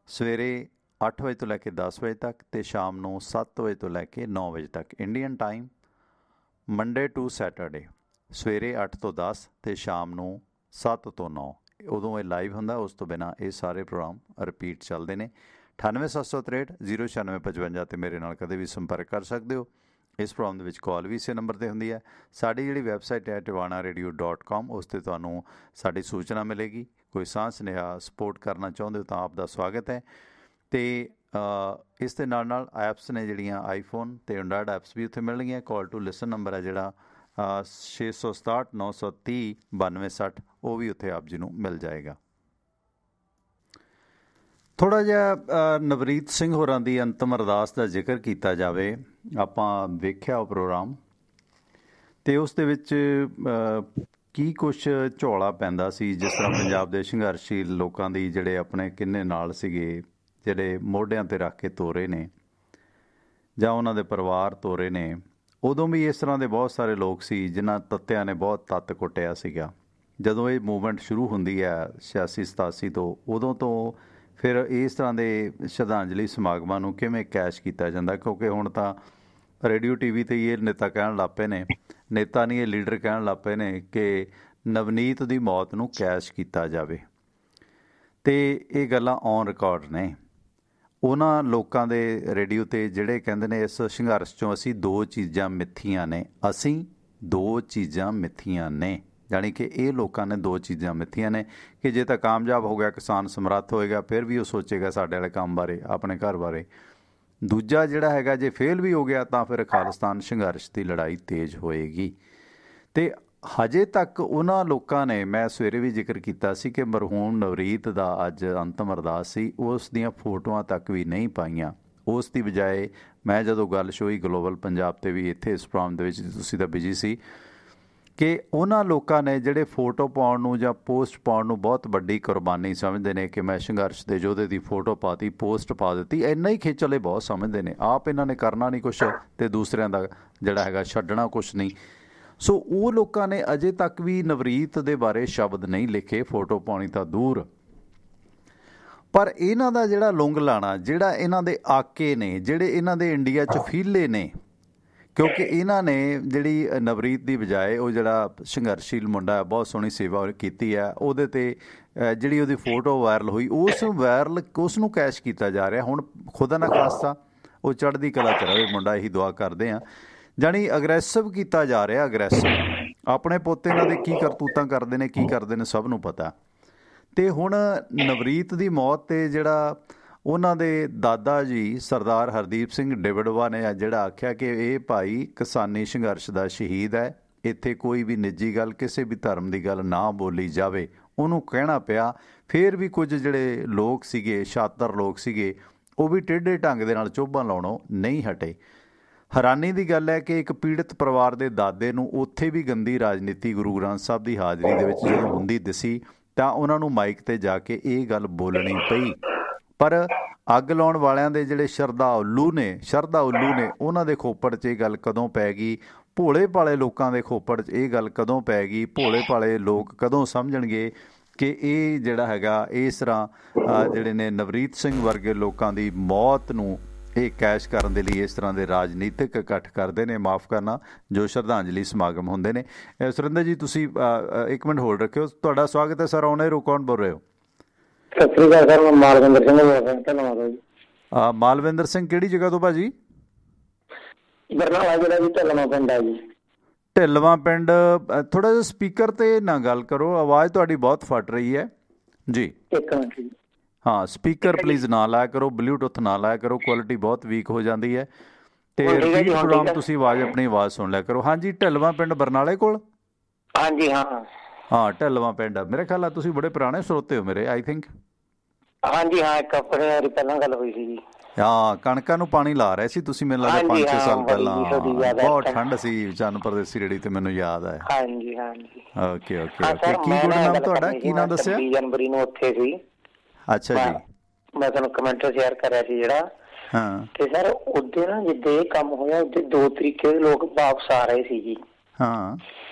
ਸਵੇਰੇ 8 ਵਜੇ ਤੋਂ ਲੈ ਕੇ 10 ਵਜੇ ਤੱਕ ਅਤੇ ਸ਼ਾਮ ਨੂੰ 7 ਵਜੇ ਤੋਂ ਲੈ ਕੇ 9 ਵਜੇ ਤੱਕ Indian time. Monday to Saturday ਸਵੇਰੇ 8 ਤੋਂ 10 ਅਤੇ ਸ਼ਾਮ ਨੂੰ 7 ਤੋਂ 9 ਉਦੋਂ ਇਹ ਲਾਈਵ ਹੁੰਦਾ। ਉਸ ਤੋਂ ਬਿਨਾਂ ਇਹ ਸਾਰੇ ਪ੍ਰੋਗਰਾਮ ਰਿਪੀਟ ਚੱਲਦੇ ਨੇ। 98-763 09655 'ਤੇ ਮੇਰੇ ਨਾਲ ਕਦੇ ਵੀ ਸੰਪਰਕ ਕਰ ਸਕਦੇ ਹੋ। ਇਸ ਪ੍ਰੋਗਰਾਮ ਦੇ ਵਿੱਚ ਕਾਲ ਵੀ ਇਸੇ ਨੰਬਰ 'ਤੇ ਹੁੰਦੀ ਹੈ। ਸਾਡੀ ਜਿਹੜੀ ਵੈਬਸਾਈਟ ਹੈ tivanaradio.com, ਉਸ 'ਤੇ ਤੁਹਾਨੂੰ ਸਾਡੀ ਸੂਚਨਾ ਮਿਲੇਗੀ। ਕੋਈ ਸਾਂਝ ਸੁਨੇਹਾ ਸਪੋਰਟ ਕਰਨਾ ਚਾਹੁੰਦੇ ਹੋ ਤਾਂ ਆਪ ਦਾ ਸਵਾਗਤ ਹੈ। ਅਤੇ ਇਸ ਦੇ ਨਾਲ ਐਪਸ ਨੇ ਜਿਹੜੀਆਂ ਆਈਫੋਨ ਅਤੇ ਐਂਡਰਾਇਡ ਐਪਸ ਵੀ ਉੱਥੇ ਮਿਲਣਗੀਆਂ। ਕਾਲ ਟੂ ਲਿਸਨ ਨੰਬਰ ਹੈ ਜਿਹੜਾ 667 930 9260, ਉਹ ਵੀ ਉੱਥੇ ਆਪ ਜੀ ਨੂੰ ਮਿਲ ਜਾਏਗਾ। ਥੋੜ੍ਹਾ ਜਿਹਾ ਨਵਰੀਤ ਸਿੰਘ ਹੋਰਾਂ ਦੀ ਅੰਤਮ ਅਰਦਾਸ ਦਾ ਜ਼ਿਕਰ ਕੀਤਾ ਜਾਵੇ। ਆਪਾਂ ਵੇਖਿਆ ਉਹ ਪ੍ਰੋਗਰਾਮ ਅਤੇ ਉਸ ਦੇ ਵਿੱਚ ਕੀ ਕੁਛ ਝੋਲਾ ਪੈਂਦਾ ਸੀ, ਜਿਸ ਤਰ੍ਹਾਂ ਪੰਜਾਬ ਦੇ ਸੰਘਰਸ਼ੀਲ ਲੋਕਾਂ ਦੀ ਜਿਹੜੇ ਆਪਣੇ ਕਿੰਨੇ ਨਾਲ ਸੀਗੇ, ਜਿਹੜੇ ਮੋਢਿਆਂ 'ਤੇ ਰੱਖ ਕੇ ਤੋਰੇ ਨੇ ਜਾਂ ਉਹਨਾਂ ਦੇ ਪਰਿਵਾਰ ਤੋਰੇ ਨੇ, ਉਦੋਂ ਵੀ ਇਸ ਤਰ੍ਹਾਂ ਦੇ ਬਹੁਤ ਸਾਰੇ ਲੋਕ ਸੀ ਜਿਨ੍ਹਾਂ ਤੱਤਿਆਂ ਨੇ ਬਹੁਤ ਤੱਤ ਕੁੱਟਿਆ ਸੀਗਾ। ਜਦੋਂ ਇਹ ਮੂਵਮੈਂਟ ਸ਼ੁਰੂ ਹੁੰਦੀ ਹੈ 86-87 ਤੋਂ, ਉਦੋਂ ਤੋਂ ਫਿਰ ਇਸ ਤਰ੍ਹਾਂ ਦੇ ਸ਼ਰਧਾਂਜਲੀ ਸਮਾਗਮਾਂ ਨੂੰ ਕਿਵੇਂ ਕੈਸ਼ ਕੀਤਾ ਜਾਂਦਾ, ਕਿਉਂਕਿ ਹੁਣ ਤਾਂ ਰੇਡੀਓ TV 'ਤੇ ਇਹ ਨੇਤਾ ਕਹਿਣ ਲੱਗ ਪਏ ਨੇ, ਨੇਤਾ ਨਹੀਂ ਇਹ ਲੀਡਰ ਕਹਿਣ ਲੱਗ ਪਏ ਨੇ ਕਿ ਨਵਨੀਤ ਦੀ ਮੌਤ ਨੂੰ ਕੈਸ਼ ਕੀਤਾ ਜਾਵੇ। ਅਤੇ ਇਹ ਗੱਲਾਂ ਔਨ ਰਿਕਾਰਡ ਨੇ ਉਹਨਾਂ ਲੋਕਾਂ ਦੇ ਰੇਡੀਓ 'ਤੇ ਜਿਹੜੇ ਕਹਿੰਦੇ ਨੇ ਇਸ ਸੰਘਰਸ਼ 'ਚੋਂ ਅਸੀਂ 2 ਚੀਜ਼ਾਂ ਮਿੱਥੀਆਂ ਨੇ, ਅਸੀਂ 2 ਚੀਜ਼ਾਂ ਮਿੱਥੀਆਂ ਨੇ, ਜਾਣੀ ਕਿ ਇਹ ਲੋਕਾਂ ਨੇ 2 ਚੀਜ਼ਾਂ ਮਿੱਥੀਆਂ ਨੇ ਕਿ ਜੇ ਤਾਂ ਕਾਮਯਾਬ ਹੋ ਗਿਆ, ਕਿਸਾਨ ਸਮਰੱਥ ਹੋਏਗਾ, ਫਿਰ ਵੀ ਉਹ ਸੋਚੇਗਾ ਸਾਡੇ ਵਾਲੇ ਕੰਮ ਬਾਰੇ, ਆਪਣੇ ਘਰ ਬਾਰੇ। ਦੂਜਾ ਜਿਹੜਾ ਹੈਗਾ ਜੇ ਫੇਲ ਵੀ ਹੋ ਗਿਆ ਤਾਂ ਫਿਰ ਖਾਲਿਸਤਾਨ ਸੰਘਰਸ਼ ਦੀ ਲੜਾਈ ਤੇਜ਼ ਹੋਏਗੀ। ਅਤੇ ਹਜੇ ਤੱਕ ਉਹਨਾਂ ਲੋਕਾਂ ਨੇ, ਮੈਂ ਸਵੇਰੇ ਵੀ ਜ਼ਿਕਰ ਕੀਤਾ ਸੀ ਕਿ ਮਰਹੂਮ ਨਵਰੀਤ ਦਾ ਅੱਜ ਅੰਤਮ ਅਰਦਾਸ ਸੀ, ਉਸ ਦੀਆਂ ਫੋਟੋਆਂ ਤੱਕ ਵੀ ਨਹੀਂ ਪਾਈਆਂ। ਉਸ ਦੀ ਬਜਾਏ ਮੈਂ ਜਦੋਂ ਗੱਲ ਸ਼ੋਈ ਗਲੋਬਲ ਪੰਜਾਬ 'ਤੇ ਵੀ, ਇੱਥੇ ਇਸ ਪ੍ਰੋਗਰਾਮ ਦੇ ਵਿੱਚ ਤੁਸੀਂ ਤਾਂ ਬਿਜੀ ਸੀ, ਕਿ ਉਹਨਾਂ ਲੋਕਾਂ ਨੇ ਜਿਹੜੇ ਫੋਟੋ ਪਾਉਣ ਨੂੰ ਜਾਂ ਪੋਸਟ ਪਾਉਣ ਨੂੰ ਬਹੁਤ ਵੱਡੀ ਕੁਰਬਾਨੀ ਸਮਝਦੇ ਨੇ ਕਿ ਮੈਂ ਸੰਘਰਸ਼ ਦੇ ਯੋਧੇ ਦੀ ਫੋਟੋ ਪਾਤੀ, ਪੋਸਟ ਪਾ ਦਿੱਤੀ, ਇੰਨਾ ਹੀ ਖੇਚਲੇ ਬਹੁਤ ਸਮਝਦੇ ਨੇ। ਆਪ ਇਹਨਾਂ ਨੇ ਕਰਨਾ ਨਹੀਂ ਕੁਛ ਅਤੇ ਦੂਸਰਿਆਂ ਦਾ ਜਿਹੜਾ ਹੈਗਾ ਛੱਡਣਾ ਕੁਛ ਨਹੀਂ। ਸੋ ਉਹ ਲੋਕਾਂ ਨੇ ਅਜੇ ਤੱਕ ਵੀ ਨਵਰੀਤ ਦੇ ਬਾਰੇ ਸ਼ਬਦ ਨਹੀਂ ਲਿਖੇ, ਫੋਟੋ ਪਾਉਣੀ ਤਾਂ ਦੂਰ। ਪਰ ਇਹਨਾਂ ਦਾ ਜਿਹੜਾ ਲੁੰਗ ਲਾਣਾ, ਜਿਹੜਾ ਇਹਨਾਂ ਦੇ ਆਕੇ ਨੇ, ਜਿਹੜੇ ਇਹਨਾਂ ਦੇ ਇੰਡੀਆ 'ਚ ਫੀਲੇ ਨੇ, ਕਿਉਂਕਿ ਇਹਨਾਂ ਨੇ ਜਿਹੜੀ ਨਵਰੀਤ ਦੀ ਬਜਾਏ ਉਹ ਜਿਹੜਾ ਸੰਘਰਸ਼ੀਲ ਮੁੰਡਾ ਬਹੁਤ ਸੋਹਣੀ ਸੇਵਾ ਕੀਤੀ ਹੈ, ਉਹਦੇ 'ਤੇ ਜਿਹੜੀ ਉਹਦੀ ਫੋਟੋ ਵਾਇਰਲ ਹੋਈ, ਉਸ ਨੂੰ ਕੈਸ਼ ਕੀਤਾ ਜਾ ਰਿਹਾ। ਹੁਣ ਖੁਦਾ ਨਾ ਖਾਸਤਾ ਉਹ ਚੜ੍ਹਦੀ ਕਲਾ 'ਚ ਰਹੇ ਮੁੰਡਾ, ਇਹੀ ਦੁਆ ਕਰਦੇ ਹਾਂ। ਜਾਣੀ ਅਗਰੈਸਿਵ ਕੀਤਾ ਜਾ ਰਿਹਾ, ਅਗਰੈਸਿਵ। ਆਪਣੇ ਪੋਤੇ ਇਹਨਾਂ ਦੇ ਕੀ ਕਰਤੂਤਾਂ ਕਰਦੇ ਨੇ, ਕੀ ਕਰਦੇ ਨੇ, ਸਭ ਨੂੰ ਪਤਾ। ਅਤੇ ਹੁਣ ਨਵਰੀਤ ਦੀ ਮੌਤ 'ਤੇ ਜਿਹੜਾ ਉਹਨਾਂ ਦੇ ਦਾਦਾ ਜੀ ਸਰਦਾਰ ਹਰਦੀਪ ਸਿੰਘ ਡਿਵੜਵਾ ਨੇ ਜਿਹੜਾ ਆਖਿਆ ਕਿ ਇਹ ਭਾਈ ਕਿਸਾਨੀ ਸੰਘਰਸ਼ ਦਾ ਸ਼ਹੀਦ ਹੈ, ਇੱਥੇ ਕੋਈ ਵੀ ਨਿੱਜੀ ਗੱਲ, ਕਿਸੇ ਵੀ ਧਰਮ ਦੀ ਗੱਲ ਨਾ ਬੋਲੀ ਜਾਵੇ, ਉਹਨੂੰ ਕਹਿਣਾ ਪਿਆ। ਫਿਰ ਵੀ ਕੁਝ ਜਿਹੜੇ ਲੋਕ ਸੀਗੇ, ਸ਼ਾਤਰ ਲੋਕ ਸੀਗੇ, ਉਹ ਵੀ ਟੇਢੇ ਢੰਗ ਦੇ ਨਾਲ ਚੋਭਾਂ ਲਾਉਣੋਂ ਨਹੀਂ ਹਟੇ। ਹੈਰਾਨੀ ਦੀ ਗੱਲ ਹੈ ਕਿ ਇੱਕ ਪੀੜਤ ਪਰਿਵਾਰ ਦੇ ਦਾਦੇ ਨੂੰ ਉੱਥੇ ਵੀ ਗੰਦੀ ਰਾਜਨੀਤੀ ਗੁਰੂ ਗ੍ਰੰਥ ਸਾਹਿਬ ਦੀ ਹਾਜ਼ਰੀ ਦੇ ਵਿੱਚ ਜਦੋਂ ਹੁੰਦੀ ਦਿਸੀ ਤਾਂ ਉਹਨਾਂ ਨੂੰ ਮਾਈਕ 'ਤੇ ਜਾ ਕੇ ਇਹ ਗੱਲ ਬੋਲਣੀ ਪਈ। ਪਰ ਅੱਗ ਲਾਉਣ ਵਾਲਿਆਂ ਦੇ ਜਿਹੜੇ ਸ਼ਰਧਾ ਉੱਲੂ ਨੇ, ਉਹਨਾਂ ਦੇ ਖੋਪੜ 'ਚ ਇਹ ਗੱਲ ਕਦੋਂ ਪੈ ਗਈ? ਭੋਲੇ ਭਾਲੇ ਲੋਕਾਂ ਦੇ ਖੋਪੜ 'ਚ ਇਹ ਗੱਲ ਕਦੋਂ ਪੈ ਗਈ? ਭੋਲੇ ਭਾਲੇ ਲੋਕ ਕਦੋਂ ਸਮਝਣਗੇ ਕਿ ਇਹ ਜਿਹੜਾ ਹੈਗਾ ਇਸ ਤਰ੍ਹਾਂ ਜਿਹੜੇ ਨੇ ਨਵਰੀਤ ਸਿੰਘ ਵਰਗੇ ਲੋਕਾਂ ਦੀ ਮੌਤ ਨੂੰ ਇਹ ਕੈਸ਼ ਕਰਨ ਦੇ ਲਈ ਇਸ ਤਰ੍ਹਾਂ ਦੇ ਰਾਜਨੀਤਿਕ ਇਕੱਠ ਕਰਦੇ ਨੇ, ਮਾਫ ਕਰਨਾ, ਜੋ ਸ਼ਰਧਾਂਜਲੀ ਸਮਾਗਮ ਹੁੰਦੇ ਨੇ। ਸੁਰਿੰਦਰ ਜੀ ਤੁਸੀਂ 1 ਮਿੰਟ ਹੋਲਡ ਰੱਖਿਓ। ਤੁਹਾਡਾ ਸਵਾਗਤ ਹੈ ਸਰ, ਆਉਣੇ ਰੋ, ਕੌਣ ਬੋਲ ਰਹੇ ਹੋ? ਸਤਿ ਸ੍ਰੀ ਅਕਾਲ ਸਰ, ਮੈਂ ਮਾਲਵਿੰਦਰ ਸਿੰਘ ਬੋਲ ਰਿਹਾ। ਧੰਨਵਾਦ ਜੀ। ਮਾਲਵਿੰਦਰ ਸਿੰਘ ਕਿਹੜੀ ਜਗ੍ਹਾ ਤੋਂ ਭਾਜੀ? ਬਰਨਾਲਾ ਜਿਹੜਾ ਜੀ, ਢਿੱਲਵਾਂ ਪਿੰਡ ਹੈ ਜੀ। ਢਿੱਲਵਾਂ ਪਿੰਡ। ਥੋੜਾ ਜਿਹਾ ਸਪੀਕਰ 'ਤੇ ਨਾ ਗੱਲ ਕਰੋ, ਆਵਾਜ਼ ਤੁਹਾਡੀ ਬਹੁਤ ਫਟ ਰਹੀ ਹੈ ਜੀ। 1 ਮਿੰਟ ਜੀ। ਹਾਂ, ਸਪੀਕਰ ਪਲੀਜ਼ ਨਾ ਲਾਇਆ ਕਰੋ, ਬਲੂਟੁੱਥ ਨਾ ਲਾਇਆ ਕਰੋ, ਕੁਆਲਿਟੀ ਬਹੁਤ ਵੀਕ ਹੋ ਜਾਂਦੀ ਹੈ। ਅਤੇ ਰਿਪੀਟ ਪ੍ਰੋਗਰਾਮ ਤੁਸੀਂ ਆਪਣੀ ਆਵਾਜ਼ ਸੁਣ ਲਿਆ ਕਰੋ। ਹਾਂਜੀ, ਢਿੱਲਵਾਂ ਪਿੰਡ ਬਰਨਾਲੇ ਕੋਲ? ਹਾਂਜੀ ਹਾਂ, ਢਿੱਲਵਾਂ ਪਿੰਡ। ਮੇਰੇ ਖਿਆਲ ਆ ਤੁਸੀਂ ਬੜੇ ਪੁਰਾਣੇ ਸਰੋਤੇ ਹੋ ਮੇਰੇ, ਆਈ ਥਿੰਕ। ਹਾਂਜੀ ਹਾਂ, ਇੱਕ ਆਪਣੇ ਵਾਰੀ ਪਹਿਲਾਂ ਗੱਲ ਹੋਈ ਸੀ ਜੀ। ਹਾਂ, ਕਣਕਾਂ ਨੂੰ ਪਾਣੀ ਲਾ ਰਹੇ ਸੀ ਤੁਸੀਂ, ਮੈਨੂੰ ਲੱਗਦਾ 5-6 ਸਾਲ ਪਹਿਲਾਂ। ਬਹੁਤ ਠੰਡ ਸੀ ਚੰਨ ਪ੍ਰਦੇਸੀ ਰੇੜੀ ਤੇ, ਮੈਨੂੰ ਯਾਦ ਹੈ। ਹਾਂਜੀ। ਓਕੇ। ਕੀ ਗੁੱਡ ਨਾਮ ਤੁਹਾਡਾ? ਕੀ ਨਾਮ ਦੱਸਿਆ? 26 ਜਨਵਰੀ ਨੂੰ ਉੱਥੇ ਸੀ। ਅੱਛਾ ਜੀ। ਮੈਂ ਤੁਹਾਨੂੰ ਕਮੈਂਟ ਸ਼ੇਅਰ ਕਰਿਆ ਸੀ ਜਿਹੜਾ। ਹਾਂ। ਤੇ ਸਰ ਉਹਦੇ ਨਾ ਜਿੱਦਾਂ ਇਹ ਕੰਮ ਹੋਇਆ, ਉਹਦੇ 2 ਤਰੀਕੇ ਦੇ ਲੋਕ ਵਾਪਸ ਆ ਰਹੇ ਸੀ ਜੀ। ਹਾਂ।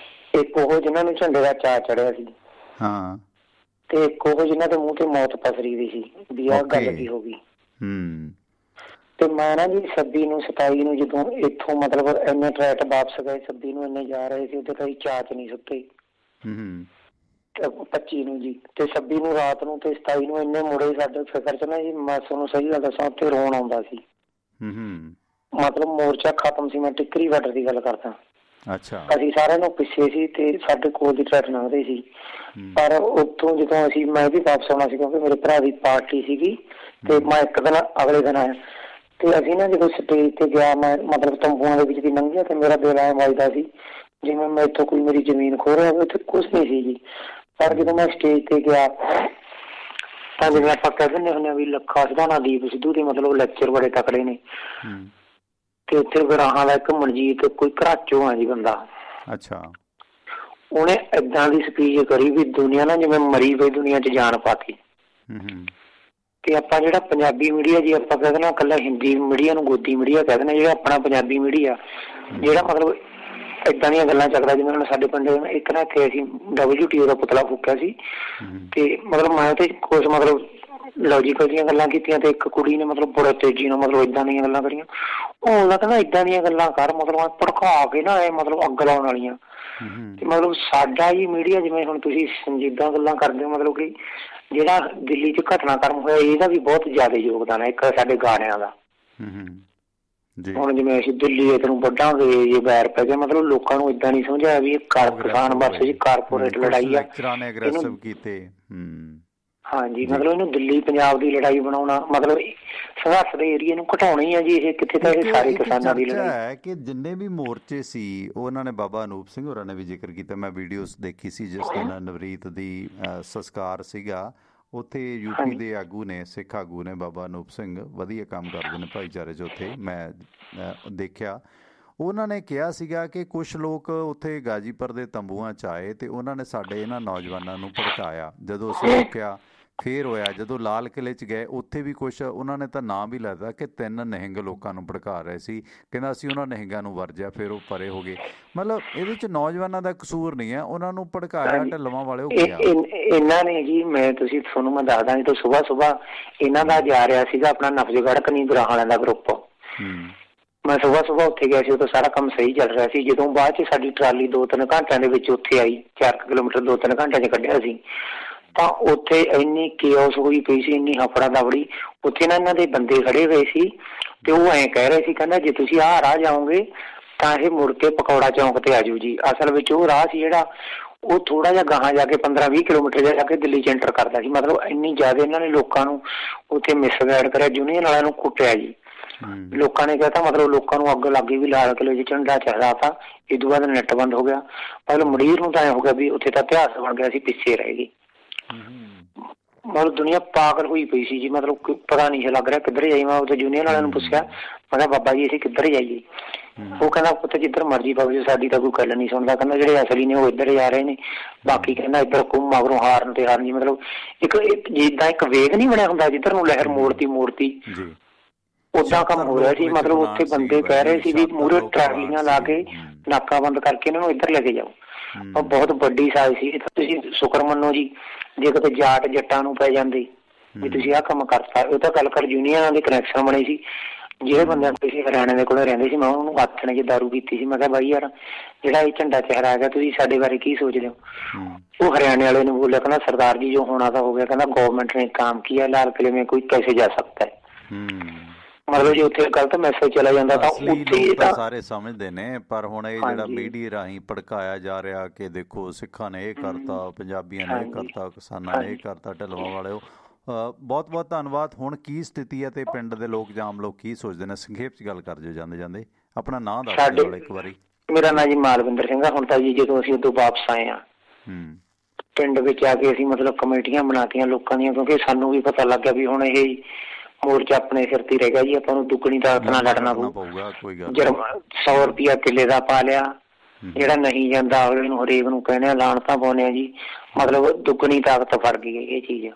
ਇੱਕ ਉਹ ਜਿਹਨਾਂ ਨੂੰ ਝੰਡੇ ਦਾ ਚਾਅ ਚੜਿਆ ਸੀ। ਹਾਂ। ਤੇ ਇੱਕ ਉਹ ਜਿਹਨਾਂ ਦੇ ਮੂੰਹ ਤੇ ਮੌਤ ਪਸਰੀ ਦੀ ਸੀ ਵੀ ਆਹ ਗੱਲ ਕੀ ਹੋ ਗਈ। ਤੇ ਮੈਂ ਨਾ ਜੀ 26 ਨੂੰ 27 ਨੂੰ ਜਦੋਂ ਇੱਥੋਂ ਮਤਲਬ ਇੰਨੇ ਟਰੈਟ ਵਾਪਸ ਗਏ, 26 ਨੂੰ ਇੰਨੇ ਜਾ ਰਹੇ ਸੀ, ਉਹਦੇ ਕਈ ਚਾਅ 'ਚ ਨਹੀਂ ਸੁੱਤੇ। 25 ਨੂੰ ਜੀ, ਤੇ 26 ਨੂੰ ਰਾਤ ਨੂੰ ਤੇ 27 ਨੂੰ ਇੰਨੇ ਮੁੜੇ ਸਾਡੇ ਫਿਕਰ 'ਚ ਨਾ ਜੀ, ਮੈਂ ਤੁਹਾਨੂੰ ਸਹੀ ਗੱਲ ਦੱਸਾਂ, ਉੱਥੇ ਰੋਣ ਆਉਂਦਾ ਸੀ। ਮਤਲਬ ਮੋਰਚਾ ਖਤਮ ਸੀ, ਮੈਂ ਟਿੱਕਰੀ ਬਾਰਡਰ ਦੀ ਗੱਲ ਕਰਦਾ। ਅੱਛਾ। ਅਸੀਂ ਸਾਰਿਆਂ ਨੂੰ ਪਿੱਛੇ ਸੀ ਤੇ ਸਾਡੇ ਕੋਲ ਦੀ ਟਰੈਕ ਲੰਘਦੇ ਸੀ। ਪਰ ਉੱਥੋਂ ਜਦੋਂ ਮੈਂ ਵੀ ਵਾਪਸ ਆਉਣਾ ਸੀ, ਕਿਉਂਕਿ ਮੇਰੇ ਭਰਾ ਦੀ ਪਾਰਟੀ ਸੀਗੀ, ਤੇ ਮੈਂ ਇੱਕ ਦਿਨ ਅਗਲੇ ਦਿਨ ਆਇਆ। ਤੇ ਅਸੀਂ ਨਾ ਜਦੋਂ ਸਟੇਜ ਤੇ ਗਿਆ, ਮੈਂ ਮਤਲਬ ਤੰਬੂਆਂ ਦੇ ਵਿੱਚ ਦੀ ਲੰਘਿਆ ਤੇ ਮੇਰਾ ਦਿਲ ਐਂ ਵੱਜਦਾ ਸੀ ਜਿਵੇਂ ਮੈਂ ਇੱਥੋਂ ਕੋਈ ਮੇਰੀ ਜ਼ਮੀਨ ਖੋ ਰਿਹਾ ਹੋਵੇ। ਉੱਥੇ ਕੁਛ ਨਹੀਂ ਸੀ ਜੀ। ਪਰ ਜਦੋਂ ਮੈਂ ਸਟੇਜ ਤੇ ਗਿਆ ਤਾਂ ਜਿਵੇਂ ਆਪਾਂ ਕਹਿ ਦਿੰਦੇ ਹੁੰਦੇ ਹਾਂ ਵੀ ਲੱਖਾ ਸਿਧਾਣਾ, ਦੀਪ ਸਿੱਧੂ ਦੇ ਮਤਲਬ ਲੈਕਚਰ ਬੜੇ ਤਕੜੇ ਨੇ। ਤੇ ਉੱਥੇ ਗਰਾਹਾਂ ਦਾ ਇੱਕ ਮਨਜੀਤ ਕੋਈ ਘਰਾਚੋਂ ਆ ਜੀ ਬੰਦਾ। ਅੱਛਾ। ਉਹਨੇ ਏਦਾਂ ਦੀ ਸਪੀਚ ਕਰੀ ਵੀ ਦੁਨੀਆ ਨਾ ਜਿਵੇਂ ਮਰੀ ਪਈ ਦੁਨੀਆ 'ਚ ਜਾਨ ਪਾਤੀ। ਤੇ ਆਪਾਂ ਜਿਹੜਾ ਪੰਜਾਬੀ ਮੀਡੀਆ ਜੀ ਆਪਾਂ ਕਹਿ ਦੇਣਾ ਇਕੱਲਾ ਹਿੰਦੀ ਮੀਡੀਆ ਨੂੰ ਗੋਦੀ ਮੀਡੀਆ ਕਹਿ ਦੇਣਾ, ਜਿਹੜਾ ਆਪਣਾ ਪੰਜਾਬੀ ਮੀਡੀਆ ਜਿਹੜਾ ਮਤਲਬ ਏਦਾਂ ਦੀਆਂ ਗੱਲਾਂ ਚੱਕਦਾ। ਜਿਵੇਂ ਹੁਣ ਸਾਡੇ ਪਿੰਡ ਇੱਕ ਨਾ ਇੱਥੇ ਅਸੀਂ WTO ਦਾ ਪੁਤਲਾ ਫੂਕਿਆ ਸੀ, ਤੇ ਮਤਲਬ ਮੈਂ ਤੇ ਕੁਛ ਮਤਲਬ ਲੌਜੀਕਲ ਦੀਆਂ ਗੱਲਾਂ ਕੀਤੀਆਂ, ਤੇ ਇੱਕ ਕੁੜੀ ਨੇ ਮਤਲਬ ਬੜੇ ਤੇਜ਼ੀ ਨਾਲ ਮਤਲਬ ਏਦਾਂ ਦੀਆਂ ਗੱਲਾਂ ਕਰੀਆਂ। ਉਹ ਕਹਿੰਦਾ ਏਦਾਂ ਦੀਆਂ ਗੱਲਾਂ ਕਰ ਮਤਲਬ ਭੜਕਾ ਕੇ ਨਾ ਇਹ ਮਤਲਬ ਅੱਗ ਲਾਉਣ ਵਾਲੀਆਂ। ਤੇ ਮਤਲਬ ਸਾਡਾ ਹੀ ਮੀਡੀਆ ਜਿਵੇਂ ਹੁਣ ਤੁਸੀਂ ਸੰਜੀਦਾ ਗੱਲਾਂ ਕਰਦੇ ਹੋ, ਮਤਲਬ ਕਿ ਜਿਹੜਾ ਦਿੱਲੀ 'ਚ ਘਟਨਾਕ੍ਰਮ ਹੋਇਆ ਇਹਦਾ ਵੀ ਬਹੁਤ ਜ਼ਿਆਦਾ ਯੋਗਦਾਨ ਹੈ। ਇੱਕ ਸਾਡੇ ਗਾਣਿਆਂ ਦਾ, ਹੁਣ ਜਿਵੇਂ ਅਸੀਂ ਦਿੱਲੀ ਤੈਨੂੰ ਵੱਢਾਂਗੇ ਇਹ ਵੈਰ ਪੈ ਗਿਆ, ਮਤਲਬ ਲੋਕਾਂ ਨੂੰ ਏਦਾਂ ਨਹੀਂ ਸਮਝਾਇਆ ਵੀ ਇਹ ਕਿਸਾਨ ਵਰਸਸ ਕਾਰਪੋਰੇਟ ਲੜਾਈ ਆ। ਹਾਂਜੀ, ਮਤਲਬ ਇਹਨੂੰ ਦਿੱਲੀ ਪੰਜਾਬ ਦੀ ਲੜਾਈ ਬਣਾਉਣਾ, ਮਤਲਬ ਸੰਘਰਸ਼ ਦੇ ਏਰੀਏ ਨੂੰ ਘਟਾਉਣਾ ਹੀ ਆ ਜੀ। ਇਹ ਕਿੱਥੇ ਤਾਂ ਇਹ ਸਾਰੇ ਕਿਸਾਨਾਂ ਦੀ ਲੜਾਈ ਹੈ ਕਿ ਜਿੰਨੇ ਵੀ ਮੋਰਚੇ ਸੀ ਉਹਨਾਂ ਨੇ, ਬਾਬਾ ਅਨੂਪ ਸਿੰਘ ਹੋਰਾਂ ਨੇ ਵੀ ਜ਼ਿਕਰ ਕੀਤਾ। ਮੈਂ ਵੀਡੀਓਜ਼ ਦੇਖੀ ਸੀ ਜਿਸ ਦਿਨ ਨਵਰੀਤ ਦੀ ਸੰਸਕਾਰ ਸੀਗਾ, ਉੱਥੇ ਯੂਪੀ ਦੇ ਆਗੂ ਨੇ, ਸਿੱਖ ਆਗੂ ਨੇ, ਬਾਬਾ ਅਨੂਪ ਸਿੰਘ ਵਧੀਆ ਕੰਮ ਕਰਦੇ ਨੇ ਭਾਈਚਾਰੇ 'ਚ। ਉੱਥੇ ਮੈਂ ਦੇਖਿਆ ਉਹਨਾਂ ਨੇ ਕਿਹਾ ਸੀਗਾ ਕਿ ਕੁਛ ਲੋਕ ਉੱਥੇ ਗਾਜੀਪੁਰ ਦੇ ਤੰਬੂਆਂ 'ਚ ਆਏ ਤੇ ਉਹਨਾਂ ਨੇ ਸਾਡੇ ਇਹਨਾਂ ਨੌਜਵਾਨਾਂ ਨੂੰ ਭੜਕਾਇਆ। ਜਦੋਂ ਅਸੀਂ ਰੋਕਿਆ ਫੇਰ ਹੋਇਆ, ਜਦੋਂ ਲਾਲ ਕਿਲ੍ਹੇ 'ਚ ਗਏ ਉੱਥੇ ਵੀ ਕੁਛ ਉਹਨਾਂ ਨੇ ਤਾਂ ਨਾਂ ਵੀ ਲੈਦਾ ਕਿ 3 ਨਿਹੰਗ ਲੋਕਾਂ ਨੂੰ ਭੜਕਾ ਰਹੇ ਸੀ। ਕਹਿੰਦਾ ਅਸੀਂ ਉਹਨਾਂ ਨਿਹੰਗਾਂ ਨੂੰ ਵਰਜਿਆ, ਫਿਰ ਉਹ ਪਰੇ ਹੋ ਗਏ। ਮਤਲਬ ਇਹਦੇ 'ਚ ਨੌਜਵਾਨਾਂ ਦਾ ਕਸੂਰ ਨਹੀਂ ਹੈ, ਉਹਨਾਂ ਨੂੰ ਭੜਕਾਇਆ ਢਿੱਲਵਾਂ ਵਾਲੇ ਹੋ ਗਿਆ ਇਹਨਾਂ ਨੇ ਜੀ। ਮੈਂ ਤੁਹਾਨੂੰ ਮੈਂ ਦੱਸਦਾ, ਜਦੋਂ ਸੁਬਾਹ ਇਹਨਾਂ ਦਾ ਜਾ ਰਿਹਾ ਸੀਗਾ ਆਪਣਾ ਨਫਜ਼ਗੜ੍ਹ ਕਨੀ ਬਰਾਹਾਂ ਵਾਲਿਆਂ ਦਾ ਗਰੁੱਪ, ਮੈਂ ਸੁਬਾਹ ਉੱਥੇ ਗਿਆ ਸੀ, ਉਦੋਂ ਸਾਰਾ ਕੰਮ ਸਹੀ ਚੱਲ ਰਿਹਾ ਸੀ। ਜਦੋਂ ਬਾਅਦ 'ਚ ਸਾਡੀ ਟਰਾਲੀ 2-3 ਘੰਟਿਆਂ ਦੇ ਵਿੱਚ ਉੱਥੇ ਆਈ, 4 ਕਿਲੋਮੀਟਰ 2-3 ਘੰਟਿਆਂ 'ਚ ਕੱਢਿਆ ਸੀ, ਤਾਂ ਉੱਥੇ ਇੰਨੀ ਕੇਓਸ ਹੋਈ ਪਈ ਸੀ, ਇੰਨੀ ਹਫੜਾ ਦਫੜੀ। ਉੱਥੇ ਨਾ ਇਹਨਾਂ ਦੇ ਬੰਦੇ ਖੜੇ ਹੋਏ ਸੀ ਤੇ ਉਹ ਐਂ ਕਹਿ ਰਹੇ ਸੀ, ਕਹਿੰਦਾ ਜੇ ਤੁਸੀਂ ਆਹ ਰਾਹ ਜਾਓਗੇ ਤਾਂ ਇਹ ਮੁੜ ਕੇ ਪਕੌੜਾ ਚੌਂਕ ਤੇ ਆ ਜਾਊ ਜੀ। ਅਸਲ ਵਿੱਚ ਉਹ ਰਾਹ ਸੀ ਜਿਹੜਾ ਉਹ ਥੋੜਾ ਜਿਹਾ ਗਾਹਾਂ ਜਾ ਕੇ 15-20 ਕਿਲੋਮੀਟਰ ਜਾ ਕੇ ਦਿੱਲੀ 'ਚ ਐਂਟਰ ਕਰਦਾ ਸੀ। ਮਤਲਬ ਇੰਨੀ ਜ਼ਿਆਦਾ ਇਹਨਾਂ ਨੇ ਲੋਕਾਂ ਨੂੰ ਉੱਥੇ ਮਿਸਗਾਈਡ ਕਰਿਆ, ਯੂਨੀਅਨ ਵਾਲਿਆਂ ਨੂੰ ਕੁੱਟਿਆ ਜੀ। ਲੋਕਾਂ ਨੇ ਕਹਿਤਾ, ਮਤਲਬ ਲੋਕਾਂ ਨੂੰ ਅੱਗ ਲੱਗੀ ਵੀ ਲਾਲ ਕਿਲ੍ਹੇ 'ਚ ਝੰਡਾ ਚੜ੍ਹਾਤਾ। ਇਹ ਤੋਂ ਬਾਅਦ ਨੈੱਟ ਬੰਦ ਹੋ ਗਿਆ। ਮਤਲਬ ਮੰਡੀਰ ਨੂੰ ਤਾਂ ਐਂ ਹੋ ਗਿਆ ਵੀ ਉੱਥੇ ਤਾਂ ਇਤਿਹਾਸ ਬਣ ਗਿਆ ਸੀ, ਪਿੱਛੇ ਰਹਿ ਗਈ। ਮਤਲਬ ਦੁਨੀਆ ਪਾਗਲ ਹੋਈ ਪਈ ਸੀ ਜੀ, ਮਤਲਬ ਪਤਾ ਨਹੀਂ ਸੀ ਲੱਗ ਰਿਹਾ ਕਿੱਧਰ ਜਾਈਏ। ਮੈਂ ਉੱਥੇ ਯੂਨੀਅਨ ਵਾਲਿਆਂ ਨੂੰ ਪੁੱਛਿਆ, ਮੈਂ ਕਿਹਾ ਬਾਬਾ ਜੀ ਅਸੀਂ ਕਿੱਧਰ ਜਾਈਏ? ਉਹ ਕਹਿੰਦਾ ਪੁੱਤ ਜਿੱਧਰ ਮਰਜ਼ੀ ਬਾਬੂ ਜੀ, ਸਾਡੀ ਤਾਂ ਕੋਈ ਗੱਲ ਨਹੀਂ ਸੁਣਦਾ। ਕਹਿੰਦਾ ਜਿਹੜੇ ਅਸਲੀ ਨੇ ਉਹ ਇੱਧਰ ਜਾ ਰਹੇ ਨੇ, ਬਾਕੀ ਕਹਿੰਦਾ ਇੱਧਰ ਘੁੰਮ ਮਗਰੋਂ ਹਾਰਨ ਤੇ ਹਾਰਨ ਜੀ। ਮਤਲਬ ਇੱਕ ਜਿੱਦਾਂ ਇੱਕ ਵੇਗ ਨਹੀਂ ਬਣਿਆ ਹੁੰਦਾ ਜਿੱਧਰ ਨੂੰ ਲਹਿਰ ਮੋੜਤੀ ਓਦਾਂ ਕੰਮ ਹੋ ਰਿਹਾ ਸੀ। ਮਤਲਬ ਉੱਥੇ ਬੰਦੇ ਕਹਿ ਰਹੇ ਸੀ ਵੀ ਮੂਹਰੇ ਟਰਾਲੀਆਂ ਲਾ ਕੇ ਨਾਕਾ ਬੰਦ ਕਰਕੇ ਇਹਨਾਂ ਨੂੰ ਇੱਧਰ ਲੈ ਕੇ ਜਾਓ। ਉਹ ਬਹੁਤ ਵੱਡੀ ਸਾਜ਼ ਸੀ। ਤੁਸੀਂ ਸ਼ੁਕਰ ਮੰਨੋ ਜੀ, ਜੇ ਕਿਤੇ ਜਾਟ ਜੱਟਾਂ ਨੂੰ ਪੈ ਜਾਂਦੇ ਵੀ ਤੁਸੀਂ ਆਹ ਕੰਮ ਕਰਤਾ। ਉਹ ਤਾਂ ਗੱਲ ਕਰ ਯੂਨੀਅਨਾਂ ਦੇ ਕਨੈਕਸ਼ਨ ਬਣੇ ਸੀ। ਜਿਹੜੇ ਬੰਦੇ ਤੁਸੀਂ ਹਰਿਆਣੇ ਦੇ ਕੋਲ ਰਹਿੰਦੇ ਸੀ, ਮੈਂ ਉਹਨੂੰ ਆਥਣੇ 'ਚ ਦਾਰੂ ਪੀਤੀ ਸੀ। ਮੈਂ ਕਿਹਾ ਬਾਈ ਯਾਰ ਜਿਹੜਾ ਇਹ ਝੰਡਾ ਚਿਹਰਾ ਹੈਗਾ, ਤੁਸੀਂ ਸਾਡੇ ਬਾਰੇ ਕੀ ਸੋਚਦੇ ਹੋ? ਉਹ ਹਰਿਆਣੇ ਵਾਲੇ ਨੂੰ ਬੋਲਿਆ, ਕਹਿੰਦਾ ਸਰਦਾਰ ਜੀ ਜੋ ਹੋਣਾ ਤਾਂ ਹੋ ਗਿਆ। ਕਹਿੰਦਾ ਗवर्नमेंट ਨੇ काम किया, लाल किले में कोई कैसे जा सकता है। ਮਤਲਬ ਜੇ ਉੱਥੇ ਗਲਤ ਮੈਸੇਜ ਚਲਾ ਜਾਂਦਾ ਤਾਂ ਉੱਥੇ ਸਾਰੇ ਸਮਝਦੇ ਨੇ। ਪਰ ਹੁਣ ਇਹ ਜਿਹੜਾ ਮੀਡੀਆ ਰਾਹੀਂ ਭੜਕਾਇਆ ਜਾ ਰਿਹਾ ਕਿ ਦੇਖੋ ਸਿੱਖਾਂ ਨੇ ਇਹ ਕਰਤਾ, ਪੰਜਾਬੀਆਂ ਨੇ ਇਹ ਕਰਤਾ, ਕਿਸਾਨਾਂ ਨੇ ਇਹ ਕਰਤਾ, ਢਿੱਲਵਾਂ ਵਾਲਿਓ, ਬਹੁਤ ਬਹੁਤ ਧੰਨਵਾਦ। ਹੁਣ ਕੀ ਸਥਿਤੀ ਹੈ ਤੇ ਪਿੰਡ ਦੇ ਲੋਕ ਜਾਂ ਆਮ ਲੋਕ ਕੀ ਸੋਚਦੇ ਨੇ? ਸੰਖੇਪ 'ਚ ਗੱਲ ਕਰ ਦਿਓ ਜਾਂਦੇ। ਆਪਣਾ ਨਾਂ ਦੱਸ ਦਿਓ ਇੱਕ ਵਾਰੀ। ਮੇਰਾ ਨਾਂ ਜੀ ਮਾਲਵਿੰਦਰ ਸਿੰਘ ਆ। ਹੁਣ ਤਾਂ ਜੀ ਜਦੋਂ ਅਸੀਂ ਉਦੋਂ ਵਾਪਸ ਆਏ ਆ ਪਿੰਡ ਵਿੱਚ ਆ ਕੇ ਅਸੀਂ ਮਤਲਬ ਕਮੇਟੀਆਂ ਬਣਾਤੀਆਂ ਲੋਕਾਂ ਦੀਆਂ, ਕਿਉਂਕਿ ਸਾਨੂੰ ਵੀ ਪਤਾ ਲੱਗ ਗਿਆ ਵੀ ਹੁਣ ਇਹ ਮੋਰਚਾ ਆਪਣੇ ਸਿਰ ਤੇ ਰਹਿ ਗਿਆ ਜੀ। ਆਪਾਂ ਨੂੰ ਦੁੱਗਣੀ ਤਾਕਤ ਨਾਲ ਲੜਨਾ ਪਊਗਾ। 100 ਰੁਪਇਆ ਕਿੱਲੇ ਦਾ ਪਾ ਲਿਆ, ਜਿਹੜਾ ਨਹੀਂ ਜਾਂਦਾ ਅਗਲੇ ਨੂੰ ਹਰੇਕ ਨੂੰ ਕਹਿੰਦੇ ਲਾਹਣਤਾਂ ਪਾਉਂਦੇ ਆ ਜੀ। ਮਤਲਬ ਦੁੱਗਣੀ ਤਾਕਤ ਫੜ ਗਈ ਇਹ ਚੀਜ਼।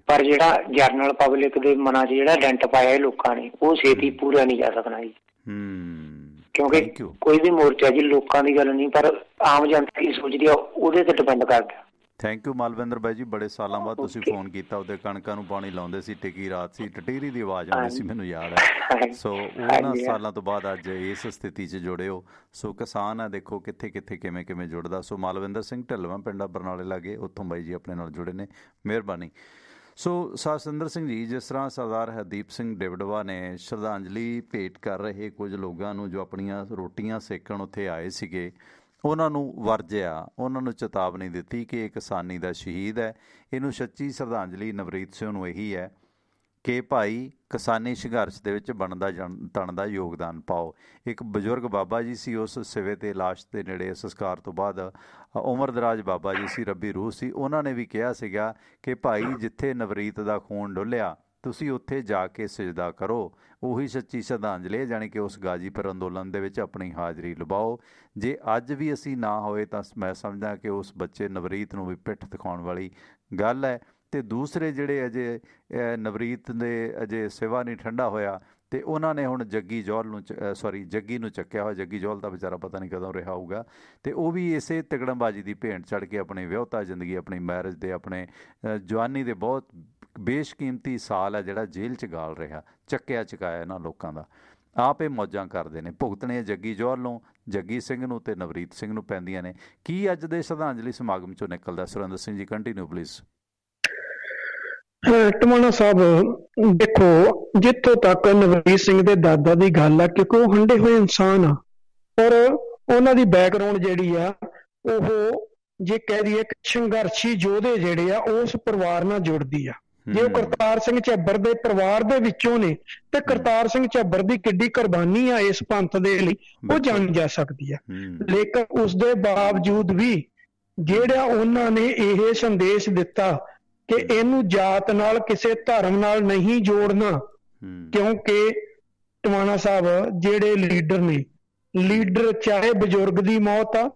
ਪਰ ਜਿਹੜਾ ਜਰਨਲ ਪਬਲਿਕ ਦੇ ਮਨਾਂ 'ਚ ਜਿਹੜਾ ਡੈਂਟ ਪਾਇਆ ਇਹ ਲੋਕਾਂ ਨੇ, ਉਹ ਛੇਤੀ ਪੂਰਾ ਨਹੀਂ ਜਾ ਸਕਣਾ ਜੀ। ਕਿਉਂਕਿ ਕੋਈ ਵੀ ਮੋਰਚਾ ਜੀ ਲੋਕਾਂ ਦੀ ਗੱਲ ਨਹੀਂ, ਪਰ ਆਮ ਜਨਤਾ ਕੀ ਸੋਚਦੀ ਆ ਉਹਦੇ ਤੇ ਡਿਪੈਂਡ ਕਰਦਾ। ਥੈਂਕ ਯੂ ਮਾਲਵਿੰਦਰ ਬਾਈ ਜੀ, ਬੜੇ ਸਾਲਾਂ ਬਾਅਦ ਤੁਸੀਂ ਫੋਨ ਕੀਤਾ। ਉਹਦੇ ਕਣਕਾਂ ਨੂੰ ਪਾਣੀ ਲਾਉਂਦੇ ਸੀ, ਟਿੱਕੀ ਰਾਤ ਸੀ, ਟਟੀਰੀ ਦੀ ਆਵਾਜ਼ ਆਉਂਦੀ ਸੀ, ਮੈਨੂੰ ਯਾਦ ਹੈ। ਸੋ ਉਹਨਾਂ ਸਾਲਾਂ ਤੋਂ ਬਾਅਦ ਅੱਜ ਇਸ ਸਥਿਤੀ 'ਚ ਜੁੜੇ ਹੋ। ਸੋ ਕਿਸਾਨ ਆ, ਦੇਖੋ ਕਿੱਥੇ ਕਿਵੇਂ ਜੁੜਦਾ। ਸੋ ਮਾਲਵਿੰਦਰ ਸਿੰਘ ਢਿੱਲਵਾਂ, ਪਿੰਡ ਬਰਨਾਲੇ ਲਾਗੇ, ਉੱਥੋਂ ਬਾਈ ਜੀ ਆਪਣੇ ਨਾਲ ਜੁੜੇ ਨੇ, ਮਿਹਰਬਾਨੀ। ਸੋ ਸਾਸਤਿੰਦਰ ਸਿੰਘ ਜੀ, ਜਿਸ ਤਰ੍ਹਾਂ ਸਰਦਾਰ ਹਰਦੀਪ ਸਿੰਘ ਡਿਵਡਵਾ ਨੇ ਸ਼ਰਧਾਂਜਲੀ ਭੇਟ ਕਰ ਰਹੇ ਕੁਝ ਲੋਕਾਂ ਨੂੰ ਜੋ ਆਪਣੀਆਂ ਰੋਟੀਆਂ ਸੇਕਣ ਉੱਥੇ ਆਏ ਸੀਗੇ, ਉਹਨਾਂ ਨੂੰ ਵਰਜਿਆ, ਉਹਨਾਂ ਨੂੰ ਚੇਤਾਵਨੀ ਦਿੱਤੀ ਕਿ ਇਹ ਕਿਸਾਨੀ ਦਾ ਸ਼ਹੀਦ ਹੈ। ਇਹਨੂੰ ਸੱਚੀ ਸ਼ਰਧਾਂਜਲੀ ਨਵਰੀਤ ਸਿੰਘ ਨੂੰ ਇਹੀ ਹੈ ਕਿ ਭਾਈ ਕਿਸਾਨੀ ਸੰਘਰਸ਼ ਦੇ ਵਿੱਚ ਬਣਦਾ ਤਣਦਾ ਯੋਗਦਾਨ ਪਾਓ। ਇੱਕ ਬਜ਼ੁਰਗ ਬਾਬਾ ਜੀ ਸੀ, ਉਸ ਸਿਵੇ 'ਤੇ ਲਾਸ਼ ਦੇ ਨੇੜੇ ਸੰਸਕਾਰ ਤੋਂ ਬਾਅਦ ਉਮਰ ਦਰਾਜ ਬਾਬਾ ਜੀ ਸੀ, ਰੱਬੀ ਰੂਹ ਸੀ, ਉਹਨਾਂ ਨੇ ਵੀ ਕਿਹਾ ਸੀਗਾ ਕਿ ਭਾਈ ਜਿੱਥੇ ਨਵਰੀਤ ਦਾ ਖੂਨ ਡੁੱਲਿਆ ਤੁਸੀਂ ਉੱਥੇ ਜਾ ਕੇ ਸਜਦਾ ਕਰੋ। ਉਹੀ ਸੱਚੀ ਸ਼ਰਧਾਂਜਲੀ, ਜਾਣੀ ਕਿ ਉਸ ਗਾਜੀਪੁਰ ਅੰਦੋਲਨ ਦੇ ਵਿੱਚ ਆਪਣੀ ਹਾਜ਼ਰੀ ਲਵਾਓ। ਜੇ ਅੱਜ ਵੀ ਅਸੀਂ ਨਾ ਹੋਏ ਤਾਂ ਮੈਂ ਸਮਝਦਾ ਕਿ ਉਸ ਬੱਚੇ ਨਵਰੀਤ ਨੂੰ ਵੀ ਪਿੱਠ ਦਿਖਾਉਣ ਵਾਲੀ ਗੱਲ ਹੈ। ਅਤੇ ਦੂਸਰੇ ਜਿਹੜੇ ਅਜੇ ਨਵਰੀਤ ਦੇ ਅਜੇ ਸਿਵਾ ਨਹੀਂ ਠੰਡਾ ਹੋਇਆ ਅਤੇ ਉਹਨਾਂ ਨੇ ਹੁਣ ਜੱਗੀ ਜੌਹਲ ਨੂੰ ਜੱਗੀ ਨੂੰ ਚੱਕਿਆ ਹੋਇਆ। ਜੱਗੀ ਜੌਹਲ ਦਾ ਵਿਚਾਰਾ ਪਤਾ ਨਹੀਂ ਕਦੋਂ ਰਿਹਾ ਹੋਊਗਾ, ਅਤੇ ਉਹ ਵੀ ਇਸੇ ਤਿਕੜਮਬਾਜ਼ੀ ਦੀ ਭੇਂਟ ਚੜ੍ਹ ਕੇ ਆਪਣੀ ਵਿਆਹੁਤਾ ਜ਼ਿੰਦਗੀ, ਆਪਣੀ ਮੈਰਿਜ ਦੇ, ਆਪਣੇ ਜਵਾਨੀ ਦੇ ਬਹੁਤ ਬੇਸ਼ਕੀਮਤੀ ਸਾਲ ਹੈ ਜਿਹੜਾ ਜੇਲ੍ਹ 'ਚ ਗਾਲ ਰਿਹਾ। ਚੱਕਿਆ ਚਕਾਇਆ ਇਹਨਾਂ ਲੋਕਾਂ ਦਾ, ਆਪ ਇਹ ਮੌਜਾਂ ਕਰਦੇ ਨੇ। ਭੁਗਤਣੇ ਜੱਗੀ ਜੌਹਲ ਨੂੰ, ਜੱਗੀ ਸਿੰਘ ਨੂੰ ਅਤੇ ਨਵਰੀਤ ਸਿੰਘ ਨੂੰ ਪੈਂਦੀਆਂ ਨੇ। ਕੀ ਅੱਜ ਦੇ ਸ਼ਰਧਾਂਜਲੀ ਸਮਾਗਮ 'ਚੋਂ ਨਿਕਲਦਾ? Surinder Singh ji, continue please. ਟਮਾਣਾ ਸਾਹਿਬ, ਦੇਖੋ ਜਿੱਥੋਂ ਤੱਕ ਨਵਰੀਤ ਸਿੰਘ ਦੇ ਦਾਦਾ ਦੀ ਗੱਲ ਆ, ਕਿਉਂਕਿ ਉਹ ਹੰਢੇ ਹੋਏ ਇਨਸਾਨ ਆ, ਪਰ ਉਹਨਾਂ ਦੀ ਬੈਕਗਰਾਉਂਡ ਜਿਹੜੀ ਆ ਉਹ ਜੇ ਕਹਿ ਦਈਏ ਸੰਘਰਸ਼ੀ ਯੋਧੇ ਜਿਹੜੇ ਆ ਉਸ ਪਰਿਵਾਰ ਨਾਲ ਜੁੜਦੀ ਆ। ਜੇ ਉਹ ਕਰਤਾਰ ਸਿੰਘ ਝੱਬਰ ਦੇ ਪਰਿਵਾਰ ਦੇ ਵਿੱਚੋਂ ਨੇ ਤੇ ਕਰਤਾਰ ਸਿੰਘ ਝੱਬਰ ਦੀ ਕਿੱਡੀ ਕੁਰਬਾਨੀ ਆ ਇਸ ਪੰਥ ਦੇ ਲਈ ਉਹ ਜਾਣੀ ਜਾ ਸਕਦੀ ਆ। ਲੇਕਿਨ ਉਸ ਦੇ ਬਾਵਜੂਦ ਵੀ ਜਿਹੜਾ ਉਹਨਾਂ ਨੇ ਇਹ ਸੰਦੇਸ਼ ਦਿੱਤਾ ਕਿ ਇਹਨੂੰ ਜਾਤ ਨਾਲ, ਕਿਸੇ ਧਰਮ ਨਾਲ ਨਹੀਂ ਜੋੜਨਾ, ਕਿਉਂਕਿ ਟਮਾਣਾ ਸਾਹਿਬ ਜਿਹੜੇ ਲੀਡਰ ਨੇ, ਲੀਡਰ ਚਾਹੇ ਬਜ਼ੁਰਗ ਦੀ ਮੌਤ ਆ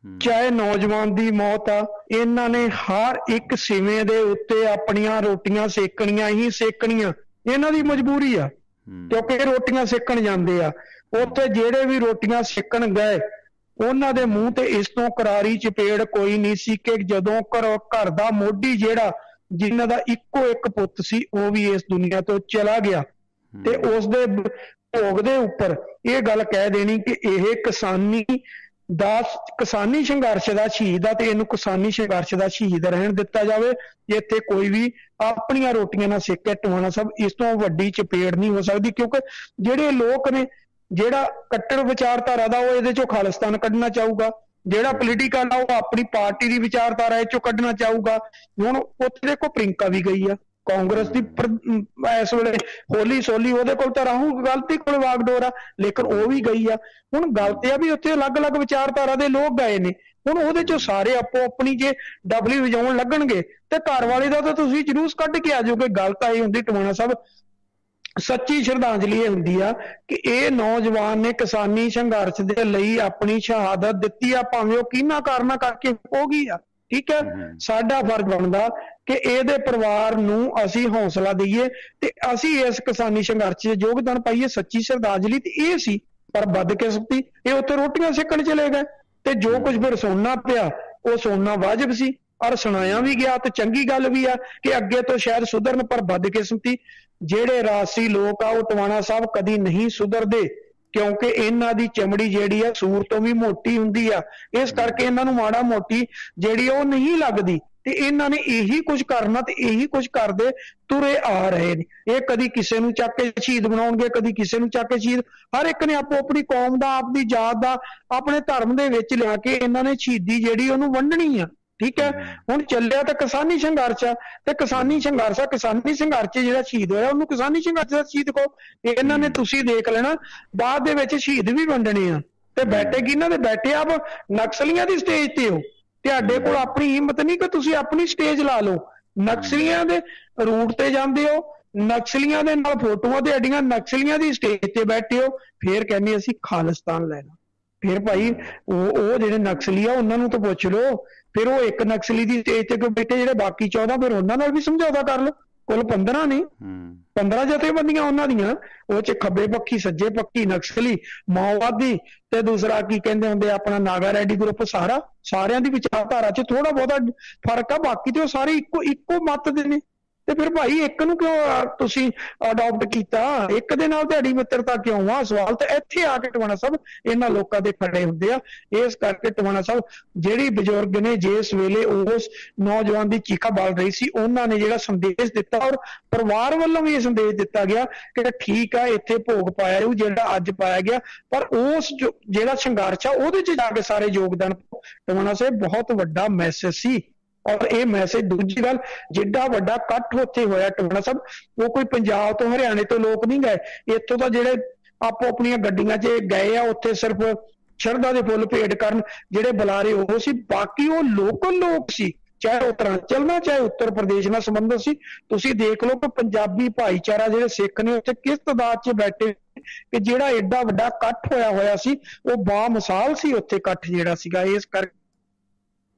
ਚਾਹੇ ਨੌਜਵਾਨ ਦੀ ਮੌਤ ਆ, ਇਹਨਾਂ ਨੇ ਹਰ ਇੱਕ ਸਿਵੇਂ ਦੇ ਉੱਤੇ ਆਪਣੀਆਂ ਰੋਟੀਆਂ ਸੇਕਣੀਆਂ ਹੀ ਸੇਕਣੀਆਂ। ਇਹਨਾਂ ਦੀ ਮਜਬੂਰੀ ਆ, ਕਿਉਂਕਿ ਇਹ ਰੋਟੀਆਂ ਸੇਕਣ ਜਾਂਦੇ ਆ। ਉੱਥੇ ਜਿਹੜੇ ਵੀ ਰੋਟੀਆਂ ਸੇਕਣ ਗਏ ਉਹਨਾਂ ਦੇ ਮੂੰਹ ਤੇ ਇਸ ਤੋਂ ਕਰਾਰੀ ਚਪੇੜ ਕੋਈ ਨਹੀਂ ਸੀ ਕਿ ਜਦੋਂ ਘਰ ਦਾ ਮੋਢੀ ਜਿਹੜਾ ਜਿਨ੍ਹਾਂ ਦਾ ਇੱਕੋ ਇੱਕ ਪੁੱਤ ਸੀ ਉਹ ਵੀ ਇਸ ਦੁਨੀਆ ਤੋਂ ਚਲਾ ਗਿਆ, ਤੇ ਉਸ ਦੇ ਭੋਗ ਦੇ ਉੱਪਰ ਇਹ ਗੱਲ ਕਹਿ ਦੇਣੀ ਕਿ ਇਹ ਕਿਸਾਨੀ ਸੰਘਰਸ਼ ਦਾ ਸ਼ਹੀਦ ਆ ਤੇ ਇਹਨੂੰ ਕਿਸਾਨੀ ਸੰਘਰਸ਼ ਦਾ ਸ਼ਹੀਦ ਰਹਿਣ ਦਿੱਤਾ ਜਾਵੇ। ਇੱਥੇ ਕੋਈ ਵੀ ਆਪਣੀਆਂ ਰੋਟੀਆਂ ਨਾਲ ਸੇਕੇ। ਟਮਾਣਾ ਸਾਹਿਬ, ਇਸ ਤੋਂ ਵੱਡੀ ਚਪੇੜ ਨਹੀਂ ਹੋ ਸਕਦੀ, ਕਿਉਂਕਿ ਜਿਹੜੇ ਲੋਕ ਨੇ, ਜਿਹੜਾ ਕੱਟੜ ਵਿਚਾਰਧਾਰਾ ਦਾ ਉਹ ਇਹਦੇ ਚੋਂ ਖਾਲਿਸਤਾਨ ਕੱਢਣਾ ਚਾਹੂਗਾ, ਜਿਹੜਾ ਪੋਲੀਟੀਕਲ ਆ ਉਹ ਆਪਣੀ ਪਾਰਟੀ ਦੀ ਵਿਚਾਰਧਾਰਾ ਇਹ ਚੋਂ ਕੱਢਣਾ ਚਾਹੂਗਾ। ਹੁਣ ਉੱਥੇ ਦੇਖੋ ਪ੍ਰਿੰਕਾ ਵੀ ਗਈ ਆ ਕਾਂਗਰਸ ਦੀ, ਇਸ ਵੇਲੇ ਹੋਲੀ ਸੋਲੀ ਉਹਦੇ ਕੋਲ ਤਾਂ ਰਾਹੂ ਗਲਤੀ ਕੋਲ ਵਾਗਡੋਰ ਆ, ਲੇਕਿਨ ਉਹ ਵੀ ਗਈ ਆ। ਹੁਣ ਗੱਲ ਤੇ ਆ ਵੀ ਉੱਥੇ ਅਲੱਗ-ਅਲੱਗ ਵਿਚਾਰਧਾਰਾ ਦੇ ਲੋਕ ਗਏ ਨੇ, ਹੁਣ ਉਹਦੇ ਚੋਂ ਸਾਰੇ ਆਪੋ ਆਪਣੀ ਜੇ ਡਬਲੀ ਵਜਾਉਣ ਲੱਗਣਗੇ ਤੇ ਘਰ ਵਾਲੇ ਦਾ ਤਾਂ ਤੁਸੀਂ ਜਲੂਸ ਕੱਢ ਕੇ ਆ ਜਾਓਗੇ। ਗੱਲ ਤਾਂ ਇਹ ਹੁੰਦੀ ਟਮਾਣਾ ਸਾਹਿਬ, ਸੱਚੀ ਸ਼ਰਧਾਂਜਲੀ ਇਹ ਹੁੰਦੀ ਆ ਕਿ ਇਹ ਨੌਜਵਾਨ ਨੇ ਕਿਸਾਨੀ ਸੰਘਰਸ਼ ਦੇ ਲਈ ਆਪਣੀ ਸ਼ਹਾਦਤ ਦਿੱਤੀ ਆ, ਭਾਵੇਂ ਉਹ ਕਿਹਨਾਂ ਕਾਰਨਾਂ ਕਰਕੇ ਹੋ ਗਈ ਆ। ਠੀਕ ਹੈ, ਸਾਡਾ ਫਰਜ਼ ਬਣਦਾ ਕਿ ਇਹਦੇ ਪਰਿਵਾਰ ਨੂੰ ਅਸੀਂ ਹੌਸਲਾ ਦਈਏ ਤੇ ਅਸੀਂ ਇਸ ਕਿਸਾਨੀ ਸੰਘਰਸ਼ 'ਚ ਯੋਗਦਾਨ ਪਾਈਏ। ਸੱਚੀ ਸ਼ਰਧਾਂਜਲੀ ਤੇ ਇਹ ਸੀ, ਪਰ ਬਦਕਿਸਮਤੀ ਇਹ ਉੱਥੇ ਰੋਟੀਆਂ ਸੇਕਣ ਚਲੇ ਗਏ ਤੇ ਜੋ ਕੁਝ ਫਿਰ ਸੁਣਨਾ ਪਿਆ ਉਹ ਸੁਣਨਾ ਵਾਜਬ ਸੀ ਔਰ ਸੁਣਾਇਆ ਵੀ ਗਿਆ ਤੇ ਚੰਗੀ ਗੱਲ ਵੀ ਆ ਕਿ ਅੱਗੇ ਤੋਂ ਸ਼ਾਇਦ ਸੁਧਰਨ। ਪਰ ਬਦਕਿਸਮਤੀ ਜਿਹੜੇ ਰਾਜਸੀ ਲੋਕ ਆ ਉਹ ਟਵਾਣਾ ਸਾਹਿਬ ਕਦੀ ਨਹੀਂ ਸੁਧਰਦੇ, ਕਿਉਂਕਿ ਇਹਨਾਂ ਦੀ ਚਮੜੀ ਜਿਹੜੀ ਆ ਸੂਰ ਤੋਂ ਵੀ ਮੋਟੀ ਹੁੰਦੀ ਆ, ਇਸ ਕਰਕੇ ਇਹਨਾਂ ਨੂੰ ਮਾੜਾ ਮੋਟੀ ਜਿਹੜੀ ਉਹ ਨਹੀਂ ਲੱਗਦੀ ਤੇ ਇਹਨਾਂ ਨੇ ਇਹੀ ਕੁਝ ਕਰਨਾ ਤੇ ਇਹੀ ਕੁਝ ਕਰਦੇ ਤੁਰੇ ਆ ਰਹੇ ਨੇ। ਇਹ ਕਦੀ ਕਿਸੇ ਨੂੰ ਚੱਕ ਕੇ ਸ਼ਹੀਦ ਬਣਾਉਣਗੇ, ਕਦੀ ਕਿਸੇ ਨੂੰ ਚੱਕ ਕੇ ਸ਼ਹੀਦ। ਹਰ ਇੱਕ ਨੇ ਆਪੋ ਆਪਣੀ ਕੌਮ ਦਾ, ਆਪਣੀ ਜਾਤ ਦਾ, ਆਪਣੇ ਧਰਮ ਦੇ ਵਿੱਚ ਲਿਆ ਕੇ ਇਹਨਾਂ ਨੇ ਸ਼ਹੀਦੀ ਜਿਹੜੀ ਉਹਨੂੰ ਵੰਡਣੀ ਆ। ਠੀਕ ਹੈ, ਹੁਣ ਚੱਲਿਆ ਤਾਂ ਕਿਸਾਨੀ ਸੰਘਰਸ਼ ਆ ਤੇ ਕਿਸਾਨੀ ਸੰਘਰਸ਼ ਆ, ਕਿਸਾਨੀ ਸੰਘਰਸ਼ ਜਿਹੜਾ ਸ਼ਹੀਦ ਹੋਇਆ ਉਹਨੂੰ ਕਿਸਾਨੀ ਸੰਘਰਸ਼ ਦਾ ਸ਼ਹੀਦ ਕਹੋ। ਇਹਨਾਂ ਨੇ ਤੁਸੀਂ ਦੇਖ ਲੈਣਾ ਬਾਅਦ ਦੇ ਵਿੱਚ ਸ਼ਹੀਦ ਵੀ ਵੰਡਣੇ ਆ ਤੇ ਬੈਠੇ ਕਿਹਨਾਂ ਦੇ ਬੈਠੇ ਆਪ ਨਕਸਲੀਆਂ ਦੀ ਸਟੇਜ ਤੇ ਹੋ। ਤੁਹਾਡੇ ਕੋਲ ਆਪਣੀ ਹਿੰਮਤ ਨਹੀਂ ਕਿ ਤੁਸੀਂ ਆਪਣੀ ਸਟੇਜ ਲਾ ਲਓ, ਨਕਸਲੀਆਂ ਦੇ ਰੂਟ ਤੇ ਜਾਂਦੇ ਹੋ, ਨਕਸਲੀਆਂ ਦੇ ਨਾਲ ਫੋਟੋਆਂ ਤੁਹਾਡੀਆਂ, ਨਕਸਲੀਆਂ ਦੀ ਸਟੇਜ ਤੇ ਬੈਠੇ ਹੋ, ਫੇਰ ਕਹਿੰਦੇ ਅਸੀਂ ਖਾਲਿਸਤਾਨ ਲੈਣਾ। ਫਿਰ ਭਾਈ ਉਹ ਜਿਹੜੇ ਨਕਸਲੀ ਆ ਉਹਨਾਂ ਨੂੰ ਤਾਂ ਪੁੱਛ ਲਓ, ਫਿਰ ਉਹ ਇੱਕ ਨਕਸਲੀ ਦੀ ਸਟੇਜ ਤੇ ਕਿਉਂ ਬੈਠੇ, ਜਿਹੜੇ ਬਾਕੀ 14 ਫਿਰ ਉਹਨਾਂ ਨਾਲ ਵੀ ਸਮਝੌਤਾ ਕਰ ਲਓ। ਕੁੱਲ 15 ਨੇ, 15 ਜਥੇਬੰਦੀਆਂ ਉਹਨਾਂ ਦੀਆਂ, ਉਹ ਚ ਖੱਬੇ ਪੱਖੀ ਸੱਜੇ ਪੱਖੀ ਨਕਸਲੀ ਮਾਓਵਾਦੀ ਤੇ ਦੂਸਰਾ ਕੀ ਕਹਿੰਦੇ ਹੁੰਦੇ ਆਪਣਾ ਨਾਗਾ ਰੈਡੀ ਗਰੁੱਪ, ਸਾਰਿਆਂ ਦੀ ਵਿਚਾਰਧਾਰਾ ਚ ਥੋੜਾ ਬਹੁਤਾ ਫਰਕ ਆ, ਬਾਕੀ ਤੇ ਉਹ ਸਾਰੇ ਇੱਕੋ ਮੱਤ ਦੇ ਨੇ। ਤੇ ਫਿਰ ਭਾਈ ਇੱਕ ਨੂੰ ਕਿਉਂ ਤੁਸੀਂ ਅਡਾਪਟ ਕੀਤਾ, ਇੱਕ ਦੇ ਨਾਲ ਤੁਹਾਡੀ ਮਿੱਤਰਤਾ ਕਿਉਂ ਆ? ਸਵਾਲ ਤਾਂ ਇੱਥੇ ਆ ਕੇ ਟਵਾਣਾ ਸਾਹਿਬ ਇਹਨਾਂ ਲੋਕਾਂ ਦੇ ਖੜੇ ਹੁੰਦੇ ਆ। ਇਸ ਕਰਕੇ ਟਵਾਣਾ ਸਾਹਿਬ ਜਿਹੜੀ ਬਜ਼ੁਰਗ ਨੇ ਜਿਸ ਵੇਲੇ ਉਸ ਨੌਜਵਾਨ ਦੀ ਚੀਖਾ ਬਲ ਰਹੀ ਸੀ, ਉਹਨਾਂ ਨੇ ਜਿਹੜਾ ਸੰਦੇਸ਼ ਦਿੱਤਾ ਔਰ ਪਰਿਵਾਰ ਵੱਲੋਂ ਵੀ ਇਹ ਸੰਦੇਸ਼ ਦਿੱਤਾ ਗਿਆ ਕਿ ਠੀਕ ਆ ਇੱਥੇ ਭੋਗ ਪਾਇਆ ਜਾਊ ਜਿਹੜਾ ਅੱਜ ਪਾਇਆ ਗਿਆ, ਪਰ ਉਸ ਜਿਹੜਾ ਸੰਘਰਸ਼ ਆ ਉਹਦੇ 'ਚ ਜਾ ਕੇ ਸਾਰੇ ਯੋਗਦਾਨ। ਟਵਾਣਾ ਸਾਹਿਬ ਬਹੁਤ ਵੱਡਾ ਮੈਸੇਜ ਸੀ ਔਰ ਇਹ ਮੈਸੇਜ। ਦੂਜੀ ਗੱਲ, ਜਿੱਡਾ ਵੱਡਾ ਇਕੱਠ ਉੱਥੇ ਹੋਇਆ ਟਵਾਣਾ ਸਾਹਿਬ, ਉਹ ਕੋਈ ਪੰਜਾਬ ਤੋਂ ਹਰਿਆਣੇ ਤੋਂ ਲੋਕ ਨਹੀਂ ਗਏ, ਇੱਥੋਂ ਤਾਂ ਜਿਹੜੇ ਆਪੋ ਆਪਣੀਆਂ ਗੱਡੀਆਂ 'ਚ ਗਏ ਆ ਉੱਥੇ ਸਿਰਫ ਸ਼ਰਧਾ ਦੇ ਫੁੱਲ ਭੇਟ ਕਰਨ। ਜਿਹੜੇ ਬੁਲਾਰੇ ਉਹ ਸੀ, ਬਾਕੀ ਉਹ ਲੋਕਲ ਲੋਕ ਸੀ, ਚਾਹੇ ਉੱਤਰਾਂਚਲ ਨਾਲ ਚਾਹੇ ਉੱਤਰ ਪ੍ਰਦੇਸ਼ ਨਾਲ ਸੰਬੰਧਿਤ ਸੀ। ਤੁਸੀਂ ਦੇਖ ਲਓ ਕਿ ਪੰਜਾਬੀ ਭਾਈਚਾਰਾ ਜਿਹੜੇ ਸਿੱਖ ਨੇ ਉੱਥੇ ਕਿਸ ਤਾਦਾਦ 'ਚ ਬੈਠੇ ਕਿ ਜਿਹੜਾ ਏਡਾ ਵੱਡਾ ਇਕੱਠ ਹੋਇਆ ਸੀ ਉਹ ਬਾਮਿਸਾਲ ਸੀ ਉੱਥੇ ਇਕੱਠ ਜਿਹੜਾ ਸੀਗਾ। ਇਸ ਕਰਕੇ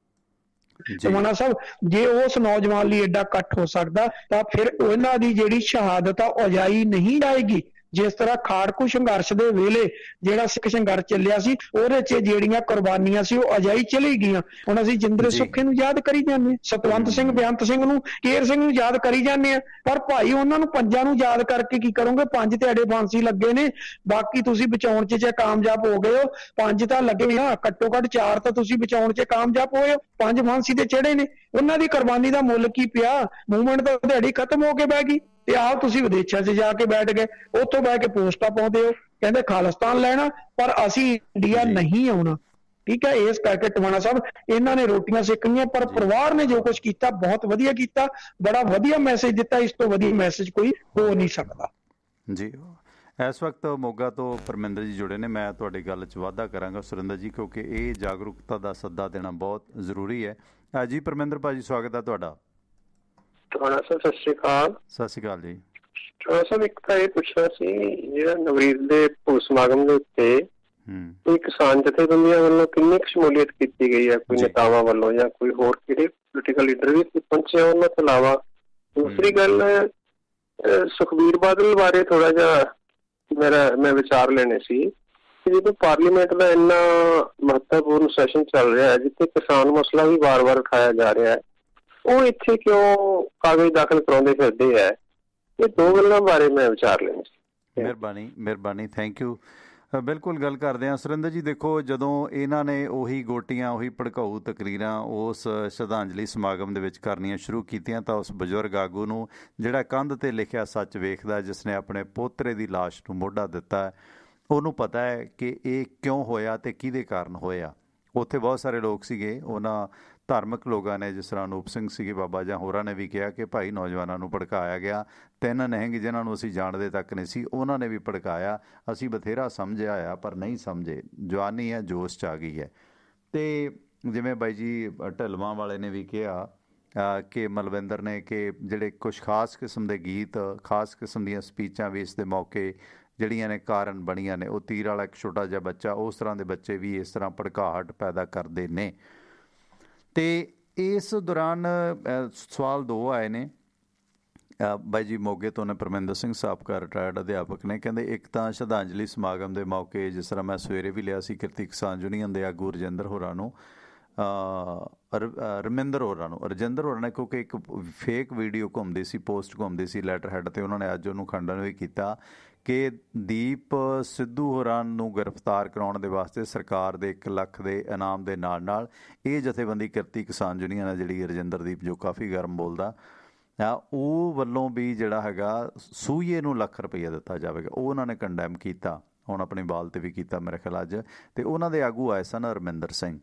ਟਵਾਣਾ ਸਾਹਿਬ, ਜੇ ਉਸ ਨੌਜਵਾਨ ਲਈ ਐਡਾ ਇਕੱਠ ਹੋ ਸਕਦਾ ਤਾਂ ਫਿਰ ਉਹਨਾਂ ਦੀ ਜਿਹੜੀ ਸ਼ਹਾਦਤ ਆ ਅਜਾਈ ਨਹੀਂ ਜਾਏਗੀ। ਜਿਸ ਤਰ੍ਹਾਂ ਖਾੜਕੂ ਸੰਘਰਸ਼ ਦੇ ਵੇਲੇ ਜਿਹੜਾ ਸਿੱਖ ਸੰਘਰਸ਼ ਚੱਲਿਆ ਸੀ ਉਹਦੇ 'ਚ ਜਿਹੜੀਆਂ ਕੁਰਬਾਨੀਆਂ ਸੀ ਉਹ ਅਜਾਈ ਚਲੀ ਗਈਆਂ। ਹੁਣ ਅਸੀਂ ਜਿੰਦਰੇ ਸੁੱਖੇ ਨੂੰ ਯਾਦ ਕਰੀ ਜਾਂਦੇ, ਸਤਵੰਤ ਸਿੰਘ, ਬੇਅੰਤ ਸਿੰਘ ਨੂੰ, ਕੇਰ ਸਿੰਘ ਨੂੰ ਯਾਦ ਕਰੀ ਜਾਂਦੇ ਆ, ਪਰ ਭਾਈ ਉਹਨਾਂ ਨੂੰ ਪੰਜਾਂ ਨੂੰ ਯਾਦ ਕਰਕੇ ਕੀ ਕਰੋਗੇ? 5 ਤੁਹਾਡੇ ਫਾਂਸੀ ਲੱਗੇ ਨੇ, ਬਾਕੀ ਤੁਸੀਂ ਬਚਾਉਣ 'ਚ ਜੇ ਕਾਮਯਾਬ ਹੋ ਗਏ ਹੋ। 5 ਤਾਂ ਲੱਗੇ ਨਾ, ਘੱਟੋ ਘੱਟ 4 ਤਾਂ ਤੁਸੀਂ ਬਚਾਉਣ 'ਚ ਕਾਮਯਾਬ ਹੋਏ ਹੋ, 5 ਫਾਂਸੀ ਤੇ ਚੜੇ ਨੇ। ਉਹਨਾਂ ਦੀ ਕੁਰਬਾਨੀ ਦਾ ਮੁੱਲ ਕੀ ਪਿਆ? ਮੂਵਮੈਂਟ ਤਾਂ ਦਿਹਾੜੀ ਖਤਮ ਹੋ ਕੇ ਬਹਿ ਗਈ ਤੇ ਆਪ ਤੁਸੀਂ ਵਿਦੇਸ਼ਾਂ 'ਚ ਜਾ ਕੇ ਬੈਠ ਗਏ, ਉੱਥੋਂ ਬਹਿ ਕੇ ਪੋਸਟਾਂ ਪਾਉਂਦੇ ਹੋ, ਕਹਿੰਦੇ ਖਾਲਿਸਤਾਨ ਲੈਣਾ, ਪਰ ਅਸੀਂ ਇੰਡੀਆ ਨਹੀਂ ਆਉਣਾ। ਠੀਕ ਹੈ, ਇਸ ਕਰਕੇ ਟਵਾਣਾ ਸਾਹਿਬ ਇਹਨਾਂ ਨੇ ਰੋਟੀਆਂ ਸੇਕਣੀਆਂ, ਪਰ ਪਰਿਵਾਰ ਨੇ ਜੋ ਕੁਝ ਕੀਤਾ ਬਹੁਤ ਵਧੀਆ ਕੀਤਾ, ਬੜਾ ਵਧੀਆ ਮੈਸੇਜ ਦਿੱਤਾ। ਇਸ ਤੋਂ ਵਧੀਆ ਮੈਸੇਜ ਕੋਈ ਹੋ ਨਹੀਂ ਸਕਦਾ ਜੀ। ਇਸ ਵਕਤ ਮੋਗਾ ਤੋਂ ਪਰਮਿੰਦਰ ਜੀ ਜੁੜੇ ਨੇ। ਮੈਂ ਤੁਹਾਡੀ ਗੱਲ 'ਚ ਵਾਧਾ ਕਰਾਂਗਾ ਸੁਰਿੰਦਰ ਜੀ, ਕਿਉਂਕਿ ਇਹ ਜਾਗਰੂਕਤਾ ਦਾ ਸੱਦਾ ਦੇਣਾ ਬਹੁਤ ਜ਼ਰੂਰੀ ਹੈ। ਜੀ ਪਰਮਿੰਦਰ ਭਾਜੀ, ਸਵਾਗਤ ਹੈ ਤੁਹਾਡਾ। ਟਵਾਣਾ ਸਾਹਿਬ ਸਤਿ ਸ਼੍ਰੀ ਅਕਾਲ। ਸਤਿ ਸ਼੍ਰੀ ਅਕਾਲ ਜੀ। ਟਵਾਣਾ ਸਾਹਿਬ, ਇੱਕ ਤਾਂ ਇਹ ਪੁੱਛਣਾ ਸੀ, ਜਿਹੜਾ ਨਵਰੀਤ ਦੇ ਭੋਗ ਸਮਾਗਮ ਦੇ ਉੱਤੇ ਕੋਈ ਕਿਸਾਨ ਜਥੇਬੰਦੀਆਂ ਵੱਲੋਂ ਕਿੰਨੀ ਕੁ ਸ਼ਮੂਲੀਅਤ ਕੀਤੀ ਗਈ ਹੈ? ਕੋਈ ਨੇਤਾਵਾਂ ਵੱਲੋਂ ਜਾਂ ਕੋਈ ਹੋਰ ਕਿਹੜੇ ਪੋਲੀਟੀਕਲ ਲੀਡਰ ਵੀ ਪਹੁੰਚੇ ਉਹਨਾਂ ਤੋਂ ਇਲਾਵਾ? ਦੂਸਰੀ ਗੱਲ, ਸੁਖਬੀਰ ਬਾਦਲ ਬਾਰੇ ਥੋੜਾ ਜਿਹਾ ਮੈਂ ਵਿਚਾਰ ਲੈਣੇ ਸੀ ਕਿ ਜਦੋਂ ਪਾਰਲੀਮੈਂਟ ਦਾ ਇੰਨਾ ਮਹੱਤਵਪੂਰਨ ਸੈਸ਼ਨ ਚੱਲ ਰਿਹਾ ਹੈ ਜਿੱਥੇ ਕਿਸਾਨ ਮਸਲਾ ਵੀ ਵਾਰ-ਵਾਰ ਉਠਾਇਆ ਜਾ ਰਿਹਾ ਹੈ, ਉਹ ਇੱਥੇ ਕਿਉਂ ਕਾਗਜ਼ ਦਾਖਲ ਕਰਾਉਂਦੇ ਫਿਰਦੇ ਹੈ? ਇਹ ਦੋ ਗੱਲਾਂ ਬਾਰੇ ਮੈਂ ਵਿਚਾਰ ਲੈਣੇ ਸੀ। ਮਿਹਰਬਾਨੀ, ਥੈਂਕ ਯੂ। ਬਿਲਕੁਲ ਗੱਲ ਕਰਦੇ ਹਾਂ ਸੁਰਿੰਦਰ ਜੀ। ਦੇਖੋ, ਜਦੋਂ ਇਹਨਾਂ ਨੇ ਉਹੀ ਗੋਟੀਆਂ, ਉਹੀ ਭੜਕਾਊ ਤਕਰੀਰਾਂ ਉਸ ਸ਼ਰਧਾਂਜਲੀ ਸਮਾਗਮ ਦੇ ਵਿੱਚ ਕਰਨੀਆਂ ਸ਼ੁਰੂ ਕੀਤੀਆਂ ਤਾਂ ਉਸ ਬਜ਼ੁਰਗ ਆਗੂ ਨੂੰ, ਜਿਹੜਾ ਕੰਧ 'ਤੇ ਲਿਖਿਆ ਸੱਚ ਵੇਖਦਾ, ਜਿਸ ਨੇ ਆਪਣੇ ਪੋਤਰੇ ਦੀ ਲਾਸ਼ ਨੂੰ ਮੋਢਾ ਦਿੱਤਾ, ਉਹਨੂੰ ਪਤਾ ਹੈ ਕਿ ਇਹ ਕਿਉਂ ਹੋਇਆ ਤੇ ਕਿਹਦੇ ਕਾਰਨ ਹੋਇਆ। ਉੱਥੇ ਬਹੁਤ ਸਾਰੇ ਲੋਕ ਸੀਗੇ, ਉਹਨਾਂ ਧਾਰਮਿਕ ਲੋਕਾਂ ਨੇ, ਜਿਸ ਤਰ੍ਹਾਂ ਅਨੂਪ ਸਿੰਘ ਸੀਗੇ ਬਾਬਾ, ਜਾਂ ਹੋਰਾਂ ਨੇ ਵੀ ਕਿਹਾ ਕਿ ਭਾਈ ਨੌਜਵਾਨਾਂ ਨੂੰ ਭੜਕਾਇਆ ਗਿਆ। 3 ਨਿਹੰਗ ਜਿਨ੍ਹਾਂ ਨੂੰ ਅਸੀਂ ਜਾਣਦੇ ਤੱਕ ਨਹੀਂ ਸੀ, ਉਹਨਾਂ ਨੇ ਵੀ ਭੜਕਾਇਆ। ਅਸੀਂ ਬਥੇਰਾ ਸਮਝਿਆ ਆ ਪਰ ਨਹੀਂ ਸਮਝੇ। ਜਵਾਨੀ ਹੈ, ਜੋਸ਼ 'ਚ ਆ ਗਈ ਹੈ। ਅਤੇ ਜਿਵੇਂ ਬਾਈ ਜੀ ਢਿਲਵਾਂ ਵਾਲੇ ਨੇ ਵੀ ਕਿਹਾ ਕਿ ਮਲਵਿੰਦਰ ਨੇ, ਕਿ ਜਿਹੜੇ ਕੁਛ ਖਾਸ ਕਿਸਮ ਦੇ ਗੀਤ, ਖਾਸ ਕਿਸਮ ਦੀਆਂ ਸਪੀਚਾਂ ਵੀ ਇਸ ਦੇ ਮੌਕੇ ਜਿਹੜੀਆਂ ਨੇ ਕਾਰਨ ਬਣੀਆਂ ਨੇ। ਉਹ ਤੀਰ ਵਾਲਾ ਇੱਕ ਛੋਟਾ ਜਿਹਾ ਬੱਚਾ, ਉਸ ਤਰ੍ਹਾਂ ਦੇ ਬੱਚੇ ਵੀ ਇਸ ਤਰ੍ਹਾਂ ਭੜਕਾਹਟ ਪੈਦਾ ਕਰਦੇ ਨੇ। ਅਤੇ ਇਸ ਦੌਰਾਨ ਸਵਾਲ 2 ਆਏ ਨੇ ਬਾਈ ਜੀ ਮੋਗੇ ਤੋਂ ਨੇ, ਪਰਮਿੰਦਰ ਸਿੰਘ ਸਾਬਕਾ ਰਿਟਾਇਰਡ ਅਧਿਆਪਕ ਨੇ। ਕਹਿੰਦੇ ਇੱਕ ਤਾਂ ਸ਼ਰਧਾਂਜਲੀ ਸਮਾਗਮ ਦੇ ਮੌਕੇ, ਜਿਸ ਤਰ੍ਹਾਂ ਮੈਂ ਸਵੇਰੇ ਵੀ ਲਿਆ ਸੀ, ਕਿਰਤੀ ਕਿਸਾਨ ਯੂਨੀਅਨ ਦੇ ਆਗੂ ਰਜਿੰਦਰ ਹੋਰਾਂ ਨੂੰ, ਰਜਿੰਦਰ ਹੋਰਾਂ ਨੇ, ਕਿਉਂਕਿ ਇੱਕ ਫੇਕ ਵੀਡੀਓ ਘੁੰਮਦੀ ਸੀ, ਪੋਸਟ ਘੁੰਮਦੀ ਸੀ ਲੈਟਰ ਹੈਡ 'ਤੇ, ਉਹਨਾਂ ਨੇ ਅੱਜ ਉਹਨੂੰ ਖੰਡਨ ਵੀ ਕੀਤਾ ਕਿ ਦੀਪ ਸਿੱਧੂ ਹੋਰਾਂ ਨੂੰ ਗ੍ਰਿਫਤਾਰ ਕਰਾਉਣ ਦੇ ਵਾਸਤੇ ਸਰਕਾਰ ਦੇ 1 ਲੱਖ ਦੇ ਇਨਾਮ ਦੇ ਨਾਲ ਨਾਲ ਇਹ ਜਥੇਬੰਦੀ ਕਿਰਤੀ ਕਿਸਾਨ ਯੂਨੀਅਨ ਹੈ, ਜਿਹੜੀ ਰਜਿੰਦਰਦੀਪ ਜੋ ਕਾਫੀ ਗਰਮ ਬੋਲਦਾ, ਉਹ ਵੱਲੋਂ ਵੀ ਜਿਹੜਾ ਹੈਗਾ ਸੂਈਏ ਨੂੰ ਲੱਖ ਰੁਪਈਆ ਦਿੱਤਾ ਜਾਵੇਗਾ। ਉਹ ਉਹਨਾਂ ਨੇ ਕੰਡੈਮ ਕੀਤਾ, ਹੁਣ ਆਪਣੀ ਬਾਲ 'ਤੇ ਵੀ ਕੀਤਾ ਮੇਰੇ ਖਿਆਲ ਅੱਜ। ਅਤੇ ਉਹਨਾਂ ਦੇ ਆਗੂ ਆਏ ਸਨ ਰਮਿੰਦਰ ਸਿੰਘ,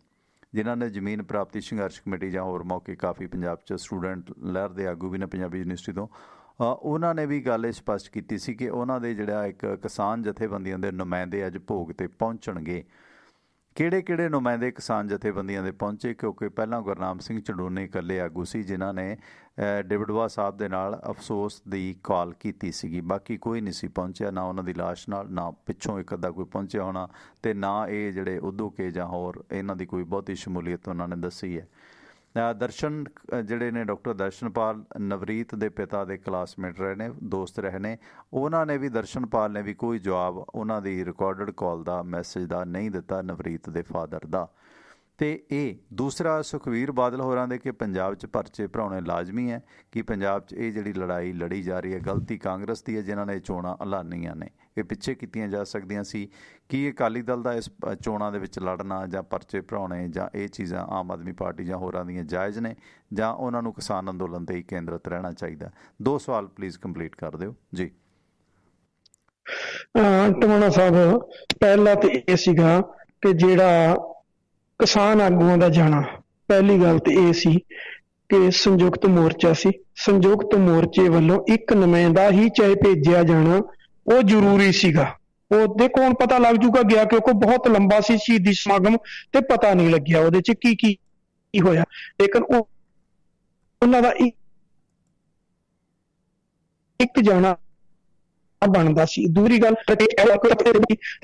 ਜਿਨ੍ਹਾਂ ਨੇ ਜ਼ਮੀਨ ਪ੍ਰਾਪਤੀ ਸੰਘਰਸ਼ ਕਮੇਟੀ ਜਾਂ ਹੋਰ ਮੌਕੇ ਕਾਫੀ ਪੰਜਾਬ 'ਚ ਸਟੂਡੈਂਟ ਲਹਿਰ ਦੇ ਆਗੂ ਵੀ ਨੇ ਪੰਜਾਬੀ ਯੂਨੀਵਰਸਿਟੀ ਤੋਂ। ਉਹਨਾਂ ਨੇ ਵੀ ਗੱਲ ਇਹ ਸਪਸ਼ਟ ਕੀਤੀ ਸੀ ਕਿ ਉਹਨਾਂ ਦੇ ਜਿਹੜਾ ਇੱਕ ਕਿਸਾਨ ਜਥੇਬੰਦੀਆਂ ਦੇ ਨੁਮਾਇੰਦੇ ਅੱਜ ਭੋਗ 'ਤੇ ਪਹੁੰਚਣਗੇ। ਕਿਹੜੇ ਨੁਮਾਇੰਦੇ ਕਿਸਾਨ ਜਥੇਬੰਦੀਆਂ ਦੇ ਪਹੁੰਚੇ? ਕਿਉਂਕਿ ਪਹਿਲਾਂ ਗੁਰਨਾਮ ਸਿੰਘ ਚੰਡੂਨੇ ਇਕੱਲੇ ਆਗੂ ਸੀ ਜਿਨ੍ਹਾਂ ਨੇ ਡਿਬੜਵਾ ਸਾਹਿਬ ਦੇ ਨਾਲ ਅਫਸੋਸ ਦੀ ਕਾਲ ਕੀਤੀ ਸੀਗੀ, ਬਾਕੀ ਕੋਈ ਨਹੀਂ ਸੀ ਪਹੁੰਚਿਆ, ਨਾ ਉਹਨਾਂ ਦੀ ਲਾਸ਼ ਨਾਲ, ਨਾ ਪਿੱਛੋਂ ਇੱਕ ਅੱਧਾ ਕੋਈ ਪਹੁੰਚਿਆ ਹੋਣਾ, ਅਤੇ ਨਾ ਇਹ ਜਿਹੜੇ ਉਦੋਂ ਕੇ ਜਾਂ ਹੋਰ ਇਹਨਾਂ ਦੀ ਕੋਈ ਬਹੁਤੀ ਸ਼ਮੂਲੀਅਤ ਉਹਨਾਂ ਨੇ ਦੱਸੀ ਹੈ। ਦਰਸ਼ਨ ਜਿਹੜੇ ਨੇ, ਡਾਕਟਰ ਦਰਸ਼ਨਪਾਲ ਨਵਰੀਤ ਦੇ ਪਿਤਾ ਦੇ ਕਲਾਸਮੇਟ ਰਹੇ ਨੇ, ਦੋਸਤ ਰਹੇ ਨੇ, ਉਹਨਾਂ ਨੇ ਵੀ, ਦਰਸ਼ਨਪਾਲ ਨੇ ਵੀ ਕੋਈ ਜਵਾਬ ਉਹਨਾਂ ਦੀ ਰਿਕਾਰਡਡ ਕਾਲ ਦਾ, ਮੈਸੇਜ ਦਾ ਨਹੀਂ ਦਿੱਤਾ ਨਵਰੀਤ ਦੇ ਫਾਦਰ ਦਾ। ਅਤੇ ਇਹ ਦੂਸਰਾ ਸੁਖਬੀਰ ਬਾਦਲ ਹੋਰਾਂ ਦੇ ਕਿ ਪੰਜਾਬ 'ਚ ਪਰਚੇ ਭਰਾਉਣੇ ਲਾਜ਼ਮੀ ਹੈ, ਕਿ ਪੰਜਾਬ 'ਚ ਇਹ ਜਿਹੜੀ ਲੜਾਈ ਲੜੀ ਜਾ ਰਹੀ ਹੈ, ਗਲਤੀ ਕਾਂਗਰਸ ਦੀ ਹੈ ਜਿਨ੍ਹਾਂ ਨੇ ਚੋਣਾਂ ਐਲਾਨੀਆਂ ਨੇ, ਇਹ ਪਿੱਛੇ ਕੀਤੀਆਂ ਜਾ ਸਕਦੀਆਂ ਸੀ। ਕੀ ਅਕਾਲੀ ਦਲ ਦਾ ਇਸ ਚੋਣਾਂ ਦੇ ਵਿੱਚ ਲੜਨਾ ਜਾਂ ਪਰਚੇ ਭਰਾਉਣੇ ਜਾਂ ਇਹ ਚੀਜ਼ਾਂ ਆਮ ਆਦਮੀ ਪਾਰਟੀ ਜਾਂ ਹੋਰਾਂ ਦੀਆਂ ਜਾਇਜ਼ ਨੇ, ਜਾਂ ਉਹਨਾਂ ਨੂੰ ਕਿਸਾਨ ਅੰਦੋਲਨ 'ਤੇ ਹੀ ਕੇਂਦਰਿਤ ਰਹਿਣਾ ਚਾਹੀਦਾ? 2 ਸਵਾਲ ਪਲੀਜ਼ ਕੰਪਲੀਟ ਕਰ ਦਿਓ ਜੀ। ਟਵਾਣਾ ਸਾਹਿਬ, ਪਹਿਲਾ ਤੇ ਇਹ ਸੀਗਾ ਕਿ ਜਿਹੜਾ ਕਿਸਾਨ ਆਗੂਆਂ ਦਾ ਜਾਣਾ, ਪਹਿਲੀ ਗੱਲ ਤੇ ਇਹ ਸੀ ਕਿ ਸੰਯੁਕਤ ਮੋਰਚਾ ਸੀ, ਸੰਯੁਕਤ ਮੋਰਚੇ ਵੱਲੋਂ ਇੱਕ ਨੁਮਾਇੰਦਾ ਹੀ ਚਾਹੇ ਭੇਜਿਆ ਜਾਣਾ ਉਹ ਜ਼ਰੂਰੀ ਸੀਗਾ। ਉਹ ਦੇਖੋ ਹੁਣ ਪਤਾ ਲੱਗ ਜੂਗਾ ਗਿਆ, ਕਿਉਂਕਿ ਬਹੁਤ ਲੰਬਾ ਸੀ ਸ਼ਹੀਦੀ ਸਮਾਗਮ ਤੇ ਪਤਾ ਨਹੀਂ ਲੱਗਿਆ ਉਹਦੇ 'ਚ ਕੀ ਹੋਇਆ, ਲੇਕਿਨ ਉਹਨਾਂ ਦਾ ਇੱਕ ਜਾਣਾ ਬਣਦਾ ਸੀ। ਦੂਰੀ ਗੱਲ ਤੇ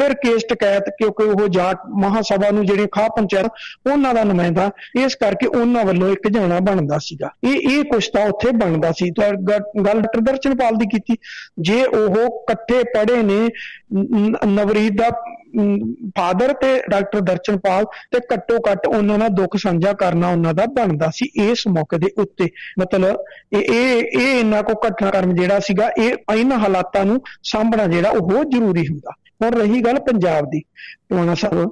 ਰਕੇਸ਼ ਟਕੈਤ, ਕਿਉਂਕਿ ਉਹ ਜਾਟ ਮਹਾਸਭਾ ਨੂੰ ਜਿਹੜੇ ਖਾਹ ਪੰਚਾਇਤ ਉਹਨਾਂ ਦਾ ਨੁਮਾਇੰਦਾ, ਇਸ ਕਰਕੇ ਉਹਨਾਂ ਵੱਲੋਂ ਇੱਕ ਜਾਣਾ ਬਣਦਾ ਸੀਗਾ। ਇਹ ਕੁਛ ਤਾਂ ਉੱਥੇ ਬਣਦਾ ਸੀ। ਗੱਲ ਡਾਕਟਰ ਦਰਸ਼ਨਪਾਲ ਦੀ ਕੀਤੀ, ਜੇ ਉਹ ਇਕੱਠੇ ਪੜ੍ਹੇ ਨੇ, ਨਵਰੀਤ ਦਾ ਫਾਦਰ ਤੇ ਡਾਕਟਰ ਦਰਸ਼ਨਪਾਲ, ਤੇ ਘੱਟੋ ਘੱਟ ਉਹਨਾਂ ਨਾਲ ਦੁੱਖ ਸਾਂਝਾ ਕਰਨਾ ਉਹਨਾਂ ਦਾ ਬਣਦਾ ਸੀ ਇਸ ਮੌਕੇ ਦੇ ਉੱਤੇ। ਮਤਲਬ ਇਹ ਇੰਨਾ ਕੋ ਘਟਨਾਕ੍ਰਮ ਜਿਹੜਾ ਸੀਗਾ, ਇਹ ਇਹਨਾਂ ਹਾਲਾਤਾਂ ਨੂੰ ਸਾਂਭਣਾ ਜਿਹੜਾ ਉਹ ਜ਼ਰੂਰੀ ਹੁੰਦਾ। ਹੁਣ ਰਹੀ ਗੱਲ ਪੰਜਾਬ ਦੀ, ਟਵਾਣਾ ਸਾਹਿਬ,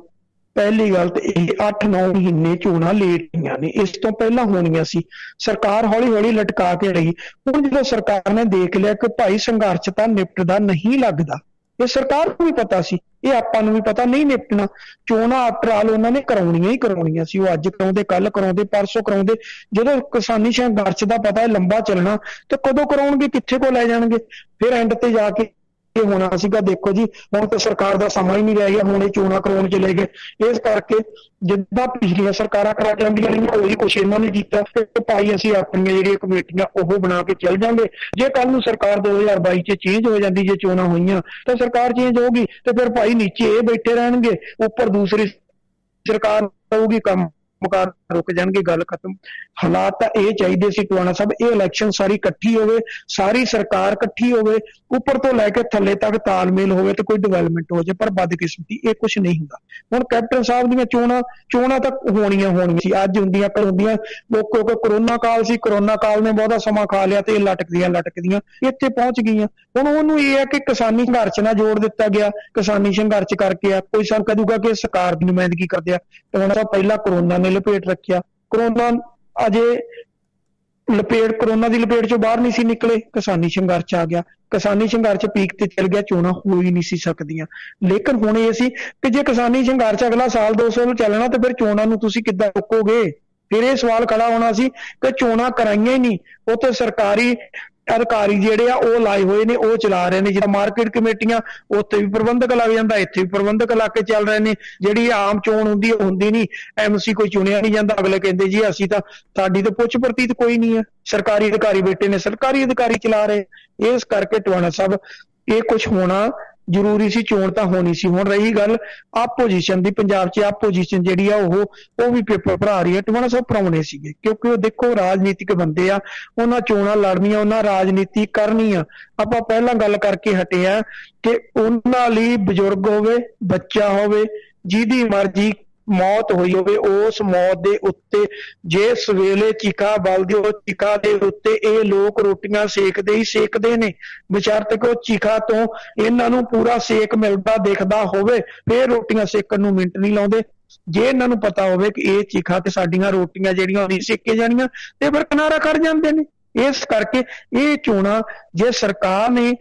ਪਹਿਲੀ ਗੱਲ ਤੇ ਇਹ 8-9 ਮਹੀਨੇ ਚੋਣਾਂ ਲੇਟ ਹੋਈਆਂ ਨੇ, ਇਸ ਤੋਂ ਪਹਿਲਾਂ ਹੋਣੀਆਂ ਸੀ। ਸਰਕਾਰ ਹੌਲੀ ਹੌਲੀ ਲਟਕਾ ਕੇ ਰਹੀ। ਹੁਣ ਜਦੋਂ ਸਰਕਾਰ ਨੇ ਦੇਖ ਲਿਆ ਕਿ ਭਾਈ ਸੰਘਰਸ਼ ਤਾਂ ਨਿਪਟਦਾ ਨਹੀਂ ਲੱਗਦਾ, ਇਹ ਸਰਕਾਰ ਨੂੰ ਵੀ ਪਤਾ ਸੀ, ਇਹ ਆਪਾਂ ਨੂੰ ਵੀ ਪਤਾ ਨਹੀਂ ਨਿਪਟਣਾ, ਚੋਣਾਂ ਆਫਟਰ ਆਲ ਉਹਨਾਂ ਨੇ ਕਰਾਉਣੀਆਂ ਹੀ ਕਰਾਉਣੀਆਂ ਸੀ। ਉਹ ਅੱਜ ਕਰਾਉਂਦੇ, ਕੱਲ ਕਰਾਉਂਦੇ, ਪਰਸੋਂ ਕਰਾਉਂਦੇ। ਜਦੋਂ ਕਿਸਾਨੀ ਸੰਘਰਸ਼ ਦਾ ਪਤਾ ਹੈ ਲੰਬਾ ਚੱਲਣਾ, ਤੇ ਕਦੋਂ ਕਰਾਉਣਗੇ, ਕਿੱਥੇ ਕੋ ਲੈ ਜਾਣਗੇ, ਫਿਰ ਐਂਡ ਤੇ ਜਾ ਕੇ ਇਹ ਹੋਣਾ ਸੀਗਾ। ਦੇਖੋ ਜੀ, ਹੁਣ ਤਾਂ ਸਰਕਾਰ ਦਾ ਸਮਾਂ ਹੀ ਨਹੀਂ ਰਹਿ ਗਿਆ, ਹੁਣ ਇਹ ਚੋਣਾਂ ਕਰਾਉਣ ਚਲੇ ਗਏ। ਇਸ ਕਰਕੇ ਜਿੱਦਾਂ ਪਿਛਲੀਆਂ ਸਰਕਾਰਾਂ ਕਰਾ ਜਾਂਦੀਆਂ ਰਹੀਆਂ, ਉਹੀ ਕੁਛ ਇਹਨਾਂ ਨੇ ਕੀਤਾ ਕਿ ਭਾਈ ਅਸੀਂ ਆਪਣੀਆਂ ਜਿਹੜੀਆਂ ਕਮੇਟੀਆਂ ਉਹ ਬਣਾ ਕੇ ਚੱਲ ਜਾਂਗੇ। ਜੇ ਕੱਲ ਨੂੰ ਸਰਕਾਰ 2022 ਚ ਚੇਂਜ ਹੋ ਜਾਂਦੀ, ਜੇ ਚੋਣਾਂ ਹੋਈਆਂ ਤਾਂ ਸਰਕਾਰ ਚੇਂਜ ਹੋਊਗੀ, ਤੇ ਫਿਰ ਭਾਈ ਨੀਚੇ ਇਹ ਬੈਠੇ ਰਹਿਣਗੇ, ਉੱਪਰ ਦੂਸਰੀ ਸਰਕਾਰ ਹੋਊਗੀ, ਕੰਮ ਮੁਕਾਰ ਰੁਕ ਜਾਣਗੇ, ਗੱਲ ਖਤਮ। ਹਾਲਾਤ ਤਾਂ ਇਹ ਚਾਹੀਦੇ ਸੀ ਟਵਾਣਾ ਸਾਹਿਬ, ਇਹ ਇਲੈਕਸ਼ਨ ਸਾਰੀ ਇਕੱਠੀ ਹੋਵੇ, ਸਾਰੀ ਸਰਕਾਰ ਇਕੱਠੀ ਹੋਵੇ, ਉੱਪਰ ਤੋਂ ਲੈ ਕੇ ਥੱਲੇ ਤੱਕ ਤਾਲਮੇਲ ਹੋਵੇ ਤੇ ਕੋਈ ਡਿਵੈਲਪਮੈਂਟ ਹੋ ਜਾਏ। ਪਰ ਬਦਕਿਸਮਤੀ ਇਹ ਕੁਛ ਨਹੀਂ ਹੁੰਦਾ। ਹੁਣ ਕੈਪਟਨ ਸਾਹਿਬ ਦੀਆਂ ਚੋਣਾਂ ਤਾਂ ਹੋਣੀਆਂ ਸੀ, ਅੱਜ ਹੁੰਦੀਆਂ ਕੱਲ ਹੁੰਦੀਆਂ। ਕਿਉਂਕਿ ਕਰੋਨਾ ਕਾਲ ਸੀ, ਕਰੋਨਾ ਕਾਲ ਨੇ ਬਹੁਤਾ ਸਮਾਂ ਖਾ ਲਿਆ ਤੇ ਇਹ ਲਟਕਦੀਆਂ ਇੱਥੇ ਪਹੁੰਚ ਗਈਆਂ। ਹੁਣ ਉਹਨੂੰ ਇਹ ਹੈ ਕਿ ਕਿਸਾਨੀ ਸੰਘਰਸ਼ ਨਾਲ ਜੋੜ ਦਿੱਤਾ ਗਿਆ, ਕਿਸਾਨੀ ਸੰਘਰਸ਼ ਕਰਕੇ ਆ। ਕੋਈ ਸਾਨੂੰ ਕਹੂਗਾ ਕਿ ਸਰਕਾਰ ਦੀ ਨੁਮਾਇੰਦਗੀ ਕਰਦੇ ਆ, ਟਵਾਣਾ ਸਾਹਿਬ ਪਹਿਲਾਂ ਕਰੋਨਾ ਨੇ ਲਪੇਟ ਰੱਖਿਆ। ਕਰੋਨਾ ਅਜੇ ਕਰੋਨਾ ਦੀ ਲਪੇਟ ਚੋਂ ਬਾਹਰ ਨਹੀਂ ਸੀ ਨਿਕਲੇ, ਕਿਸਾਨੀ ਸੰਘਰਸ਼ ਆ ਗਿਆ, ਕਿਸਾਨੀ ਸੰਘਰਸ਼ ਪੀਕ ਤੇ ਚੱਲ ਗਿਆ, ਚੋਣਾਂ ਹੋ ਹੀ ਨਹੀਂ ਸੀ ਸਕਦੀਆਂ। ਲੇਕਿਨ ਹੁਣ ਇਹ ਸੀ ਕਿ ਜੇ ਕਿਸਾਨੀ ਸੰਘਰਸ਼ ਅਗਲਾ ਸਾਲ 200 ਨੂੰ ਚੱਲਣਾ ਤੇ ਫਿਰ ਚੋਣਾਂ ਨੂੰ ਤੁਸੀਂ ਕਿੱਦਾਂ ਰੋਕੋਗੇ? ਫਿਰ ਇਹ ਸਵਾਲ ਖੜਾ ਹੋਣਾ ਸੀ ਕਿ ਚੋਣਾਂ ਕਰਾਈਆਂ ਹੀ ਨਹੀਂ, ਉਹ ਤੇ ਸਰਕਾਰੀ ਅਧਿਕਾਰੀ ਜਿਹੜੇ ਆ ਉਹ ਲਾਏ ਹੋਏ ਨੇ, ਉਹ ਚਲਾ ਰਹੇ ਨੇ। ਜਿੱਦਾਂ ਮਾਰਕੀਟ ਕਮੇਟੀਆਂ, ਉੱਥੇ ਵੀ ਪ੍ਰਬੰਧਕ ਲੱਗ ਜਾਂਦਾ, ਇੱਥੇ ਵੀ ਪ੍ਰਬੰਧਕ ਲਾ ਕੇ ਚੱਲ ਰਹੇ ਨੇ। ਜਿਹੜੀ ਆਮ ਚੋਣ ਹੁੰਦੀ ਉਹ ਹੁੰਦੀ ਨਹੀਂ, MC ਕੋਈ ਚੁਣਿਆ ਨਹੀਂ ਜਾਂਦਾ। ਅਗਲੇ ਕਹਿੰਦੇ ਜੀ ਅਸੀਂ ਤਾਂ, ਸਾਡੀ ਤਾਂ ਪੁੱਛ ਪ੍ਰਤੀਤ ਕੋਈ ਨਹੀਂ ਹੈ, ਸਰਕਾਰੀ ਅਧਿਕਾਰੀ ਬੈਠੇ ਨੇ, ਸਰਕਾਰੀ ਅਧਿਕਾਰੀ ਚਲਾ ਰਹੇ। ਇਸ ਕਰਕੇ ਟਵਾਣਾ ਸਾਹਿਬ ਇਹ ਕੁਛ ਹੋਣਾ ਜ਼ਰੂਰੀ ਸੀ, ਚੋਣ ਤਾਂ ਹੋਣੀ ਸੀ। ਹੁਣ ਰਹੀ ਗੱਲ ਆਪੋਜੀਸ਼ਨ ਦੀ, ਪੰਜਾਬ 'ਚ ਆਪੋਜੀਸ਼ਨ ਜਿਹੜੀ ਆ ਉਹ ਵੀ ਪੇਪਰ ਭਰਾ ਰਹੀ ਹੈ। ਟਵਾਣਾ ਸਾਹਿਬ ਭਰਾਉਣੇ ਸੀਗੇ, ਕਿਉਂਕਿ ਉਹ ਦੇਖੋ ਰਾਜਨੀਤਿਕ ਬੰਦੇ ਆ, ਉਹਨਾਂ ਚੋਣਾਂ ਲੜਨੀਆਂ, ਉਹਨਾਂ ਰਾਜਨੀਤੀ ਕਰਨੀ ਆ। ਆਪਾਂ ਪਹਿਲਾਂ ਗੱਲ ਕਰਕੇ ਹਟੇ ਆ ਕਿ ਉਹਨਾਂ ਲਈ ਬਜ਼ੁਰਗ ਹੋਵੇ, ਬੱਚਾ ਹੋਵੇ, ਜਿਹਦੀ ਮਰਜ਼ੀ ਮੌਤ ਹੋਈ ਹੋਵੇ, ਉਸ ਮੌਤ ਦੇ ਉੱਤੇ ਜੇ ਸਵੇਲੇ ਚਿਖਾ ਬਲਦੀ, ਉਹ ਚਿਖਾ ਦੇ ਉੱਤੇ ਇਹ ਲੋਕ ਰੋਟੀਆਂ ਸੇਕਦੇ ਹੀ ਸੇਕਦੇ ਨੇ, ਬਸ਼ਰਤੇ ਕਿ ਉਹ ਚਿਖਾ ਤੋਂ ਇਹਨਾਂ ਨੂੰ ਪੂਰਾ ਸੇਕ ਮਿਲਦਾ ਦਿਖਦਾ ਹੋਵੇ, ਫਿਰ ਰੋਟੀਆਂ ਸੇਕਣ ਨੂੰ ਮਿੰਟ ਨਹੀਂ ਲਾਉਂਦੇ। ਜੇ ਇਹਨਾਂ ਨੂੰ ਪਤਾ ਹੋਵੇ ਕਿ ਇਹ ਚਿਖਾ ਤੇ ਸਾਡੀਆਂ ਰੋਟੀਆਂ ਜਿਹੜੀਆਂ ਨਹੀਂ ਸੇਕੇ ਜਾਣੀਆਂ, ਤੇ ਫਿਰ ਕਿਨਾਰਾ ਕਰ ਜਾਂਦੇ ਨੇ। ਇਸ ਕਰਕੇ ਇਹ ਚੋਣਾਂ, ਜੇ ਸਰਕਾਰ ਨੇ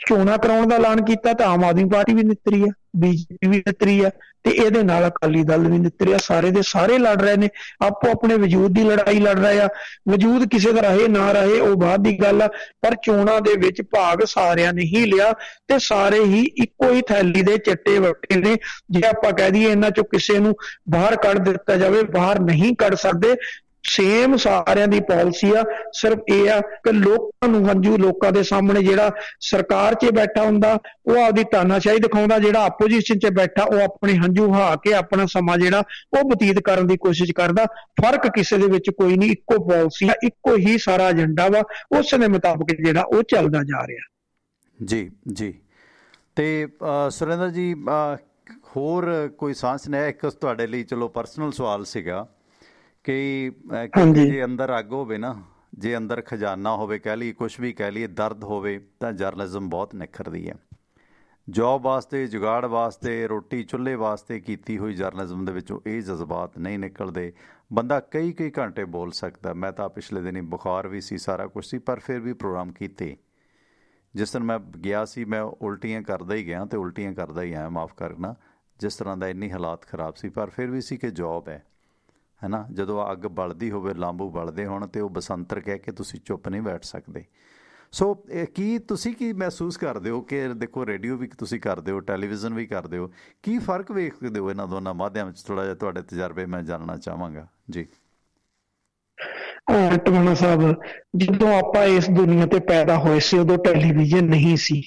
ਚੋਣਾਂ ਕਰਾਉਣ ਦਾ ਐਲਾਨ ਕੀਤਾ ਤਾਂ ਆਮ ਆਦਮੀ ਪਾਰਟੀ ਵੀ ਨਿੱਤਰੀ ਆ, BJP ਵੀ ਨਿੱਤਰੀ ਆ, ਤੇ ਇਹਦੇ ਨਾਲ ਅਕਾਲੀ ਦਲ ਵੀ ਨਿੱਤਰੇ ਆ। ਸਾਰੇ ਦੇ ਸਾਰੇ ਲੜ ਰਹੇ ਨੇ, ਆਪੋ ਆਪਣੇ ਵਜੂਦ ਦੀ ਲੜਾਈ ਲੜ ਰਹੇ ਆ। ਵਜੂਦ ਕਿਸੇ ਦਾ ਰਹੇ ਨਾ ਰਹੇ ਉਹ ਬਾਅਦ ਦੀ ਗੱਲ ਆ, ਪਰ ਚੋਣਾਂ ਦੇ ਵਿੱਚ ਭਾਗ ਸਾਰਿਆਂ ਨੇ ਹੀ ਲਿਆ, ਤੇ ਸਾਰੇ ਹੀ ਇੱਕੋ ਹੀ ਥੈਲੀ ਦੇ ਚੱਟੇ ਵੱਟੇ ਨੇ। ਜੇ ਆਪਾਂ ਕਹਿ ਦਈਏ ਇਹਨਾਂ ਚੋਂ ਕਿਸੇ ਨੂੰ ਬਾਹਰ ਕੱਢ ਦਿੱਤਾ ਜਾਵੇ, ਬਾਹਰ ਨਹੀਂ ਕੱਢ ਸਕਦੇ। ਸੇਮ ਸਾਰਿਆਂ ਦੀ ਪਾਲਿਸੀ ਆ, ਸਿਰਫ ਇਹ ਆ ਕਿ ਲੋਕਾਂ ਨੂੰ ਹੰਝੂ, ਲੋਕਾਂ ਦੇ ਸਾਹਮਣੇ ਜਿਹੜਾ ਸਰਕਾਰ 'ਚ ਬੈਠਾ ਹੁੰਦਾ ਉਹ ਆਪਦੀ ਤਾਨਾਸ਼ਾਹੀ ਦਿਖਾਉਂਦਾ, ਜਿਹੜਾ ਆਪੋਜੀਸ਼ਨ 'ਚ ਬੈਠਾ ਉਹ ਆਪਣੇ ਹੰਝੂ ਹਾ ਕੇ ਆਪਣਾ ਸਮਾਂ ਜਿਹੜਾ ਉਹ ਬਤੀਤ ਕਰਨ ਦੀ ਕੋਸ਼ਿਸ਼ ਕਰਦਾ। ਫਰਕ ਕਿਸੇ ਦੇ ਵਿੱਚ ਕੋਈ ਨਹੀਂ, ਇੱਕੋ ਪਾਲਿਸੀ ਆ, ਇੱਕੋ ਹੀ ਸਾਰਾ ਏਜੰਡਾ ਵਾ, ਉਸ ਦੇ ਮੁਤਾਬਕ ਜਿਹੜਾ ਉਹ ਚੱਲਦਾ ਜਾ ਰਿਹਾ। ਜੀ ਜੀ। ਤੇ ਸੁਰਿੰਦਰ ਜੀ, ਹੋਰ ਕੋਈ ਸਾਂਝ ਨੇ? ਇੱਕ ਤੁਹਾਡੇ ਲਈ ਚਲੋ ਪਰਸਨਲ ਸਵਾਲ ਸੀਗਾ ਕਿ ਜੇ ਅੰਦਰ ਅੱਗ ਹੋਵੇ ਨਾ, ਜੇ ਅੰਦਰ ਖਜ਼ਾਨਾ ਹੋਵੇ, ਕਹਿ ਲਈਏ ਕੁਛ ਵੀ ਕਹਿ ਲਈਏ, ਦਰਦ ਹੋਵੇ, ਤਾਂ ਜਰਨਲਿਜ਼ਮ ਬਹੁਤ ਨਿਖਰਦੀ ਹੈ। ਜੋਬ ਵਾਸਤੇ, ਜੁਗਾੜ ਵਾਸਤੇ, ਰੋਟੀ ਚੁੱਲ੍ਹੇ ਵਾਸਤੇ ਕੀਤੀ ਹੋਈ ਜਰਨਲਿਜ਼ਮ ਦੇ ਵਿੱਚੋਂ ਇਹ ਜਜ਼ਬਾਤ ਨਹੀਂ ਨਿਕਲਦੇ। ਬੰਦਾ ਕਈ ਘੰਟੇ ਬੋਲ ਸਕਦਾ। ਮੈਂ ਤਾਂ ਪਿਛਲੇ ਦਿਨੀ ਬੁਖਾਰ ਵੀ ਸੀ, ਸਾਰਾ ਕੁਛ ਸੀ, ਪਰ ਫਿਰ ਵੀ ਪ੍ਰੋਗਰਾਮ ਕੀਤੇ। ਜਿਸ ਦਿਨ ਮੈਂ ਗਿਆ ਸੀ, ਮੈਂ ਉਲਟੀਆਂ ਕਰਦਾ ਹੀ ਗਿਆ ਅਤੇ ਉਲਟੀਆਂ ਕਰਦਾ ਹੀ ਆਇਆ, ਮਾਫ਼ ਕਰਨਾ, ਜਿਸ ਤਰ੍ਹਾਂ ਦਾ ਇੰਨੀ ਹਾਲਾਤ ਖਰਾਬ ਸੀ। ਪਰ ਫਿਰ ਵੀ ਸੀ ਕਿ ਜੋਬ ਹੈ ਨਾ। ਜਦੋਂ ਅੱਗ ਬਲਦੀ ਹੋਵੇ, ਲਾਂਬੂ ਬਲਦੇ ਹੋਣ, ਅਤੇ ਉਹ ਬਸੰਤਰ ਕਹਿ ਕੇ ਤੁਸੀਂ ਚੁੱਪ ਨਹੀਂ ਬੈਠ ਸਕਦੇ। ਸੋ ਤੁਸੀਂ ਕੀ ਮਹਿਸੂਸ ਕਰਦੇ ਹੋ ਕਿ ਦੇਖੋ ਰੇਡੀਓ ਵੀ ਤੁਸੀਂ ਕਰਦੇ ਹੋ, ਟੈਲੀਵਿਜ਼ਨ ਵੀ ਕਰਦੇ ਹੋ, ਕੀ ਫ਼ਰਕ ਵੇਖਦੇ ਹੋ ਇਹਨਾਂ ਦੋਨਾਂ ਮਾਧਿਅਮ ਵਿੱਚ? ਥੋੜ੍ਹਾ ਜਿਹਾ ਤੁਹਾਡੇ ਤਜਰਬੇ ਮੈਂ ਜਾਣਨਾ ਚਾਹਾਂਗਾ ਜੀ। ਟਵਾਣਾ ਸਾਹਿਬ, ਜਦੋਂ ਆਪਾਂ ਇਸ ਦੁਨੀਆ ਤੇ ਪੈਦਾ ਹੋਏ ਸੀ ਉਦੋਂ ਟੈਲੀਵਿਜ਼ਨ ਨਹੀਂ ਸੀ,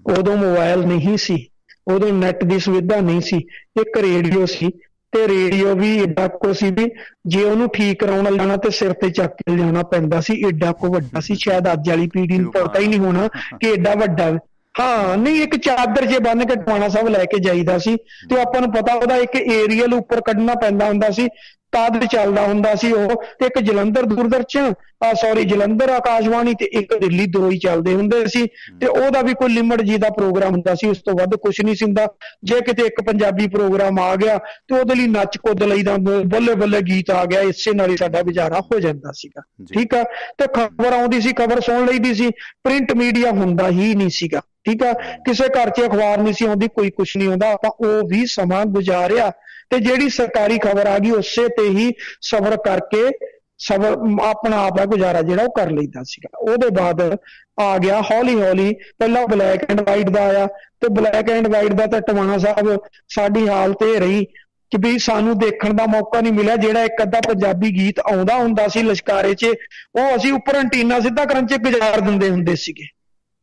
ਉਦੋਂ ਮੋਬਾਈਲ ਨਹੀਂ ਸੀ, ਉਦੋਂ ਨੈਟ ਦੀ ਸੁਵਿਧਾ ਨਹੀਂ ਸੀ, ਇੱਕ ਰੇਡੀਓ ਸੀ ਤੇ ਰੇਡੀਓ ਵੀ ਏਡਾ ਕੋ ਸੀ ਵੀ ਜੇ ਉਹਨੂੰ ਠੀਕ ਕਰਾਉਣ ਲੈਣਾ ਤੇ ਸਿਰ ਤੇ ਚੱਕ ਕੇ ਲਿਆਉਣਾ ਪੈਂਦਾ ਸੀ, ਏਡਾ ਕੋ ਵੱਡਾ ਸੀ। ਸ਼ਾਇਦ ਅੱਜ ਵਾਲੀ ਪੀੜ੍ਹੀ ਨੂੰ ਪਤਾ ਹੀ ਨਹੀਂ ਹੋਣਾ ਕਿ ਏਡਾ ਵੱਡਾ। ਹਾਂ ਨਹੀਂ, ਇੱਕ ਚਾਦਰ ਜੇ ਬੰਨ ਕੇ ਟਵਾਣਾ ਸਾਹਿਬ ਲੈ ਕੇ ਜਾਈਦਾ ਸੀ ਤੇ ਆਪਾਂ ਨੂੰ ਪਤਾ ਉਹਦਾ ਇੱਕ ਏਰੀਅਲ ਉੱਪਰ ਕੱਢਣਾ ਪੈਂਦਾ ਹੁੰਦਾ ਸੀ, ਤਦ ਚੱਲਦਾ ਹੁੰਦਾ ਸੀ ਉਹ। ਤੇ ਇੱਕ ਜਲੰਧਰ ਦੂਰਦਰਸ਼ਨ ਜਲੰਧਰ ਆਕਾਸ਼ਵਾਣੀ ਤੇ ਇੱਕ ਦਿੱਲੀ, ਦੋ ਹੀ ਚੱਲਦੇ ਹੁੰਦੇ ਸੀ ਤੇ ਉਹਦਾ ਵੀ ਕੋਈ ਲਿਮਟ ਜੀ ਦਾ ਪ੍ਰੋਗਰਾਮ ਹੁੰਦਾ ਸੀ, ਉਸ ਤੋਂ ਵੱਧ ਕੁਛ ਨਹੀਂ ਸੀ ਹੁੰਦਾ। ਜੇ ਕਿਤੇ ਇੱਕ ਪੰਜਾਬੀ ਪ੍ਰੋਗਰਾਮ ਆ ਗਿਆ ਤੇ ਉਹਦੇ ਲਈ ਨੱਚ ਕੁੱਦ ਲਈਦਾ, ਬੱਲੇ ਬੱਲੇ ਗੀਤ ਆ ਗਿਆ, ਇਸੇ ਨਾਲ ਹੀ ਸਾਡਾ ਗੁਜ਼ਾਰਾ ਹੋ ਜਾਂਦਾ ਸੀਗਾ। ਠੀਕ ਆ, ਤੇ ਖਬਰ ਆਉਂਦੀ ਸੀ, ਖਬਰ ਸੁਣ ਲਈਦੀ ਸੀ। ਪ੍ਰਿੰਟ ਮੀਡੀਆ ਹੁੰਦਾ ਹੀ ਨਹੀਂ ਸੀਗਾ। ਠੀਕ ਆ, ਕਿਸੇ ਘਰ 'ਚ ਅਖਬਾਰ ਨਹੀਂ ਸੀ ਆਉਂਦੀ, ਕੋਈ ਕੁਛ ਨਹੀਂ ਆਉਂਦਾ। ਆਪਾਂ ਉਹ ਵੀ ਸਮਾਂ ਗੁਜ਼ਾਰਿਆ ਤੇ ਜਿਹੜੀ ਸਰਕਾਰੀ ਖਬਰ ਆ ਗਈ ਉਸੇ ਤੇ ਹੀ ਸਬਰ ਕਰਕੇ ਆਪਣਾ ਆਪ ਦਾ ਗੁਜ਼ਾਰਾ ਜਿਹੜਾ ਉਹ ਕਰ ਲਈਦਾ ਸੀਗਾ। ਉਹਦੇ ਬਾਅਦ ਆ ਗਿਆ ਹੌਲੀ ਹੌਲੀ, ਪਹਿਲਾਂ ਬਲੈਕ ਐਂਡ ਵਾਈਟ ਦਾ ਆਇਆ ਤੇ ਬਲੈਕ ਐਂਡ ਵਾਈਟ ਦਾ ਤਾਂ ਟਵਾਣਾ ਸਾਹਿਬ ਸਾਡੀ ਹਾਲਤ ਇਹ ਰਹੀ ਕਿ ਵੀ ਸਾਨੂੰ ਦੇਖਣ ਦਾ ਮੌਕਾ ਨਹੀਂ ਮਿਲਿਆ। ਜਿਹੜਾ ਇੱਕ ਅੱਧਾ ਪੰਜਾਬੀ ਗੀਤ ਆਉਂਦਾ ਹੁੰਦਾ ਸੀ ਲਸ਼ਕਾਰੇ 'ਚ, ਉਹ ਅਸੀਂ ਉੱਪਰ ਐਂਟੀਨਾ ਸਿੱਧਾ ਕਰਨ 'ਚ ਗੁਜ਼ਾਰ ਦਿੰਦੇ ਹੁੰਦੇ ਸੀਗੇ।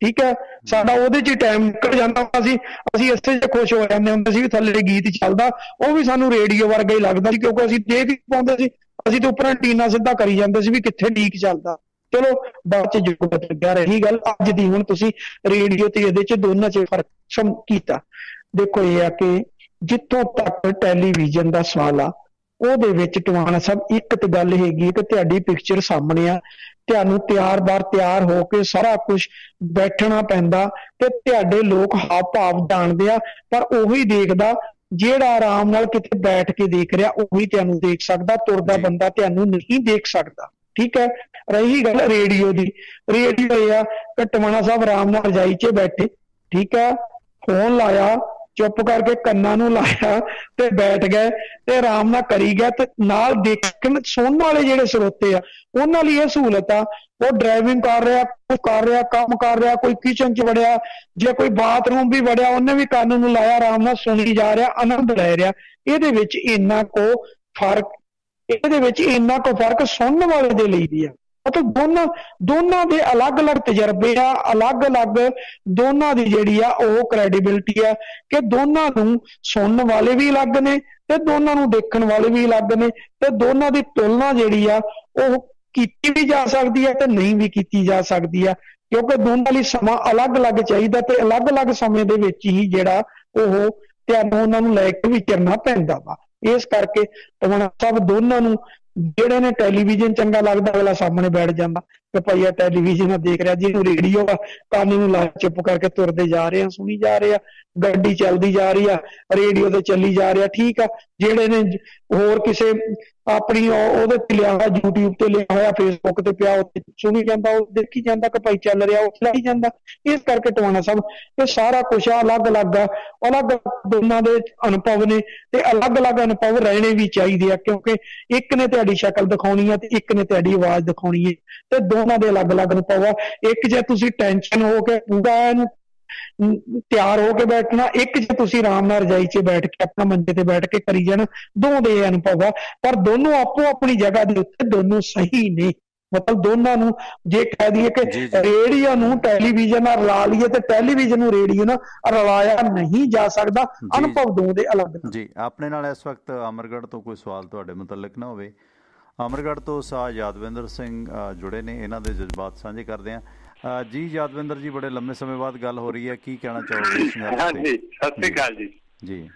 ਠੀਕ ਹੈ, ਸਾਡਾ ਉਹਦੇ 'ਚ ਟਾਈਮ ਨਿਕਲ ਜਾਂਦਾ ਹੁੰਦਾ ਸੀ। ਅਸੀਂ ਇਸੇ 'ਚ ਖੁਸ਼ ਹੋ ਜਾਂਦੇ ਹੁੰਦੇ ਸੀ ਵੀ ਥੱਲੇ ਗੀਤ ਚੱਲਦਾ, ਉਹ ਵੀ ਸਾਨੂੰ ਰੇਡੀਓ ਵਰਗਾ ਹੀ ਲੱਗਦਾ ਸੀ, ਕਿਉਂਕਿ ਅਸੀਂ ਦੇਖ ਹੀ ਪਾਉਂਦੇ ਸੀ। ਅਸੀਂ ਤੇ ਉੱਪਰ ਐਂਟੀਨਾ ਸਿੱਧਾ ਕਰੀ ਜਾਂਦੇ ਸੀ ਵੀ ਕਿੱਥੇ ਲੀਕ ਚੱਲਦਾ। ਚਲੋ ਬਾਅਦ 'ਚ ਯੁੱਗ ਬਦਲ ਗਿਆ, ਰਹੀ ਗੱਲ ਅੱਜ ਦੀ। ਹੁਣ ਤੁਸੀਂ ਰੇਡੀਓ ਤੇ ਇਹਦੇ 'ਚ ਦੋਨਾਂ 'ਚ ਫਰਕ ਕੀਤਾ। ਦੇਖੋ ਇਹ ਆ ਕਿ ਜਿੱਥੋਂ ਤੱਕ ਟੈਲੀਵਿਜ਼ਨ ਦਾ ਸਵਾਲ ਆ, ਉਹਦੇ ਵਿੱਚ ਟਵਾਣਾ ਸਾਹਿਬ ਇੱਕ ਤੇ ਗੱਲ ਹੈਗੀ ਕਿ ਤੁਹਾਡੀ ਪਿਕਚਰ ਸਾਹਮਣੇ ਆ, ਤੁਹਾਨੂੰ ਤਿਆਰ ਹੋ ਕੇ ਸਾਰਾ ਕੁਝ ਬੈਠਣਾ ਪੈਂਦਾ ਤੇ ਤੁਹਾਡੇ ਲੋਕ ਹਾਵ ਭਾਵ ਜਾਣਦੇ ਆ, ਪਰ ਉਹੀ ਦੇਖਦਾ ਜਿਹੜਾ ਆਰਾਮ ਨਾਲ ਕਿਤੇ ਬੈਠ ਕੇ ਦੇਖ ਰਿਹਾ, ਉਹੀ ਤੁਹਾਨੂੰ ਦੇਖ ਸਕਦਾ। ਤੁਰਦਾ ਬੰਦਾ ਤੁਹਾਨੂੰ ਨਹੀਂ ਦੇਖ ਸਕਦਾ। ਠੀਕ ਹੈ, ਰਹੀ ਗੱਲ ਰੇਡੀਓ ਦੀ, ਰੇਡੀਓ ਇਹ ਆ ਕਿ ਟਵਾਣਾ ਸਾਹਿਬ ਆਰਾਮ ਨਾਲ ਰਜਾਈ 'ਚ ਬੈਠੇ, ਠੀਕ ਹੈ, ਫੋਨ ਲਾਇਆ, ਚੁੱਪ ਕਰਕੇ ਕੰਨਾਂ ਨੂੰ ਲਾਇਆ ਤੇ ਬੈਠ ਗਏ ਤੇ ਆਰਾਮ ਨਾਲ ਕਰੀ ਗਿਆ। ਤੇ ਨਾਲ ਦੇਖਣ ਸੁਣਨ ਵਾਲੇ ਜਿਹੜੇ ਸਰੋਤੇ ਆ ਉਹਨਾਂ ਲਈ ਇਹ ਸਹੂਲਤ ਆ, ਉਹ ਡਰਾਈਵਿੰਗ ਕਰ ਰਿਹਾ, ਕੰਮ ਕਰ ਰਿਹਾ, ਕੋਈ ਕਿਚਨ 'ਚ ਵੜਿਆ, ਜੇ ਕੋਈ ਬਾਥਰੂਮ ਵੀ ਵੜਿਆ ਉਹਨੇ ਵੀ ਕੰਨ ਨੂੰ ਲਾਇਆ, ਆਰਾਮ ਨਾਲ ਸੁਣੀ ਜਾ ਰਿਹਾ, ਆਨੰਦ ਲੈ ਰਿਹਾ। ਇਹਦੇ ਵਿੱਚ ਇੰਨਾ ਕੁ ਫਰਕ ਸੁਣਨ ਵਾਲੇ ਦੇ ਲਈ ਵੀ ਆ। ਮਤਲਬ ਦੋਨਾਂ ਦੇ ਅਲੱਗ-ਅਲੱਗ ਤਜਰਬੇ ਆ, ਅਲੱਗ-ਅਲੱਗ ਦੋਨਾਂ ਦੀ ਜਿਹੜੀ ਆ ਉਹ ਕ੍ਰੈਡੀਬਿਲਿਟੀ ਆ ਕਿ ਦੋਨਾਂ ਨੂੰ ਸੁਣਨ ਵਾਲੇ ਵੀ ਅਲੱਗ ਨੇ ਤੇ ਦੋਨਾਂ ਨੂੰ ਦੇਖਣ ਵਾਲੇ ਵੀ ਅਲੱਗ ਨੇ, ਤੇ ਦੋਨਾਂ ਦੀ ਤੁਲਨਾ ਜਿਹੜੀ ਆ ਉਹ ਕੀਤੀ ਵੀ ਜਾ ਸਕਦੀ ਹੈ ਤੇ ਨਹੀਂ ਵੀ ਕੀਤੀ ਜਾ ਸਕਦੀ ਆ, ਕਿਉਂਕਿ ਦੋਨਾਂ ਲਈ ਸਮਾਂ ਅਲੱਗ-ਅਲੱਗ ਚਾਹੀਦਾ ਤੇ ਅਲੱਗ-ਅਲੱਗ ਸਮੇਂ ਦੇ ਵਿੱਚ ਹੀ ਜਿਹੜਾ ਉਹ ਤੁਹਾਨੂੰ ਉਹਨਾਂ ਨੂੰ ਲੈ ਕੇ ਵਿਚਰਨਾ ਪੈਂਦਾ ਵਾ। ਇਸ ਕਰਕੇ ਟਵਾਣਾ ਸਾਹਿਬ ਦੋਨਾਂ ਨੂੰ, ਜਿਹੜੇ ਨੇ ਟੈਲੀਵਿਜ਼ਨ ਚੰਗਾ ਲੱਗਦਾ ਅਗਲਾ ਸਾਹਮਣੇ ਬੈਠ ਜਾਂਦਾ ਕਿ ਭਾਈ ਆ ਟੈਲੀਵਿਜ਼ਨ ਦੇਖ ਰਿਹਾ, ਜਿਹਨੂੰ ਰੇਡੀਓ ਆ ਕੰਨ ਨੂੰ ਲਾ ਚੁੱਪ ਕਰਕੇ ਤੁਰਦੇ ਜਾ ਰਹੇ ਆ, ਸੁਣੀ ਜਾ ਰਹੇ ਆ, ਗੱਡੀ ਚੱਲਦੀ ਜਾ ਰਹੀ ਆ, ਰੇਡੀਓ ਤੇ ਚੱਲੀ ਜਾ ਰਿਹਾ। ਠੀਕ ਆ, ਜਿਹੜੇ ਨੇ ਹੋਰ ਕਿਸੇ ਆਪਣੀ ਉਹਦੇ ਤੇ ਲਿਆ ਹੋਇਆ, YouTube ਤੇ ਲਿਆ ਹੋਇਆ, Facebook ਤੇ ਪਿਆ, ਉੱਥੇ ਸੁਣੀ ਜਾਂਦਾ, ਉਹ ਦੇਖੀ ਜਾਂਦਾ ਕਿ ਭਾਈ ਚੱਲ ਰਿਹਾ, ਉਹ ਚਲਾਈ ਜਾਂਦਾ। ਇਸ ਕਰਕੇ ਟਵਾਣਾ ਸਾਹਿਬ ਇਹ ਸਾਰਾ ਕੁਛ ਆ, ਅਲੱਗ-ਅਲੱਗ ਦੋਨਾਂ ਦੇ ਅਨੁਭਵ ਨੇ ਤੇ ਅਲੱਗ-ਅਲੱਗ ਅਨੁਭਵ ਰਹਿਣੇ ਵੀ ਚਾਹੀਦੇ ਆ, ਕਿਉਂਕਿ ਇੱਕ ਨੇ ਤੁਹਾਡੀ ਸ਼ਕਲ ਦਿਖਾਉਣੀ ਆ ਤੇ ਇੱਕ ਨੇ ਤੁਹਾਡੀ ਆਵਾਜ਼ ਦਿਖਾਉਣੀ ਹੈ ਤੇ ਦੋਨਾਂ ਦੇ ਅਲੱਗ-ਅਲੱਗ ਅਨੁਭਵ ਆ। ਇੱਕ ਜੇ ਤੁਸੀਂ ਟੈਨਸ਼ਨ ਹੋ ਕੇ ਪੂਰਾ ਇਹਨੂੰ ਤਿਆਰ ਹੋ ਕੇ ਬੈਠਣਾ, ਇੱਕ ਜੇ ਤੁਸੀਂ ਆਰਾਮ ਨਾਲ ਰਜਾਈ 'ਚ ਬੈਠ ਕੇ ਆਪਣਾ ਮੰਜੇ ਤੇ ਬੈਠ ਕੇ ਕਰੀ ਜਾਣਾ, ਦੋਵਾਂ ਦੇ ਅਨੁਭਵ ਆ, ਪਰ ਦੋਨੋਂ ਆਪੋ ਆਪਣੀ ਜਗ੍ਹਾ ਦੇ ਉੱਤੇ ਦੋਨੋਂ ਸਹੀ ਨੇ। ਮਤਲਬ ਦੋਨਾਂ ਨੂੰ ਜੇ ਕਹਿ ਦਈਏ ਕਿ ਰੇਡੀਓ ਨੂੰ ਟੈਲੀਵਿਜ਼ਨ ਨਾਲ ਰਲਾ ਲਈਏ ਤੇ ਟੈਲੀਵਿਜ਼ਨ ਨੂੰ ਰੇਡੀਓ ਨਾਲ ਰਲਾਇਆ ਨਹੀਂ ਜਾ ਸਕਦਾ, ਅਨੁਭਵ ਦੋ ਦੇ ਅਲੱਗ। ਜੀ, ਆਪਣੇ ਨਾਲ ਇਸ ਵਕਤ ਅਮਰਗੜ੍ਹ ਤੋਂ ਕੋਈ ਸਵਾਲ ਤੁਹਾਡੇ ਮੁਤਲਕ ਨਾ ਹੋਵੇ। ਅਮਰਗੜ੍ਹ ਤੋਂ ਸਾਹ ਯਾਦਵਿੰਦਰ ਸਿੰਘ ਜੁੜੇ ਨੇ, ਇਹਨਾਂ ਦੇ ਜਜ਼ਬਾਤ ਸਾਂਝੇ ਕਰਦੇ ਹਾਂ। ਜੀ ਯਾਦਵਿੰਦਰ ਜੀ, ਬੜੇ ਲੰਮੇ ਸਮੇਂ ਬਾਅਦ ਗੱਲ ਹੋ ਰਹੀ ਹੈ, ਕੀ ਕਹਿਣਾ ਚਾਹੋਗੇ? ਹਾਂਜੀ, ਸਤਿ ਸ੍ਰੀ ਅਕਾਲ ਜੀ। ਜੀ,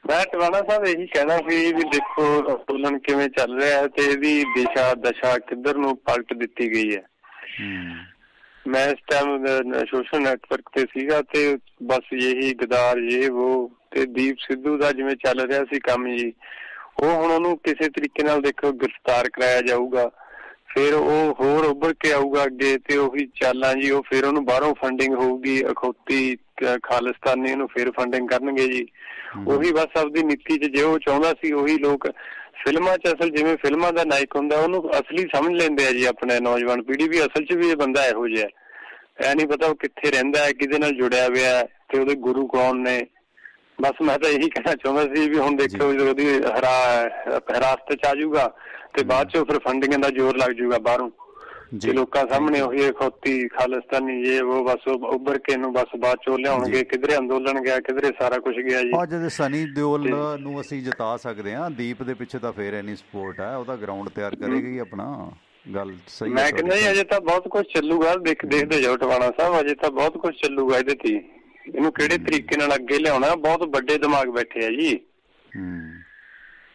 ਮੈਂ ਟਵਾਣਾ ਸਾਹਿਬ ਇਹੀ ਕਹਿਣਾ ਸੀ ਵੀ ਦੇਖੋ ਅੰਦੋਲਨ ਕਿਵੇਂ ਚੱਲ ਰਿਹਾ ਹੈ ਤੇ ਇਹਦੀ ਦਸ਼ਾ ਕਿੱਧਰ ਨੂੰ ਪਲਟ ਦਿੱਤੀ ਗਈ ਹੈ। ਮੈਂ ਇਸ ਟਾਈਮ ਸੋਸ਼ਲ ਨੈਟਵਰਕ ਤੇ ਸੀਗਾ ਤੇ ਬਸ ਇਹੀ ਗਦਾਰ ਉਹ ਤੇ ਦੀਪ ਸਿੱਧੂ ਦਾ ਜਿਵੇਂ ਚੱਲ ਰਿਹਾ ਸੀ ਕੰਮ ਜੀ, ਉਹ ਹੁਣ ਉਹਨੂੰ ਕਿਸੇ ਤਰੀਕੇ ਨਾਲ ਦੇਖੋ ਗ੍ਰਿਫਤਾਰ ਕਰਾਇਆ ਜਾਊਗਾ, ਫਿਰ ਉਹ ਹੋਰ ਉੱਭਰ ਕੇ ਆਊਗਾ ਅੱਗੇ ਤੇ ਉਹੀ ਚਾਲਾਂ ਜੀ, ਉਹ ਫਿਰ ਉਹਨੂੰ ਬਾਹਰੋਂ ਫੰਡਿੰਗ ਹੋਊਗੀ, ਅਖੌਤੀ ਖਾਲਿਸਤਾਨੀ ਉਹਨੂੰ ਫਿਰ ਫੰਡਿੰਗ ਕਰਨਗੇ ਜੀ। ਉਹੀ ਬਸ ਆਪਦੀ ਨੀਤੀ 'ਚ ਜੇ ਉਹ ਚਾਹੁੰਦਾ ਸੀ ਉਹੀ ਲੋਕ ਫਿਲਮਾਂ 'ਚ, ਅਸਲ ਜਿਵੇਂ ਫਿਲਮਾਂ ਦਾ ਨਾਇਕ ਹੁੰਦਾ ਉਹਨੂੰ ਅਸਲੀ ਸਮਝ ਲੈਂਦੇ ਆ ਜੀ। ਆਪਣੇ ਨੌਜਵਾਨ ਪੀੜ੍ਹੀ ਵੀ ਅਸਲ 'ਚ ਵੀ ਇਹ ਬੰਦਾ ਇਹੋ ਜਿਹਾ, ਇਹ ਨਹੀਂ ਪਤਾ ਉਹ ਕਿੱਥੇ ਰਹਿੰਦਾ ਹੈ, ਕਿਹਦੇ ਨਾਲ ਜੁੜਿਆ ਹੋਇਆ ਤੇ ਉਹਦੇ ਗੁਰੂ ਕੌਣ ਨੇ। ਬਸ ਮੈਂ ਤਾਂ ਇਹੀ ਕਹਿਣਾ ਚਾਹੁੰਦਾ ਸੀ ਵੀ ਹੁਣ ਦੇਖੋ ਜਦੋਂ ਉਹਦੀ ਹਿਰਾਸਤ 'ਚ ਆ ਜਾਊਗਾ ਤੇ ਬਾਅਦ 'ਚੋਂ ਫਿਰ ਫੰਡਿੰਗ ਦਾ ਜ਼ੋਰ ਲੱਗ ਜਾਊਗਾ ਬਾਹਰੋਂ, ਤੇ ਲੋਕਾਂ ਸਾਹਮਣੇ ਉਹੀ ਅਖੌਤੀ ਖਾਲਿਸਤਾਨੀ ਜੇ ਉਹ ਬਸ ਉੱਭਰ ਕੇ ਨੂੰ ਬਸ ਬਾਅਦ ਚੋਂ ਲਿਆਉਣਗੇ, ਕਿਧਰੇ ਅੰਦੋਲਨ ਗਿਆ, ਕਿਧਰੇ ਸਾਰਾ ਕੁਝ ਗਿਆ ਜੀ। ਅੱਜ ਸਨੀ ਦਿਓਲ ਨੂੰ ਅਸੀਂ ਜਿਤਾ ਸਕਦੇ ਹਾਂ, ਦੀਪ ਦੇ ਪਿੱਛੇ ਤਾਂ ਫੇਰ ਇੰਨੀ ਸਪੋਰਟ ਹੈ, ਉਹਦਾ ਗਰਾਊਂਡ ਤਿਆਰ ਕਰੇਗਾ ਹੀ ਆਪਣਾ। ਗੱਲ ਸਹੀ ਮੈਂ ਕਹਿੰਦਾ ਜੀ ਅਜੇ ਤਾਂ ਬਹੁਤ ਕੁਝ ਚੱਲੂਗਾ, ਦੇਖਦੇ ਜਾਓ ਟਵਾਣਾ ਸਾਹਿਬ, ਅਜੇ ਤਾਂ ਬਹੁਤ ਕੁਝ ਚੱਲੂਗਾ ਇਹਦੇ ਤੇ। ਇਹਨੂੰ ਕਿਹੜੇ ਤਰੀਕੇ ਨਾਲ ਅੱਗੇ ਲਿਆਉਣਾ, ਬਹੁਤ ਵੱਡੇ ਦਿਮਾਗ ਬੈਠੇ ਆ ਜੀ।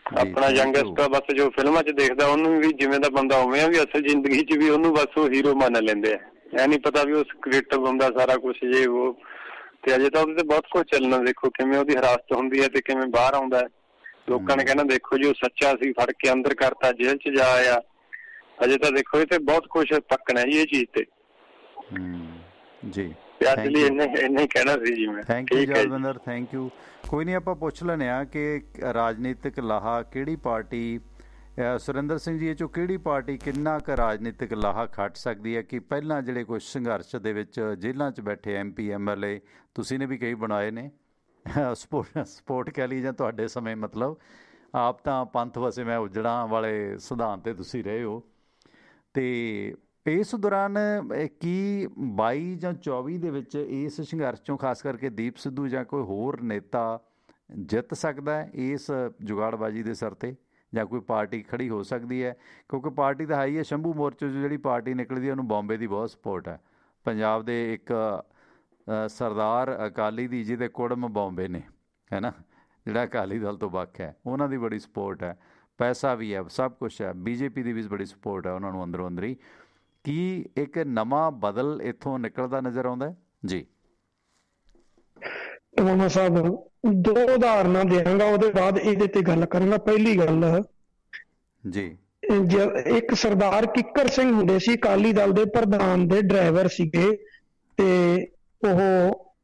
ਆਪਣਾ ਯੰਗਸਟ ਬਸ ਜੋ ਫਿਲਮਾਂ 'ਚ ਦੇਖਦਾ ਉਹਨੂੰ ਵੀ ਜਿਵੇਂ ਦਾ ਬੰਦਾ ਉਵੇਂ ਆ, ਵੀ ਅਸਲ ਜ਼ਿੰਦਗੀ 'ਚ ਵੀ ਉਹਨੂੰ ਬਸ ਉਹ ਹੀਰੋ ਮੰਨ ਲੈਂਦੇ ਆ। ਇਹ ਨੀ ਪਤਾ ਵੀ ਉਹ ਕ੍ਰੀਏਟਿਵ ਹੁੰਦਾ ਸਾਰਾ ਕੁਛ ਜੇ ਉਹ। ਤੇ ਅਜੇ ਤਾਂ ਉਹਦੇ ਤੇ ਬਹੁਤ ਕੁਛ ਚੱਲਣਾ, ਦੇਖੋ ਕਿਵੇਂ ਉਹਦੀ ਹਿਰਾਸਤ ਹੁੰਦੀ ਹੈ ਤੇ ਕਿਵੇਂ ਬਾਹਰ ਆਉਂਦਾ। ਲੋਕਾਂ ਨੇ ਕਹਿਣਾ ਦੇਖੋ ਜੀ ਉਹ ਸੱਚਾ ਸੀ, ਫੜ ਕੇ ਅੰਦਰ ਕਰਤਾ, ਜੇਲ੍ਹ 'ਚ ਜਾ ਆਇਆ। ਅਜੇ ਤਾਂ ਦੇਖੋ ਇਹ ਤੇ ਬਹੁਤ ਕੁਛ ਪੱਕਣਾ ਜੀ ਇਹ ਚੀਜ਼ ਤੇ ਜੀ। ਅੱਜ ਲਈ ਇੰਨਾ ਹੀ ਕਹਿਣਾ ਸੀ ਜੀ ਮੈਂ। Thank you Jaswinder, thank you. ਕੋਈ ਨਹੀਂ, ਆਪਾਂ ਪੁੱਛ ਲੈਂਦੇ ਹਾਂ ਕਿ ਰਾਜਨੀਤਿਕ ਲਾਹਾ ਕਿਹੜੀ ਪਾਰਟੀ, ਸੁਰਿੰਦਰ ਸਿੰਘ ਜੀ, ਇਹ 'ਚੋਂ ਕਿਹੜੀ ਪਾਰਟੀ ਕਿੰਨਾ ਕੁ ਰਾਜਨੀਤਿਕ ਲਾਹਾ ਖੱਟ ਸਕਦੀ ਹੈ? ਕਿ ਪਹਿਲਾਂ ਜਿਹੜੇ ਕੁਛ ਸੰਘਰਸ਼ ਦੇ ਵਿੱਚ ਜੇਲ੍ਹਾਂ 'ਚ ਬੈਠੇ MP MLA ਤੁਸੀਂ ਨੇ ਵੀ ਕਈ ਬਣਾਏ ਨੇ, ਸਪੋਰਟ ਕਹਿ ਲਈ ਜਾਂ ਤੁਹਾਡੇ ਸਮੇਂ, ਮਤਲਬ ਆਪ ਤਾਂ ਪੰਥ ਵਸੇ ਮੈਂ ਉਜੜਾਂ ਵਾਲੇ ਸਿਧਾਂਤ 'ਤੇ ਤੁਸੀਂ ਰਹੇ ਹੋ। ਅਤੇ ਇਸ ਦੌਰਾਨ ਕੀ 22 ਜਾਂ 24 ਦੇ ਵਿੱਚ ਇਸ ਸੰਘਰਸ਼ 'ਚੋਂ ਖਾਸ ਕਰਕੇ ਦੀਪ ਸਿੱਧੂ ਜਾਂ ਕੋਈ ਹੋਰ ਨੇਤਾ ਜਿੱਤ ਸਕਦਾ ਹੈ ਇਸ ਜੁਗਾੜਬਾਜ਼ੀ ਦੇ ਸਿਰ 'ਤੇ, ਜਾਂ ਕੋਈ ਪਾਰਟੀ ਖੜੀ ਹੋ ਸਕਦੀ ਹੈ? ਕਿਉਂਕਿ ਪਾਰਟੀ ਤਾਂ ਹੈ ਹੀ ਹੈ, ਸ਼ੰਭੂ ਮੋਰਚੇ 'ਚ ਜਿਹੜੀ ਪਾਰਟੀ ਨਿਕਲਦੀ ਹੈ ਉਹਨੂੰ ਬੰਬੇ ਦੀ ਬਹੁਤ ਸਪੋਰਟ ਹੈ। ਪੰਜਾਬ ਦੇ ਇੱਕ ਸਰਦਾਰ ਅਕਾਲੀ ਦੀ ਜਿਹਦੇ ਕੁੜਮ ਬੰਬੇ ਨੇ, ਹੈ ਨਾ, ਜਿਹੜਾ ਅਕਾਲੀ ਦਲ ਤੋਂ ਵੱਖ ਹੈ, ਉਹਨਾਂ ਦੀ ਬੜੀ ਸਪੋਰਟ ਹੈ, ਪੈਸਾ ਵੀ ਹੈ, ਸਭ ਕੁਛ ਹੈ। BJP ਦੀ ਵੀ ਬੜੀ ਸਪੋਰਟ ਹੈ ਉਹਨਾਂ ਨੂੰ ਅੰਦਰੋਂ ਅੰਦਰੀ। ਕੀ ਇੱਕ ਨਵਾਂ ਬਦਲ ਇੱਥੋਂ ਨਿਕਲਦਾ ਨਜ਼ਰ ਆਉਂਦਾ ਜੀ? ਟਵਾਣਾ ਸਾਹਿਬ, 2 ਉਦਾਹਰਨਾਂ ਦਿਆਂਗਾ, ਉਹਦੇ ਬਾਅਦ ਇਹਦੇ ਤੇ ਗੱਲ ਕਰਾਂਗਾ। ਪਹਿਲੀ ਗੱਲ ਜੀ, ਇੱਕ ਸਰਦਾਰ ਕਿੱਕਰ ਸਿੰਘ ਹੁੰਦੇ ਸੀ, ਅਕਾਲੀ ਦਲ ਦੇ ਪ੍ਰਧਾਨ ਦੇ ਡਰਾਈਵਰ ਸੀਗੇ, ਤੇ ਉਹ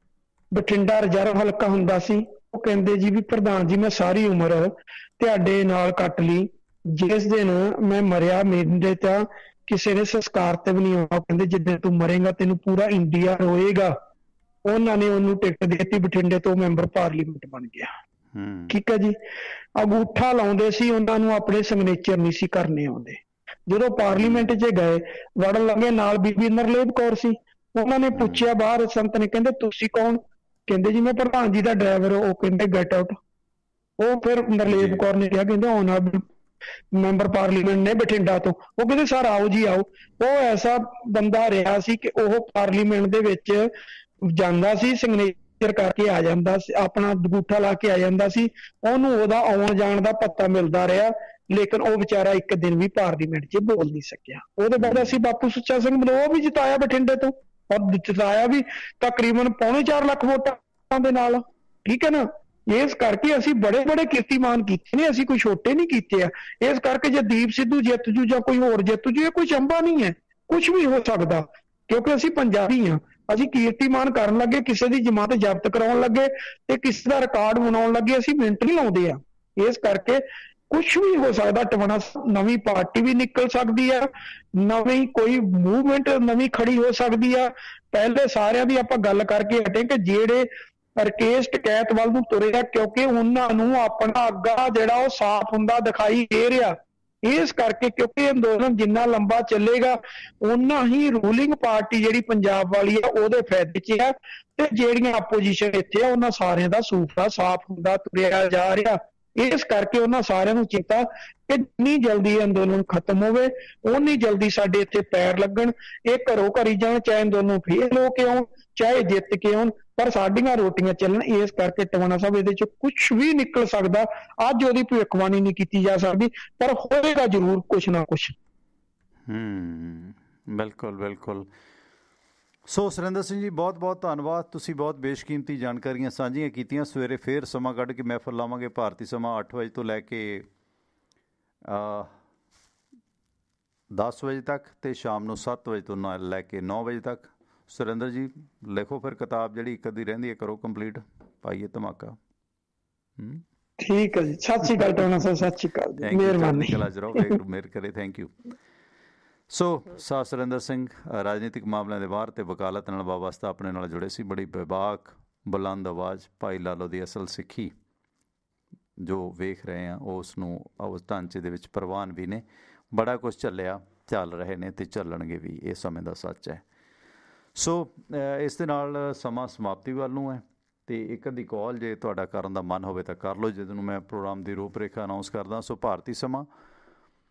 ਬਠਿੰਡਾ ਰਿਜ਼ਰਵ ਹਲਕਾ ਹੁੰਦਾ ਸੀ। ਉਹ ਕਹਿੰਦੇ ਜੀ ਵੀ ਪ੍ਰਧਾਨ ਜੀ ਮੈਂ ਸਾਰੀ ਉਮਰ ਤੁਹਾਡੇ ਨਾਲ ਕੱਟ ਲਈ, ਜਿਸ ਦਿਨ ਮੈਂ ਮਰਿਆ ਮੇਰੇ ਤਾਂ ਕਿਸੇ ਨੇ ਸੰਸਕਾਰ ਤੇ ਵੀ ਨਹੀਂ ਆਉਣਾ। ਕਹਿੰਦੇ ਜਿੱਦਾਂ ਤੂੰ ਮਰੇਗਾ ਤੈਨੂੰ ਪੂਰਾ ਇੰਡੀਆ ਰੋਏਗਾ। ਉਹਨਾਂ ਨੇ ਉਹਨੂੰ ਟਿਕਟ ਦੇ ਦਿੱਤੀ, ਬਠਿੰਡੇ ਤੋਂ ਮੈਂਬਰ ਪਾਰਲੀਮੈਂਟ ਬਣ ਗਿਆ। ਠੀਕ ਹੈ ਜੀ। ਅੰਗੂਠਾ ਲਾਉਂਦੇ ਸੀ, ਉਹਨਾਂ ਨੂੰ ਆਪਣੇ ਸਿਗਨੇਚਰ ਨਹੀਂ ਸੀ ਕਰਨੇ ਆਉਂਦੇ। ਜਦੋਂ ਪਾਰਲੀਮੈਂਟ 'ਚ ਗਏ, ਵੜਨ ਲੱਗੇ, ਨਾਲ ਬੀਬੀ ਨਰਲੇਪ ਕੌਰ ਸੀ। ਉਹਨਾਂ ਨੇ ਪੁੱਛਿਆ ਬਾਹਰ ਸੰਤ ਨੇ, ਕਹਿੰਦੇ ਤੁਸੀਂ ਕੌਣ? ਕਹਿੰਦੇ ਜੀ ਮੈਂ ਪ੍ਰਧਾਨ ਜੀ ਦਾ ਡਰਾਈਵਰ। ਉਹ ਕਹਿੰਦੇ ਗੈਟ ਆਊਟ। ਉਹ ਫਿਰ ਨਰਲੇਪ ਕੌਰ ਨੇ ਕਿਹਾ, ਕਹਿੰਦੇ ਆਨਰੇਬਲ ਮੈਂਬਰ ਪਾਰਲੀਮੈਂਟ ਨੇ ਬਠਿੰਡਾ ਤੋਂ। ਉਹ ਕਹਿੰਦੇ ਸਰ ਆਓ ਜੀ ਆਓ। ਉਹ ਐਸਾ ਬੰਦਾ ਰਿਹਾ ਸੀ ਕਿ ਉਹ ਪਾਰਲੀਮੈਂਟ ਦੇ ਵਿੱਚ ਜਾਂਦਾ ਸੀ, ਸਿਗਨੇਚਰ ਕਰਕੇ ਆ ਜਾਂਦਾ ਸੀ, ਆਪਣਾ ਅੰਗੂਠਾ ਲਾ ਕੇ ਆ ਜਾਂਦਾ ਸੀ। ਉਹਨੂੰ ਉਹਦਾ ਆਉਣ ਜਾਣ ਦਾ ਪਤਾ ਮਿਲਦਾ ਰਿਹਾ, ਲੇਕਿਨ ਉਹ ਵਿਚਾਰਾ ਇੱਕ ਦਿਨ ਵੀ ਪਾਰਲੀਮੈਂਟ 'ਚ ਬੋਲ ਨਹੀਂ ਸਕਿਆ। ਉਹਦੇ ਬਾਅਦ ਅਸੀਂ ਬਾਪੂ ਸੁੱਚਾ ਸਿੰਘ ਬਲੋ ਵੀ ਜਿਤਾਇਆ ਬਠਿੰਡੇ ਤੋਂ, ਔਰ ਜਿਤਾਇਆ ਵੀ ਤਕਰੀਬਨ 4.25 ਲੱਖ ਵੋਟਾਂ ਦੇ ਨਾਲ। ਠੀਕ ਹੈ ਨਾ। ਇਸ ਕਰਕੇ ਅਸੀਂ ਬੜੇ ਕੀਰਤੀਮਾਨ ਕੀਤੇ ਨੇ, ਅਸੀਂ ਕੋਈ ਛੋਟੇ ਨਹੀਂ ਕੀਤੇ ਆ। ਇਸ ਕਰਕੇ ਜੇ ਦੀਪ ਸਿੱਧੂ ਜਿੱਤ ਜੂ ਜਾਂ ਕੋਈ ਹੋਰ ਜਿੱਤ ਜੂ, ਇਹ ਕੋਈ ਚੰਬਾ ਨਹੀਂ ਹੈ, ਕੁਛ ਵੀ ਹੋ ਸਕਦਾ, ਕਿਉਂਕਿ ਅਸੀਂ ਪੰਜਾਬੀ ਹਾਂ। ਅਸੀਂ ਕੀਰਤੀਮਾਨ ਕਰਨ ਲੱਗੇ, ਕਿਸੇ ਦੀ ਜ਼ਮਾਨਤ ਜ਼ਬਤ ਕਰਾਉਣ ਲੱਗੇ ਤੇ ਕਿਸੇ ਦਾ ਰਿਕਾਰਡ ਬਣਾਉਣ ਲੱਗੇ, ਅਸੀਂ ਮਿੰਟ ਨਹੀਂ ਲਾਉਂਦੇ ਆ। ਇਸ ਕਰਕੇ ਕੁਛ ਵੀ ਹੋ ਸਕਦਾ। ਟਵਾਣਾ ਨਵੀਂ ਪਾਰਟੀ ਵੀ ਨਿਕਲ ਸਕਦੀ ਆ, ਨਵੀਂ ਕੋਈ ਮੂਵਮੈਂਟ ਨਵੀਂ ਖੜੀ ਹੋ ਸਕਦੀ ਆ। ਪਹਿਲੇ ਸਾਰਿਆਂ ਦੀ ਆਪਾਂ ਗੱਲ ਕਰਕੇ ਹਟੇ ਕਿ ਜਿਹੜੇ ਰਕੇਸ਼ ਟਕੈਤ ਵੱਲ ਨੂੰ ਤੁਰੇ ਆ, ਕਿਉਂਕਿ ਉਹਨਾਂ ਨੂੰ ਆਪਣਾ ਅੱਗਾ ਜਿਹੜਾ ਉਹ ਸਾਫ਼ ਹੁੰਦਾ ਦਿਖਾਈ ਦੇ ਰਿਹਾ। ਇਸ ਕਰਕੇ ਕਿਉਂਕਿ ਅੰਦੋਲਨ ਜਿੰਨਾ ਲੰਬਾ ਚੱਲੇਗਾ ਓਨਾ ਹੀ ਰੂਲਿੰਗ ਪਾਰਟੀ ਜਿਹੜੀ ਪੰਜਾਬ ਵਾਲੀ ਆ ਉਹਦੇ ਫਾਇਦੇ 'ਚ ਆ, ਤੇ ਜਿਹੜੀਆਂ ਆਪੋਜੀਸ਼ਨ ਇੱਥੇ ਆ ਉਹਨਾਂ ਸਾਰਿਆਂ ਦਾ ਸੂਫਾ ਸਾਫ਼ ਹੁੰਦਾ ਤੁਰਿਆ ਜਾ ਰਿਹਾ। ਇਸ ਕਰਕੇ ਉਹਨਾਂ ਸਾਰਿਆਂ ਨੂੰ ਚਿੰਤਾ ਕਿ ਜਿੰਨੀ ਜਲਦੀ ਅੰਦੋਲਨ ਖਤਮ ਹੋਵੇ ਓਨੀ ਜਲਦੀ ਸਾਡੇ ਇੱਥੇ ਪੈਰ ਲੱਗਣ। ਇਹ ਘਰੋਂ ਘਰੀ ਜਾਣ, ਚਾਹੇ ਅੰਦੋਲਨ ਫੇਲ ਹੋ ਕੇ ਆਉਣ, ਚਾਹੇ ਜਿੱਤ ਕੇ ਆਉਣ, ਪਰ ਸਾਡੀਆਂ ਰੋਟੀਆਂ ਚੱਲਣ। ਇਸ ਕਰਕੇ ਟਵਾਣਾ ਸਾਹਿਬ ਇਹਦੇ 'ਚ ਕੁਛ ਵੀ ਨਿਕਲ ਸਕਦਾ। ਅੱਜ ਉਹਦੀ ਭਵਿੱਖਬਾਣੀ ਨਹੀਂ ਕੀਤੀ ਜਾ ਸਕਦੀ, ਪਰ ਹੋਏਗਾ ਜ਼ਰੂਰ ਕੁਛ ਨਾ ਕੁਛ। ਬਿਲਕੁਲ ਬਿਲਕੁਲ। ਸੋ ਸੁਰਿੰਦਰ ਸਿੰਘ ਜੀ, ਬਹੁਤ ਬਹੁਤ ਧੰਨਵਾਦ। ਤੁਸੀਂ ਬਹੁਤ ਬੇਸ਼ਕੀਮਤੀ ਜਾਣਕਾਰੀਆਂ ਸਾਂਝੀਆਂ ਕੀਤੀਆਂ। ਸਵੇਰੇ ਫੇਰ ਸਮਾਂ ਕੱਢ ਕੇ ਮਹਿਫਲ ਲਾਵਾਂਗੇ, ਭਾਰਤੀ ਸਮਾਂ 8 ਵਜੇ ਤੋਂ ਲੈ ਕੇ 10 ਵਜੇ ਤੱਕ, ਅਤੇ ਸ਼ਾਮ ਨੂੰ 7 ਵਜੇ ਤੋਂ ਲੈ ਕੇ 9 ਵਜੇ ਤੱਕ। ਸੁਰਿੰਦਰ ਜੀ ਲਿਖੋ ਫਿਰ ਕਿਤਾਬ, ਜਿਹੜੀ ਇੱਕ ਅੱਧੀ ਰਹਿੰਦੀ ਹੈ ਕਰੋ ਕੰਪਲੀਟ, ਪਾਈਏ ਧਮਾਕਾ। ਠੀਕ ਹੈ ਜੀ। ਸਤਿ ਸ਼੍ਰੀ ਅਕਾਲ ਟਵਾਣਾ ਸਾਹਿਬ, ਸਤਿ ਸ਼੍ਰੀ ਅਕਾਲ ਜੀ, ਮਿਹਰਬਾਨੀ। ਮਿਹਰ ਕਰੇ, ਥੈਂਕ ਯੂ। ਸੋ ਸਾਹ ਸੁਰਿੰਦਰ ਸਿੰਘ ਰਾਜਨੀਤਿਕ ਮਾਮਲਿਆਂ ਦੇ ਬਾਹਰ ਤੇ ਵਕਾਲਤ ਨਾਲ ਵਾਬਸਤਾ ਆਪਣੇ ਨਾਲ ਜੁੜੇ ਸੀ। ਬੜੀ ਬੇਬਾਕ ਬੁਲੰਦ ਆਵਾਜ਼ ਭਾਈ ਲਾਲੋ ਦੀ ਅਸਲ ਸਿੱਖੀ ਜੋ ਵੇਖ ਰਹੇ ਹਾਂ ਉਸ ਨੂੰ ਉਸ ਢਾਂਚੇ ਦੇ ਵਿੱਚ ਪ੍ਰਵਾਨ ਵੀ ਨੇ। ਬੜਾ ਕੁਛ ਚੱਲਿਆ ਚੱਲ ਰਹੇ ਨੇ ਅਤੇ ਚੱਲਣਗੇ ਵੀ, ਇਹ ਸਮੇਂ ਦਾ ਸੱਚ ਹੈ। ਸੋ ਇਸ ਦੇ ਨਾਲ ਸਮਾਂ ਸਮਾਪਤੀ ਵੱਲ ਨੂੰ ਹੈ ਅਤੇ ਇੱਕ ਅੱਧੀ ਕਾਲ ਜੇ ਤੁਹਾਡਾ ਕਰਨ ਦਾ ਮਨ ਹੋਵੇ ਤਾਂ ਕਰ ਲਓ, ਜਿਹਨੂੰ ਮੈਂ ਪ੍ਰੋਗਰਾਮ ਦੀ ਰੂਪ ਰੇਖਾ ਅਨਾਊਂਸ ਕਰਦਾ। ਸੋ ਭਾਰਤੀ ਸਮਾਂ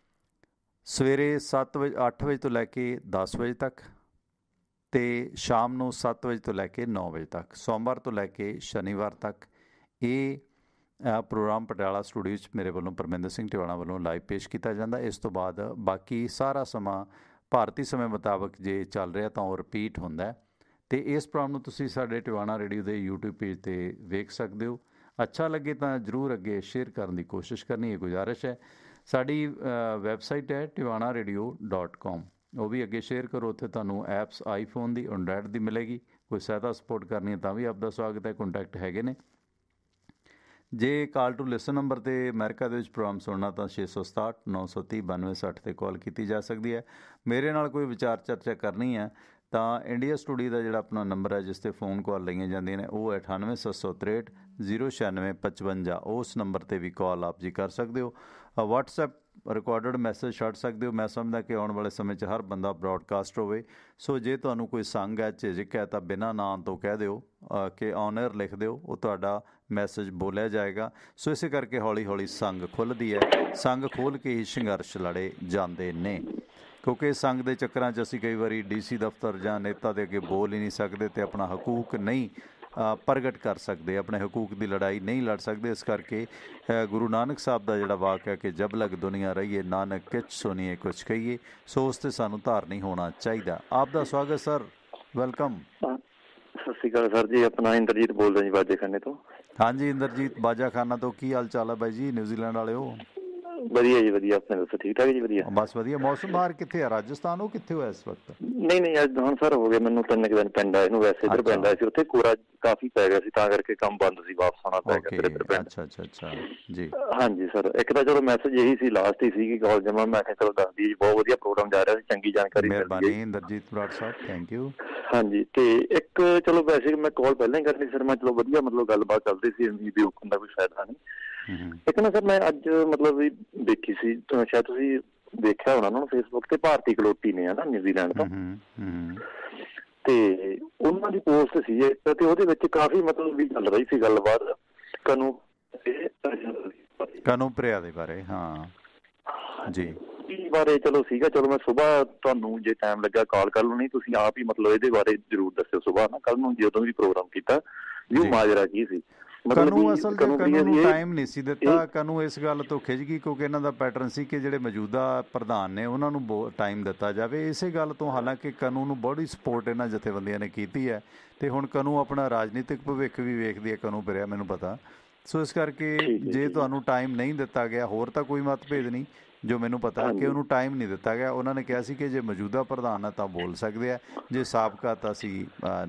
ਸਵੇਰੇ 8 ਵਜੇ ਤੋਂ ਲੈ ਕੇ 10 ਵਜੇ ਤੱਕ ਅਤੇ ਸ਼ਾਮ ਨੂੰ 7 ਵਜੇ ਤੋਂ ਲੈ ਕੇ 9 ਵਜੇ ਤੱਕ, ਸੋਮਵਾਰ ਤੋਂ ਲੈ ਕੇ ਸ਼ਨੀਵਾਰ ਤੱਕ ਇਹ ਪ੍ਰੋਗਰਾਮ ਪਟਿਆਲਾ ਸਟੂਡੀਓ 'ਚ ਮੇਰੇ ਵੱਲੋਂ ਪਰਮਿੰਦਰ ਸਿੰਘ ਟਿਵਾਣਾ ਵੱਲੋਂ ਲਾਈਵ ਪੇਸ਼ ਕੀਤਾ ਜਾਂਦਾ। ਇਸ ਤੋਂ ਬਾਅਦ ਬਾਕੀ ਸਾਰਾ ਸਮਾਂ ਭਾਰਤੀ ਸਮੇਂ ਮੁਤਾਬਕ ਜੇ ਚੱਲ ਰਿਹਾ ਤਾਂ ਉਹ ਰਿਪੀਟ ਹੁੰਦਾ ਅਤੇ ਇਸ ਪ੍ਰੋਗਰਾਮ ਨੂੰ ਤੁਸੀਂ ਸਾਡੇ ਟਿਵਾਣਾ ਰੇਡੀਓ ਦੇ YouTube ਪੇਜ 'ਤੇ ਵੇਖ ਸਕਦੇ ਹੋ। ਅੱਛਾ ਲੱਗੇ ਤਾਂ ਜ਼ਰੂਰ ਅੱਗੇ ਸ਼ੇਅਰ ਕਰਨ ਦੀ ਕੋਸ਼ਿਸ਼ ਕਰਨੀ, ਇਹ ਗੁਜ਼ਾਰਿਸ਼ ਹੈ। ਸਾਡੀ ਵੈਬਸਾਈਟ ਹੈ tiwanaradio.com, ਉਹ ਵੀ ਅੱਗੇ ਸ਼ੇਅਰ ਕਰੋ। ਉੱਥੇ ਤੁਹਾਨੂੰ ਐਪਸ ਆਈਫੋਨ ਦੀ, ਐਂਡਰਾਇਡ ਦੀ ਮਿਲੇਗੀ। ਕੋਈ ਸਹਾਇਤਾ ਸਪੋਰਟ ਕਰਨੀ ਹੈ ਤਾਂ ਵੀ ਆਪਦਾ ਸਵਾਗਤ ਹੈ। ਕੰਟੈਕਟ ਹੈਗੇ ਨੇ। ਜੇ ਕਾਲ ਟੂ ਲਿਸਨ ਨੰਬਰ 'ਤੇ ਅਮਰੀਕਾ ਦੇ ਵਿੱਚ ਪ੍ਰੋਗਰਾਮ ਸੁਣਨਾ ਤਾਂ 667 930 92 60 'ਤੇ ਕਾਲ ਕੀਤੀ ਜਾ ਸਕਦੀ ਹੈ। ਮੇਰੇ ਨਾਲ ਕੋਈ ਵਿਚਾਰ ਚਰਚਾ ਕਰਨੀ ਹੈ ਤਾਂ ਇੰਡੀਆ ਸਟੂਡੀਓ ਦਾ ਜਿਹੜਾ ਆਪਣਾ ਨੰਬਰ ਹੈ ਜਿਸ 'ਤੇ ਫੋਨ ਕਾਲ ਲਈਆਂ ਜਾਂਦੀਆਂ ਨੇ ਉਹ ਹੈ 98 763 096 55। ਉਸ ਨੰਬਰ 'ਤੇ ਵੀ ਕਾਲ ਆਪ ਜੀ ਕਰ ਸਕਦੇ ਹੋ। ਵਟਸਐਪ ਰਿਕਾਰਡਡ ਮੈਸੇਜ ਛੱਡ ਸਕਦੇ ਹੋ। ਮੈਂ ਸਮਝਦਾ ਕਿ ਆਉਣ ਵਾਲੇ ਸਮੇਂ 'ਚ ਹਰ ਬੰਦਾ ਬਰੋਡਕਾਸਟ ਹੋਵੇ। ਸੋ ਜੇ ਤੁਹਾਨੂੰ ਕੋਈ ਸੰਗ ਹੈ, ਝਿਜਕ ਹੈ ਤਾਂ ਬਿਨਾਂ ਨਾਂ ਤੋਂ ਕਹਿ ਦਿਓ ਕਿ ਔਨ ਏਅਰ ਲਿਖ ਦਿਓ, ਉਹ ਤੁਹਾਡਾ ਮੈਸੇਜ ਬੋਲਿਆ ਜਾਏਗਾ। ਸੋ ਇਸੇ ਕਰਕੇ ਹੌਲੀ ਹੌਲੀ ਸੰਗ ਖੁੱਲ੍ਹਦੀ ਹੈ। ਸੰਗ ਖੋਲ੍ਹ ਕੇ ਹੀ ਸੰਘਰਸ਼ ਲੜੇ ਜਾਂਦੇ ਨੇ, ਕਿਉਂਕਿ ਸੰਗ ਦੇ ਚੱਕਰਾਂ 'ਚ ਅਸੀਂ ਕਈ ਵਾਰੀ DC ਦਫ਼ਤਰ ਜਾਂ ਨੇਤਾ ਦੇ ਅੱਗੇ ਬੋਲ ਹੀ ਨਹੀਂ ਸਕਦੇ ਅਤੇ ਆਪਣਾ ਹਕੂਕ ਨਹੀਂ ਪ੍ਰਗਟ ਕਰ ਸਕਦੇ, ਆਪਣੇ ਹਕੂਕ ਦੀ ਲੜਾਈ ਨਹੀਂ ਲੜ ਸਕਦੇ। ਇਸ ਕਰਕੇ ਗੁਰੂ ਨਾਨਕ ਸਾਹਿਬ ਦਾ ਜਿਹੜਾ ਵਾਕ ਹੈ ਕਿ ਜਬ ਲਗ ਦੁਨੀਆ ਰਹੀਏ ਨਾਨਕ ਕਿਛ ਸੁਣੀਏ ਕੁਛ ਕਹੀਏ, ਸੋ ਉਸ 'ਤੇ ਸਾਨੂੰ ਧਾਰਨੀ ਹੋਣਾ ਚਾਹੀਦਾ। ਆਪ ਦਾ ਸਵਾਗਤ ਸਰ, ਵੈਲਕਮ। ਸਤਿ ਸ਼੍ਰੀ ਅਕਾਲ ਸਰ ਜੀ, ਆਪਣਾ ਇੰਦਰਜੀਤ ਬੋਲਦਾ ਜੀ ਬਾਜਾਖਾਨੇ ਤੋਂ। ਹਾਂਜੀ ਇੰਦਰਜੀਤ ਬਾਜਾਖਾਨਾ ਤੋਂ, ਕੀ ਹਾਲ ਚਾਲ ਹੈ ਬਾਈ ਜੀ? ਨਿਊਜ਼ੀਲੈਂਡ ਵਾਲੇ ਹੋ? ਵਧੀਆ ਜੀ ਵਧੀਆ, ਆਪਣੇ ਦੱਸੋ ਠੀਕ ਠਾਕ ਜੀ? ਵਧੀਆ ਬਸ ਵਧੀਆ। ਮੌਸਮ ਬਾਹਰ ਕਿੱਥੇ ਆ? ਰਾਜਸਥਾਨ ਹੋ ਕਿੱਥੇ ਹੋਇਆ ਇਸ ਵਕਤ? ਨਹੀਂ ਅੱਜ ਹੁਣ ਸਰ ਹੋ ਗਿਆ ਮੈਨੂੰ 3 ਦਿਨ ਪਿੰਡ ਆਏ ਨੂੰ। ਵੈਸੇ ਇੱਧਰ ਪਿੰਡ ਆਇਆ ਸੀ, ਉੱਥੇ ਕੋਰਾ ਕਾਫੀ ਪੈ ਗਿਆ ਸੀ ਤਾਂ ਕਰਕੇ ਕੰਮ ਬੰਦ ਸੀ, ਵਾਪਸ ਆਉਣਾ ਪੈ ਗਿਆ ਇੱਧਰ ਪਿੰਡ। ਅੱਛਾ ਜੀ। ਹਾਂਜੀ ਸਰ, ਇੱਕ ਤਾਂ ਚਲੋ ਮੈਸੇਜ ਇਹੀ ਸੀ, ਲਾਸਟ ਹੀ ਸੀਗੀ ਕਾਲ ਜਮਾ, ਮੈਂ ਕਿਹਾ ਚਲੋ ਦੱਸਦੀ ਜੀ, ਬਹੁਤ ਵਧੀਆ ਪ੍ਰੋਗਰਾਮ ਜਾ ਰਿਹਾ ਸੀ, ਚੰਗੀ ਜਾਣਕਾਰੀ ਮਿਲਦੀ ਹੈ। ਇੰਦਰਜੀਤ ਬਰਾੜ ਸਾਹਿਬ, ਥੈਂਕ ਯੂ। ਹਾਂਜੀ, ਤੇ ਇੱਕ ਚਲੋ ਵੈਸੇ ਮੈਂ ਕਾਲ ਪਹਿਲਾਂ ਹੀ ਕਰਨੀ ਸਰ, ਮੈਂ ਚਲੋ ਵਧੀਆ ਮਤਲਬ ਗੱਲਬਾਤ ਚੱਲਦੀ ਸੀ, ਵੀ ਰੁਕਣ ਦਾ ਕੋਈ ਫਾਇਦਾ ਨਹੀਂ। ਇੱਕ ਨਾ ਸਰ ਮੈਂ ਅੱਜ ਮਤਲਬ ਵੀ ਦੇਖੀ ਸੀ, ਸ਼ਾਇਦ ਤੁਸੀਂ ਦੇਖਿਆ ਹੋਣਾ ਉਹਨਾਂ ਨੂੰ ਫੇਸਬੁੱਕ ਤੇ, ਭਾਰਤੀ ਕਲੋਟੀ ਨੇ ਹਨਾ ਨਿਊਜ਼ੀਲੈਂਡ ਤੋਂ, ਤੇ ਉਹਨਾਂ ਦੀ ਪੋਸਟ ਸੀ ਇੱਕ, ਤੇ ਉਹਦੇ ਵਿੱਚ ਕਾਫੀ ਮਤਲਬ ਵੀ ਚੱਲ ਰਹੀ ਸੀ ਗੱਲਬਾਤ ਕਨੂਪ੍ਰਿਆ ਦੇ ਬਾਰੇ। ਹਾਂ ਜੀ, ਬਾਰੇ ਚਲੋ ਸੀਗਾ, ਚਲੋ ਮੈਂ ਸੁਬਾਹ ਤੁਹਾਨੂੰ ਜੇ ਟਾਈਮ ਲੱਗਾ ਕਾਲ ਕਰ ਲਓ, ਨਹੀਂ ਤੁਸੀਂ ਆਪ ਹੀ ਮਤਲਬ ਇਹਦੇ ਬਾਰੇ ਜ਼ਰੂਰ ਦੱਸਿਓ ਸੁਬਾਹ ਨਾ, ਕੱਲ ਨੂੰ ਜਦੋਂ ਵੀ ਪ੍ਰੋਗਰਾਮ ਕੀਤਾ ਵੀ ਉਹ ਮਾਜਰਾ ਕੀ ਸੀ। ਕਨੂੰ ਅਸਲ 'ਚ ਕਨੂੰ ਨੂੰ ਟਾਈਮ ਨਹੀਂ ਸੀ ਦਿੱਤਾ। ਕਨੂੰ ਇਸ ਗੱਲ ਤੋਂ ਖਿੱਚ ਗਈ ਕਿਉਂਕਿ ਇਹਨਾਂ ਦਾ ਪੈਟਰਨ ਸੀ ਕਿ ਜਿਹੜੇ ਮੌਜੂਦਾ ਪ੍ਰਧਾਨ ਨੇ ਉਹਨਾਂ ਨੂੰ ਟਾਈਮ ਦਿੱਤਾ ਜਾਵੇ। ਇਸੇ ਗੱਲ ਤੋਂ ਹਾਲਾਂਕਿ ਕਨੂੰ ਨੂੰ ਬੜੀ ਸਪੋਰਟ ਇਹਨਾਂ ਜਥੇਬੰਦੀਆਂ ਨੇ ਕੀਤੀ ਹੈ ਅਤੇ ਹੁਣ ਕਨੂੰ ਆਪਣਾ ਰਾਜਨੀਤਿਕ ਭਵਿੱਖ ਵੀ ਵੇਖਦੀ ਹੈ, ਕਨੂਪ੍ਰਿਆ, ਮੈਨੂੰ ਪਤਾ। ਸੋ ਇਸ ਕਰਕੇ ਜੇ ਤੁਹਾਨੂੰ ਟਾਈਮ ਨਹੀਂ ਦਿੱਤਾ ਗਿਆ, ਹੋਰ ਤਾਂ ਕੋਈ ਮਤਭੇਦ ਨਹੀਂ ਜੋ ਮੈਨੂੰ ਪਤਾ ਕਿ ਉਹਨੂੰ ਟਾਈਮ ਨਹੀਂ ਦਿੱਤਾ ਗਿਆ। ਉਹਨਾਂ ਨੇ ਕਿਹਾ ਸੀ ਕਿ ਜੇ ਮੌਜੂਦਾ ਪ੍ਰਧਾਨ ਹੈ ਤਾਂ ਬੋਲ ਸਕਦੇ ਆ, ਜੇ ਸਾਬਕਾ ਤਾਂ ਅਸੀਂ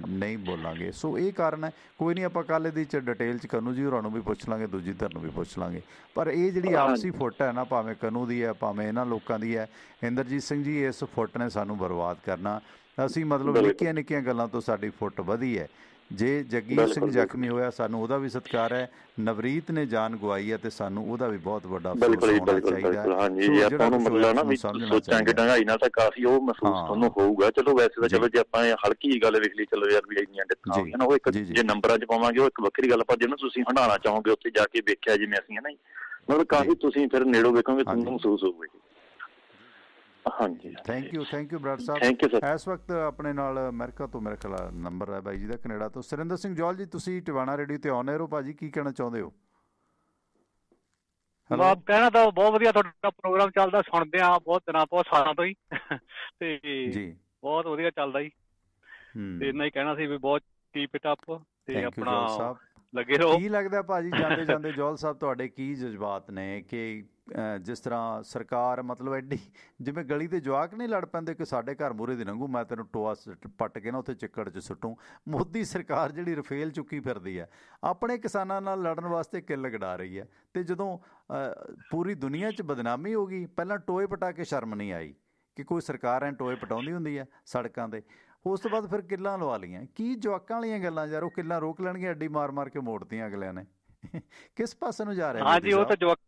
ਨਹੀਂ ਬੋਲਾਂਗੇ। ਸੋ ਇਹ ਕਾਰਨ ਹੈ। ਕੋਈ ਨਹੀਂ, ਆਪਾਂ ਕੱਲ੍ਹ ਇਹਦੀ 'ਚ ਡਿਟੇਲ 'ਚ ਕਨੂੰ ਜੀ ਹੋਰਾਂ ਨੂੰ ਵੀ ਪੁੱਛ ਲਾਂਗੇ, ਦੂਜੀ ਧਿਰ ਨੂੰ ਵੀ ਪੁੱਛ ਲਾਂਗੇ। ਪਰ ਇਹ ਜਿਹੜੀ ਆਪਸੀ ਫੁੱਟ ਹੈ ਨਾ, ਭਾਵੇਂ ਕਨੂੰ ਦੀ ਹੈ ਭਾਵੇਂ ਇਹਨਾਂ ਲੋਕਾਂ ਦੀ ਹੈ, ਇੰਦਰਜੀਤ ਸਿੰਘ ਜੀ, ਇਸ ਫੁੱਟ ਨੇ ਸਾਨੂੰ ਬਰਬਾਦ ਕਰਨਾ। ਅਸੀਂ ਮਤਲਬ ਨਿੱਕੀਆਂ ਨਿੱਕੀਆਂ ਗੱਲਾਂ ਤੋਂ ਸਾਡੀ ਫੁੱਟ ਵਧੀ ਹੈ। ਜੇ ਜਗੀਰ ਸਿੰਘ ਜ਼ਖਮੀ ਹੋਇਆ, ਸਾਨੂੰ ਉਹਦਾ ਵੀ ਸਤਿਕਾਰ ਹੈ। ਨਵਰੀਤ ਨੇ ਜਾਨ ਗਵਾਈ ਹੈ ਤੇ ਸਾਨੂੰ ਉਹਦਾ ਵੀ ਬਹੁਤ ਵੱਡਾ ਅਫਸੋਸ ਹੋਣਾ ਚਾਹੀਦਾ ਹੈ। ਹਾਂਜੀ, ਆਪਾਂ ਨੂੰ ਮਤਲਬ ਨਾ ਵੀ ਸੋਚਾਂਗੇ ਡੰਗਾਈ ਨਾਲ ਤਾਂ ਕਾਫੀ ਉਹ ਮਹਿਸੂਸ ਤੁਹਾਨੂੰ ਹੋਊਗਾ। ਚਲੋ ਵੈਸੇ ਤਾਂ ਚਲੋ ਜੇ ਆਪਾਂ ਹਲਕੀ ਗੱਲ ਵੇਖ ਲਈ, ਚਲੋ ਯਾਰ ਵੀ ਇੰਨੀਆਂ ਡਿੱਥਾਂ ਹੋਈਆਂ ਨਾ, ਉਹ ਇੱਕ ਜੇ ਨੰਬਰਾਂ 'ਚ ਪਾਵਾਂਗੇ ਉਹ ਇੱਕ ਵੱਖਰੀ ਗੱਲ। ਪਰ ਜਿਹਨੂੰ ਤੁਸੀਂ ਹੰਡਾਉਣਾ ਚਾਹੋਗੇ ਉੱਥੇ ਜਾ ਕੇ ਵੇਖਿਆ ਜਿਵੇਂ ਅਸੀਂ ਹੈ ਨਾ, ਮਤਲਬ ਕਾਫੀ ਤੁਸੀਂ ਫਿਰ ਨੇੜੋਂ ਵੇਖੋਗੇ ਤੁਹਾਨੂੰ ਮਹਿਸੂਸ ਹੋਊਗਾ। ਹਾਂਜੀ, ਥੈਂਕ ਯੂ ਬਰਾੜ ਸਾਹਿਬ। ਇਸ ਵਕਤ ਆਪਣੇ ਨਾਲ ਅਮਰੀਕਾ ਤੋਂ ਮੇਰੇ ਖਿਆਲ ਨੰਬਰ ਹੈ ਬਾਈ ਜੀ ਦਾ, ਕੈਨੇਡਾ ਤੋਂ ਸੁਰਿੰਦਰ ਸਿੰਘ ਜੌਲ ਜੀ। ਤੁਸੀਂ ਟਿਵਾਣਾ ਰੇਡੀਓ ਤੇ ਆਨ ਏਅਰ ਹੋ ਭਾਜੀ, ਕੀ ਕਹਿਣਾ ਚਾਹੁੰਦੇ ਹੋ? ਕਹਿਣਾ ਤਾਂ ਬਹੁਤ ਵਧੀਆ, ਤੁਹਾਡਾ ਪ੍ਰੋਗਰਾਮ ਚੱਲਦਾ, ਸੁਣਦੇ ਆ ਬਹੁਤ ਦਿਨਾਂ, ਬਹੁਤ ਸਾਲਾਂ ਤੋਂ ਹੀ, ਤੇ ਬਹੁਤ ਵਧੀਆ ਚੱਲਦਾ ਜੀ। ਤੇ ਇੰਨਾ ਹੀ ਕਹਿਣਾ ਸੀ ਵੀ ਬਹੁਤ ਕੀਪ ਇਟ ਅਪ ਤੇ ਆਪਣਾ ਲੱਗੇ ਰਹੋ। ਕੀ ਲੱਗਦਾ ਭਾਜੀ ਜਾਂਦੇ ਜਾਂਦੇ ਜੌਲ ਸਾਹਿਬ, ਤੁਹਾਡੇ ਕੀ ਜਜ਼ਬਾਤ ਨੇ ਕਿ ਜਿਸ ਤਰ੍ਹਾਂ ਸਰਕਾਰ ਮਤਲਬ ਐਡੀ, ਜਿਵੇਂ ਗਲੀ ਦੇ ਜਵਾਕ ਨਹੀਂ ਲੜ ਪੈਂਦੇ ਕਿ ਸਾਡੇ ਘਰ ਮੂਹਰੇ ਦੀ ਲੰਘੂ, ਮੈਂ ਤੈਨੂੰ ਟੋਆ ਪੱਟ ਕੇ ਨਾ ਉੱਥੇ ਚਿੱਕੜ 'ਚ ਸੁੱਟੂ। ਮੋਦੀ ਸਰਕਾਰ ਜਿਹੜੀ ਰਫੇਲ ਚੁੱਕੀ ਫਿਰਦੀ ਹੈ, ਆਪਣੇ ਕਿਸਾਨਾਂ ਨਾਲ ਲੜਨ ਵਾਸਤੇ ਕਿੱਲ ਗੜਾ ਰਹੀ ਹੈ। ਅਤੇ ਜਦੋਂ ਪੂਰੀ ਦੁਨੀਆ 'ਚ ਬਦਨਾਮੀ ਹੋ ਗਈ, ਪਹਿਲਾਂ ਟੋਏ ਪਟਾ ਕੇ ਸ਼ਰਮ ਨਹੀਂ ਆਈ ਕਿ ਕੋਈ ਸਰਕਾਰ ਐਂ ਟੋਏ ਪਟਾਉਂਦੀ ਹੁੰਦੀ ਹੈ ਸੜਕਾਂ 'ਤੇ, ਉਸ ਤੋਂ ਬਾਅਦ ਫਿਰ ਕਿੱਲਾਂ ਲਵਾ ਲਈਆਂ। ਕੀ ਜਵਾਕਾਂ ਵਾਲੀਆਂ ਗੱਲਾਂ ਯਾਰ, ਉਹ ਕਿੱਲਾਂ ਰੋਕ ਲੈਣਗੀਆਂ, ਅੱਡੀ ਮਾਰ ਮਾਰ ਕੇ ਮੋੜਤੀਆਂ ਅਗਲਿਆਂ ਨੇ। ਕਿਸ ਪਾਸੇ ਨੂੰ ਜਾ ਰਿਹਾ? ਹਾਂਜੀ, ਉਹ ਤਾਂ ਜਵਾਕ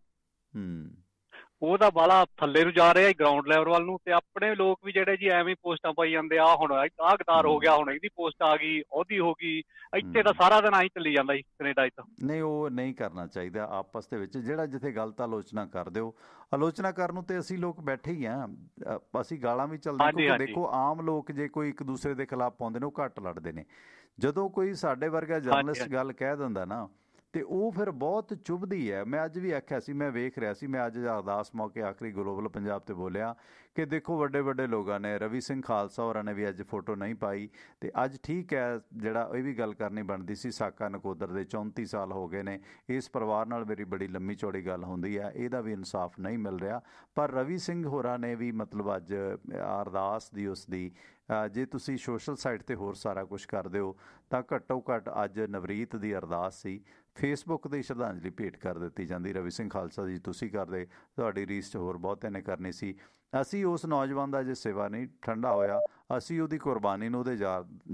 ਉਹ ਤਾਂ ਬਾਹਲਾ ਥੱਲੇ ਨੂੰ ਜਾ ਰਿਹਾ ਗਰਾਊਂਡ ਲੈਵਲ ਵੱਲ ਨੂੰ, ਤੇ ਆਪਣੇ ਲੋਕ ਵੀ ਜਿਹੜੇ ਜੀ ਐਵੇਂ ਪੋਸਟਾਂ ਪਾਈ ਜਾਂਦੇ ਆ, ਹੁਣ ਆਹ ਗਦਾਰ ਹੋ ਗਿਆ, ਹੁਣ ਇਹਦੀ ਪੋਸਟ ਆ ਗਈ, ਉਹਦੀ ਹੋ ਗਈ। ਇੱਥੇ ਤਾਂ ਸਾਰਾ ਦਿਨ ਆਹੀ ਚੱਲੀ ਜਾਂਦਾ ਜੀ ਕੈਨੇਡਾ 'ਚ। ਨਹੀਂ, ਉਹ ਨਹੀਂ ਕਰਨਾ ਚਾਹੀਦਾ ਆਪਸ ਦੇ ਵਿੱਚ। ਜਿਹੜਾ ਜਿੱਥੇ ਗਲਤ ਆਲੋਚਨਾ ਕਰਦੇ ਹੋ, ਆਲੋਚਨਾ ਕਰਨ ਨੂੰ ਤੇ ਅਸੀਂ ਲੋਕ ਬੈਠੇ ਹੀ ਆ, ਅਸੀਂ ਗਾਲਾਂ ਵੀ ਚੱਲਦੇ, ਕਿਉਂਕਿ ਦੇਖੋ ਆਮ ਲੋਕ ਜੇ ਕੋਈ ਇੱਕ ਦੂਸਰੇ ਦੇ ਖਿਲਾਫ ਪਾਉਂਦੇ ਨੇ ਉਹ ਘੱਟ ਲੜਦੇ ਨੇ। ਜਦੋਂ ਕੋਈ ਸਾਡੇ ਵਰਗਾ ਜਰਨਲਿਸਟ ਗੱਲ ਕਹਿ ਦਿੰਦਾ ਨਾ, ਤੇ ਉਹ ਫਿਰ ਬਹੁਤ ਚੁੱਭਦੀ ਹੈ। ਮੈਂ ਅੱਜ ਵੀ ਆਖਿਆ ਸੀ, ਮੈਂ ਵੇਖ ਰਿਹਾ ਸੀ, ਮੈਂ ਅੱਜ ਅਰਦਾਸ ਮੌਕੇ ਆਖਰੀ ਗਲੋਬਲ ਪੰਜਾਬ ਤੇ ਬੋਲਿਆ ਕਿ ਦੇਖੋ ਵੱਡੇ ਵੱਡੇ ਲੋਕਾਂ ਨੇ, ਰਵੀ ਸਿੰਘ ਖਾਲਸਾ ਹੋਰਾਂ ਨੇ ਵੀ ਅੱਜ ਫੋਟੋ ਨਹੀਂ ਪਾਈ, ਤੇ ਅੱਜ ਠੀਕ ਹੈ ਜਿਹੜਾ ਇਹ ਵੀ ਗੱਲ ਕਰਨੀ ਬਣਦੀ ਸੀ, ਸਾਕਾ ਨਕੋਦਰ ਦੇ 34 ਸਾਲ ਹੋ ਗਏ ਨੇ, ਇਸ ਪਰਿਵਾਰ ਨਾਲ ਮੇਰੀ ਬੜੀ ਲੰਮੀ ਚੌੜੀ ਗੱਲ ਹੁੰਦੀ ਹੈ, ਇਹਦਾ ਵੀ ਇਨਸਾਫ ਨਹੀਂ ਮਿਲ ਰਿਹਾ। ਪਰ ਰਵੀ ਸਿੰਘ ਹੋਰਾਂ ਨੇ ਵੀ ਮਤਲਬ ਅੱਜ ਅਰਦਾਸ ਦੀ ਉਸ ਦੀ, ਜੇ ਤੁਸੀਂ ਸੋਸ਼ਲ ਸਾਈਟ 'ਤੇ ਹੋਰ ਸਾਰਾ ਕੁਛ ਕਰਦੇ ਹੋ ਤਾਂ ਘੱਟੋ ਘੱਟ ਅੱਜ ਨਵਰੀਤ ਦੀ ਅਰਦਾਸ ਸੀ, ਫੇਸਬੁੱਕ 'ਤੇ ਸ਼ਰਧਾਂਜਲੀ ਭੇਟ ਕਰ ਦਿੱਤੀ ਜਾਂਦੀ। ਰਵੀ ਸਿੰਘ ਖਾਲਸਾ ਜੀ ਤੁਸੀਂ ਕਰਦੇ, ਤੁਹਾਡੀ ਰੀਸ 'ਚ ਹੋਰ ਬਹੁਤਿਆਂ ਨੇ ਕਰਨੀ ਸੀ। ਅਸੀਂ ਉਸ ਨੌਜਵਾਨ ਦਾ ਜੇ ਸੇਵਾ ਨਹੀਂ ਠੰਡਾ ਹੋਇਆ, ਅਸੀਂ ਉਹਦੀ ਕੁਰਬਾਨੀ ਨੂੰ, ਉਹਦੇ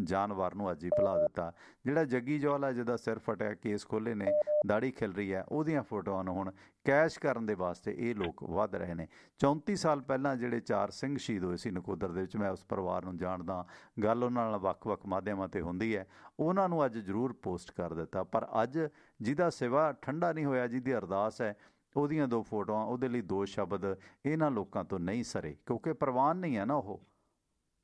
ਜਾਨਵਰ ਨੂੰ ਅੱਜ ਹੀ ਭੁਲਾ ਦਿੱਤਾ। ਜਿਹੜਾ ਜੱਗੀ ਜੌਹਲ ਹੈ, ਜਿਹਦਾ ਸਿਰ ਫਟਿਆ, ਕੇਸ ਖੋਲ੍ਹੇ ਨੇ, ਦਾੜੀ ਖਿਲ ਰਹੀ ਹੈ, ਉਹਦੀਆਂ ਫੋਟੋਆਂ ਨੂੰ ਹੁਣ ਕੈਸ਼ ਕਰਨ ਦੇ ਵਾਸਤੇ ਇਹ ਲੋਕ ਵੱਧ ਰਹੇ ਨੇ। 34 ਸਾਲ ਪਹਿਲਾਂ ਜਿਹੜੇ 4 ਸਿੰਘ ਸ਼ਹੀਦ ਹੋਏ ਸੀ ਨਕੋਦਰ ਦੇ ਵਿੱਚ, ਮੈਂ ਉਸ ਪਰਿਵਾਰ ਨੂੰ ਜਾਣਦਾ, ਗੱਲ ਉਹਨਾਂ ਨਾਲ ਵੱਖ-ਵੱਖ ਮਾਧਿਅਮਾਂ 'ਤੇ ਹੁੰਦੀ ਹੈ, ਉਹਨਾਂ ਨੂੰ ਅੱਜ ਜ਼ਰੂਰ ਪੋਸਟ ਕਰ ਦਿੱਤਾ। ਪਰ ਅੱਜ ਜਿਹਦਾ ਸਿਵਾ ਠੰਡਾ ਨਹੀਂ ਹੋਇਆ, ਜਿਹਦੀ ਅਰਦਾਸ ਹੈ, ਉਹਦੀਆਂ 2 ਫੋਟੋਆਂ, ਉਹਦੇ ਲਈ 2 ਸ਼ਬਦ ਇਹਨਾਂ ਲੋਕਾਂ ਤੋਂ ਨਹੀਂ ਸਰੇ, ਕਿਉਂਕਿ ਪ੍ਰਵਾਨ ਨਹੀਂ ਹੈ ਨਾ ਉਹ।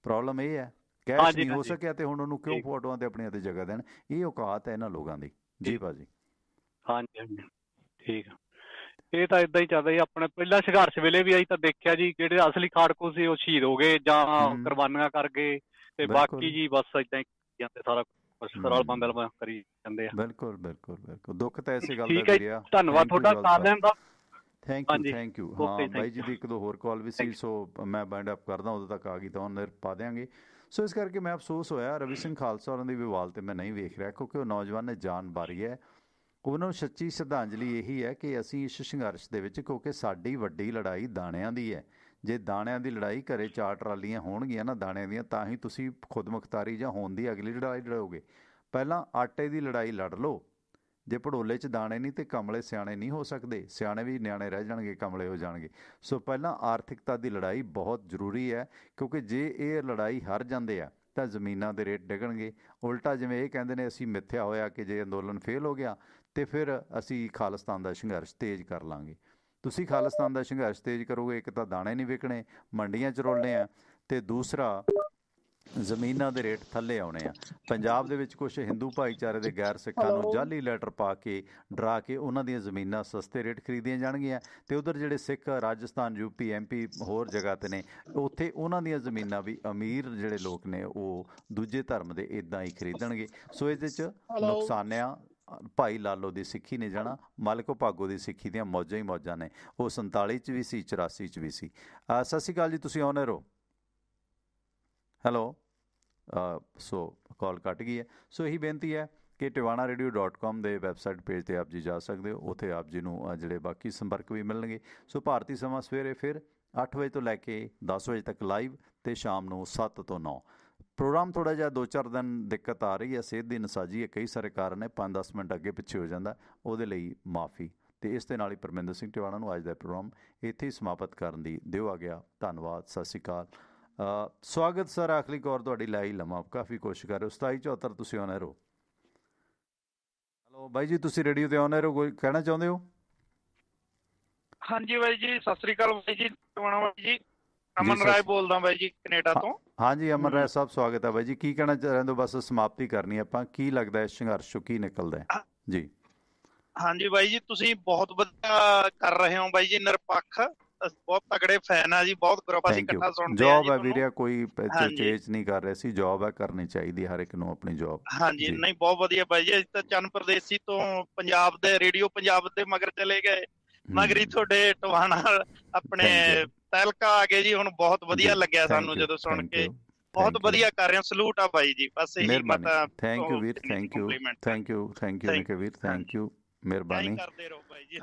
ਪ੍ਰੋਬਲਮ ਇਹ ਹੈ ਕੈਸ਼ ਨਹੀਂ ਹੋ ਸਕਿਆ, ਤੇ ਹੁਣ ਉਹਨੂੰ ਕਿਉਂ ਫੋਟੋਆਂ ਤੇ ਆਪਣੀਆਂ ਤੇ ਜਗ੍ਹਾ ਦੇਣ? ਇਹ ਔਕਾਤ ਹੈ ਇਹਨਾਂ ਲੋਕਾਂ ਦੀ। ਜੀ ਭਾਜੀ। ਹਾਂਜੀ ਹਾਂਜੀ, ਠੀਕ ਆ। ਇਹ ਤਾਂ ਇਦਾਂ ਹੀ ਚੱਲਦਾ ਜੀ। ਆਪਣੇ ਪਹਿਲਾਂ ਸੰਘਰਸ਼ ਵੇਲੇ ਵੀ ਅਸੀਂ ਤਾਂ ਦੇਖਿਆ ਜੀ, ਜਿਹੜੇ ਅਸਲੀ ਖਾੜਕੂ ਸੀ ਉਹ ਸ਼ਹੀਦ ਹੋ ਗਏ ਜਾਂ ਕੁਰਬਾਨੀਆਂ ਕਰ ਗਏ, ਤੇ ਬਾਕੀ ਜੀ ਬਸ ਇਦਾਂ ਹੀ ਜਾਂਦੇ, ਸਾਰਾ ਰਲ ਬੰਦਲ ਕਰੀ ਜਾਂਦੇ ਆ। ਬਿਲਕੁਲ ਬਿਲਕੁਲ ਬਿਲਕੁਲ, ਦੁੱਖ ਤਾਂ ਇਸੇ ਗੱਲ ਦਾ ਵੀ ਆ। ਧੰਨਵਾਦ ਤੁਹਾਡਾ ਸਾਥ ਲੈਣ ਦਾ। Thank you. ਹਾਂ ਬਾਈ ਜੀ ਦੀ 1-2 ਹੋਰ ਕਾਲ ਵੀ ਸੀ, ਸੋ ਮੈਂ ਬਾਈਂਡ ਅਪ ਕਰਦਾ, ਉਦੋਂ ਤੱਕ ਆ ਗਈ ਤਾਂ ਉਹਨੇ ਪਾ ਦਿਆਂਗੇ। ਸੋ ਇਸ ਕਰਕੇ ਮੈਂ ਅਫਸੋਸ ਹੋਇਆ, ਰਵੀ ਸਿੰਘ ਖਾਲਸਾ ਹੋਰਾਂ ਦੀ ਵਿਵਾਲ ਤੇ ਮੈਂ ਨਹੀਂ ਵੇਖ ਰਿਹਾ, ਕਿਉਂਕਿ ਉਹ ਨੌਜਵਾਨ ਨੇ ਜਾਨ ਵਾਰੀ ਹੈ। ਉਹਨਾਂ ਨੂੰ ਸੱਚੀ ਸ਼ਰਧਾਂਜਲੀ ਇਹੀ ਹੈ ਕਿ ਅਸੀਂ ਇਸ ਸੰਘਰਸ਼ ਦੇ ਵਿੱਚ, ਕਿਉਂਕਿ ਸਾਡੀ ਵੱਡੀ ਲੜਾਈ ਦਾਣਿਆਂ ਦੀ ਹੈ। ਜੇ ਦਾਣਿਆਂ ਦੀ ਲੜਾਈ ਘਰੇ 4 ਟਰਾਲੀਆਂ ਹੋਣਗੀਆਂ ਨਾ ਦਾਣਿਆਂ ਦੀਆਂ, ਤਾਂ ਹੀ ਤੁਸੀਂ ਖੁਦ ਮੁਖਤਾਰੀ ਜਾਂ ਹੋਣ ਦੀ ਅਗਲੀ ਲੜਾਈ ਲੜੋਗੇ। ਪਹਿਲਾਂ ਆਟੇ ਦੀ ਲੜਾਈ ਲੜ ਲਓ। ਜੇ ਭੜੋਲੇ 'ਚ ਦਾਣੇ ਨਹੀਂ ਤੇ ਕਮਲੇ ਸਿਆਣੇ ਨਹੀਂ ਹੋ ਸਕਦੇ, ਸਿਆਣੇ ਵੀ ਨਿਆਣੇ ਰਹਿ ਜਾਣਗੇ, ਕਮਲੇ ਹੋ ਜਾਣਗੇ। ਸੋ ਪਹਿਲਾਂ ਆਰਥਿਕਤਾ ਦੀ ਲੜਾਈ ਬਹੁਤ ਜ਼ਰੂਰੀ ਹੈ, ਕਿਉਂਕਿ ਜੇ ਇਹ ਲੜਾਈ ਹਾਰ ਜਾਂਦੇ ਆ ਤਾਂ ਜ਼ਮੀਨਾਂ ਦੇ ਰੇਟ ਡਿੱਗਣਗੇ। ਉਲਟਾ ਜਿਵੇਂ ਇਹ ਕਹਿੰਦੇ ਨੇ, ਅਸੀਂ ਮਿੱਥਿਆ ਹੋਇਆ ਕਿ ਜੇ ਅੰਦੋਲਨ ਫੇਲ ਹੋ ਗਿਆ ਤੇ ਫਿਰ ਅਸੀਂ ਖਾਲਿਸਤਾਨ ਦਾ ਸੰਘਰਸ਼ ਤੇਜ਼ ਕਰ ਲਾਂਗੇ। ਤੁਸੀਂ ਖਾਲਿਸਤਾਨ ਦਾ ਸੰਘਰਸ਼ ਤੇਜ਼ ਕਰੋਗੇ, ਇੱਕ ਤਾਂ ਦਾਣੇ ਨਹੀਂ ਵਿਕਣੇ, ਮੰਡੀਆਂ 'ਚ ਰੋਲਣੇ ਆ, ਤੇ ਦੂਸਰਾ ਜ਼ਮੀਨਾਂ ਦੇ ਰੇਟ ਥੱਲੇ ਆਉਣੇ ਆ। ਪੰਜਾਬ ਦੇ ਵਿੱਚ ਕੁਛ ਹਿੰਦੂ ਭਾਈਚਾਰੇ ਦੇ ਗੈਰ ਸਿੱਖਾਂ ਨੂੰ ਜਾਲੀ ਲੈਟਰ ਪਾ ਕੇ ਡਰਾ ਕੇ ਉਹਨਾਂ ਦੀਆਂ ਜ਼ਮੀਨਾਂ ਸਸਤੇ ਰੇਟ ਖਰੀਦੀਆਂ ਜਾਣਗੀਆਂ, ਤੇ ਉਧਰ ਜਿਹੜੇ ਸਿੱਖ ਰਾਜਸਥਾਨ, ਯੂਪੀ, MP ਹੋਰ ਜਗ੍ਹਾ 'ਤੇ ਨੇ, ਉੱਥੇ ਉਹਨਾਂ ਦੀਆਂ ਜ਼ਮੀਨਾਂ ਵੀ ਅਮੀਰ ਜਿਹੜੇ ਲੋਕ ਨੇ ਉਹ ਦੂਜੇ ਧਰਮ ਦੇ ਇੱਦਾਂ ਹੀ ਖਰੀਦਣਗੇ। ਸੋ ਇਹਦੇ 'ਚ ਨੁਕਸਾਨਿਆ ਭਾਈ ਲਾਲੋ ਦੀ ਸਿੱਖੀ ਨੇ ਜਾਣਾ, ਮਾਲਕੋ ਭਾਗੋ ਦੀ ਸਿੱਖੀ ਦੀਆਂ ਮੌਜਾਂ ਹੀ ਮੌਜਾਂ ਨੇ। ਉਹ 47 'ਚ ਵੀ ਸੀ, 84 'ਚ ਵੀ ਸੀ। ਸਤਿ ਸ਼੍ਰੀ ਅਕਾਲ ਜੀ, ਤੁਸੀਂ ਆਨ 에ਅਰ ਹੋ। ਹੈਲੋ। ਸੋ ਕਾਲ ਕੱਟ ਗਈ ਹੈ। ਸੋ ਇਹੀ ਬੇਨਤੀ ਹੈ ਕਿ tivanaradio.com ਦੇ ਵੈਬਸਾਈਟ ਪੇਜ 'ਤੇ ਆਪ ਜੀ ਜਾ ਸਕਦੇ ਹੋ, ਉੱਥੇ ਆਪ ਜੀ ਨੂੰ ਜਿਹੜੇ ਬਾਕੀ ਸੰਪਰਕ ਵੀ ਮਿਲਣਗੇ। ਸੋ ਭਾਰਤੀ ਸਮਾਂ ਸਵੇਰੇ ਫਿਰ 8 ਵਜੇ ਤੋਂ ਲੈ ਕੇ 10 ਵਜੇ ਤੱਕ ਲਾਈਵ, ਤੇ ਸ਼ਾਮ ਨੂੰ 7 ਤੋਂ 9। ਪ੍ਰੋਗਰਾਮ ਥੋੜ੍ਹਾ ਜਿਹਾ 2-4 ਦਿਨ ਦਿੱਕਤ ਆ ਰਹੀ ਹੈ, ਸਿਹਤ ਦੀ ਨਸਾਜੀ ਹੈ, ਕਈ ਸਾਰੇ ਕਾਰਨ ਹੈ, 5-10 ਮਿੰਟ ਅੱਗੇ ਪਿੱਛੇ ਹੋ ਜਾਂਦਾ, ਉਹਦੇ ਲਈ ਮਾਫੀ। ਤੇ ਇਸ ਦੇ ਨਾਲ ਹੀ ਪਰਮਿੰਦਰ ਸਿੰਘ ਟਿਵਾਣਾ ਨੂੰ ਅੱਜ ਦਾ ਪ੍ਰੋਗਰਾਮ ਇੱਥੇ ਹੀ ਸਮਾਪਤ ਕਰਨ ਦੀ ਦਿਓ ਆ ਗਿਆ। ਧੰਨਵਾਦ, ਸਤਿ ਸ਼੍ਰੀ ਅਕਾਲ। ਸਵਾਗਤ ਸਰ, ਆਖਰੀ ਕੌਰ ਤੁਹਾਡੀ ਲਾਈ ਲਵਾਂ, ਕਾਫੀ ਕੋਸ਼ਿਸ਼ ਕਰ ਰਹੇ ਹੋ। 2774 ਤੁਸੀਂ ਆਨ 에ਅਰ ਹੋ। ਹੈਲੋ ਬਾਈ ਜੀ, ਤੁਸੀਂ ਰੇਡੀਓ ਤੇ ਆਨ 에ਅਰ ਹੋ, ਕੋਈ ਕਹਿਣਾ ਚਾਹੁੰਦੇ ਹੋ? ਹਾਂਜੀ ਬਾਈ ਜੀ, ਸਤਿ ਸ੍ਰੀ ਅਕਾਲ ਬਾਈ ਜੀ, ਟਿਵਾਣਾ ਬਾਈ ਜੀ, ਅਮਨ ਰਾਏ ਬੋਲਦਾ ਬਾਈ ਜੀ, ਕੈਨੇਡਾ ਤੋਂ। ਹਾਂਜੀ ਅਮਨ ਰਾਏ ਸਾਹਿਬ, ਸਵਾਗਤ ਹੈ ਬਾਈ ਜੀ। ਕੀ ਕਹਿਣਾ ਚਾਹ ਰਹੇ ਹੋ? ਬਸ ਸਮਾਪਤੀ ਕਰਨੀ ਆਪਾਂ, ਕੀ ਲੱਗਦਾ ਹੈ ਸੰਘਰਸ਼ ਚੋਂ ਕੀ ਨਿਕਲਦਾ ਹੈ ਜੀ? ਹਾਂਜੀ ਬਾਈ ਜੀ, ਤੁਸੀਂ ਬਹੁਤ ਵਧੀਆ ਕਰ ਰਹੇ ਹੋ ਬਾਈ ਜੀ, ਨਿਰਪੱਖ, ਬਹੁਤ ਤਗੜੇ ਫੈਨ ਆ ਜੀ, ਬਹੁਤ ਗਰੁੱਪ ਅਸੀਂ ਇਕੱਠਾ ਸੁਣਦੇ ਆ। ਜੌਬ ਹੈ ਵੀਰੇ, ਕੋਈ ਚੇਂਜ ਨਹੀਂ ਕਰ ਰਹੇ ਸੀ, ਜੌਬ ਹੈ, ਕਰਨੀ ਚਾਹੀਦੀ ਹਰ ਇੱਕ ਨੂੰ ਆਪਣੀ ਜੌਬ। ਹਾਂਜੀ ਨਹੀਂ, ਬਹੁਤ ਵਧੀਆ ਬਾਈ ਜੀ। ਅਸੀਂ ਤਾਂ ਚੰਨ ਪ੍ਰਦੇਸੀ ਤੋਂ ਪੰਜਾਬ ਦੇ ਰੇਡੀਓ ਪੰਜਾਬ ਦੇ ਮਗਰ ਚਲੇ ਗਏ, ਮਗਰੀ ਤੁਹਾਡੇ ਟਿਵਾਣਾ ਆਪਣੇ ਤਹਿਲਕਾ ਆ ਗਏ ਜੀ। ਹੁਣ ਬਹੁਤ ਵਧੀਆ ਲੱਗਿਆ ਸਾਨੂੰ ਜਦੋਂ ਸੁਣ ਕੇ, ਬਹੁਤ ਵਧੀਆ ਕਰ ਰਹੇ ਹੋ, ਸਲੂਟ ਆ ਬਾਈ ਜੀ। ਬਸ ਇਹੀ ਪਤਾ। ਥੈਂਕ ਯੂ ਵੀਰ, ਥੈਂਕ ਯੂ ਵੀਰ, ਥੈਂਕ ਯੂ, ਮਿਹਰਬਾਨੀ,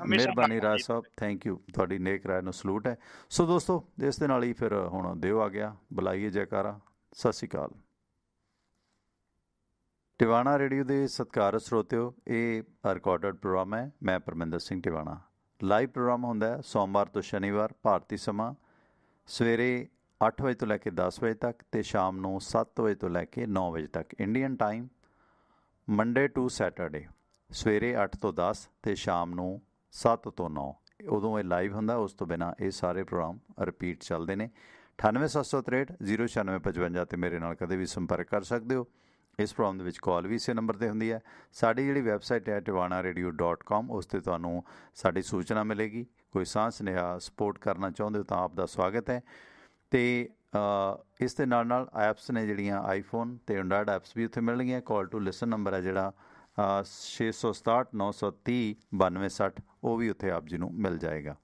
ਮਿਹਰਬਾਨੀ ਰਾਜ ਸਾਹਿਬ, ਥੈਂਕ ਯੂ, ਤੁਹਾਡੀ ਨੇਕ ਰਾਏ ਨੂੰ ਸਲੂਟ ਹੈ। ਸੋ ਦੋਸਤੋ, ਇਸ ਦੇ ਨਾਲ ਹੀ ਫਿਰ ਹੁਣ ਦਿਓ ਆ ਗਿਆ, ਬੁਲਾਈਏ ਜੈਕਾਰਾ। ਸਤਿ ਸ਼੍ਰੀ ਅਕਾਲ। ਟਿਵਾਣਾ ਰੇਡੀਓ ਦੇ ਸਤਿਕਾਰਤ ਸਰੋਤਿਓ, ਇਹ ਰਿਕਾਰਡਡ ਪ੍ਰੋਗਰਾਮ ਹੈ। ਮੈਂ ਪਰਮਿੰਦਰ ਸਿੰਘ ਟਿਵਾਣਾ ਲਾਈਵ ਪ੍ਰੋਗਰਾਮ ਹੁੰਦਾ ਸੋਮਵਾਰ ਤੋਂ ਸ਼ਨੀਵਾਰ ਭਾਰਤੀ ਸਮਾਂ ਸਵੇਰੇ 8 ਵਜੇ ਤੋਂ ਲੈ ਕੇ 10 ਵਜੇ ਤੱਕ ਅਤੇ ਸ਼ਾਮ ਨੂੰ 7 ਵਜੇ ਤੋਂ ਲੈ ਕੇ 9 ਵਜੇ ਤੱਕ Indian time. Monday to Saturday ਸਵੇਰੇ 8 ਤੋਂ 10 ਅਤੇ ਸ਼ਾਮ ਨੂੰ 7 ਤੋਂ 9 ਉਦੋਂ ਇਹ ਲਾਈਵ ਹੁੰਦਾ। ਉਸ ਤੋਂ ਬਿਨਾਂ ਇਹ ਸਾਰੇ ਪ੍ਰੋਗਰਾਮ ਰਿਪੀਟ ਚੱਲਦੇ ਨੇ। 98 763 09655 'ਤੇ ਮੇਰੇ ਨਾਲ ਕਦੇ ਵੀ ਸੰਪਰਕ ਕਰ ਸਕਦੇ ਹੋ। ਇਸ ਪ੍ਰੋਗਰਾਮ ਦੇ ਵਿੱਚ ਕਾਲ ਵੀ ਇਸੇ ਨੰਬਰ 'ਤੇ ਹੁੰਦੀ ਹੈ। ਸਾਡੀ ਜਿਹੜੀ ਵੈਬਸਾਈਟ ਹੈ tivanaradio.com, ਉਸ 'ਤੇ ਤੁਹਾਨੂੰ ਸਾਡੀ ਸੂਚਨਾ ਮਿਲੇਗੀ। ਕੋਈ ਸਾਂਝ ਸੁਨੇਹਾ ਸਪੋਰਟ ਕਰਨਾ ਚਾਹੁੰਦੇ ਹੋ ਤਾਂ ਆਪ ਦਾ ਸਵਾਗਤ ਹੈ। ਅਤੇ ਇਸ ਦੇ ਨਾਲ ਨਾਲ ਐਪਸ ਨੇ ਜਿਹੜੀਆਂ ਆਈਫੋਨ ਅਤੇ ਐਂਡਰਾਇਡ ਐਪਸ ਵੀ ਉੱਥੇ ਮਿਲਣਗੀਆਂ। ਕਾਲ ਟੂ ਲਿਸਨ ਨੰਬਰ ਹੈ ਜਿਹੜਾ 667 930 9260 ਉਹ ਵੀ ਉੱਥੇ ਆਪ ਜੀ ਨੂੰ ਮਿਲ ਜਾਏਗਾ।